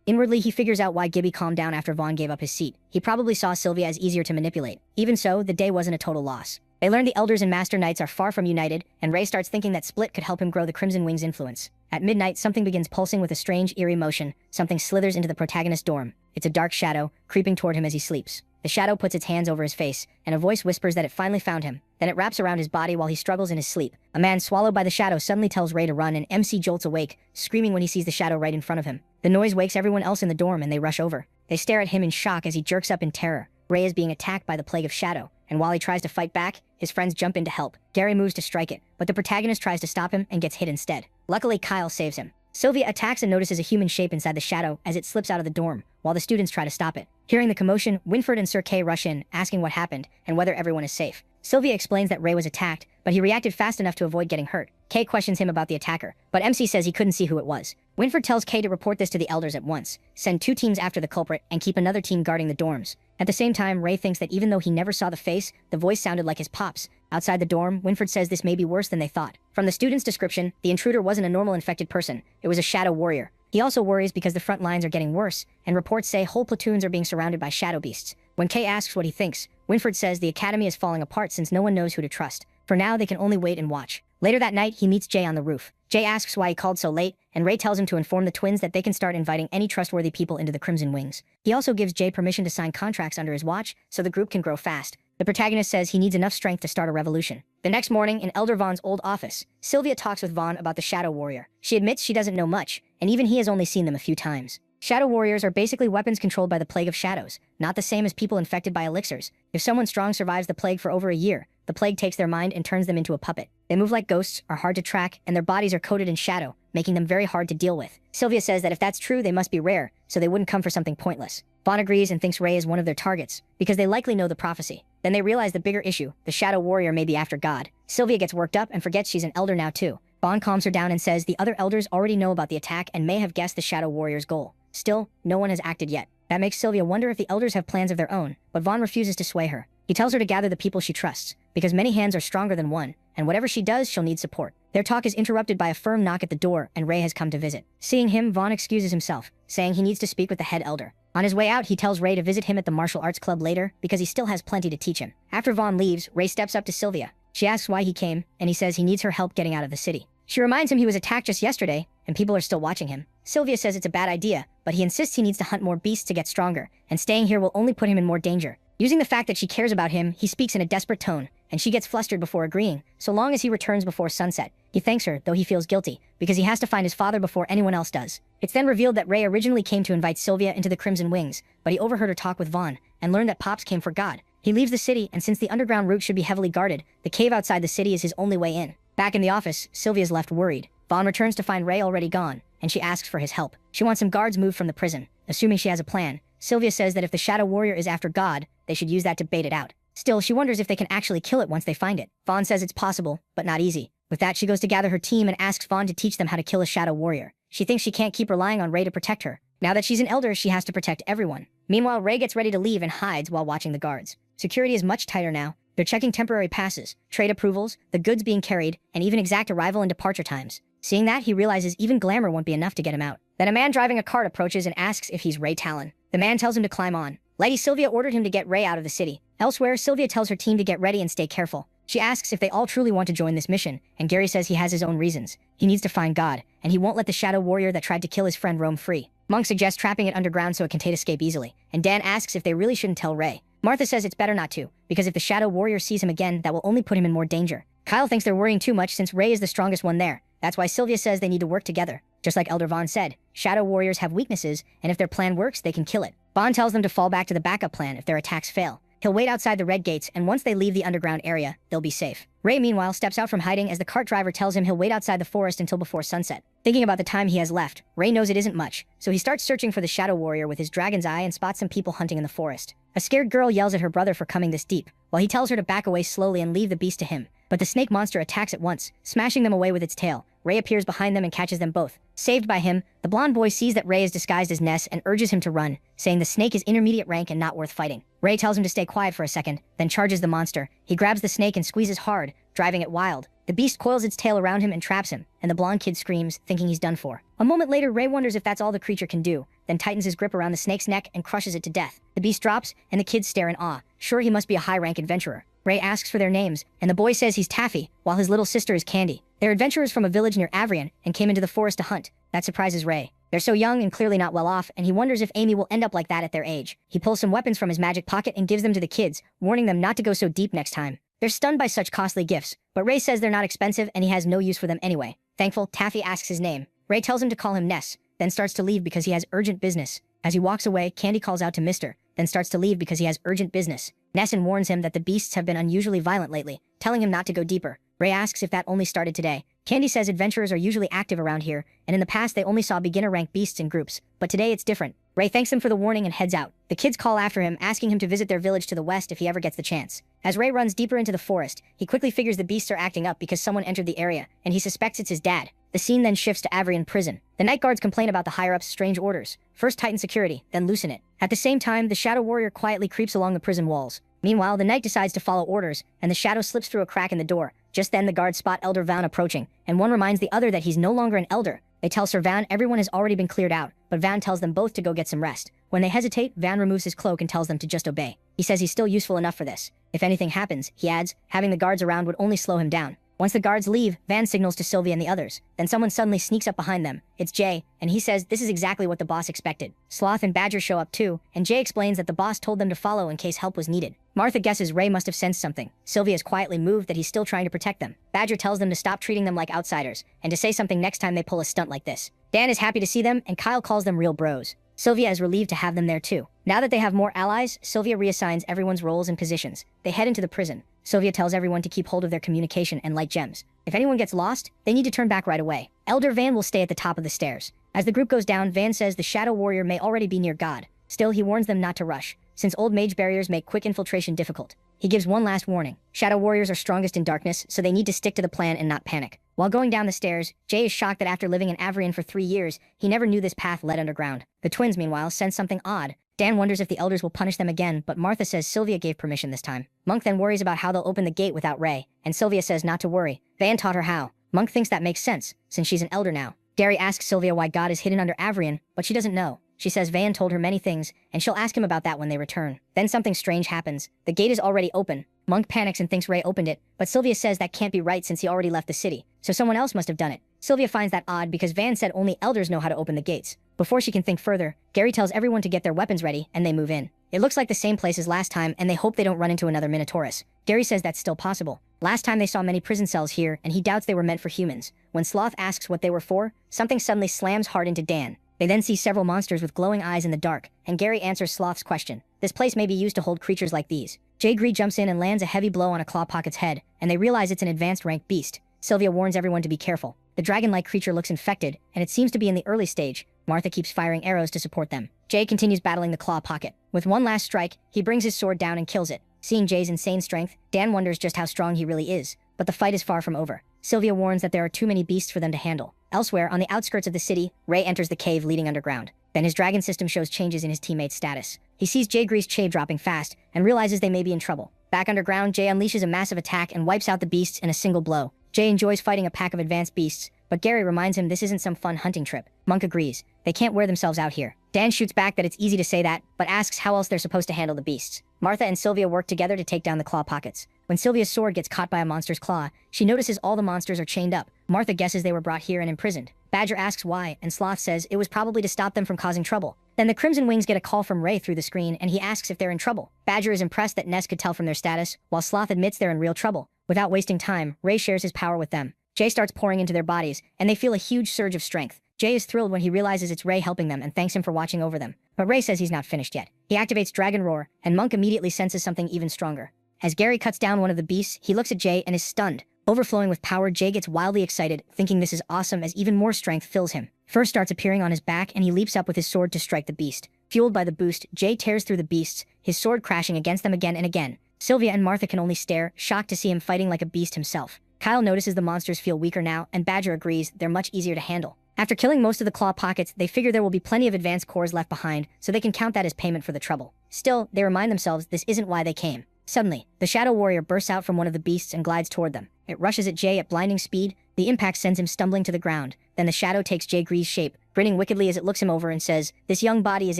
Inwardly, he figures out why Gibby calmed down after Vaughn gave up his seat. He probably saw Sylvia as easier to manipulate. Even so, the day wasn't a total loss. They learn the elders and Master Knights are far from united, and Ray starts thinking that Split could help him grow the Crimson Wing's influence. At midnight, something begins pulsing with a strange, eerie motion. Something slithers into the protagonist's dorm. It's a dark shadow, creeping toward him as he sleeps. The shadow puts its hands over his face, and a voice whispers that it finally found him. Then it wraps around his body while he struggles in his sleep. A man swallowed by the shadow suddenly tells Ray to run, and MC jolts awake, screaming when he sees the shadow right in front of him. The noise wakes everyone else in the dorm, and they rush over. They stare at him in shock as he jerks up in terror. Ray is being attacked by the plague of shadow, and while he tries to fight back, his friends jump in to help. Gary moves to strike it, but the protagonist tries to stop him and gets hit instead. Luckily, Kyle saves him. Sylvia attacks and notices a human shape inside the shadow as it slips out of the dorm, while the students try to stop it. Hearing the commotion, Winfred and Sir Kay rush in, asking what happened and whether everyone is safe. Sylvia explains that Ray was attacked, but he reacted fast enough to avoid getting hurt. Kay questions him about the attacker, but MC says he couldn't see who it was. Winfred tells Kay to report this to the elders at once, send 2 teams after the culprit, and keep another team guarding the dorms. At the same time, Ray thinks that even though he never saw the face, the voice sounded like his pop's. Outside the dorm, Winfred says this may be worse than they thought. From the student's description, the intruder wasn't a normal infected person, it was a shadow warrior. He also worries because the front lines are getting worse, and reports say whole platoons are being surrounded by shadow beasts. When Kay asks what he thinks, Winfred says the academy is falling apart since no one knows who to trust. For now, they can only wait and watch. Later that night, he meets Jay on the roof. Jay asks why he called so late, and Ray tells him to inform the twins that they can start inviting any trustworthy people into the Crimson Wings. He also gives Jay permission to sign contracts under his watch, so the group can grow fast. The protagonist says he needs enough strength to start a revolution. The next morning, in Elder Vaughn's old office, Sylvia talks with Vaughn about the Shadow Warrior. She admits she doesn't know much, and even he has only seen them a few times. Shadow Warriors are basically weapons controlled by the plague of shadows, not the same as people infected by elixirs. If someone strong survives the plague for over a year, the plague takes their mind and turns them into a puppet. They move like ghosts, are hard to track, and their bodies are coated in shadow, making them very hard to deal with. Sylvia says that if that's true, they must be rare, so they wouldn't come for something pointless. Vaughn agrees and thinks Ray is one of their targets, because they likely know the prophecy. Then they realize the bigger issue, the Shadow Warrior may be after God. Sylvia gets worked up and forgets she's an elder now too. Vaughn calms her down and says the other elders already know about the attack and may have guessed the Shadow Warrior's goal. Still, no one has acted yet. That makes Sylvia wonder if the elders have plans of their own, but Vaughn refuses to sway her. He tells her to gather the people she trusts, because many hands are stronger than one, and whatever she does, she'll need support. Their talk is interrupted by a firm knock at the door, and Ray has come to visit. Seeing him, Vaughn excuses himself, saying he needs to speak with the head elder. On his way out, he tells Ray to visit him at the martial arts club later, because he still has plenty to teach him. After Vaughn leaves, Ray steps up to Sylvia. She asks why he came, and he says he needs her help getting out of the city. She reminds him he was attacked just yesterday, and people are still watching him. Sylvia says it's a bad idea, but he insists he needs to hunt more beasts to get stronger, and staying here will only put him in more danger. Using the fact that she cares about him, he speaks in a desperate tone, and she gets flustered before agreeing, so long as he returns before sunset. He thanks her, though he feels guilty, because he has to find his father before anyone else does. It's then revealed that Ray originally came to invite Sylvia into the Crimson Wings, but he overheard her talk with Vaughn, and learned that Pops came for God. He leaves the city, and since the underground route should be heavily guarded, the cave outside the city is his only way in. Back in the office, Sylvia's left worried. Vaughn returns to find Ray already gone, and she asks for his help. She wants some guards moved from the prison. Assuming she has a plan, Sylvia says that if the Shadow Warrior is after God, they should use that to bait it out. Still, she wonders if they can actually kill it once they find it. Vaughn says it's possible, but not easy. With that, she goes to gather her team and asks Vaughn to teach them how to kill a Shadow Warrior. She thinks she can't keep relying on Ray to protect her. Now that she's an elder, she has to protect everyone. Meanwhile, Ray gets ready to leave and hides while watching the guards. Security is much tighter now. They're checking temporary passes, trade approvals, the goods being carried, and even exact arrival and departure times. Seeing that, he realizes even glamour won't be enough to get him out. Then a man driving a cart approaches and asks if he's Ray Talon. The man tells him to climb on. Lady Sylvia ordered him to get Ray out of the city. Elsewhere, Sylvia tells her team to get ready and stay careful. She asks if they all truly want to join this mission, and Gary says he has his own reasons. He needs to find God, and he won't let the Shadow Warrior that tried to kill his friend roam free. Monk suggests trapping it underground so it can escape easily, and Dan asks if they really shouldn't tell Ray. Martha says it's better not to, because if the Shadow Warrior sees him again, that will only put him in more danger. Kyle thinks they're worrying too much since Ray is the strongest one there. That's why Sylvia says they need to work together. Just like Elder Vaughn said, Shadow Warriors have weaknesses, and if their plan works, they can kill it. Vaughn tells them to fall back to the backup plan if their attacks fail. He'll wait outside the red gates, and once they leave the underground area, they'll be safe. Ray, meanwhile, steps out from hiding as the cart driver tells him he'll wait outside the forest until before sunset. Thinking about the time he has left, Ray knows it isn't much, so he starts searching for the Shadow Warrior with his dragon's eye and spots some people hunting in the forest. A scared girl yells at her brother for coming this deep, while he tells her to back away slowly and leave the beast to him. But the snake monster attacks at once, smashing them away with its tail. Ray appears behind them and catches them both. Saved by him, the blonde boy sees that Ray is disguised as Ness and urges him to run, saying the snake is intermediate rank and not worth fighting. Ray tells him to stay quiet for a second, then charges the monster. He grabs the snake and squeezes hard, driving it wild. The beast coils its tail around him and traps him, and the blonde kid screams, thinking he's done for. A moment later, Ray wonders if that's all the creature can do, then tightens his grip around the snake's neck and crushes it to death. The beast drops, and the kids stare in awe. Sure, he must be a high-rank adventurer. Ray asks for their names, and the boy says he's Taffy, while his little sister is Candy. They're adventurers from a village near Avrian and came into the forest to hunt. That surprises Ray. They're so young and clearly not well off, and he wonders if Amy will end up like that at their age. He pulls some weapons from his magic pocket and gives them to the kids, warning them not to go so deep next time. They're stunned by such costly gifts, but Ray says they're not expensive and he has no use for them anyway. Thankful, Taffy asks his name. Ray tells him to call him Ness, then starts to leave because he has urgent business. As he walks away, Candy calls out to Mr., then starts to leave because he has urgent business. Nesson warns him that the beasts have been unusually violent lately, telling him not to go deeper. Ray asks if that only started today. Candy says adventurers are usually active around here, and in the past they only saw beginner-rank beasts in groups, but today it's different. Ray thanks him for the warning and heads out. The kids call after him, asking him to visit their village to the west if he ever gets the chance. As Ray runs deeper into the forest, he quickly figures the beasts are acting up because someone entered the area, and he suspects it's his dad. The scene then shifts to Avrian prison. The night guards complain about the higher-ups' strange orders. First tighten security, then loosen it. At the same time, the Shadow Warrior quietly creeps along the prison walls. Meanwhile, the knight decides to follow orders, and the shadow slips through a crack in the door. Just then, the guards spot Elder Vaughn approaching, and one reminds the other that he's no longer an elder. They tell Sir Vaughn everyone has already been cleared out, but Vaughn tells them both to go get some rest. When they hesitate, Vaughn removes his cloak and tells them to just obey. He says he's still useful enough for this. If anything happens, he adds, having the guards around would only slow him down. Once the guards leave, Vaughn signals to Sylvia and the others. Then someone suddenly sneaks up behind them. It's Jay, and he says this is exactly what the boss expected. Sloth and Badger show up too, and Jay explains that the boss told them to follow in case help was needed. Martha guesses Ray must have sensed something. Sylvia is quietly moved that he's still trying to protect them. Badger tells them to stop treating them like outsiders, and to say something next time they pull a stunt like this. Dan is happy to see them, and Kyle calls them real bros. Sylvia is relieved to have them there too. Now that they have more allies, Sylvia reassigns everyone's roles and positions. They head into the prison. Sylvia tells everyone to keep hold of their communication and light gems. If anyone gets lost, they need to turn back right away. Elder Van will stay at the top of the stairs. As the group goes down, Van says the Shadow Warrior may already be near God. Still, he warns them not to rush, since old mage barriers make quick infiltration difficult. He gives one last warning. Shadow Warriors are strongest in darkness, so they need to stick to the plan and not panic. While going down the stairs, Jay is shocked that after living in Avrian for 3 years, he never knew this path led underground. The twins, meanwhile, sense something odd. Dan wonders if the elders will punish them again, but Martha says Sylvia gave permission this time. Monk then worries about how they'll open the gate without Ray, and Sylvia says not to worry. Van taught her how. Monk thinks that makes sense, since she's an elder now. Gary asks Sylvia why God is hidden under Avrian, but she doesn't know. She says Van told her many things, and she'll ask him about that when they return. Then something strange happens. The gate is already open. Monk panics and thinks Ray opened it, but Sylvia says that can't be right since he already left the city, so someone else must have done it. Sylvia finds that odd because Van said only elders know how to open the gates. Before she can think further, Gary tells everyone to get their weapons ready, and they move in. It looks like the same place as last time, and they hope they don't run into another Minotaurus. Gary says that's still possible. Last time they saw many prison cells here, and he doubts they were meant for humans. When Sloth asks what they were for, something suddenly slams hard into Dan. They then see several monsters with glowing eyes in the dark, and Gary answers Sloth's question. This place may be used to hold creatures like these. Jay Gree jumps in and lands a heavy blow on a Clawpocket's head, and they realize it's an advanced rank beast. Sylvia warns everyone to be careful. The dragon-like creature looks infected, and it seems to be in the early stage. Martha keeps firing arrows to support them. Jay continues battling the claw pocket. With one last strike, he brings his sword down and kills it. Seeing Jay's insane strength, Dan wonders just how strong he really is. But the fight is far from over. Sylvia warns that there are too many beasts for them to handle. Elsewhere, on the outskirts of the city, Ray enters the cave leading underground. Then his dragon system shows changes in his teammate's status. He sees Jay grease Che dropping fast, and realizes they may be in trouble. Back underground, Jay unleashes a massive attack and wipes out the beasts in a single blow. Jay enjoys fighting a pack of advanced beasts, but Gary reminds him this isn't some fun hunting trip. Monk agrees. They can't wear themselves out here. Dan shoots back that it's easy to say that, but asks how else they're supposed to handle the beasts. Martha and Sylvia work together to take down the claw pockets. When Sylvia's sword gets caught by a monster's claw, she notices all the monsters are chained up. Martha guesses they were brought here and imprisoned. Badger asks why, and Sloth says it was probably to stop them from causing trouble. Then the Crimson Wings get a call from Ray through the screen, and he asks if they're in trouble. Badger is impressed that Ness could tell from their status, while Sloth admits they're in real trouble. Without wasting time, Ray shares his power with them. Jay starts pouring into their bodies, and they feel a huge surge of strength. Jay is thrilled when he realizes it's Ray helping them and thanks him for watching over them. But Ray says he's not finished yet. He activates Dragon Roar, and Monk immediately senses something even stronger. As Gary cuts down one of the beasts, he looks at Jay and is stunned. Overflowing with power, Jay gets wildly excited, thinking this is awesome as even more strength fills him. Fur starts appearing on his back, and he leaps up with his sword to strike the beast. Fueled by the boost, Jay tears through the beasts, his sword crashing against them again and again. Sylvia and Martha can only stare, shocked to see him fighting like a beast himself. Kyle notices the monsters feel weaker now, and Badger agrees they're much easier to handle. After killing most of the claw pockets, they figure there will be plenty of advanced cores left behind, so they can count that as payment for the trouble. Still, they remind themselves this isn't why they came. Suddenly, the Shadow Warrior bursts out from one of the beasts and glides toward them. It rushes at Jay at blinding speed. The impact sends him stumbling to the ground. Then the shadow takes Jay Grease's shape, grinning wickedly as it looks him over and says, "This young body is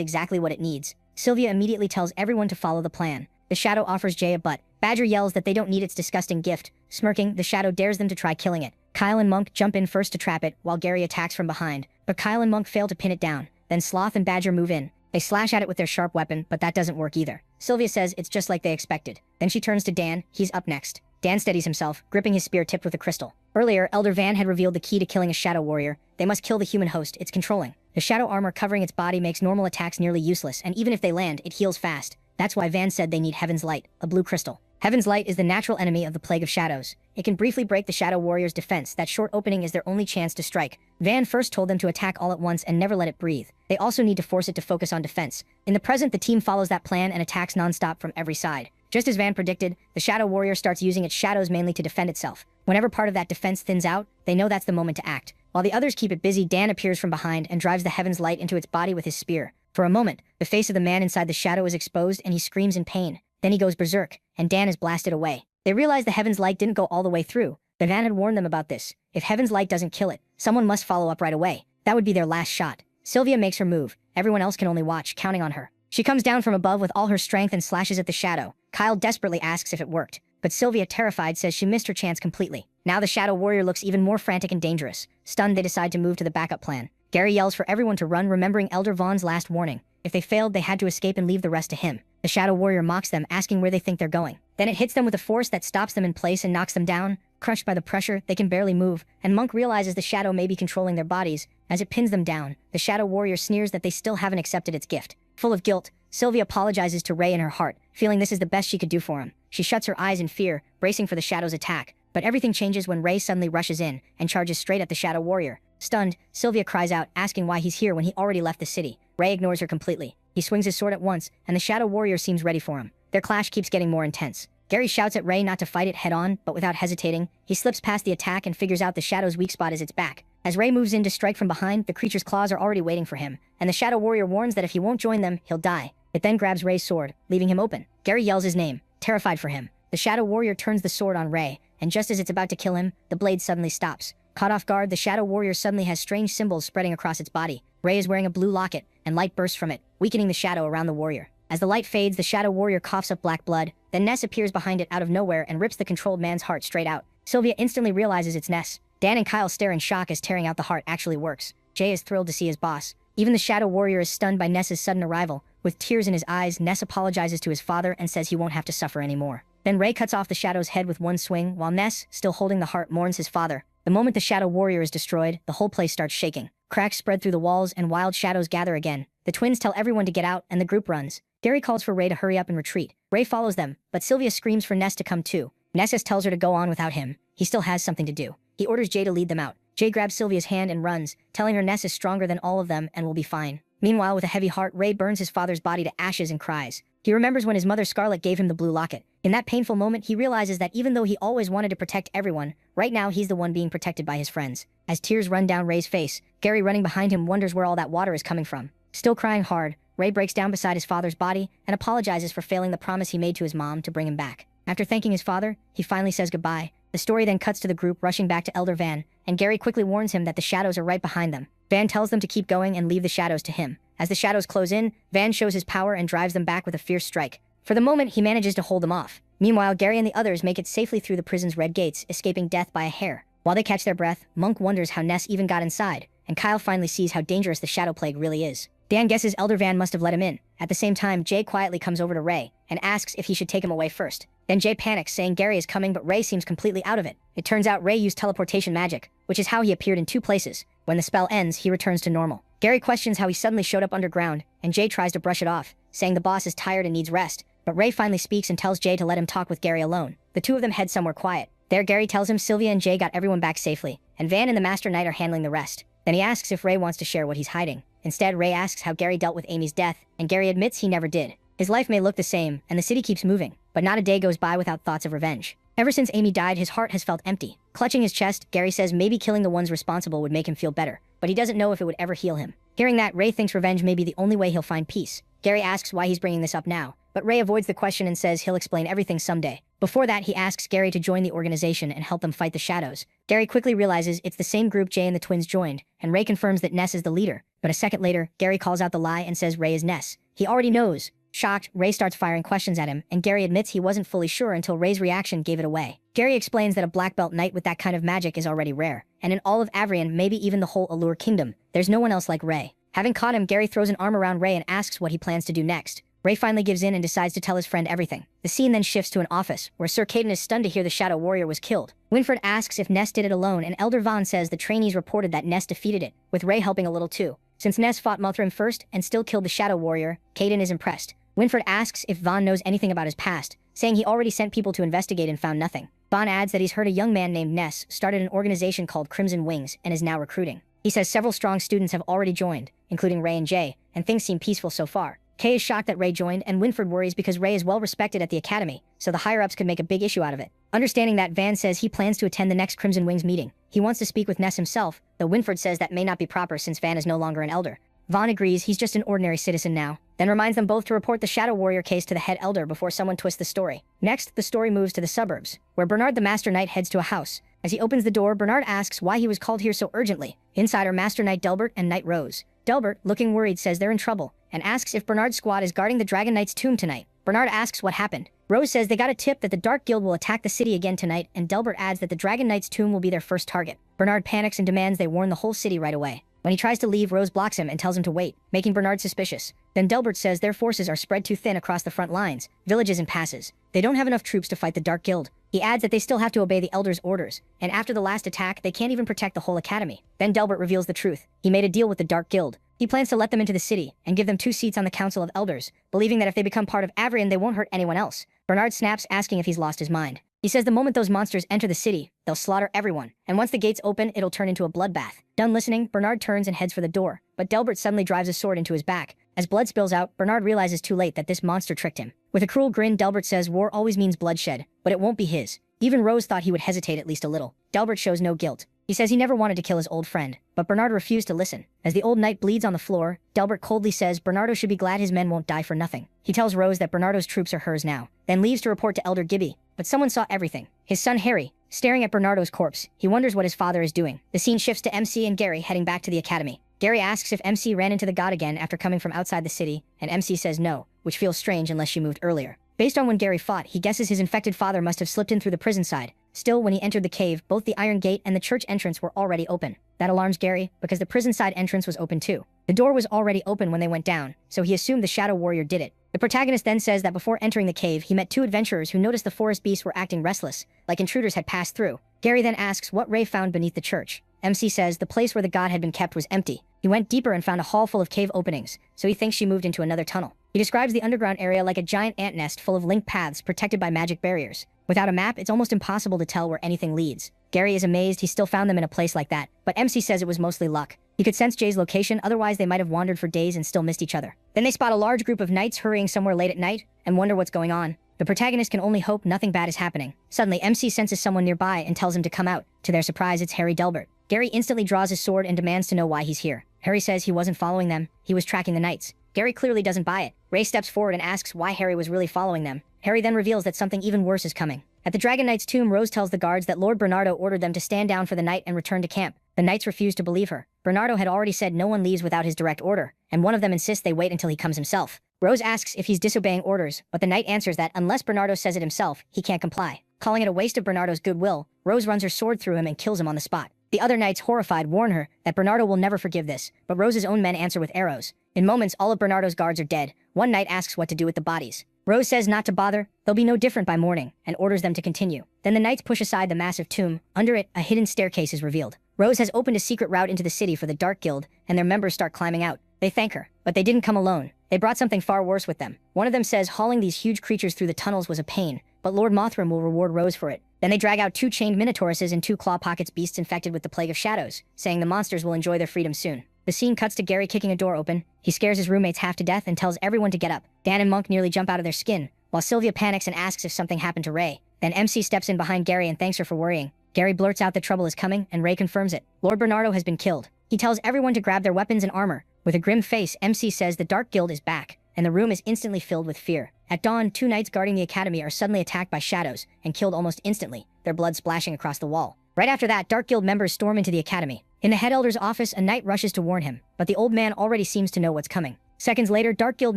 exactly what it needs." Sylvia immediately tells everyone to follow the plan. The shadow offers Jay a butt. Badger yells that they don't need its disgusting gift. Smirking, the shadow dares them to try killing it. Kyle and Monk jump in first to trap it, while Gary attacks from behind. But Kyle and Monk fail to pin it down. Then Sloth and Badger move in. They slash at it with their sharp weapon, but that doesn't work either. Sylvia says it's just like they expected. Then she turns to Dan. He's up next. Dan steadies himself, gripping his spear tipped with a crystal. Earlier, Elder Van had revealed the key to killing a Shadow Warrior. They must kill the human host it's controlling. The shadow armor covering its body makes normal attacks nearly useless, and even if they land, it heals fast. That's why Van said they need Heaven's Light, a blue crystal. Heaven's Light is the natural enemy of the Plague of Shadows. It can briefly break the Shadow Warrior's defense. That short opening is their only chance to strike. Van first told them to attack all at once and never let it breathe. They also need to force it to focus on defense. In the present, the team follows that plan and attacks non-stop from every side. Just as Van predicted, the Shadow Warrior starts using its shadows mainly to defend itself. Whenever part of that defense thins out, they know that's the moment to act. While the others keep it busy, Dan appears from behind and drives the Heaven's Light into its body with his spear. For a moment, the face of the man inside the shadow is exposed and he screams in pain. Then he goes berserk, and Dan is blasted away. They realize the Heaven's Light didn't go all the way through, but Van had warned them about this. If Heaven's Light doesn't kill it, someone must follow up right away. That would be their last shot. Sylvia makes her move. Everyone else can only watch, counting on her. She comes down from above with all her strength and slashes at the shadow. Kyle desperately asks if it worked, but Sylvia, terrified, says she missed her chance completely. Now the Shadow Warrior looks even more frantic and dangerous. Stunned, they decide to move to the backup plan. Gary yells for everyone to run, remembering Elder Vaughn's last warning. If they failed, they had to escape and leave the rest to him. The Shadow Warrior mocks them, asking where they think they're going. Then it hits them with a force that stops them in place and knocks them down. Crushed by the pressure, they can barely move, and Monk realizes the shadow may be controlling their bodies. As it pins them down, the Shadow Warrior sneers that they still haven't accepted its gift. Full of guilt, Sylvia apologizes to Ray in her heart, feeling this is the best she could do for him. She shuts her eyes in fear, bracing for the Shadow's attack. But everything changes when Ray suddenly rushes in and charges straight at the Shadow Warrior. Stunned, Sylvia cries out, asking why he's here when he already left the city. Ray ignores her completely. He swings his sword at once, and the Shadow Warrior seems ready for him. Their clash keeps getting more intense. Gary shouts at Ray not to fight it head-on, but without hesitating, he slips past the attack and figures out the Shadow's weak spot is its back. As Ray moves in to strike from behind, the creature's claws are already waiting for him, and the Shadow Warrior warns that if he won't join them, he'll die. It then grabs Ray's sword, leaving him open. Gary yells his name, terrified for him. The Shadow Warrior turns the sword on Ray, and just as it's about to kill him, the blade suddenly stops. Caught off guard, the Shadow Warrior suddenly has strange symbols spreading across its body. Ray is wearing a blue locket, and light bursts from it, weakening the shadow around the warrior. As the light fades, the Shadow Warrior coughs up black blood, then Ness appears behind it out of nowhere and rips the controlled man's heart straight out. Sylvia instantly realizes it's Ness. Dan and Kyle stare in shock as tearing out the heart actually works. Jay is thrilled to see his boss. Even the Shadow Warrior is stunned by Ness's sudden arrival. With tears in his eyes, Ness apologizes to his father and says he won't have to suffer anymore. Then Ray cuts off the Shadow's head with one swing, while Ness, still holding the heart, mourns his father. The moment the Shadow Warrior is destroyed, the whole place starts shaking. Cracks spread through the walls and wild shadows gather again. The twins tell everyone to get out and the group runs. Gary calls for Ray to hurry up and retreat. Ray follows them, but Sylvia screams for Ness to come too. Nessus tells her to go on without him. He still has something to do. He orders Jay to lead them out. Jay grabs Sylvia's hand and runs, telling her Ness is stronger than all of them and will be fine. Meanwhile, with a heavy heart, Ray burns his father's body to ashes and cries. He remembers when his mother Scarlet gave him the blue locket. In that painful moment, he realizes that even though he always wanted to protect everyone, right now he's the one being protected by his friends. As tears run down Ray's face, Gary running behind him wonders where all that water is coming from. Still crying hard, Ray breaks down beside his father's body and apologizes for failing the promise he made to his mom to bring him back. After thanking his father, he finally says goodbye. The story then cuts to the group rushing back to Elder Van, and Gary quickly warns him that the shadows are right behind them. Van tells them to keep going and leave the shadows to him. As the shadows close in, Van shows his power and drives them back with a fierce strike. For the moment, he manages to hold them off. Meanwhile, Gary and the others make it safely through the prison's red gates, escaping death by a hair. While they catch their breath, Monk wonders how Ness even got inside, and Kyle finally sees how dangerous the Shadow Plague really is. Dan guesses Elder Van must have let him in. At the same time, Jay quietly comes over to Ray and asks if he should take him away first. Then Jay panics, saying Gary is coming, but Ray seems completely out of it. It turns out Ray used teleportation magic, which is how he appeared in 2 places. When the spell ends, he returns to normal. Gary questions how he suddenly showed up underground, and Jay tries to brush it off, saying the boss is tired and needs rest. But Ray finally speaks and tells Jay to let him talk with Gary alone. The two of them head somewhere quiet. There, Gary tells him Sylvia and Jay got everyone back safely, and Van and the Master Knight are handling the rest. Then he asks if Ray wants to share what he's hiding. Instead, Ray asks how Gary dealt with Amy's death, and Gary admits he never did. His life may look the same, and the city keeps moving, but not a day goes by without thoughts of revenge. Ever since Amy died, his heart has felt empty. Clutching his chest, Gary says maybe killing the ones responsible would make him feel better, but he doesn't know if it would ever heal him. Hearing that, Ray thinks revenge may be the only way he'll find peace. Gary asks why he's bringing this up now, but Ray avoids the question and says he'll explain everything someday. Before that, he asks Gary to join the organization and help them fight the shadows. Gary quickly realizes it's the same group Jay and the twins joined, and Ray confirms that Ness is the leader. But a second later, Gary calls out the lie and says Ray is Ness. He already knows. Shocked, Ray starts firing questions at him, and Gary admits he wasn't fully sure until Ray's reaction gave it away. Gary explains that a black belt knight with that kind of magic is already rare, and in all of Avrian, maybe even the whole Allure Kingdom, there's no one else like Ray. Having caught him, Gary throws an arm around Ray and asks what he plans to do next. Ray finally gives in and decides to tell his friend everything. The scene then shifts to an office, where Sir Caden is stunned to hear the Shadow Warrior was killed. Winfred asks if Ness did it alone, and Elder Vaughn says the trainees reported that Ness defeated it, with Ray helping a little too. Since Ness fought Mothram first and still killed the Shadow Warrior, Caden is impressed. Winfred asks if Vaughn knows anything about his past, saying he already sent people to investigate and found nothing. Vaughn adds that he's heard a young man named Ness started an organization called Crimson Wings and is now recruiting. He says several strong students have already joined, including Ray and Jay, and things seem peaceful so far. Kay is shocked that Ray joined, and Winfred worries because Ray is well respected at the academy, so the higher-ups could make a big issue out of it. Understanding that, Van says he plans to attend the next Crimson Wings meeting. He wants to speak with Ness himself, though Winfred says that may not be proper since Van is no longer an elder. Vaughn agrees he's just an ordinary citizen now, then reminds them both to report the Shadow Warrior case to the head elder before someone twists the story. Next, the story moves to the suburbs, where Bernard the Master Knight heads to a house. As he opens the door, Bernard asks why he was called here so urgently. Inside are Master Knight Delbert and Knight Rose. Delbert, looking worried, says they're in trouble, and asks if Bernard's squad is guarding the Dragon Knight's tomb tonight. Bernard asks what happened. Rose says they got a tip that the Dark Guild will attack the city again tonight, and Delbert adds that the Dragon Knight's tomb will be their first target. Bernard panics and demands they warn the whole city right away. When he tries to leave, Rose blocks him and tells him to wait, making Bernard suspicious. Then Delbert says their forces are spread too thin across the front lines, villages and passes. They don't have enough troops to fight the Dark Guild. He adds that they still have to obey the Elder's orders, and after the last attack, they can't even protect the whole academy. Then Delbert reveals the truth. He made a deal with the Dark Guild. He plans to let them into the city and give them 2 seats on the Council of Elders, believing that if they become part of Avrian, they won't hurt anyone else. Bernard snaps, asking if he's lost his mind. He says the moment those monsters enter the city, they'll slaughter everyone, and once the gates open, it'll turn into a bloodbath. Done listening, Bernard turns and heads for the door, but Delbert suddenly drives a sword into his back. As blood spills out, Bernard realizes too late that this monster tricked him. With a cruel grin, Delbert says war always means bloodshed, but it won't be his. Even Rose thought he would hesitate at least a little. Delbert shows no guilt. He says he never wanted to kill his old friend, but Bernard refused to listen. As the old knight bleeds on the floor, Delbert coldly says Bernardo should be glad his men won't die for nothing. He tells Rose that Bernardo's troops are hers now, then leaves to report to Elder Gibby. But someone saw everything. His son Harry, staring at Bernardo's corpse. He wonders what his father is doing. The scene shifts to MC and Gary heading back to the academy. Gary asks if MC ran into the god again after coming from outside the city, and MC says no, which feels strange unless she moved earlier. Based on when Gary fought, he guesses his infected father must have slipped in through the prison side. Still, when he entered the cave, both the iron gate and the church entrance were already open. That alarms Gary, because the prison side entrance was open too. The door was already open when they went down, so he assumed the Shadow Warrior did it. The protagonist then says that before entering the cave, he met 2 adventurers who noticed the forest beasts were acting restless, like intruders had passed through. Gary then asks what Ray found beneath the church. MC says the place where the god had been kept was empty. He went deeper and found a hall full of cave openings, so he thinks she moved into another tunnel. He describes the underground area like a giant ant nest full of linked paths protected by magic barriers. Without a map, it's almost impossible to tell where anything leads. Gary is amazed he still found them in a place like that, but MC says it was mostly luck. He could sense Jay's location, otherwise they might have wandered for days and still missed each other. Then they spot a large group of knights hurrying somewhere late at night and wonder what's going on. The protagonist can only hope nothing bad is happening. Suddenly, MC senses someone nearby and tells him to come out. To their surprise, it's Harry Delbert. Gary instantly draws his sword and demands to know why he's here. Harry says he wasn't following them, he was tracking the knights. Gary clearly doesn't buy it. Ray steps forward and asks why Harry was really following them. Harry then reveals that something even worse is coming. At the Dragon Knight's tomb, Rose tells the guards that Lord Bernardo ordered them to stand down for the night and return to camp. The knights refuse to believe her. Bernardo had already said no one leaves without his direct order, and one of them insists they wait until he comes himself. Rose asks if he's disobeying orders, but the knight answers that unless Bernardo says it himself, he can't comply. Calling it a waste of Bernardo's goodwill, Rose runs her sword through him and kills him on the spot. The other knights, horrified, warn her that Bernardo will never forgive this, but Rose's own men answer with arrows. In moments, all of Bernardo's guards are dead. One knight asks what to do with the bodies. Rose says not to bother, they'll be no different by morning, and orders them to continue. Then the knights push aside the massive tomb. Under it, a hidden staircase is revealed. Rose has opened a secret route into the city for the Dark Guild, and their members start climbing out. They thank her, but they didn't come alone. They brought something far worse with them. One of them says hauling these huge creatures through the tunnels was a pain, but Lord Mothram will reward Rose for it. Then they drag out 2 chained minotauruses and 2 claw pockets beasts infected with the Plague of Shadows, saying the monsters will enjoy their freedom soon. The scene cuts to Gary kicking a door open. He scares his roommates half to death and tells everyone to get up. Dan and Monk nearly jump out of their skin, while Sylvia panics and asks if something happened to Ray. Then MC steps in behind Gary and thanks her for worrying. Gary blurts out that trouble is coming, and Ray confirms it. Lord Bernardo has been killed. He tells everyone to grab their weapons and armor. With a grim face, MC says the Dark Guild is back, and the room is instantly filled with fear. At dawn, 2 knights guarding the academy are suddenly attacked by shadows and killed almost instantly, their blood splashing across the wall. Right after that, Dark Guild members storm into the academy. In the head elder's office, a knight rushes to warn him, but the old man already seems to know what's coming. Seconds later, Dark Guild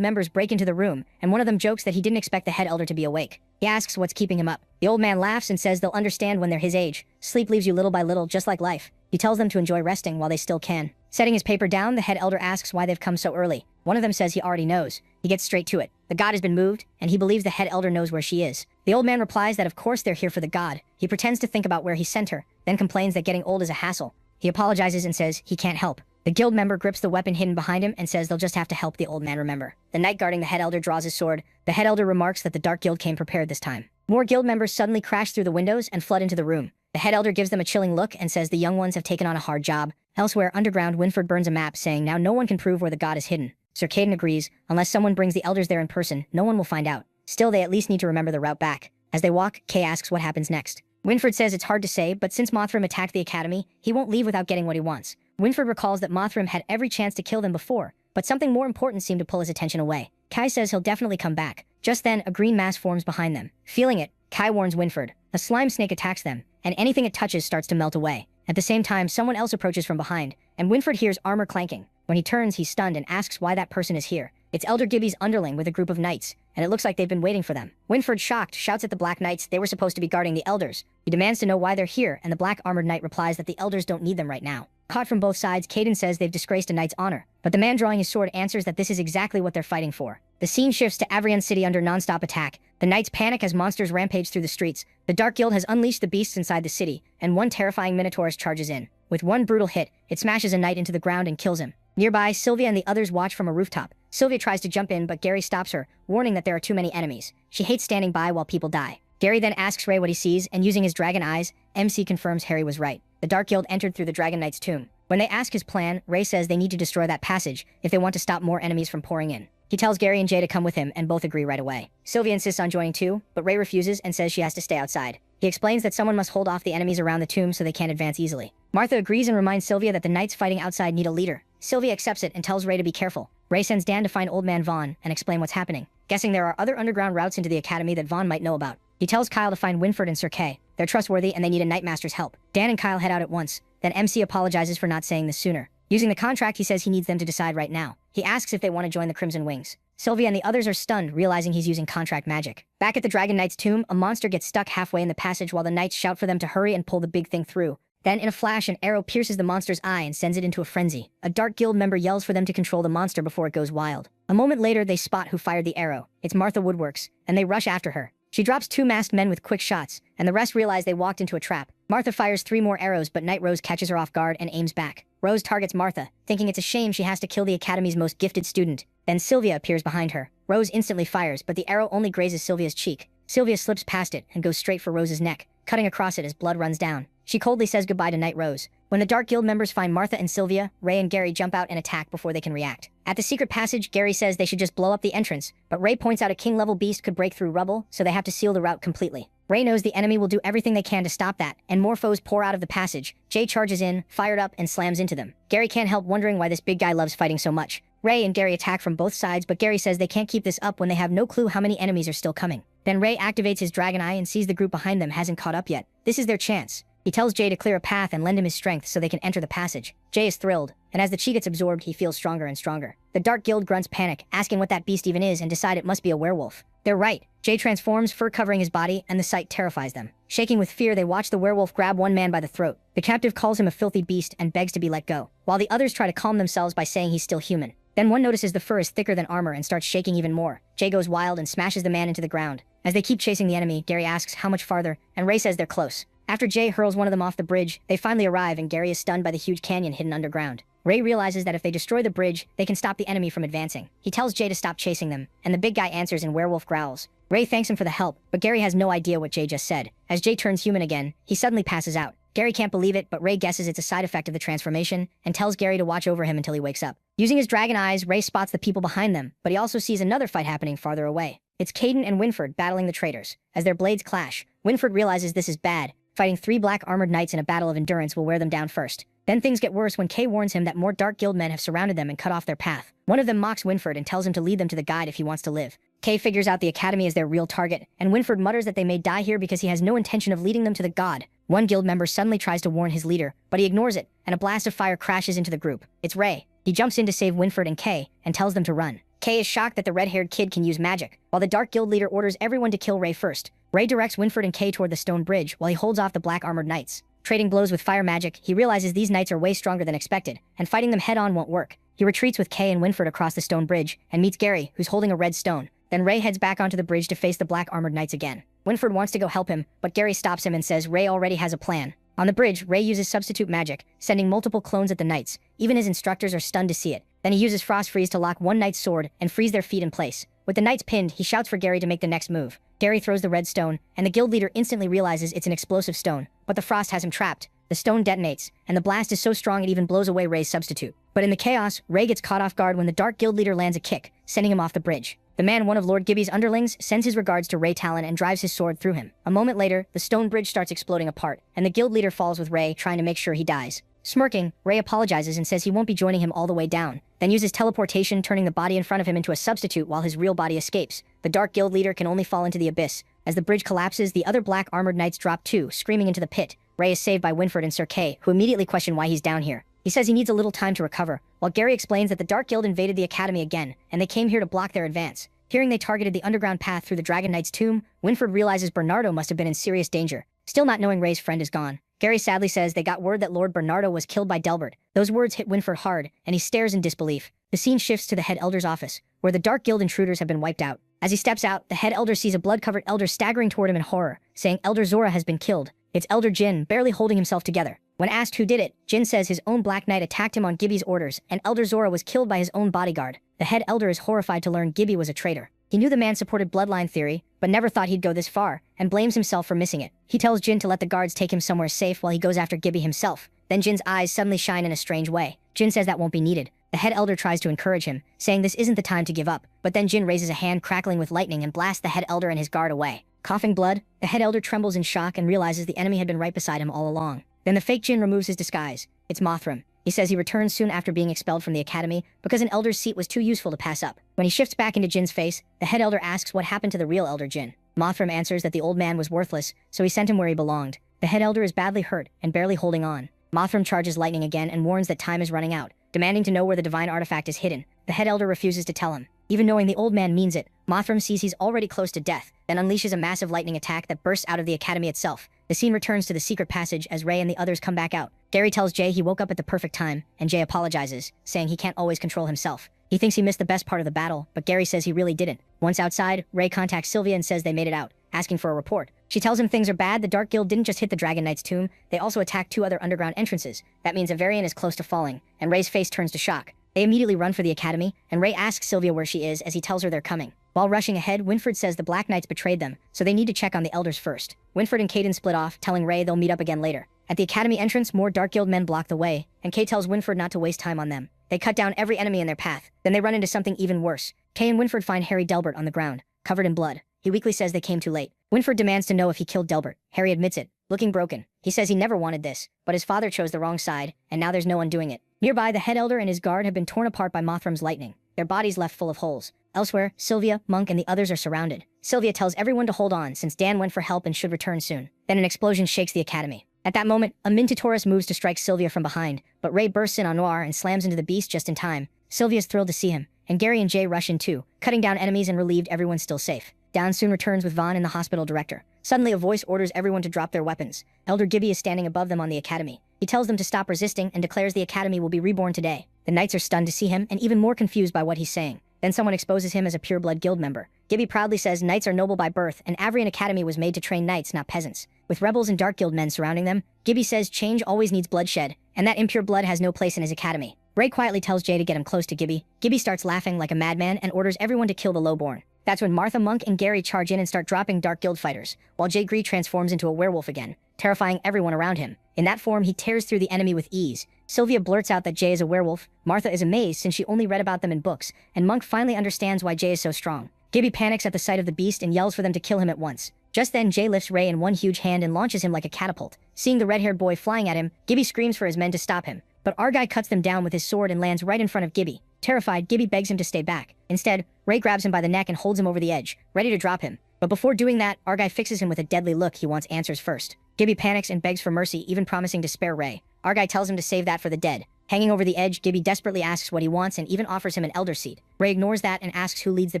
members break into the room, and one of them jokes that he didn't expect the head elder to be awake. He asks what's keeping him up. The old man laughs and says they'll understand when they're his age. Sleep leaves you little by little, just like life. He tells them to enjoy resting while they still can. Setting his paper down, the head elder asks why they've come so early. One of them says he already knows. He gets straight to it. The god has been moved, and he believes the head elder knows where she is. The old man replies that of course they're here for the god. He pretends to think about where he sent her, then complains that getting old is a hassle. He apologizes and says he can't help. The guild member grips the weapon hidden behind him and says they'll just have to help the old man remember. The knight guarding the head elder draws his sword. The head elder remarks that the Dark Guild came prepared this time. More guild members suddenly crash through the windows and flood into the room. The head elder gives them a chilling look and says the young ones have taken on a hard job. Elsewhere, underground, Winford burns a map saying now no one can prove where the god is hidden. Sir Caden agrees, unless someone brings the elders there in person, no one will find out. Still, they at least need to remember the route back. As they walk, Kay asks what happens next. Winford says it's hard to say, but since Mothram attacked the academy, he won't leave without getting what he wants. Winford recalls that Mothram had every chance to kill them before, but something more important seemed to pull his attention away. Kai says he'll definitely come back. Just then, a green mass forms behind them. Feeling it, Kai warns Winford. A slime snake attacks them, and anything it touches starts to melt away. At the same time, someone else approaches from behind, and Winford hears armor clanking. When he turns, he's stunned and asks why that person is here. It's Elder Gibby's underling with a group of knights, and it looks like they've been waiting for them. Winford, shocked, shouts at the Black Knights they were supposed to be guarding the elders. He demands to know why they're here, and the black armored knight replies that the elders don't need them right now. Caught from both sides, Caden says they've disgraced a knight's honor, but the man drawing his sword answers that this is exactly what they're fighting for. The scene shifts to Avrion City under non-stop attack. The knights panic as monsters rampage through the streets. The Dark Guild has unleashed the beasts inside the city, and one terrifying Minotaurus charges in. With one brutal hit, it smashes a knight into the ground and kills him. Nearby, Sylvia and the others watch from a rooftop. Sylvia tries to jump in, but Gary stops her, warning that there are too many enemies. She hates standing by while people die. Gary then asks Ray what he sees, and using his dragon eyes, MC confirms Harry was right. The Dark Guild entered through the Dragon Knight's tomb. When they ask his plan, Ray says they need to destroy that passage if they want to stop more enemies from pouring in. He tells Gary and Jay to come with him, and both agree right away. Sylvia insists on joining too, but Ray refuses and says she has to stay outside. He explains that someone must hold off the enemies around the tomb so they can't advance easily. Martha agrees and reminds Sylvia that the knights fighting outside need a leader. Sylvia accepts it and tells Ray to be careful. Ray sends Dan to find Old Man Vaughn and explain what's happening, guessing there are other underground routes into the academy that Vaughn might know about. He tells Kyle to find Winford and Sir Kay. They're trustworthy and they need a Knightmaster's help. Dan and Kyle head out at once. Then MC apologizes for not saying this sooner. Using the contract, he says he needs them to decide right now. He asks if they want to join the Crimson Wings. Sylvia and the others are stunned, realizing he's using contract magic. Back at the Dragon Knight's tomb, a monster gets stuck halfway in the passage while the knights shout for them to hurry and pull the big thing through. Then, in a flash, an arrow pierces the monster's eye and sends it into a frenzy. A Dark Guild member yells for them to control the monster before it goes wild. A moment later, they spot who fired the arrow. It's Martha Woodworks, and they rush after her. She drops 2 masked men with quick shots, and the rest realize they walked into a trap. Martha fires 3 more arrows, but Knight Rose catches her off guard and aims back. Rose targets Martha, thinking it's a shame she has to kill the Academy's most gifted student. Then Sylvia appears behind her. Rose instantly fires, but the arrow only grazes Sylvia's cheek. Sylvia slips past it and goes straight for Rose's neck, cutting across it as blood runs down. She coldly says goodbye to Night Rose. When the Dark Guild members find Martha and Sylvia, Ray and Gary jump out and attack before they can react. At the secret passage, Gary says they should just blow up the entrance, but Ray points out a king-level beast could break through rubble, so they have to seal the route completely. Ray knows the enemy will do everything they can to stop that, and more foes pour out of the passage. Jay charges in, fired up, and slams into them. Gary can't help wondering why this big guy loves fighting so much. Ray and Gary attack from both sides, but Gary says they can't keep this up when they have no clue how many enemies are still coming. Then Ray activates his dragon eye and sees the group behind them hasn't caught up yet. This is their chance. He tells Jay to clear a path and lend him his strength so they can enter the passage. Jay is thrilled, and as the chi gets absorbed, he feels stronger and stronger. The Dark Guild grunts panic, asking what that beast even is, and decide it must be a werewolf. They're right. Jay transforms, fur covering his body, and the sight terrifies them. Shaking with fear, they watch the werewolf grab one man by the throat. The captive calls him a filthy beast and begs to be let go, while the others try to calm themselves by saying he's still human. Then one notices the fur is thicker than armor and starts shaking even more. Jay goes wild and smashes the man into the ground. As they keep chasing the enemy, Gary asks how much farther, and Ray says they're close. After Jay hurls one of them off the bridge, they finally arrive and Gary is stunned by the huge canyon hidden underground. Ray realizes that if they destroy the bridge, they can stop the enemy from advancing. He tells Jay to stop chasing them, and the big guy answers in werewolf growls. Ray thanks him for the help, but Gary has no idea what Jay just said. As Jay turns human again, he suddenly passes out. Gary can't believe it, but Ray guesses it's a side effect of the transformation and tells Gary to watch over him until he wakes up. Using his dragon eyes, Ray spots the people behind them, but he also sees another fight happening farther away. It's Caden and Winford battling the traitors. As their blades clash, Winford realizes this is bad. Fighting 3 black armored knights in a battle of endurance will wear them down first. Then things get worse when Kay warns him that more Dark Guild men have surrounded them and cut off their path. One of them mocks Winford and tells him to lead them to the guide if he wants to live. Kay figures out the academy is their real target, and Winford mutters that they may die here because he has no intention of leading them to the god. One guild member suddenly tries to warn his leader, but he ignores it, and a blast of fire crashes into the group. It's Ray. He jumps in to save Winford and Kay, and tells them to run. Kay is shocked that the red-haired kid can use magic, while the Dark Guild leader orders everyone to kill Ray first. Ray directs Winford and Kay toward the stone bridge, while he holds off the black armored knights. Trading blows with fire magic, he realizes these knights are way stronger than expected, and fighting them head-on won't work. He retreats with Kay and Winford across the stone bridge, and meets Gary, who's holding a red stone. Then Ray heads back onto the bridge to face the black armored knights again. Winford wants to go help him, but Gary stops him and says Ray already has a plan. On the bridge, Ray uses substitute magic, sending multiple clones at the knights. Even his instructors are stunned to see it. Then he uses frost freeze to lock one knight's sword and freeze their feet in place. With the knights pinned, he shouts for Gary to make the next move. Gary throws the red stone, and the guild leader instantly realizes it's an explosive stone, but the frost has him trapped. The stone detonates, and the blast is so strong it even blows away Ray's substitute. But in the chaos, Ray gets caught off guard when the Dark Guild leader lands a kick, sending him off the bridge. The man, one of Lord Gibby's underlings, sends his regards to Ray Talon and drives his sword through him. A moment later, the stone bridge starts exploding apart, and the guild leader falls with Ray, trying to make sure he dies. Smirking, Ray apologizes and says he won't be joining him all the way down, then uses teleportation, turning the body in front of him into a substitute while his real body escapes. The Dark Guild leader can only fall into the abyss. As the bridge collapses, the other black armored knights drop too, screaming into the pit. Ray is saved by Winford and Sir Kay, who immediately question why he's down here. He says he needs a little time to recover, while Gary explains that the Dark Guild invaded the academy again, and they came here to block their advance. Hearing they targeted the underground path through the Dragon Knight's tomb, Winford realizes Bernardo must have been in serious danger. Still not knowing Ray's friend is gone, Gary sadly says they got word that Lord Bernardo was killed by Delbert. Those words hit Winford hard, and he stares in disbelief. The scene shifts to the head elder's office, where the Dark Guild intruders have been wiped out. As he steps out, the head elder sees a blood-covered elder staggering toward him in horror, saying Elder Zora has been killed. It's Elder Jin, barely holding himself together. When asked who did it, Jin says his own Black Knight attacked him on Gibby's orders, and Elder Zora was killed by his own bodyguard. The head elder is horrified to learn Gibby was a traitor. He knew the man supported bloodline theory, but never thought he'd go this far, and blames himself for missing it. He tells Jin to let the guards take him somewhere safe while he goes after Gibby himself. Then Jin's eyes suddenly shine in a strange way. Jin says that won't be needed. The head elder tries to encourage him, saying this isn't the time to give up, but then Jin raises a hand crackling with lightning and blasts the head elder and his guard away. Coughing blood, the head elder trembles in shock and realizes the enemy had been right beside him all along. Then the fake Jin removes his disguise. It's Mothram. He says he returns soon after being expelled from the academy because an elder's seat was too useful to pass up. When he shifts back into Jin's face, the head elder asks what happened to the real Elder Jin. Mothram answers that the old man was worthless, so he sent him where he belonged. The head elder is badly hurt and barely holding on. Mothram charges lightning again and warns that time is running out, demanding to know where the divine artifact is hidden. The head elder refuses to tell him. Even knowing the old man means it, Mothram sees he's already close to death, then unleashes a massive lightning attack that bursts out of the academy itself. The scene returns to the secret passage as Ray and the others come back out. Gary tells Jay he woke up at the perfect time, and Jay apologizes, saying he can't always control himself. He thinks he missed the best part of the battle, but Gary says he really didn't. Once outside, Ray contacts Sylvia and says they made it out, asking for a report. She tells him things are bad. The Dark Guild didn't just hit the Dragon Knight's tomb, they also attacked 2 other underground entrances. That means a variant is close to falling, and Ray's face turns to shock. They immediately run for the academy, and Ray asks Sylvia where she is as he tells her they're coming. While rushing ahead, Winford says the Black Knights betrayed them, so they need to check on the elders first. Winford and Caden split off, telling Ray they'll meet up again later. At the academy entrance, more Dark Guild men block the way, and Kay tells Winford not to waste time on them. They cut down every enemy in their path. Then they run into something even worse. Kay and Winford find Harry Delbert on the ground, covered in blood. He weakly says they came too late. Winford demands to know if he killed Delbert. Harry admits it, looking broken. He says he never wanted this, but his father chose the wrong side, and now there's no undoing it. Nearby, the head elder and his guard have been torn apart by Mothram's lightning, their bodies left full of holes. Elsewhere, Sylvia, Monk, and the others are surrounded. Sylvia tells everyone to hold on since Dan went for help and should return soon. Then an explosion shakes the academy. At that moment, a Minotaurus moves to strike Sylvia from behind, but Ray bursts in on Noir and slams into the beast just in time. Sylvia's thrilled to see him, and Gary and Jay rush in too, cutting down enemies and relieved everyone's still safe. Dan soon returns with Vaughn and the hospital director. Suddenly, a voice orders everyone to drop their weapons. Elder Gibby is standing above them on the academy. He tells them to stop resisting and declares the academy will be reborn today. The knights are stunned to see him and even more confused by what he's saying. Then someone exposes him as a pureblood guild member. Gibby proudly says knights are noble by birth and Avrian Academy was made to train knights, not peasants. With rebels and Dark Guild men surrounding them, Gibby says change always needs bloodshed, and that impure blood has no place in his academy. Ray quietly tells Jay to get him close to Gibby. Gibby starts laughing like a madman and orders everyone to kill the lowborn. That's when Martha, Monk, and Gary charge in and start dropping Dark Guild fighters, while Jay Gree transforms into a werewolf again, terrifying everyone around him. In that form, he tears through the enemy with ease. Sylvia blurts out that Jay is a werewolf. Martha is amazed since she only read about them in books, and Monk finally understands why Jay is so strong. Gibby panics at the sight of the beast and yells for them to kill him at once. Just then, Jay lifts Ray in one huge hand and launches him like a catapult. Seeing the red-haired boy flying at him, Gibby screams for his men to stop him, but Argai cuts them down with his sword and lands right in front of Gibby. Terrified, Gibby begs him to stay back. Instead, Ray grabs him by the neck and holds him over the edge, ready to drop him. But before doing that, Argai fixes him with a deadly look. He wants answers first. Gibby panics and begs for mercy, even promising to spare Ray. Argai tells him to save that for the dead. Hanging over the edge, Gibby desperately asks what he wants and even offers him an elder seat. Ray ignores that and asks who leads the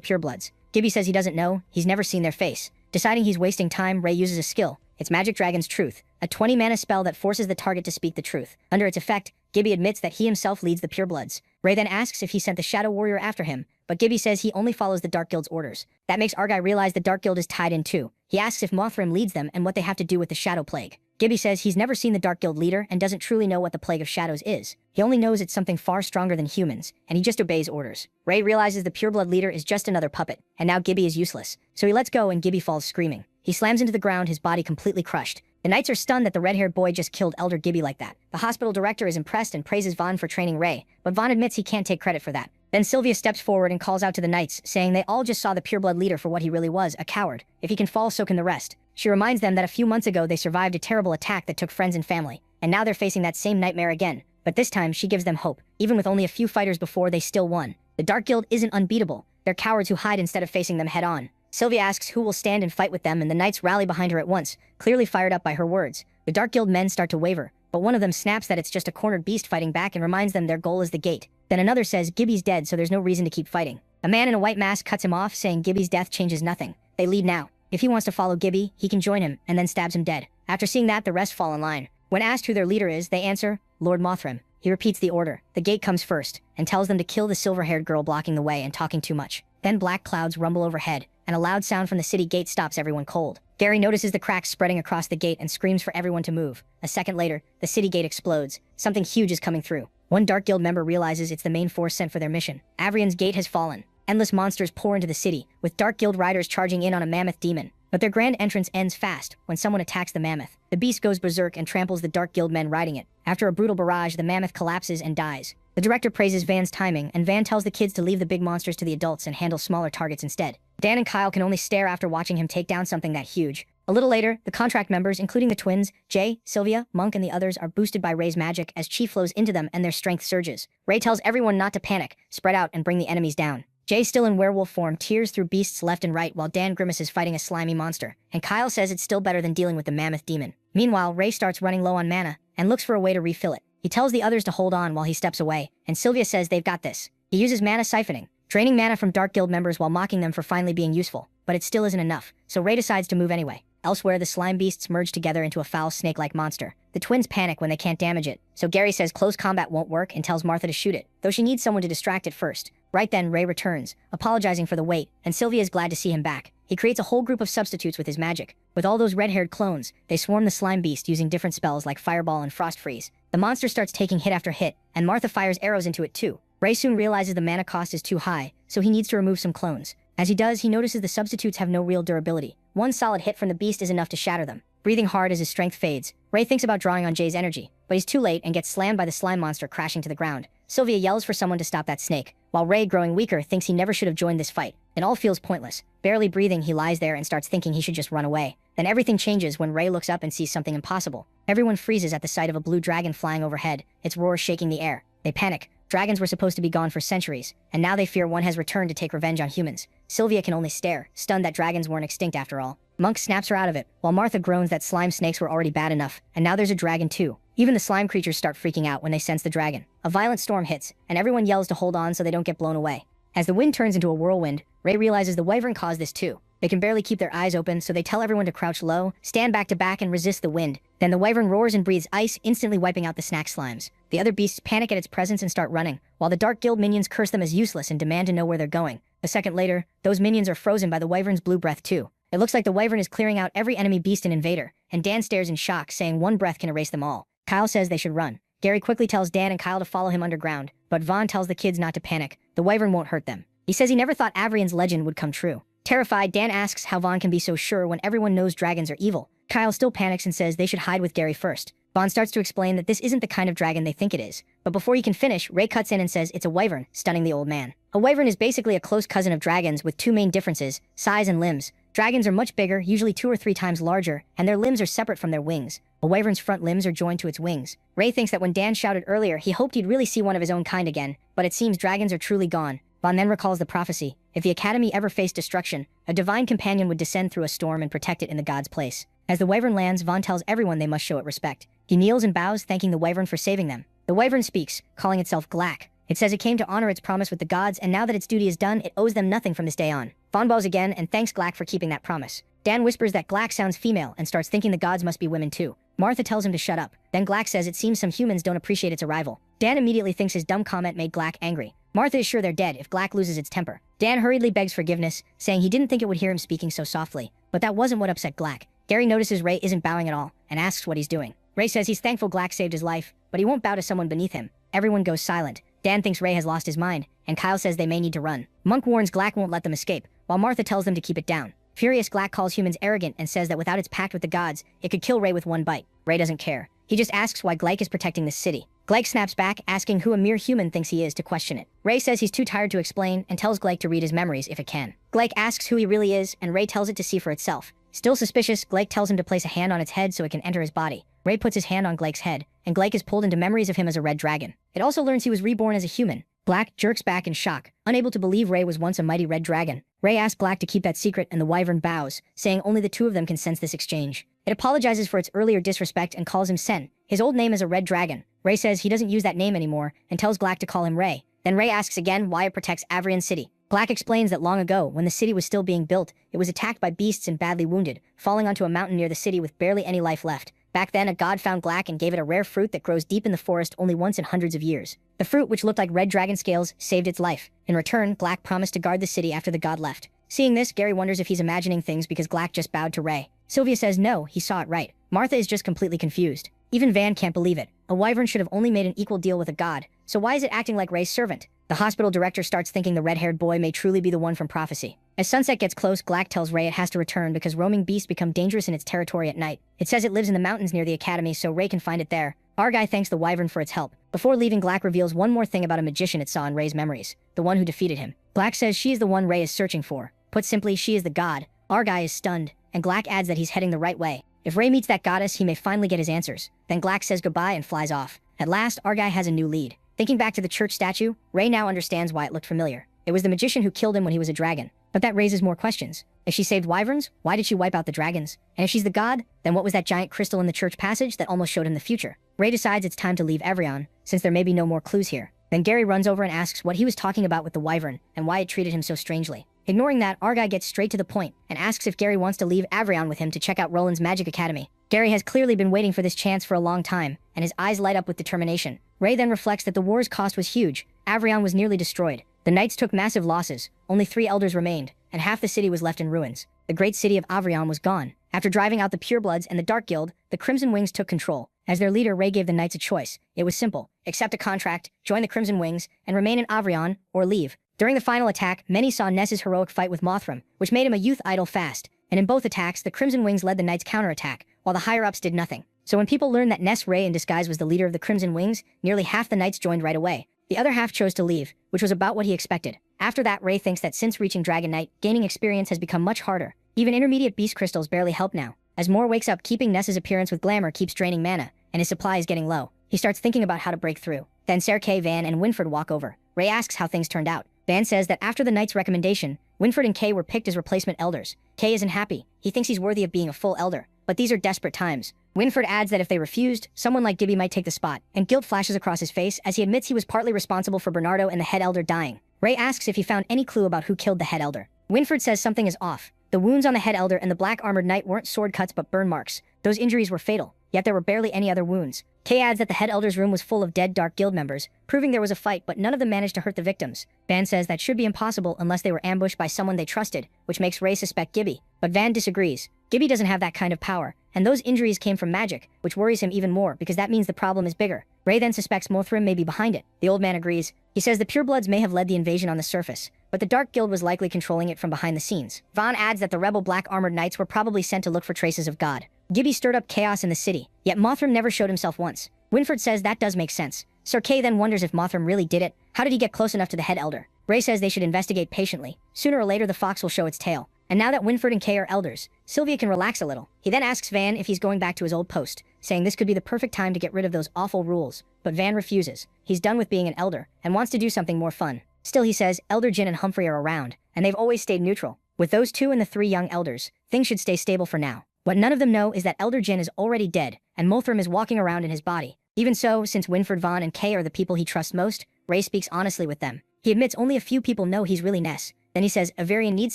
purebloods. Gibby says he doesn't know, he's never seen their face. Deciding he's wasting time, Ray uses a skill. It's Magic Dragon's Truth, a 20-mana spell that forces the target to speak the truth. Under its effect, Gibby admits that he himself leads the purebloods. Ray then asks if he sent the Shadow Warrior after him, but Gibby says he only follows the Dark Guild's orders. That makes Argai realize the Dark Guild is tied in too. He asks if Mothram leads them and what they have to do with the Shadow Plague. Gibby says he's never seen the Dark Guild leader and doesn't truly know what the Plague of Shadows is. He only knows it's something far stronger than humans, and he just obeys orders. Ray realizes the pureblood leader is just another puppet, and now Gibby is useless. So he lets go and Gibby falls screaming. He slams into the ground, his body completely crushed. The knights are stunned that the red-haired boy just killed Elder Gibby like that. The hospital director is impressed and praises Vaughn for training Ray, but Vaughn admits he can't take credit for that. Then Sylvia steps forward and calls out to the knights, saying they all just saw the pureblood leader for what he really was, a coward. If he can fall, so can the rest. She reminds them that a few months ago they survived a terrible attack that took friends and family, and now they're facing that same nightmare again. But this time, she gives them hope. Even with only a few fighters before, they still won. The Dark Guild isn't unbeatable. They're cowards who hide instead of facing them head-on. Sylvia asks who will stand and fight with them, and the knights rally behind her at once, clearly fired up by her words. The Dark Guild men start to waver, but one of them snaps that it's just a cornered beast fighting back and reminds them their goal is the gate. Then another says Gibby's dead, so there's no reason to keep fighting. A man in a white mask cuts him off, saying Gibby's death changes nothing. They leave now. If he wants to follow Gibby, he can join him, and then stabs him dead. After seeing that, the rest fall in line. When asked who their leader is, they answer, Lord Mothram. He repeats the order. The gate comes first, and tells them to kill the silver-haired girl blocking the way and talking too much. Then black clouds rumble overhead, and a loud sound from the city gate stops everyone cold. Gary notices the cracks spreading across the gate and screams for everyone to move. A second later, the city gate explodes. Something huge is coming through. One Dark Guild member realizes it's the main force sent for their mission. Avrian's gate has fallen. Endless monsters pour into the city, with Dark Guild riders charging in on a mammoth demon. But their grand entrance ends fast when someone attacks the mammoth. The beast goes berserk and tramples the Dark Guild men riding it. After a brutal barrage, the mammoth collapses and dies. The director praises Van's timing, and Van tells the kids to leave the big monsters to the adults and handle smaller targets instead. Dan and Kyle can only stare after watching him take down something that huge. A little later, the contract members, including the twins, Jay, Sylvia, Monk, and the others, are boosted by Ray's magic as Chi flows into them and their strength surges. Ray tells everyone not to panic, spread out, and bring the enemies down. Jay, still in werewolf form, tears through beasts left and right while Dan grimaces fighting a slimy monster, and Kyle says it's still better than dealing with the mammoth demon. Meanwhile, Ray starts running low on mana and looks for a way to refill it. He tells the others to hold on while he steps away, and Sylvia says they've got this. He uses mana siphoning, draining mana from Dark Guild members while mocking them for finally being useful, but it still isn't enough, so Ray decides to move anyway. Elsewhere, the slime beasts merge together into a foul snake-like monster. The twins panic when they can't damage it, so Gary says close combat won't work and tells Martha to shoot it, though she needs someone to distract it first. Right then, Ray returns, apologizing for the wait, and Sylvia is glad to see him back. He creates a whole group of substitutes with his magic. With all those red-haired clones, they swarm the slime beast using different spells like Fireball and Frost Freeze. The monster starts taking hit after hit, and Martha fires arrows into it too. Ray soon realizes the mana cost is too high, so he needs to remove some clones. As he does, he notices the substitutes have no real durability. One solid hit from the beast is enough to shatter them. Breathing hard as his strength fades, Ray thinks about drawing on Jay's energy, but he's too late and gets slammed by the slime monster crashing to the ground. Sylvia yells for someone to stop that snake, while Ray, growing weaker, thinks he never should have joined this fight. It all feels pointless. Barely breathing, he lies there and starts thinking he should just run away. Then everything changes when Ray looks up and sees something impossible. Everyone freezes at the sight of a blue dragon flying overhead, its roar shaking the air. They panic. Dragons were supposed to be gone for centuries, and now they fear one has returned to take revenge on humans. Sylvia can only stare, stunned that dragons weren't extinct after all. Monk snaps her out of it, while Martha groans that slime snakes were already bad enough, and now there's a dragon too. Even the slime creatures start freaking out when they sense the dragon. A violent storm hits, and everyone yells to hold on so they don't get blown away. As the wind turns into a whirlwind, Ray realizes the wyvern caused this too. They can barely keep their eyes open, so they tell everyone to crouch low, stand back to back, and resist the wind. Then the wyvern roars and breathes ice, instantly wiping out the snack slimes. The other beasts panic at its presence and start running, while the Dark Guild minions curse them as useless and demand to know where they're going. A second later, those minions are frozen by the wyvern's blue breath too. It looks like the wyvern is clearing out every enemy beast and invader, and Dan stares in shock, saying one breath can erase them all. Kyle says they should run. Gary quickly tells Dan and Kyle to follow him underground, but Vaughn tells the kids not to panic. The wyvern won't hurt them. He says he never thought Avrian's legend would come true. Terrified, Dan asks how Vaughn can be so sure when everyone knows dragons are evil. Kyle still panics and says they should hide with Gary first. Vaughn starts to explain that this isn't the kind of dragon they think it is. But before he can finish, Ray cuts in and says it's a wyvern, stunning the old man. A wyvern is basically a close cousin of dragons with two main differences, size and limbs. Dragons are much bigger, usually 2 or 3 times larger, and their limbs are separate from their wings. A wyvern's front limbs are joined to its wings. Ray thinks that when Dan shouted earlier, he hoped he'd really see one of his own kind again, but it seems dragons are truly gone. Vaughn then recalls the prophecy. If the Academy ever faced destruction, a divine companion would descend through a storm and protect it in the god's place. As the wyvern lands, Vaughn tells everyone they must show it respect. He kneels and bows, thanking the wyvern for saving them. The wyvern speaks, calling itself Glack. It says it came to honor its promise with the gods, and now that its duty is done, it owes them nothing from this day on. Vaughn bows again and thanks Glack for keeping that promise. Dan whispers that Glack sounds female and starts thinking the gods must be women too. Martha tells him to shut up. Then Glack says it seems some humans don't appreciate its arrival. Dan immediately thinks his dumb comment made Glack angry. Martha is sure they're dead if Glack loses its temper. Dan hurriedly begs forgiveness, saying he didn't think it would hear him speaking so softly. But that wasn't what upset Glack. Gary notices Ray isn't bowing at all, and asks what he's doing. Ray says he's thankful Glack saved his life, but he won't bow to someone beneath him. Everyone goes silent. Dan thinks Ray has lost his mind, and Kyle says they may need to run. Monk warns Glack won't let them escape, while Martha tells them to keep it down. Furious, Glack calls humans arrogant and says that without its pact with the gods, it could kill Ray with one bite. Ray doesn't care. He just asks why Glack is protecting this city. Glack snaps back, asking who a mere human thinks he is to question it. Ray says he's too tired to explain and tells Glack to read his memories if it can. Glack asks who he really is, and Ray tells it to see for itself. Still suspicious, Glack tells him to place a hand on its head so it can enter his body. Ray puts his hand on Glack's head, and Glack is pulled into memories of him as a red dragon. It also learns he was reborn as a human. Glack jerks back in shock, unable to believe Ray was once a mighty red dragon. Ray asks Glack to keep that secret, and the wyvern bows, saying only the two of them can sense this exchange. It apologizes for its earlier disrespect and calls him Sen. His old name is a red dragon. Ray says he doesn't use that name anymore, and tells Glack to call him Ray. Then Ray asks again why it protects Avrian City. Glack explains that long ago, when the city was still being built, it was attacked by beasts and badly wounded, falling onto a mountain near the city with barely any life left. Back then, a god found Glack and gave it a rare fruit that grows deep in the forest only once in hundreds of years. The fruit, which looked like red dragon scales, saved its life. In return, Glack promised to guard the city after the god left. Seeing this, Gary wonders if he's imagining things because Glack just bowed to Ray. Sylvia says no, he saw it right. Martha is just completely confused. Even Van can't believe it. A wyvern should have only made an equal deal with a god, so why is it acting like Ray's servant? The hospital director starts thinking the red-haired boy may truly be the one from prophecy. As sunset gets close, Glack tells Ray it has to return because roaming beasts become dangerous in its territory at night. It says it lives in the mountains near the academy, so Ray can find it there. Argai thanks the wyvern for its help. Before leaving, Glack reveals one more thing about a magician it saw in Ray's memories, the one who defeated him. Glack says she is the one Ray is searching for. Put simply, she is the god. Argai is stunned, and Glack adds that he's heading the right way. If Ray meets that goddess, he may finally get his answers. Then Glack says goodbye and flies off. At last, Argai has a new lead. Thinking back to the church statue, Ray now understands why it looked familiar. It was the magician who killed him when he was a dragon. But that raises more questions. If she saved wyverns, why did she wipe out the dragons? And if she's the god, then what was that giant crystal in the church passage that almost showed him the future? Ray decides it's time to leave Avrion, since there may be no more clues here. Then Gary runs over and asks what he was talking about with the wyvern, and why it treated him so strangely. Ignoring that, Argai gets straight to the point, and asks if Gary wants to leave Avrion with him to check out Roland's magic academy. Gary has clearly been waiting for this chance for a long time, and his eyes light up with determination. Ray then reflects that the war's cost was huge. Avrion was nearly destroyed. The knights took massive losses, only 3 elders remained, and half the city was left in ruins. The great city of Avrion was gone. After driving out the Purebloods and the Dark Guild, the Crimson Wings took control. As their leader, Ray gave the knights a choice. It was simple: accept a contract, join the Crimson Wings, and remain in Avrion, or leave. During the final attack, many saw Ness's heroic fight with Mothram, which made him a youth idol fast, and in both attacks, the Crimson Wings led the knights' counterattack, while the higher-ups did nothing. So when people learned that Ness Ray in disguise was the leader of the Crimson Wings, nearly half the knights joined right away. The other half chose to leave, which was about what he expected. After that, Ray thinks that since reaching Dragon Knight, gaining experience has become much harder. Even intermediate beast crystals barely help now. As Moore wakes up, keeping Ness's appearance with glamour keeps draining mana, and his supply is getting low. He starts thinking about how to break through. Then Serkay, Van, and Winford walk over. Ray asks how things turned out. Van says that after the knight's recommendation, Winford and Kay were picked as replacement elders. Kay isn't happy. He thinks he's worthy of being a full elder. But these are desperate times. Winford adds that if they refused, someone like Gibby might take the spot, and guilt flashes across his face as he admits he was partly responsible for Bernardo and the head elder dying. Ray asks if he found any clue about who killed the head elder. Winford says something is off. The wounds on the head elder and the black armored knight weren't sword cuts but burn marks. Those injuries were fatal, yet there were barely any other wounds. Kay adds that the head elder's room was full of dead Dark Guild members, proving there was a fight but none of them managed to hurt the victims. Van says that should be impossible unless they were ambushed by someone they trusted, which makes Ray suspect Gibby. But Van disagrees. Gibby doesn't have that kind of power, and those injuries came from magic, which worries him even more because that means the problem is bigger. Ray then suspects Mothrim may be behind it. The old man agrees. He says the purebloods may have led the invasion on the surface, but the Dark Guild was likely controlling it from behind the scenes. Vaughn adds that the rebel black armored knights were probably sent to look for traces of God. Gibby stirred up chaos in the city, yet Mothrim never showed himself once. Winford says that does make sense. Sir Kay then wonders if Mothrim really did it. How did he get close enough to the head elder? Ray says they should investigate patiently. Sooner or later the fox will show its tail. And now that Winford and Kay are elders, Sylvia can relax a little. He then asks Van if he's going back to his old post, saying this could be the perfect time to get rid of those awful rules. But Van refuses. He's done with being an elder, and wants to do something more fun. Still, he says, Elder Jin and Humphrey are around, and they've always stayed neutral. With those two and the 3 young elders, things should stay stable for now. What none of them know is that Elder Jin is already dead, and Mothrim is walking around in his body. Even so, since Winford, Vaughn, and Kay are the people he trusts most, Ray speaks honestly with them. He admits only a few people know he's really Ness. Then he says Avarian needs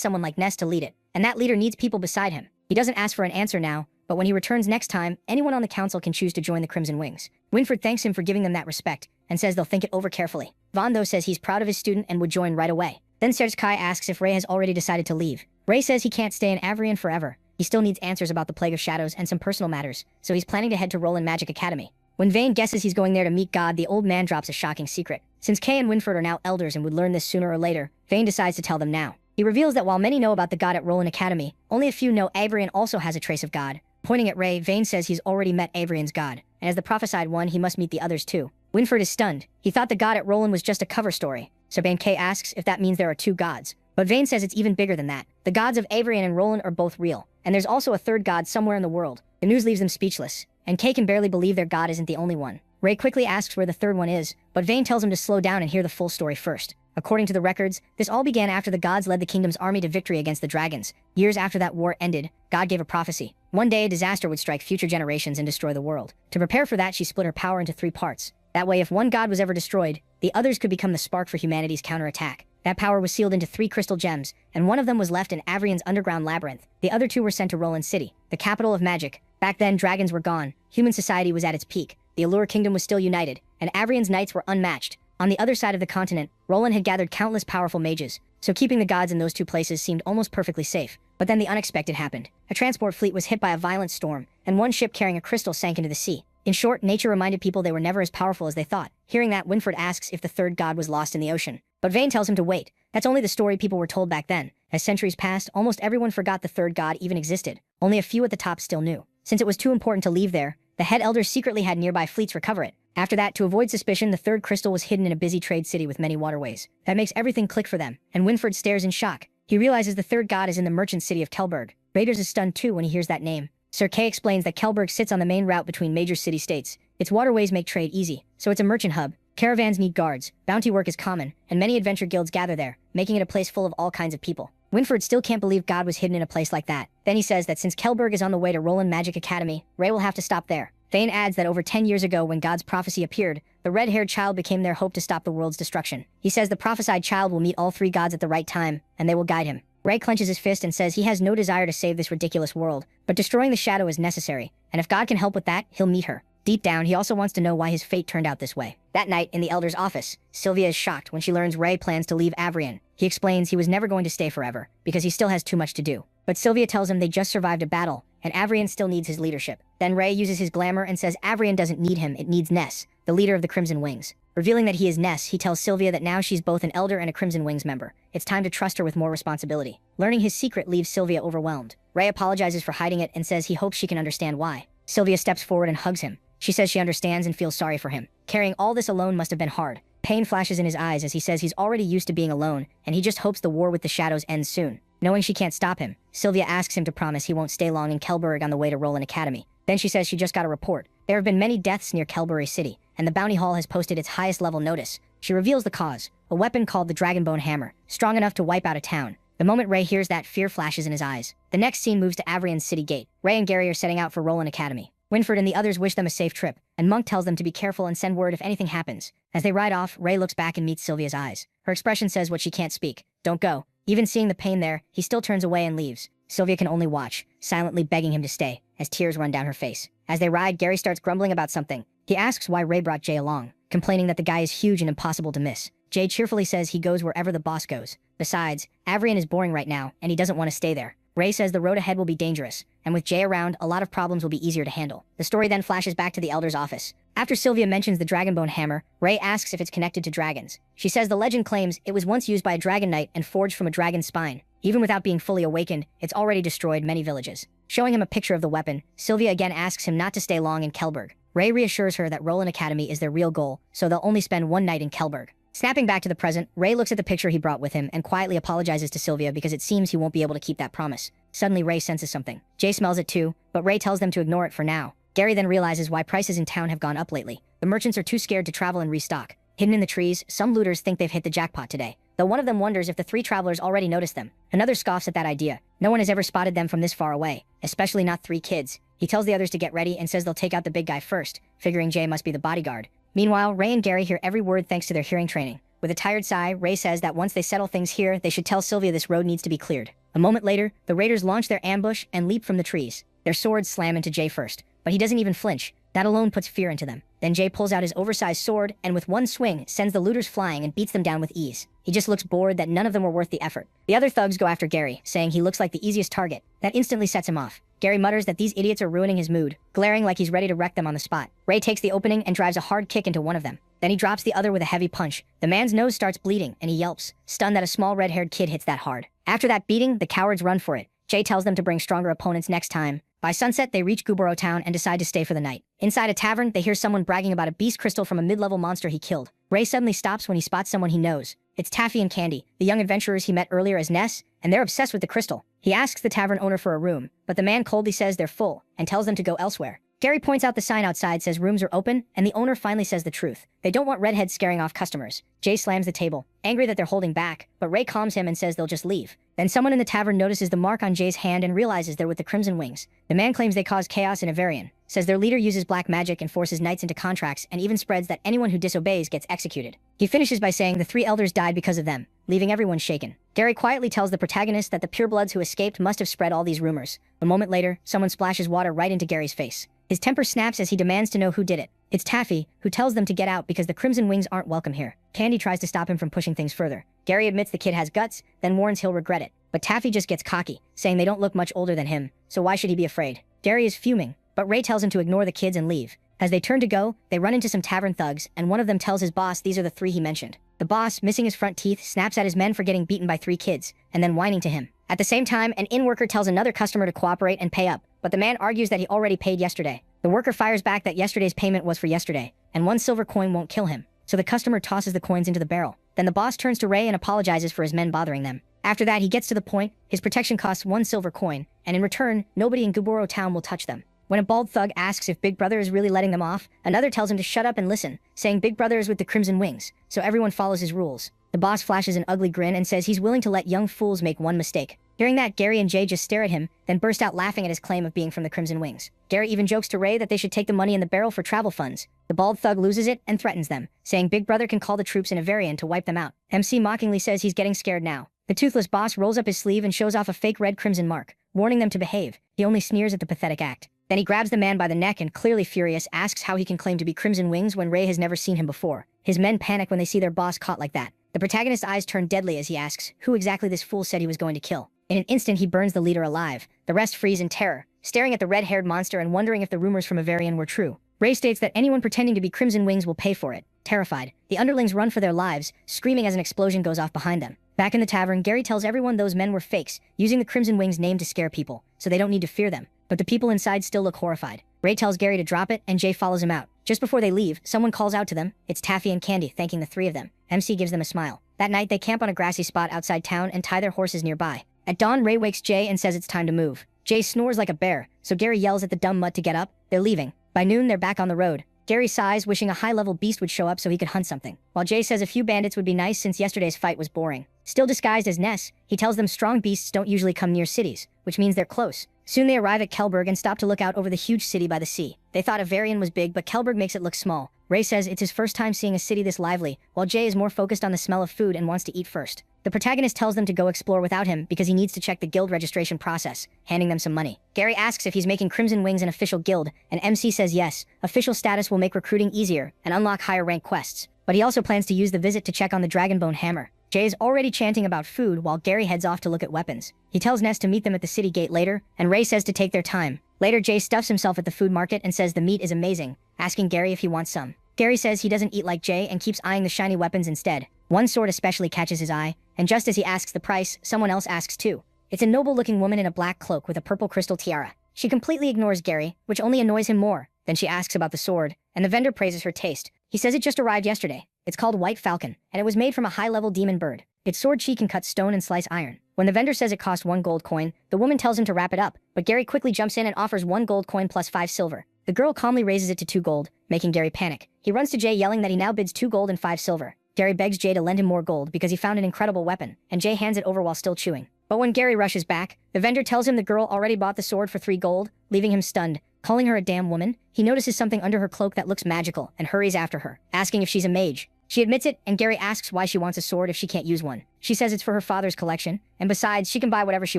someone like Ness to lead it, and that leader needs people beside him. He doesn't ask for an answer now, but when he returns next time, anyone on the council can choose to join the Crimson Wings. Winford thanks him for giving them that respect, and says they'll think it over carefully. Vaughn though says he's proud of his student and would join right away. Then Serkay asks if Ray has already decided to leave. Ray says he can't stay in Avarian forever. He still needs answers about the Plague of Shadows and some personal matters, so he's planning to head to Roland Magic Academy. When Vane guesses he's going there to meet God, the old man drops a shocking secret. Since Kay and Winford are now elders and would learn this sooner or later, Vane decides to tell them now. He reveals that while many know about the God at Roland Academy, only a few know Avarian also has a trace of God. Pointing at Ray, Vane says he's already met Avarian's God, and as the prophesied one, he must meet the others too. Winford is stunned. He thought the God at Roland was just a cover story. So Kay asks if that means there are 2 gods. But Vane says it's even bigger than that. The gods of Avarian and Roland are both real, and there's also a 3rd god somewhere in the world. The news leaves them speechless, and Kay can barely believe their god isn't the only one. Ray quickly asks where the 3rd one is, but Vane tells him to slow down and hear the full story first. According to the records, this all began after the gods led the kingdom's army to victory against the dragons. Years after that war ended, God gave a prophecy. One day a disaster would strike future generations and destroy the world. To prepare for that, she split her power into 3 parts. That way, if one god was ever destroyed, the others could become the spark for humanity's counterattack. That power was sealed into 3 crystal gems, and one of them was left in Avarian's underground labyrinth. The other 2 were sent to Roland City, the capital of magic. Back then, dragons were gone, human society was at its peak, the Allure Kingdom was still united, and Avarian's knights were unmatched. On the other side of the continent, Roland had gathered countless powerful mages, so keeping the gods in those 2 places seemed almost perfectly safe. But then the unexpected happened. A transport fleet was hit by a violent storm, and one ship carrying a crystal sank into the sea. In short, nature reminded people they were never as powerful as they thought. Hearing that, Winford asks if the 3rd god was lost in the ocean. But Vane tells him to wait. That's only the story people were told back then. As centuries passed, almost everyone forgot the 3rd god even existed. Only a few at the top still knew. Since it was too important to leave there, the head elders secretly had nearby fleets recover it. After that, to avoid suspicion, the 3rd crystal was hidden in a busy trade city with many waterways. That makes everything click for them, and Winford stares in shock. He realizes the 3rd god is in the merchant city of Kelberg. Raiders is stunned too when he hears that name. Sir Kay explains that Kelberg sits on the main route between major city-states. Its waterways make trade easy, so it's a merchant hub. Caravans need guards, bounty work is common, and many adventure guilds gather there, making it a place full of all kinds of people. Winford still can't believe God was hidden in a place like that. Then he says that since Kelberg is on the way to Roland Magic Academy, Ray will have to stop there. Thane adds that over 10 years ago when God's prophecy appeared, the red-haired child became their hope to stop the world's destruction. He says the prophesied child will meet all 3 gods at the right time, and they will guide him. Ray clenches his fist and says he has no desire to save this ridiculous world, but destroying the shadow is necessary, and if God can help with that, he'll meet her. Deep down, he also wants to know why his fate turned out this way. That night, in the Elder's office, Sylvia is shocked when she learns Ray plans to leave Avarian. He explains he was never going to stay forever, because he still has too much to do. But Sylvia tells him they just survived a battle, and Avarian still needs his leadership. Then Ray uses his glamour and says Avarian doesn't need him, it needs Ness, the leader of the Crimson Wings. Revealing that he is Ness, he tells Sylvia that now she's both an Elder and a Crimson Wings member. It's time to trust her with more responsibility. Learning his secret leaves Sylvia overwhelmed. Ray apologizes for hiding it and says he hopes she can understand why. Sylvia steps forward and hugs him. She says she understands and feels sorry for him. Carrying all this alone must have been hard. Pain flashes in his eyes as he says he's already used to being alone, and he just hopes the war with the shadows ends soon. Knowing she can't stop him, Sylvia asks him to promise he won't stay long in Kelberg on the way to Roland Academy. Then she says she just got a report. There have been many deaths near Kelbury City, and the bounty hall has posted its highest level notice. She reveals the cause, a weapon called the Dragonbone Hammer, strong enough to wipe out a town. The moment Ray hears that, fear flashes in his eyes. The next scene moves to Avrian's city gate. Ray and Gary are setting out for Roland Academy. Winfred and the others wish them a safe trip, and Monk tells them to be careful and send word if anything happens. As they ride off, Ray looks back and meets Sylvia's eyes. Her expression says what she can't speak. Don't go. Even seeing the pain there, he still turns away and leaves. Sylvia can only watch, silently begging him to stay, as tears run down her face. As they ride, Gary starts grumbling about something. He asks why Ray brought Jay along, complaining that the guy is huge and impossible to miss. Jay cheerfully says he goes wherever the boss goes. Besides, Avrian is boring right now, and he doesn't want to stay there. Ray says the road ahead will be dangerous, and with Jay around, a lot of problems will be easier to handle. The story then flashes back to the Elder's office. After Sylvia mentions the Dragonbone Hammer, Ray asks if it's connected to dragons. She says the legend claims it was once used by a dragon knight and forged from a dragon's spine. Even without being fully awakened, it's already destroyed many villages. Showing him a picture of the weapon, Sylvia again asks him not to stay long in Kelberg. Ray reassures her that Roland Academy is their real goal, so they'll only spend one night in Kelberg. Snapping back to the present, Ray looks at the picture he brought with him and quietly apologizes to Sylvia because it seems he won't be able to keep that promise. Suddenly, Ray senses something. Jay smells it too, but Ray tells them to ignore it for now. Gary then realizes why prices in town have gone up lately. The merchants are too scared to travel and restock. Hidden in the trees, some looters think they've hit the jackpot today, though one of them wonders if the three travelers already noticed them. Another scoffs at that idea. No one has ever spotted them from this far away, especially not three kids. He tells the others to get ready and says they'll take out the big guy first, figuring Jay must be the bodyguard. Meanwhile, Ray and Gary hear every word thanks to their hearing training. With a tired sigh, Ray says that once they settle things here, they should tell Sylvia this road needs to be cleared. A moment later, the raiders launch their ambush and leap from the trees. Their swords slam into Jay first, but he doesn't even flinch. That alone puts fear into them. Then Jay pulls out his oversized sword and with one swing sends the looters flying and beats them down with ease. He just looks bored that none of them were worth the effort. The other thugs go after Gary, saying he looks like the easiest target. That instantly sets him off. Gary mutters that these idiots are ruining his mood, glaring like he's ready to wreck them on the spot. Ray takes the opening and drives a hard kick into one of them. Then he drops the other with a heavy punch. The man's nose starts bleeding and he yelps, stunned that a small red-haired kid hits that hard. After that beating, the cowards run for it. Jay tells them to bring stronger opponents next time. By sunset, they reach Guboro town and decide to stay for the night. Inside a tavern, they hear someone bragging about a beast crystal from a mid-level monster he killed. Ray suddenly stops when he spots someone he knows. It's Taffy and Candy, the young adventurers he met earlier as Ness, and they're obsessed with the crystal. He asks the tavern owner for a room, but the man coldly says they're full and tells them to go elsewhere. Gary points out the sign outside says rooms are open, and the owner finally says the truth. They don't want redheads scaring off customers. Jay slams the table, angry that they're holding back, but Ray calms him and says they'll just leave. Then someone in the tavern notices the mark on Jay's hand and realizes they're with the Crimson Wings. The man claims they cause chaos in Avarian, says their leader uses black magic and forces knights into contracts, and even spreads that anyone who disobeys gets executed. He finishes by saying the three elders died because of them, leaving everyone shaken. Gary quietly tells the protagonist that the purebloods who escaped must have spread all these rumors. A moment later, someone splashes water right into Gary's face. His temper snaps as he demands to know who did it. It's Taffy, who tells them to get out because the Crimson Wings aren't welcome here. Candy tries to stop him from pushing things further. Gary admits the kid has guts, then warns he'll regret it. But Taffy just gets cocky, saying they don't look much older than him, so why should he be afraid? Gary is fuming, but Ray tells him to ignore the kids and leave. As they turn to go, they run into some tavern thugs, and one of them tells his boss these are the three he mentioned. The boss, missing his front teeth, snaps at his men for getting beaten by three kids, and then whining to him. At the same time, an inn-worker tells another customer to cooperate and pay up, but the man argues that he already paid yesterday. The worker fires back that yesterday's payment was for yesterday, and one silver coin won't kill him, so the customer tosses the coins into the barrel. Then the boss turns to Ray and apologizes for his men bothering them. After that, he gets to the point, his protection costs one silver coin, and in return, nobody in Guboro town will touch them. When a bald thug asks if Big Brother is really letting them off, another tells him to shut up and listen, saying Big Brother is with the Crimson Wings, so everyone follows his rules. The boss flashes an ugly grin and says he's willing to let young fools make one mistake. Hearing that, Gary and Jay just stare at him, then burst out laughing at his claim of being from the Crimson Wings. Gary even jokes to Ray that they should take the money in the barrel for travel funds. The bald thug loses it and threatens them, saying Big Brother can call the troops in Avarian to wipe them out. MC mockingly says he's getting scared now. The toothless boss rolls up his sleeve and shows off a fake red crimson mark, warning them to behave. He only sneers at the pathetic act. Then he grabs the man by the neck and, clearly furious, asks how he can claim to be Crimson Wings when Ray has never seen him before. His men panic when they see their boss caught like that. The protagonist's eyes turn deadly as he asks who exactly this fool said he was going to kill. In an instant, he burns the leader alive. The rest freeze in terror, staring at the red-haired monster and wondering if the rumors from Avarian were true. Ray states that anyone pretending to be Crimson Wings will pay for it. Terrified, the underlings run for their lives, screaming as an explosion goes off behind them. Back in the tavern, Gary tells everyone those men were fakes, using the Crimson Wings name to scare people, so they don't need to fear them. But the people inside still look horrified. Ray tells Gary to drop it, and Jay follows him out. Just before they leave, someone calls out to them. It's Taffy and Candy, thanking the three of them. MC gives them a smile. That night, they camp on a grassy spot outside town and tie their horses nearby. At dawn, Ray wakes Jay and says it's time to move. Jay snores like a bear, so Gary yells at the dumb mutt to get up. They're leaving. By noon, they're back on the road. Gary sighs, wishing a high-level beast would show up so he could hunt something, while Jay says a few bandits would be nice since yesterday's fight was boring. Still disguised as Ness, he tells them strong beasts don't usually come near cities, which means they're close. Soon they arrive at Kelberg and stop to look out over the huge city by the sea. They thought Avarian was big, but Kelberg makes it look small. Ray says it's his first time seeing a city this lively, while Jay is more focused on the smell of food and wants to eat first. The protagonist tells them to go explore without him because he needs to check the guild registration process, handing them some money. Gary asks if he's making Crimson Wings an official guild, and MC says yes, official status will make recruiting easier and unlock higher rank quests. But he also plans to use the visit to check on the Dragonbone Hammer. Jay is already chanting about food while Gary heads off to look at weapons. He tells Ness to meet them at the city gate later, and Ray says to take their time. Later, Jay stuffs himself at the food market and says the meat is amazing, asking Gary if he wants some. Gary says he doesn't eat like Jay and keeps eyeing the shiny weapons instead. One sword especially catches his eye, and just as he asks the price, someone else asks too. It's a noble-looking woman in a black cloak with a purple crystal tiara. She completely ignores Gary, which only annoys him more. Then she asks about the sword, and the vendor praises her taste. He says it just arrived yesterday. It's called White Falcon, and it was made from a high-level demon bird. Its sword cheek can cut stone and slice iron. When the vendor says it cost 1 gold coin, the woman tells him to wrap it up, but Gary quickly jumps in and offers 1 gold coin plus 5 silver. The girl calmly raises it to 2 gold, making Gary panic. He runs to Jay yelling that he now bids 2 gold and 5 silver. Gary begs Jay to lend him more gold because he found an incredible weapon, and Jay hands it over while still chewing. But when Gary rushes back, the vendor tells him the girl already bought the sword for 3 gold, leaving him stunned. Calling her a damn woman, he notices something under her cloak that looks magical and hurries after her, asking if she's a mage. She admits it, and Gary asks why she wants a sword if she can't use one. She says it's for her father's collection, and besides, she can buy whatever she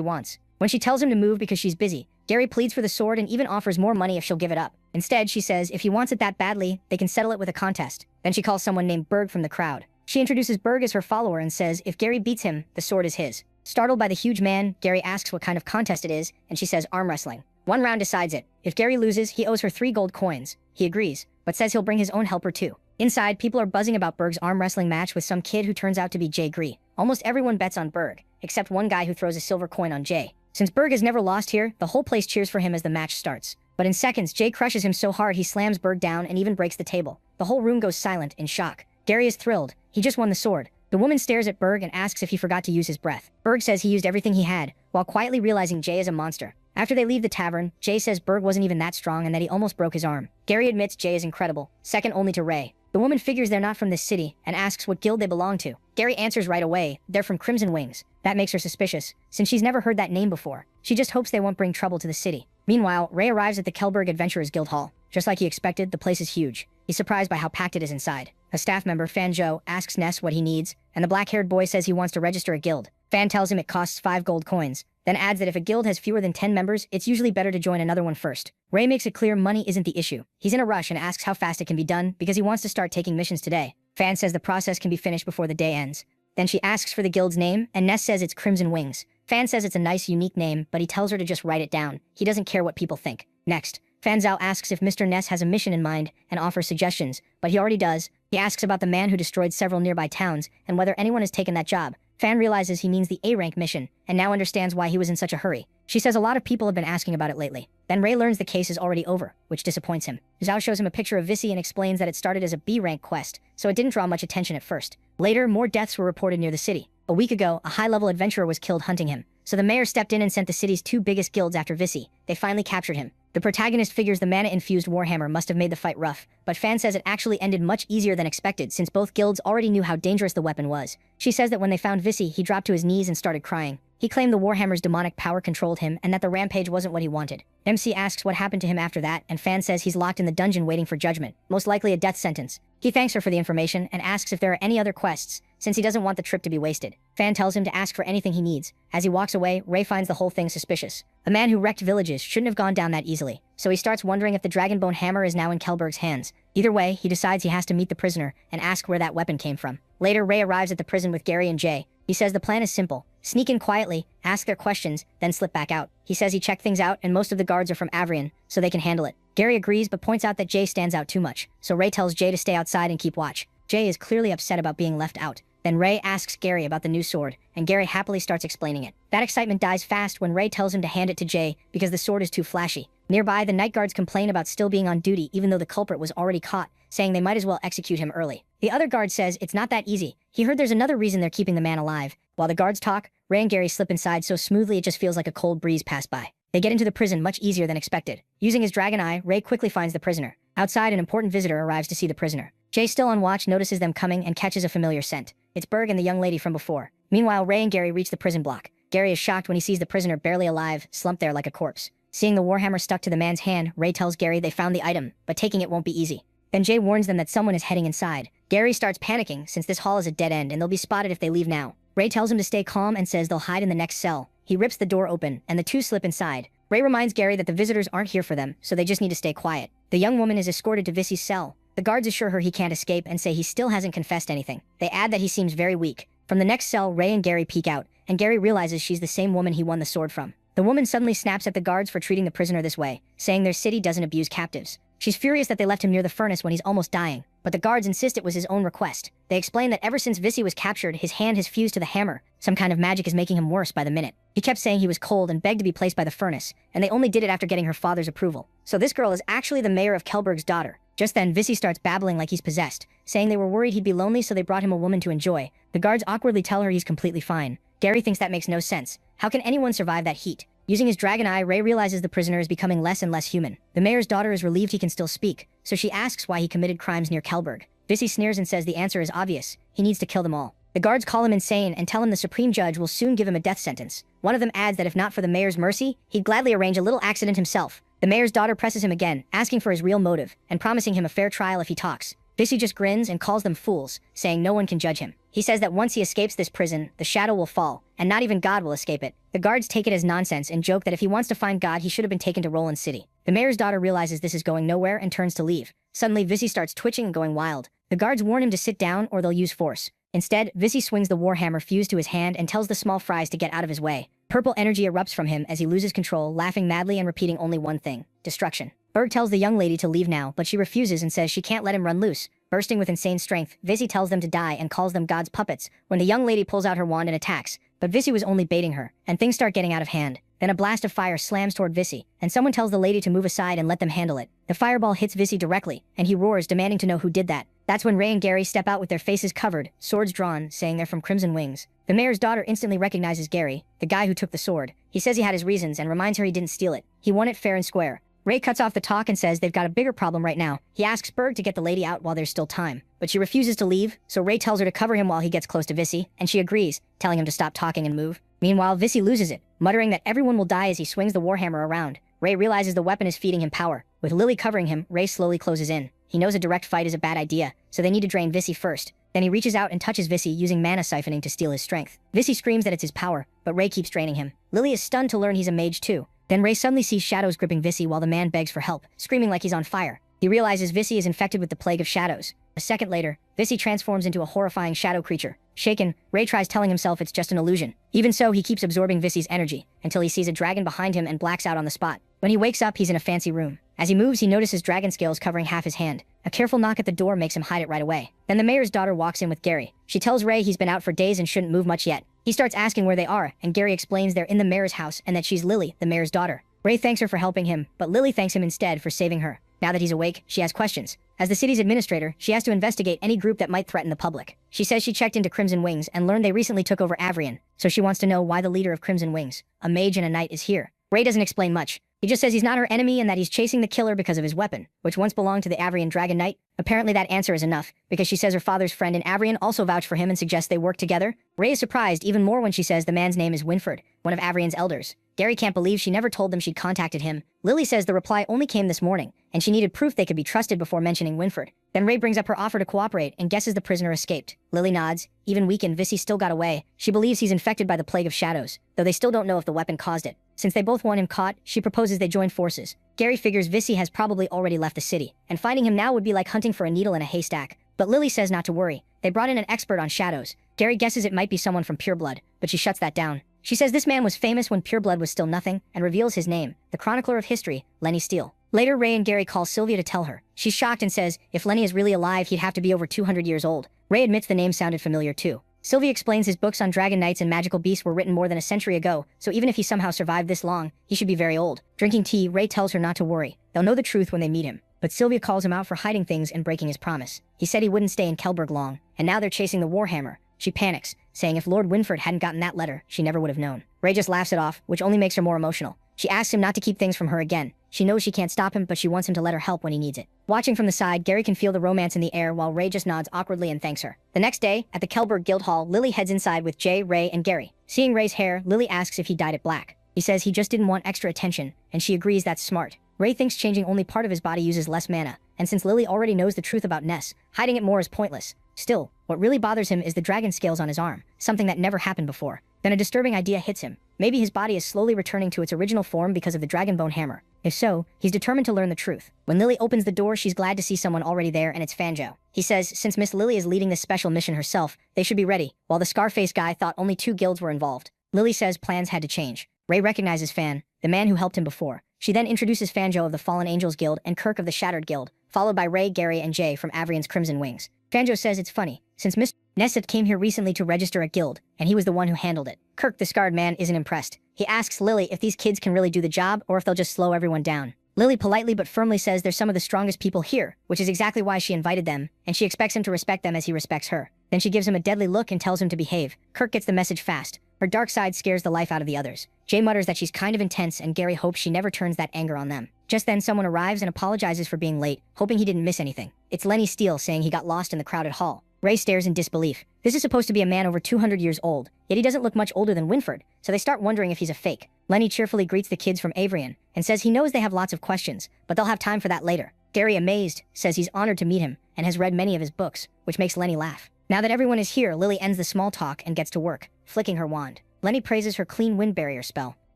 wants. When she tells him to move because she's busy, Gary pleads for the sword and even offers more money if she'll give it up. Instead, she says if he wants it that badly, they can settle it with a contest. Then she calls someone named Berg from the crowd. She introduces Berg as her follower and says if Gary beats him, the sword is his. Startled by the huge man, Gary asks what kind of contest it is, and she says arm wrestling. One round decides it. If Gary loses, he owes her 3 gold coins. He agrees, but says he'll bring his own helper too. Inside, people are buzzing about Berg's arm wrestling match with some kid who turns out to be Jay Gree. Almost everyone bets on Berg, except one guy who throws a silver coin on Jay. Since Berg has never lost here, the whole place cheers for him as the match starts. But in seconds, Jay crushes him so hard he slams Berg down and even breaks the table. The whole room goes silent in shock. Gary is thrilled. He just won the sword. The woman stares at Berg and asks if he forgot to use his breath. Berg says he used everything he had, while quietly realizing Jay is a monster. After they leave the tavern, Jay says Berg wasn't even that strong and that he almost broke his arm. Gary admits Jay is incredible, second only to Ray. The woman figures they're not from this city and asks what guild they belong to. Gary answers right away, they're from Crimson Wings. That makes her suspicious, since she's never heard that name before. She just hopes they won't bring trouble to the city. Meanwhile, Ray arrives at the Kelberg Adventurers Guild Hall. Just like he expected, the place is huge. He's surprised by how packed it is inside. A staff member, Fan Zhou, asks Ness what he needs, and the black-haired boy says he wants to register a guild. Fan tells him it costs 5 gold coins, then adds that if a guild has fewer than 10 members, it's usually better to join another one first. Ray makes it clear money isn't the issue. He's in a rush and asks how fast it can be done because he wants to start taking missions today. Fan says the process can be finished before the day ends. Then she asks for the guild's name, and Ness says it's Crimson Wings. Fan says it's a nice, unique name, but he tells her to just write it down. He doesn't care what people think. Next, Fan Zhao asks if Mr. Ness has a mission in mind and offers suggestions, but he already does. He asks about the man who destroyed several nearby towns and whether anyone has taken that job. Fan realizes he means the A-rank mission, and now understands why he was in such a hurry. She says a lot of people have been asking about it lately. Then Ray learns the case is already over, which disappoints him. Zhao shows him a picture of Vissy and explains that it started as a B-rank quest, so it didn't draw much attention at first. Later, more deaths were reported near the city. A week ago, a high-level adventurer was killed hunting him, so the mayor stepped in and sent the city's 2 biggest guilds after Vissy. They finally captured him. The protagonist figures the mana-infused warhammer must have made the fight rough, but Fan says it actually ended much easier than expected since both guilds already knew how dangerous the weapon was. She says that when they found Vissy, he dropped to his knees and started crying. He claimed the warhammer's demonic power controlled him and that the rampage wasn't what he wanted. MC asks what happened to him after that, and Fan says he's locked in the dungeon waiting for judgment, most likely a death sentence. He thanks her for the information and asks if there are any other quests, since he doesn't want the trip to be wasted. Fan tells him to ask for anything he needs. As he walks away, Ray finds the whole thing suspicious. A man who wrecked villages shouldn't have gone down that easily, so he starts wondering if the Dragonbone Hammer is now in Kelberg's hands. Either way, he decides he has to meet the prisoner and ask where that weapon came from. Later, Ray arrives at the prison with Gary and Jay. He says the plan is simple. Sneak in quietly, ask their questions, then slip back out. He says he checked things out and most of the guards are from Avrian, so they can handle it. Gary agrees but points out that Jay stands out too much, so Ray tells Jay to stay outside and keep watch. Jay is clearly upset about being left out. Then Ray asks Gary about the new sword, and Gary happily starts explaining it. That excitement dies fast when Ray tells him to hand it to Jay because the sword is too flashy. Nearby, the night guards complain about still being on duty even though the culprit was already caught, saying they might as well execute him early. The other guard says it's not that easy. He heard there's another reason they're keeping the man alive. While the guards talk, Ray and Gary slip inside so smoothly it just feels like a cold breeze passed by. They get into the prison much easier than expected. Using his dragon eye, Ray quickly finds the prisoner. Outside, an important visitor arrives to see the prisoner. Jay, still on watch, notices them coming and catches a familiar scent. It's Berg and the young lady from before. Meanwhile, Ray and Gary reach the prison block. Gary is shocked when he sees the prisoner barely alive, slumped there like a corpse. Seeing the warhammer stuck to the man's hand, Ray tells Gary they found the item, but taking it won't be easy. Then Jay warns them that someone is heading inside. Gary starts panicking since this hall is a dead end and they'll be spotted if they leave now. Ray tells him to stay calm and says they'll hide in the next cell. He rips the door open, and the two slip inside. Ray reminds Gary that the visitors aren't here for them, so they just need to stay quiet. The young woman is escorted to Vissy's cell. The guards assure her he can't escape and say he still hasn't confessed anything. They add that he seems very weak. From the next cell, Ray and Gary peek out, and Gary realizes she's the same woman he won the sword from. The woman suddenly snaps at the guards for treating the prisoner this way, saying their city doesn't abuse captives. She's furious that they left him near the furnace when he's almost dying, but the guards insist it was his own request. They explain that ever since Vissy was captured, his hand has fused to the hammer. Some kind of magic is making him worse by the minute. He kept saying he was cold and begged to be placed by the furnace, and they only did it after getting her father's approval. So this girl is actually the mayor of Kelberg's daughter. Just then, Vissy starts babbling like he's possessed, saying they were worried he'd be lonely so they brought him a woman to enjoy. The guards awkwardly tell her he's completely fine. Gary thinks that makes no sense. How can anyone survive that heat? Using his dragon eye, Ray realizes the prisoner is becoming less and less human. The mayor's daughter is relieved he can still speak, so she asks why he committed crimes near Kelberg. Vissy sneers and says the answer is obvious. He needs to kill them all. The guards call him insane and tell him the supreme judge will soon give him a death sentence. One of them adds that if not for the mayor's mercy, he'd gladly arrange a little accident himself. The mayor's daughter presses him again, asking for his real motive, and promising him a fair trial if he talks. Vissy just grins and calls them fools, saying no one can judge him. He says that once he escapes this prison, the shadow will fall, and not even God will escape it. The guards take it as nonsense and joke that if he wants to find God, he should have been taken to Roland City. The mayor's daughter realizes this is going nowhere and turns to leave. Suddenly, Vissy starts twitching and going wild. The guards warn him to sit down or they'll use force. Instead, Vissy swings the warhammer fused to his hand and tells the small fries to get out of his way. Purple energy erupts from him as he loses control, laughing madly and repeating only one thing: destruction. Berg tells the young lady to leave now, but she refuses and says she can't let him run loose. Bursting with insane strength, Vissy tells them to die and calls them God's puppets when the young lady pulls out her wand and attacks. But Vissy was only baiting her, and things start getting out of hand. Then a blast of fire slams toward Vissy, and someone tells the lady to move aside and let them handle it. The fireball hits Vissy directly, and he roars, demanding to know who did that. That's when Ray and Gary step out with their faces covered, swords drawn, saying they're from Crimson Wings. The mayor's daughter instantly recognizes Gary, the guy who took the sword. He says he had his reasons and reminds her he didn't steal it. He won it fair and square. Ray cuts off the talk and says they've got a bigger problem right now. He asks Berg to get the lady out while there's still time, but she refuses to leave, so Ray tells her to cover him while he gets close to Vissy, and she agrees, telling him to stop talking and move. Meanwhile, Vissy loses it, muttering that everyone will die as he swings the warhammer around. Ray realizes the weapon is feeding him power. With Lily covering him, Ray slowly closes in. He knows a direct fight is a bad idea, so they need to drain Vissy first. Then he reaches out and touches Vissy using mana siphoning to steal his strength. Vissy screams that it's his power, but Ray keeps draining him. Lily is stunned to learn he's a mage too. Then Ray suddenly sees shadows gripping Vissy while the man begs for help, screaming like he's on fire. He realizes Vissy is infected with the plague of shadows. A second later, Vissy transforms into a horrifying shadow creature. Shaken, Ray tries telling himself it's just an illusion. Even so, he keeps absorbing Vissy's energy, until he sees a dragon behind him and blacks out on the spot. When he wakes up, he's in a fancy room. As he moves, he notices dragon scales covering half his hand. A careful knock at the door makes him hide it right away. Then the mayor's daughter walks in with Gary. She tells Ray he's been out for days and shouldn't move much yet. He starts asking where they are, and Gary explains they're in the mayor's house and that she's Lily, the mayor's daughter. Ray thanks her for helping him, but Lily thanks him instead for saving her. Now that he's awake, she has questions. As the city's administrator, she has to investigate any group that might threaten the public. She says she checked into Crimson Wings and learned they recently took over Avrian, so she wants to know why the leader of Crimson Wings, a mage and a knight, is here. Ray doesn't explain much. He just says he's not her enemy and that he's chasing the killer because of his weapon, which once belonged to the Avrian Dragon Knight. Apparently that answer is enough, because she says her father's friend in Avrian also vouched for him and suggests they work together. Ray is surprised even more when she says the man's name is Winford, one of Avrian's elders. Gary can't believe she never told them she'd contacted him. Lily says the reply only came this morning, and she needed proof they could be trusted before mentioning Winford. Then Ray brings up her offer to cooperate and guesses the prisoner escaped. Lily nods. Even weakened, Vissy still got away. She believes he's infected by the plague of shadows, though they still don't know if the weapon caused it. Since they both want him caught, she proposes they join forces. Gary figures Vissy has probably already left the city, and finding him now would be like hunting for a needle in a haystack. But Lily says not to worry. They brought in an expert on shadows. Gary guesses it might be someone from Pureblood, but she shuts that down. She says this man was famous when Pureblood was still nothing, and reveals his name, the chronicler of history, Lenny Steele. Later, Ray and Gary call Sylvia to tell her. She's shocked and says if Lenny is really alive, he'd have to be over 200 years old. Ray admits the name sounded familiar too. Sylvie explains his books on dragon knights and magical beasts were written more than a century ago, so even if he somehow survived this long, he should be very old. Drinking tea, Ray tells her not to worry. They'll know the truth when they meet him. But Sylvia calls him out for hiding things and breaking his promise. He said he wouldn't stay in Kelberg long, and now they're chasing the Warhammer. She panics, saying if Lord Winford hadn't gotten that letter, she never would have known. Ray just laughs it off, which only makes her more emotional. She asks him not to keep things from her again. She knows she can't stop him, but she wants him to let her help when he needs it. Watching from the side, Gary can feel the romance in the air while Ray just nods awkwardly and thanks her. The next day, at the Kelberg Guild Hall, Lily heads inside with Jay, Ray, and Gary. Seeing Ray's hair, Lily asks if he dyed it black. He says he just didn't want extra attention, and she agrees that's smart. Ray thinks changing only part of his body uses less mana, and since Lily already knows the truth about Ness, hiding it more is pointless. Still, what really bothers him is the dragon scales on his arm, something that never happened before. Then a disturbing idea hits him. Maybe his body is slowly returning to its original form because of the dragonbone hammer. If so, he's determined to learn the truth. When Lily opens the door, she's glad to see someone already there, and it's Fanjo. He says since Miss Lily is leading this special mission herself, they should be ready, while the Scarface guy thought only 2 guilds were involved. Lily says plans had to change. Ray recognizes Fan, the man who helped him before. She then introduces Fanjo of the Fallen Angels Guild and Kirk of the Shattered Guild, followed by Ray, Gary, and Jay from Avrian's Crimson Wings. Fanjo says it's funny, since Mr. Nesseth came here recently to register a guild, and he was the one who handled it. Kirk, the scarred man, isn't impressed. He asks Lily if these kids can really do the job or if they'll just slow everyone down. Lily politely but firmly says they're some of the strongest people here, which is exactly why she invited them, and she expects him to respect them as he respects her. Then she gives him a deadly look and tells him to behave. Kirk gets the message fast. Her dark side scares the life out of the others. Jay mutters that she's kind of intense, and Gary hopes she never turns that anger on them. Just then someone arrives and apologizes for being late, hoping he didn't miss anything. It's Lenny Steele saying he got lost in the crowded hall. Ray stares in disbelief. This is supposed to be a man over 200 years old, yet he doesn't look much older than Winford, so they start wondering if he's a fake. Lenny cheerfully greets the kids from Avrian, and says he knows they have lots of questions, but they'll have time for that later. Gary, amazed, says he's honored to meet him, and has read many of his books, which makes Lenny laugh. Now that everyone is here, Lily ends the small talk and gets to work, flicking her wand. Lenny praises her clean wind barrier spell.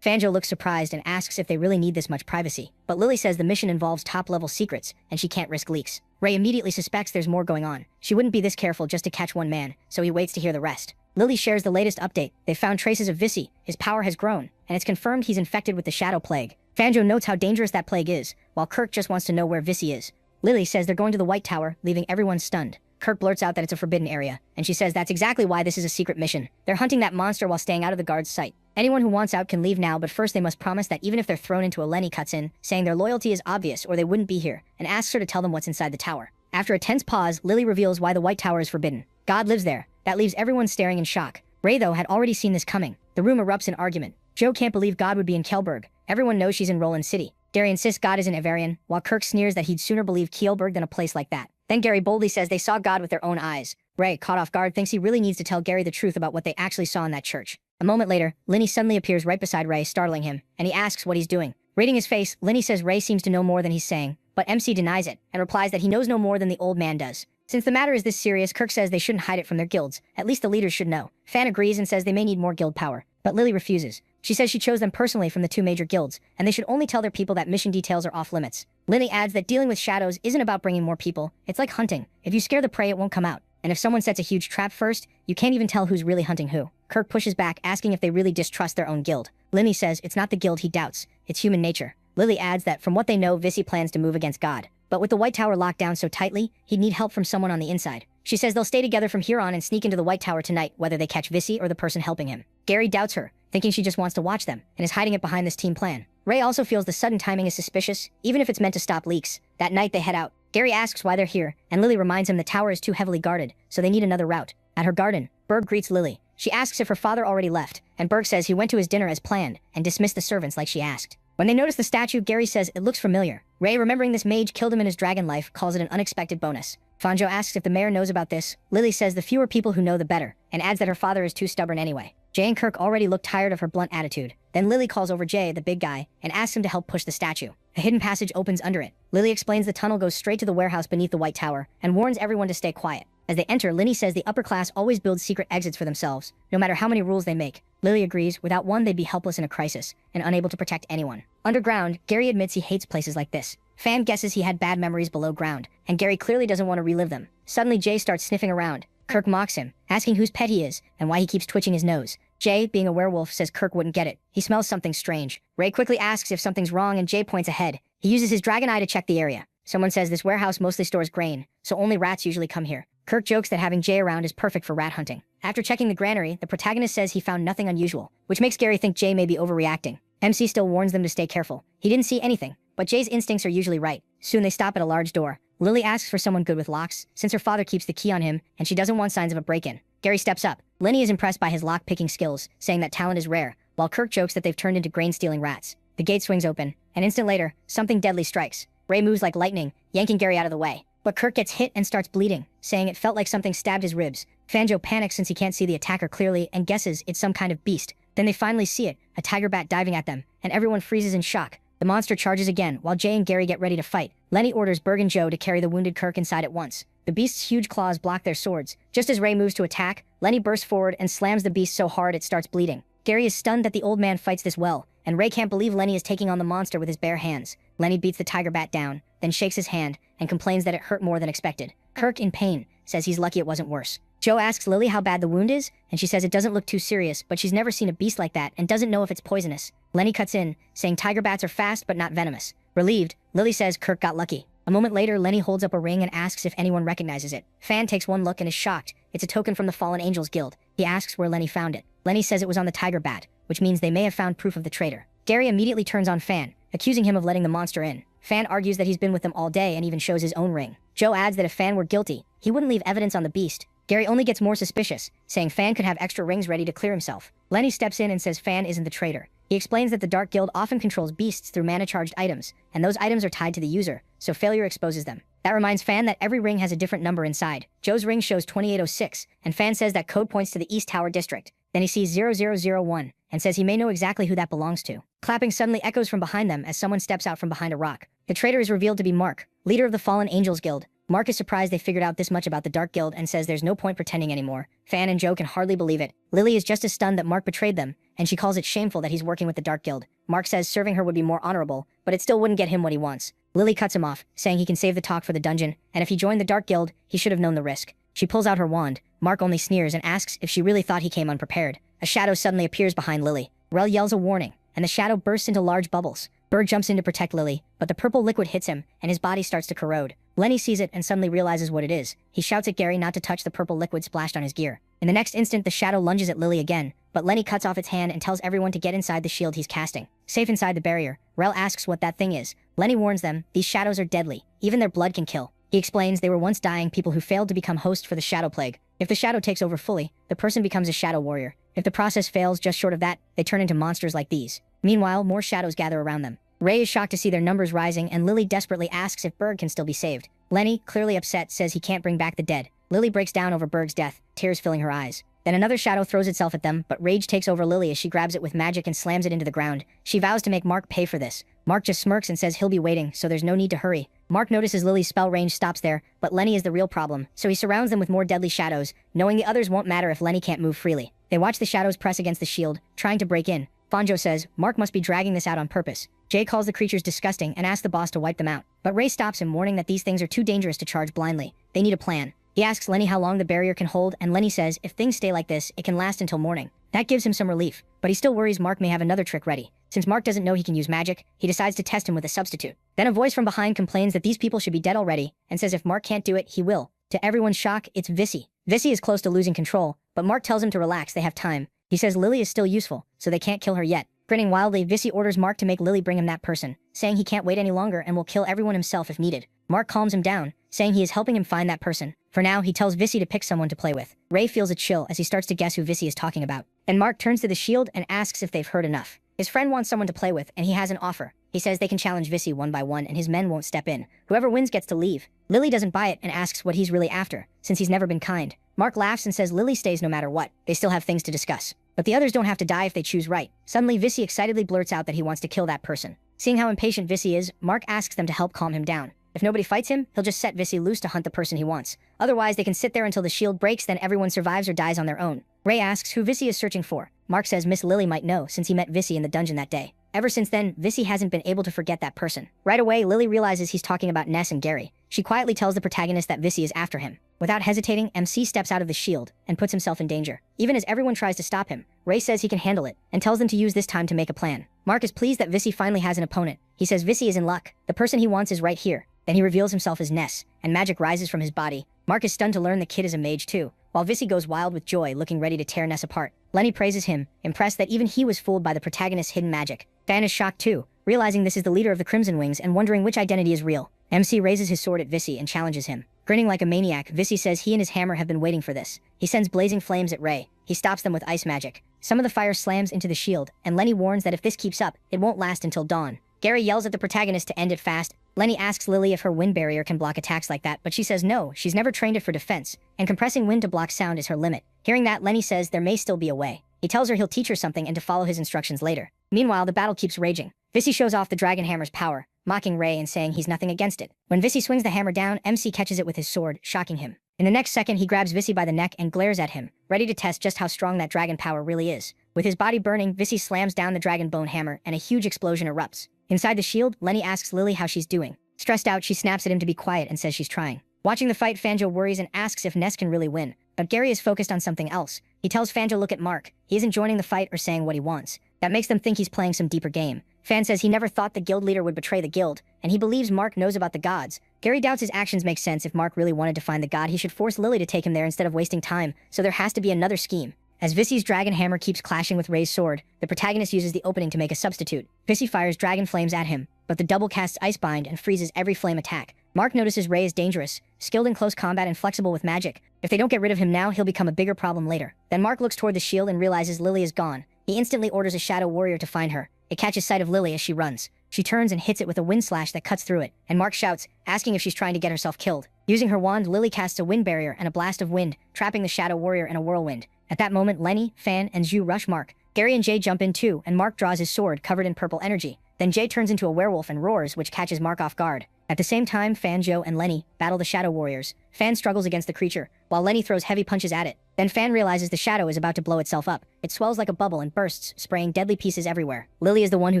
Fanjo looks surprised and asks if they really need this much privacy, but Lily says the mission involves top-level secrets, and she can't risk leaks. Ray immediately suspects there's more going on. She wouldn't be this careful just to catch one man, so he waits to hear the rest. Lily shares the latest update. They've found traces of Visi. His power has grown, and it's confirmed he's infected with the Shadow Plague. Fanjo notes how dangerous that plague is, while Kirk just wants to know where Visi is. Lily says they're going to the White Tower, leaving everyone stunned. Kirk blurts out that it's a forbidden area, and she says that's exactly why this is a secret mission. They're hunting that monster while staying out of the guard's sight. Anyone who wants out can leave now, but first they must promise that even if they're thrown into a Lenny cuts in, saying their loyalty is obvious or they wouldn't be here, and asks her to tell them what's inside the tower. After a tense pause, Lily reveals why the White Tower is forbidden. God lives there. That leaves everyone staring in shock. Ray, though, had already seen this coming. The room erupts in argument. Joe can't believe God would be in Kelberg. Everyone knows she's in Roland City. Gary insists God is in Avarian, while Kirk sneers that he'd sooner believe Kielberg than a place like that. Then Gary boldly says they saw God with their own eyes. Ray, caught off guard, thinks he really needs to tell Gary the truth about what they actually saw in that church. A moment later, Lenny suddenly appears right beside Ray, startling him, and he asks what he's doing. Reading his face, Lenny says Ray seems to know more than he's saying, but MC denies it, and replies that he knows no more than the old man does. Since the matter is this serious, Kirk says they shouldn't hide it from their guilds. At least the leaders should know. Fan agrees and says they may need more guild power, but Lily refuses. She says she chose them personally from the 2 major guilds, and they should only tell their people that mission details are off limits. Lenny adds that dealing with shadows isn't about bringing more people, it's like hunting. If you scare the prey, it won't come out. And if someone sets a huge trap first, you can't even tell who's really hunting who. Kirk pushes back, asking if they really distrust their own guild. Lenny says it's not the guild he doubts, it's human nature. Lily adds that from what they know, Visi plans to move against God. But with the White Tower locked down so tightly, he'd need help from someone on the inside. She says they'll stay together from here on and sneak into the White Tower tonight, whether they catch Visi or the person helping him. Gary doubts her, thinking she just wants to watch them, and is hiding it behind this team plan. Ray also feels the sudden timing is suspicious, even if it's meant to stop leaks. That night they head out. Gary asks why they're here, and Lily reminds him the tower is too heavily guarded, so they need another route. At her garden, Berg greets Lily. She asks if her father already left, and Berg says he went to his dinner as planned, and dismissed the servants like she asked. When they notice the statue, Gary says it looks familiar. Ray, remembering this mage killed him in his dragon life, calls it an unexpected bonus. Fanjo asks if the mayor knows about this. Lily says the fewer people who know the better, and adds that her father is too stubborn anyway. Jay and Kirk already look tired of her blunt attitude. Then Lily calls over Jay, the big guy, and asks him to help push the statue. A hidden passage opens under it. Lily explains the tunnel goes straight to the warehouse beneath the White Tower, and warns everyone to stay quiet. As they enter, Lenny says the upper class always builds secret exits for themselves, no matter how many rules they make. Lily agrees, without one they'd be helpless in a crisis, and unable to protect anyone. Underground, Gary admits he hates places like this. Fan guesses he had bad memories below ground, and Gary clearly doesn't want to relive them. Suddenly Jay starts sniffing around. Kirk mocks him, asking whose pet he is, and why he keeps twitching his nose. Jay, being a werewolf, says Kirk wouldn't get it. He smells something strange. Ray quickly asks if something's wrong, and Jay points ahead. He uses his dragon eye to check the area. Someone says this warehouse mostly stores grain, so only rats usually come here. Kirk jokes that having Jay around is perfect for rat hunting. After checking the granary, the protagonist says he found nothing unusual, which makes Gary think Jay may be overreacting. MC still warns them to stay careful. He didn't see anything, but Jay's instincts are usually right. Soon they stop at a large door. Lily asks for someone good with locks, since her father keeps the key on him and she doesn't want signs of a break-in. Gary steps up. Lenny is impressed by his lock-picking skills, saying that talent is rare, while Kirk jokes that they've turned into grain-stealing rats. The gate swings open. An instant later, something deadly strikes. Ray moves like lightning, yanking Gary out of the way. But Kirk gets hit and starts bleeding, saying it felt like something stabbed his ribs. Fanjo panics since he can't see the attacker clearly and guesses it's some kind of beast. Then they finally see it, a tiger bat diving at them, and everyone freezes in shock. The monster charges again, while Jay and Gary get ready to fight. Lenny orders Berg and Joe to carry the wounded Kirk inside at once. The beast's huge claws block their swords. Just as Ray moves to attack, Lenny bursts forward and slams the beast so hard it starts bleeding. Gary is stunned that the old man fights this well, and Ray can't believe Lenny is taking on the monster with his bare hands. Lenny beats the tiger bat down, then shakes his hand, and complains that it hurt more than expected. Kirk, in pain, says he's lucky it wasn't worse. Joe asks Lily how bad the wound is, and she says it doesn't look too serious, but she's never seen a beast like that and doesn't know if it's poisonous. Lenny cuts in, saying tiger bats are fast but not venomous. Relieved, Lily says Kirk got lucky. A moment later, Lenny holds up a ring and asks if anyone recognizes it. Fan takes one look and is shocked. It's a token from the Fallen Angels Guild. He asks where Lenny found it. Lenny says it was on the tiger bat, which means they may have found proof of the traitor. Gary immediately turns on Fan, accusing him of letting the monster in. Fan argues that he's been with them all day and even shows his own ring. Joe adds that if Fan were guilty, he wouldn't leave evidence on the beast. Gary only gets more suspicious, saying Fan could have extra rings ready to clear himself. Lenny steps in and says Fan isn't the traitor. He explains that the Dark Guild often controls beasts through mana-charged items, and those items are tied to the user, so failure exposes them. That reminds Fan that every ring has a different number inside. Joe's ring shows 2806, and Fan says that code points to the East Tower District. Then he sees 0001, and says he may know exactly who that belongs to. Clapping suddenly echoes from behind them as someone steps out from behind a rock. The traitor is revealed to be Mark, leader of the Fallen Angels Guild. Mark is surprised they figured out this much about the Dark Guild and says there's no point pretending anymore. Fan and Joe can hardly believe it. Lily is just as stunned that Mark betrayed them, and she calls it shameful that he's working with the Dark Guild. Mark says serving her would be more honorable, but it still wouldn't get him what he wants. Lily cuts him off, saying he can save the talk for the dungeon, and if he joined the Dark Guild, he should have known the risk. She pulls out her wand. Mark only sneers and asks if she really thought he came unprepared. A shadow suddenly appears behind Lily. Rel yells a warning, and the shadow bursts into large bubbles. Berg jumps in to protect Lily, but the purple liquid hits him, and his body starts to corrode. Lenny sees it and suddenly realizes what it is. He shouts at Gary not to touch the purple liquid splashed on his gear. In the next instant, the shadow lunges at Lily again, but Lenny cuts off its hand and tells everyone to get inside the shield he's casting. Safe inside the barrier, Rel asks what that thing is. Lenny warns them, these shadows are deadly. Even their blood can kill. He explains they were once dying people who failed to become host for the shadow plague. If the shadow takes over fully, the person becomes a shadow warrior. If the process fails just short of that, they turn into monsters like these. Meanwhile, more shadows gather around them. Ray is shocked to see their numbers rising, and Lily desperately asks if Berg can still be saved. Lenny, clearly upset, says he can't bring back the dead. Lily breaks down over Berg's death, tears filling her eyes. Then another shadow throws itself at them, but rage takes over Lily as she grabs it with magic and slams it into the ground. She vows to make Mark pay for this. Mark just smirks and says he'll be waiting, so there's no need to hurry. Mark notices Lily's spell range stops there, but Lenny is the real problem, so he surrounds them with more deadly shadows, knowing the others won't matter if Lenny can't move freely. They watch the shadows press against the shield, trying to break in. Fanjo says Mark must be dragging this out on purpose. Jay calls the creatures disgusting and asks the boss to wipe them out, but Ray stops him, warning that these things are too dangerous to charge blindly. They need a plan. He asks Lenny how long the barrier can hold, and Lenny says if things stay like this, it can last until morning. That gives him some relief, but he still worries Mark may have another trick ready. Since Mark doesn't know he can use magic, he decides to test him with a substitute. Then a voice from behind complains that these people should be dead already, and says if Mark can't do it, he will. To everyone's shock, it's Vissy. Vissy is close to losing control, but Mark tells him to relax, they have time. He says Lily is still useful, so they can't kill her yet. Grinning wildly, Vissy orders Mark to make Lily bring him that person, saying he can't wait any longer and will kill everyone himself if needed. Mark calms him down, saying he is helping him find that person. For now, he tells Vissy to pick someone to play with. Ray feels a chill as he starts to guess who Vissy is talking about. And Mark turns to the shield and asks if they've heard enough. His friend wants someone to play with, and he has an offer. He says they can challenge Vissy one by one and his men won't step in. Whoever wins gets to leave. Lily doesn't buy it and asks what he's really after, since he's never been kind. Mark laughs and says Lily stays no matter what. They still have things to discuss. But the others don't have to die if they choose right. Suddenly, Vissy excitedly blurts out that he wants to kill that person. Seeing how impatient Vissy is, Mark asks them to help calm him down. If nobody fights him, he'll just set Vissy loose to hunt the person he wants. Otherwise, they can sit there until the shield breaks, then everyone survives or dies on their own. Ray asks who Vissy is searching for. Mark says Miss Lily might know since he met Vissy in the dungeon that day. Ever since then, Vissy hasn't been able to forget that person. Right away, Lily realizes he's talking about Ness and Gary. She quietly tells the protagonist that Vissy is after him. Without hesitating, MC steps out of the shield and puts himself in danger. Even as everyone tries to stop him, Ray says he can handle it and tells them to use this time to make a plan. Mark is pleased that Vissy finally has an opponent. He says Vissy is in luck. The person he wants is right here. Then he reveals himself as Ness, and magic rises from his body. Mark is stunned to learn the kid is a mage too, while Vissy goes wild with joy, looking ready to tear Ness apart. Lenny praises him, impressed that even he was fooled by the protagonist's hidden magic. Fan is shocked too, realizing this is the leader of the Crimson Wings and wondering which identity is real. MC raises his sword at Vissy and challenges him. Grinning like a maniac, Vissy says he and his hammer have been waiting for this. He sends blazing flames at Ray. He stops them with ice magic. Some of the fire slams into the shield, and Lenny warns that if this keeps up, it won't last until dawn. Gary yells at the protagonist to end it fast. Lenny asks Lily if her wind barrier can block attacks like that, but she says no, she's never trained it for defense, and compressing wind to block sound is her limit. Hearing that, Lenny says there may still be a way. He tells her he'll teach her something and to follow his instructions later. Meanwhile, the battle keeps raging. Vissy shows off the dragon hammer's power, mocking Ray and saying he's nothing against it. When Vissy swings the hammer down, MC catches it with his sword, shocking him. In the next second, he grabs Vissy by the neck and glares at him, ready to test just how strong that dragon power really is. With his body burning, Vissy slams down the dragon bone hammer and a huge explosion erupts. Inside the shield, Lenny asks Lily how she's doing. Stressed out, she snaps at him to be quiet and says she's trying. Watching the fight, Fanjo worries and asks if Ness can really win, but Gary is focused on something else. He tells Fanjo look at Mark. He isn't joining the fight or saying what he wants. That makes them think he's playing some deeper game. Fan says he never thought the guild leader would betray the guild, and he believes Mark knows about the gods. Gary doubts his actions make sense. If Mark really wanted to find the god, he should force Lily to take him there instead of wasting time, so there has to be another scheme. As Vissy's dragon hammer keeps clashing with Ray's sword, the protagonist uses the opening to make a substitute. Vissy fires dragon flames at him, but the double casts Icebind and freezes every flame attack. Mark notices Ray is dangerous, skilled in close combat and flexible with magic. If they don't get rid of him now, he'll become a bigger problem later. Then Mark looks toward the shield and realizes Lily is gone. He instantly orders a shadow warrior to find her. It catches sight of Lily as she runs. She turns and hits it with a wind slash that cuts through it, and Mark shouts, asking if she's trying to get herself killed. Using her wand, Lily casts a wind barrier and a blast of wind, trapping the shadow warrior in a whirlwind. At that moment, Lenny, Fan, and Zhu rush Mark. Gary and Jay jump in too, and Mark draws his sword covered in purple energy. Then Jay turns into a werewolf and roars, which catches Mark off guard. At the same time, Fan, Joe, and Lenny battle the shadow warriors. Fan struggles against the creature, while Lenny throws heavy punches at it. Then Fan realizes the shadow is about to blow itself up. It swells like a bubble and bursts, spraying deadly pieces everywhere. Lily is the one who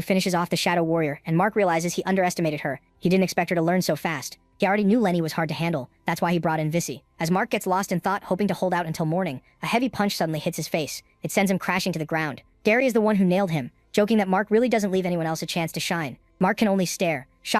finishes off the shadow warrior, and Mark realizes he underestimated her. He didn't expect her to learn so fast. He already knew Lenny was hard to handle. That's why he brought in Vissy. As Mark gets lost in thought, hoping to hold out until morning, a heavy punch suddenly hits his face. It sends him crashing to the ground. Gary is the one who nailed him, joking that Mark really doesn't leave anyone else a chance to shine. Mark can only stare, shocked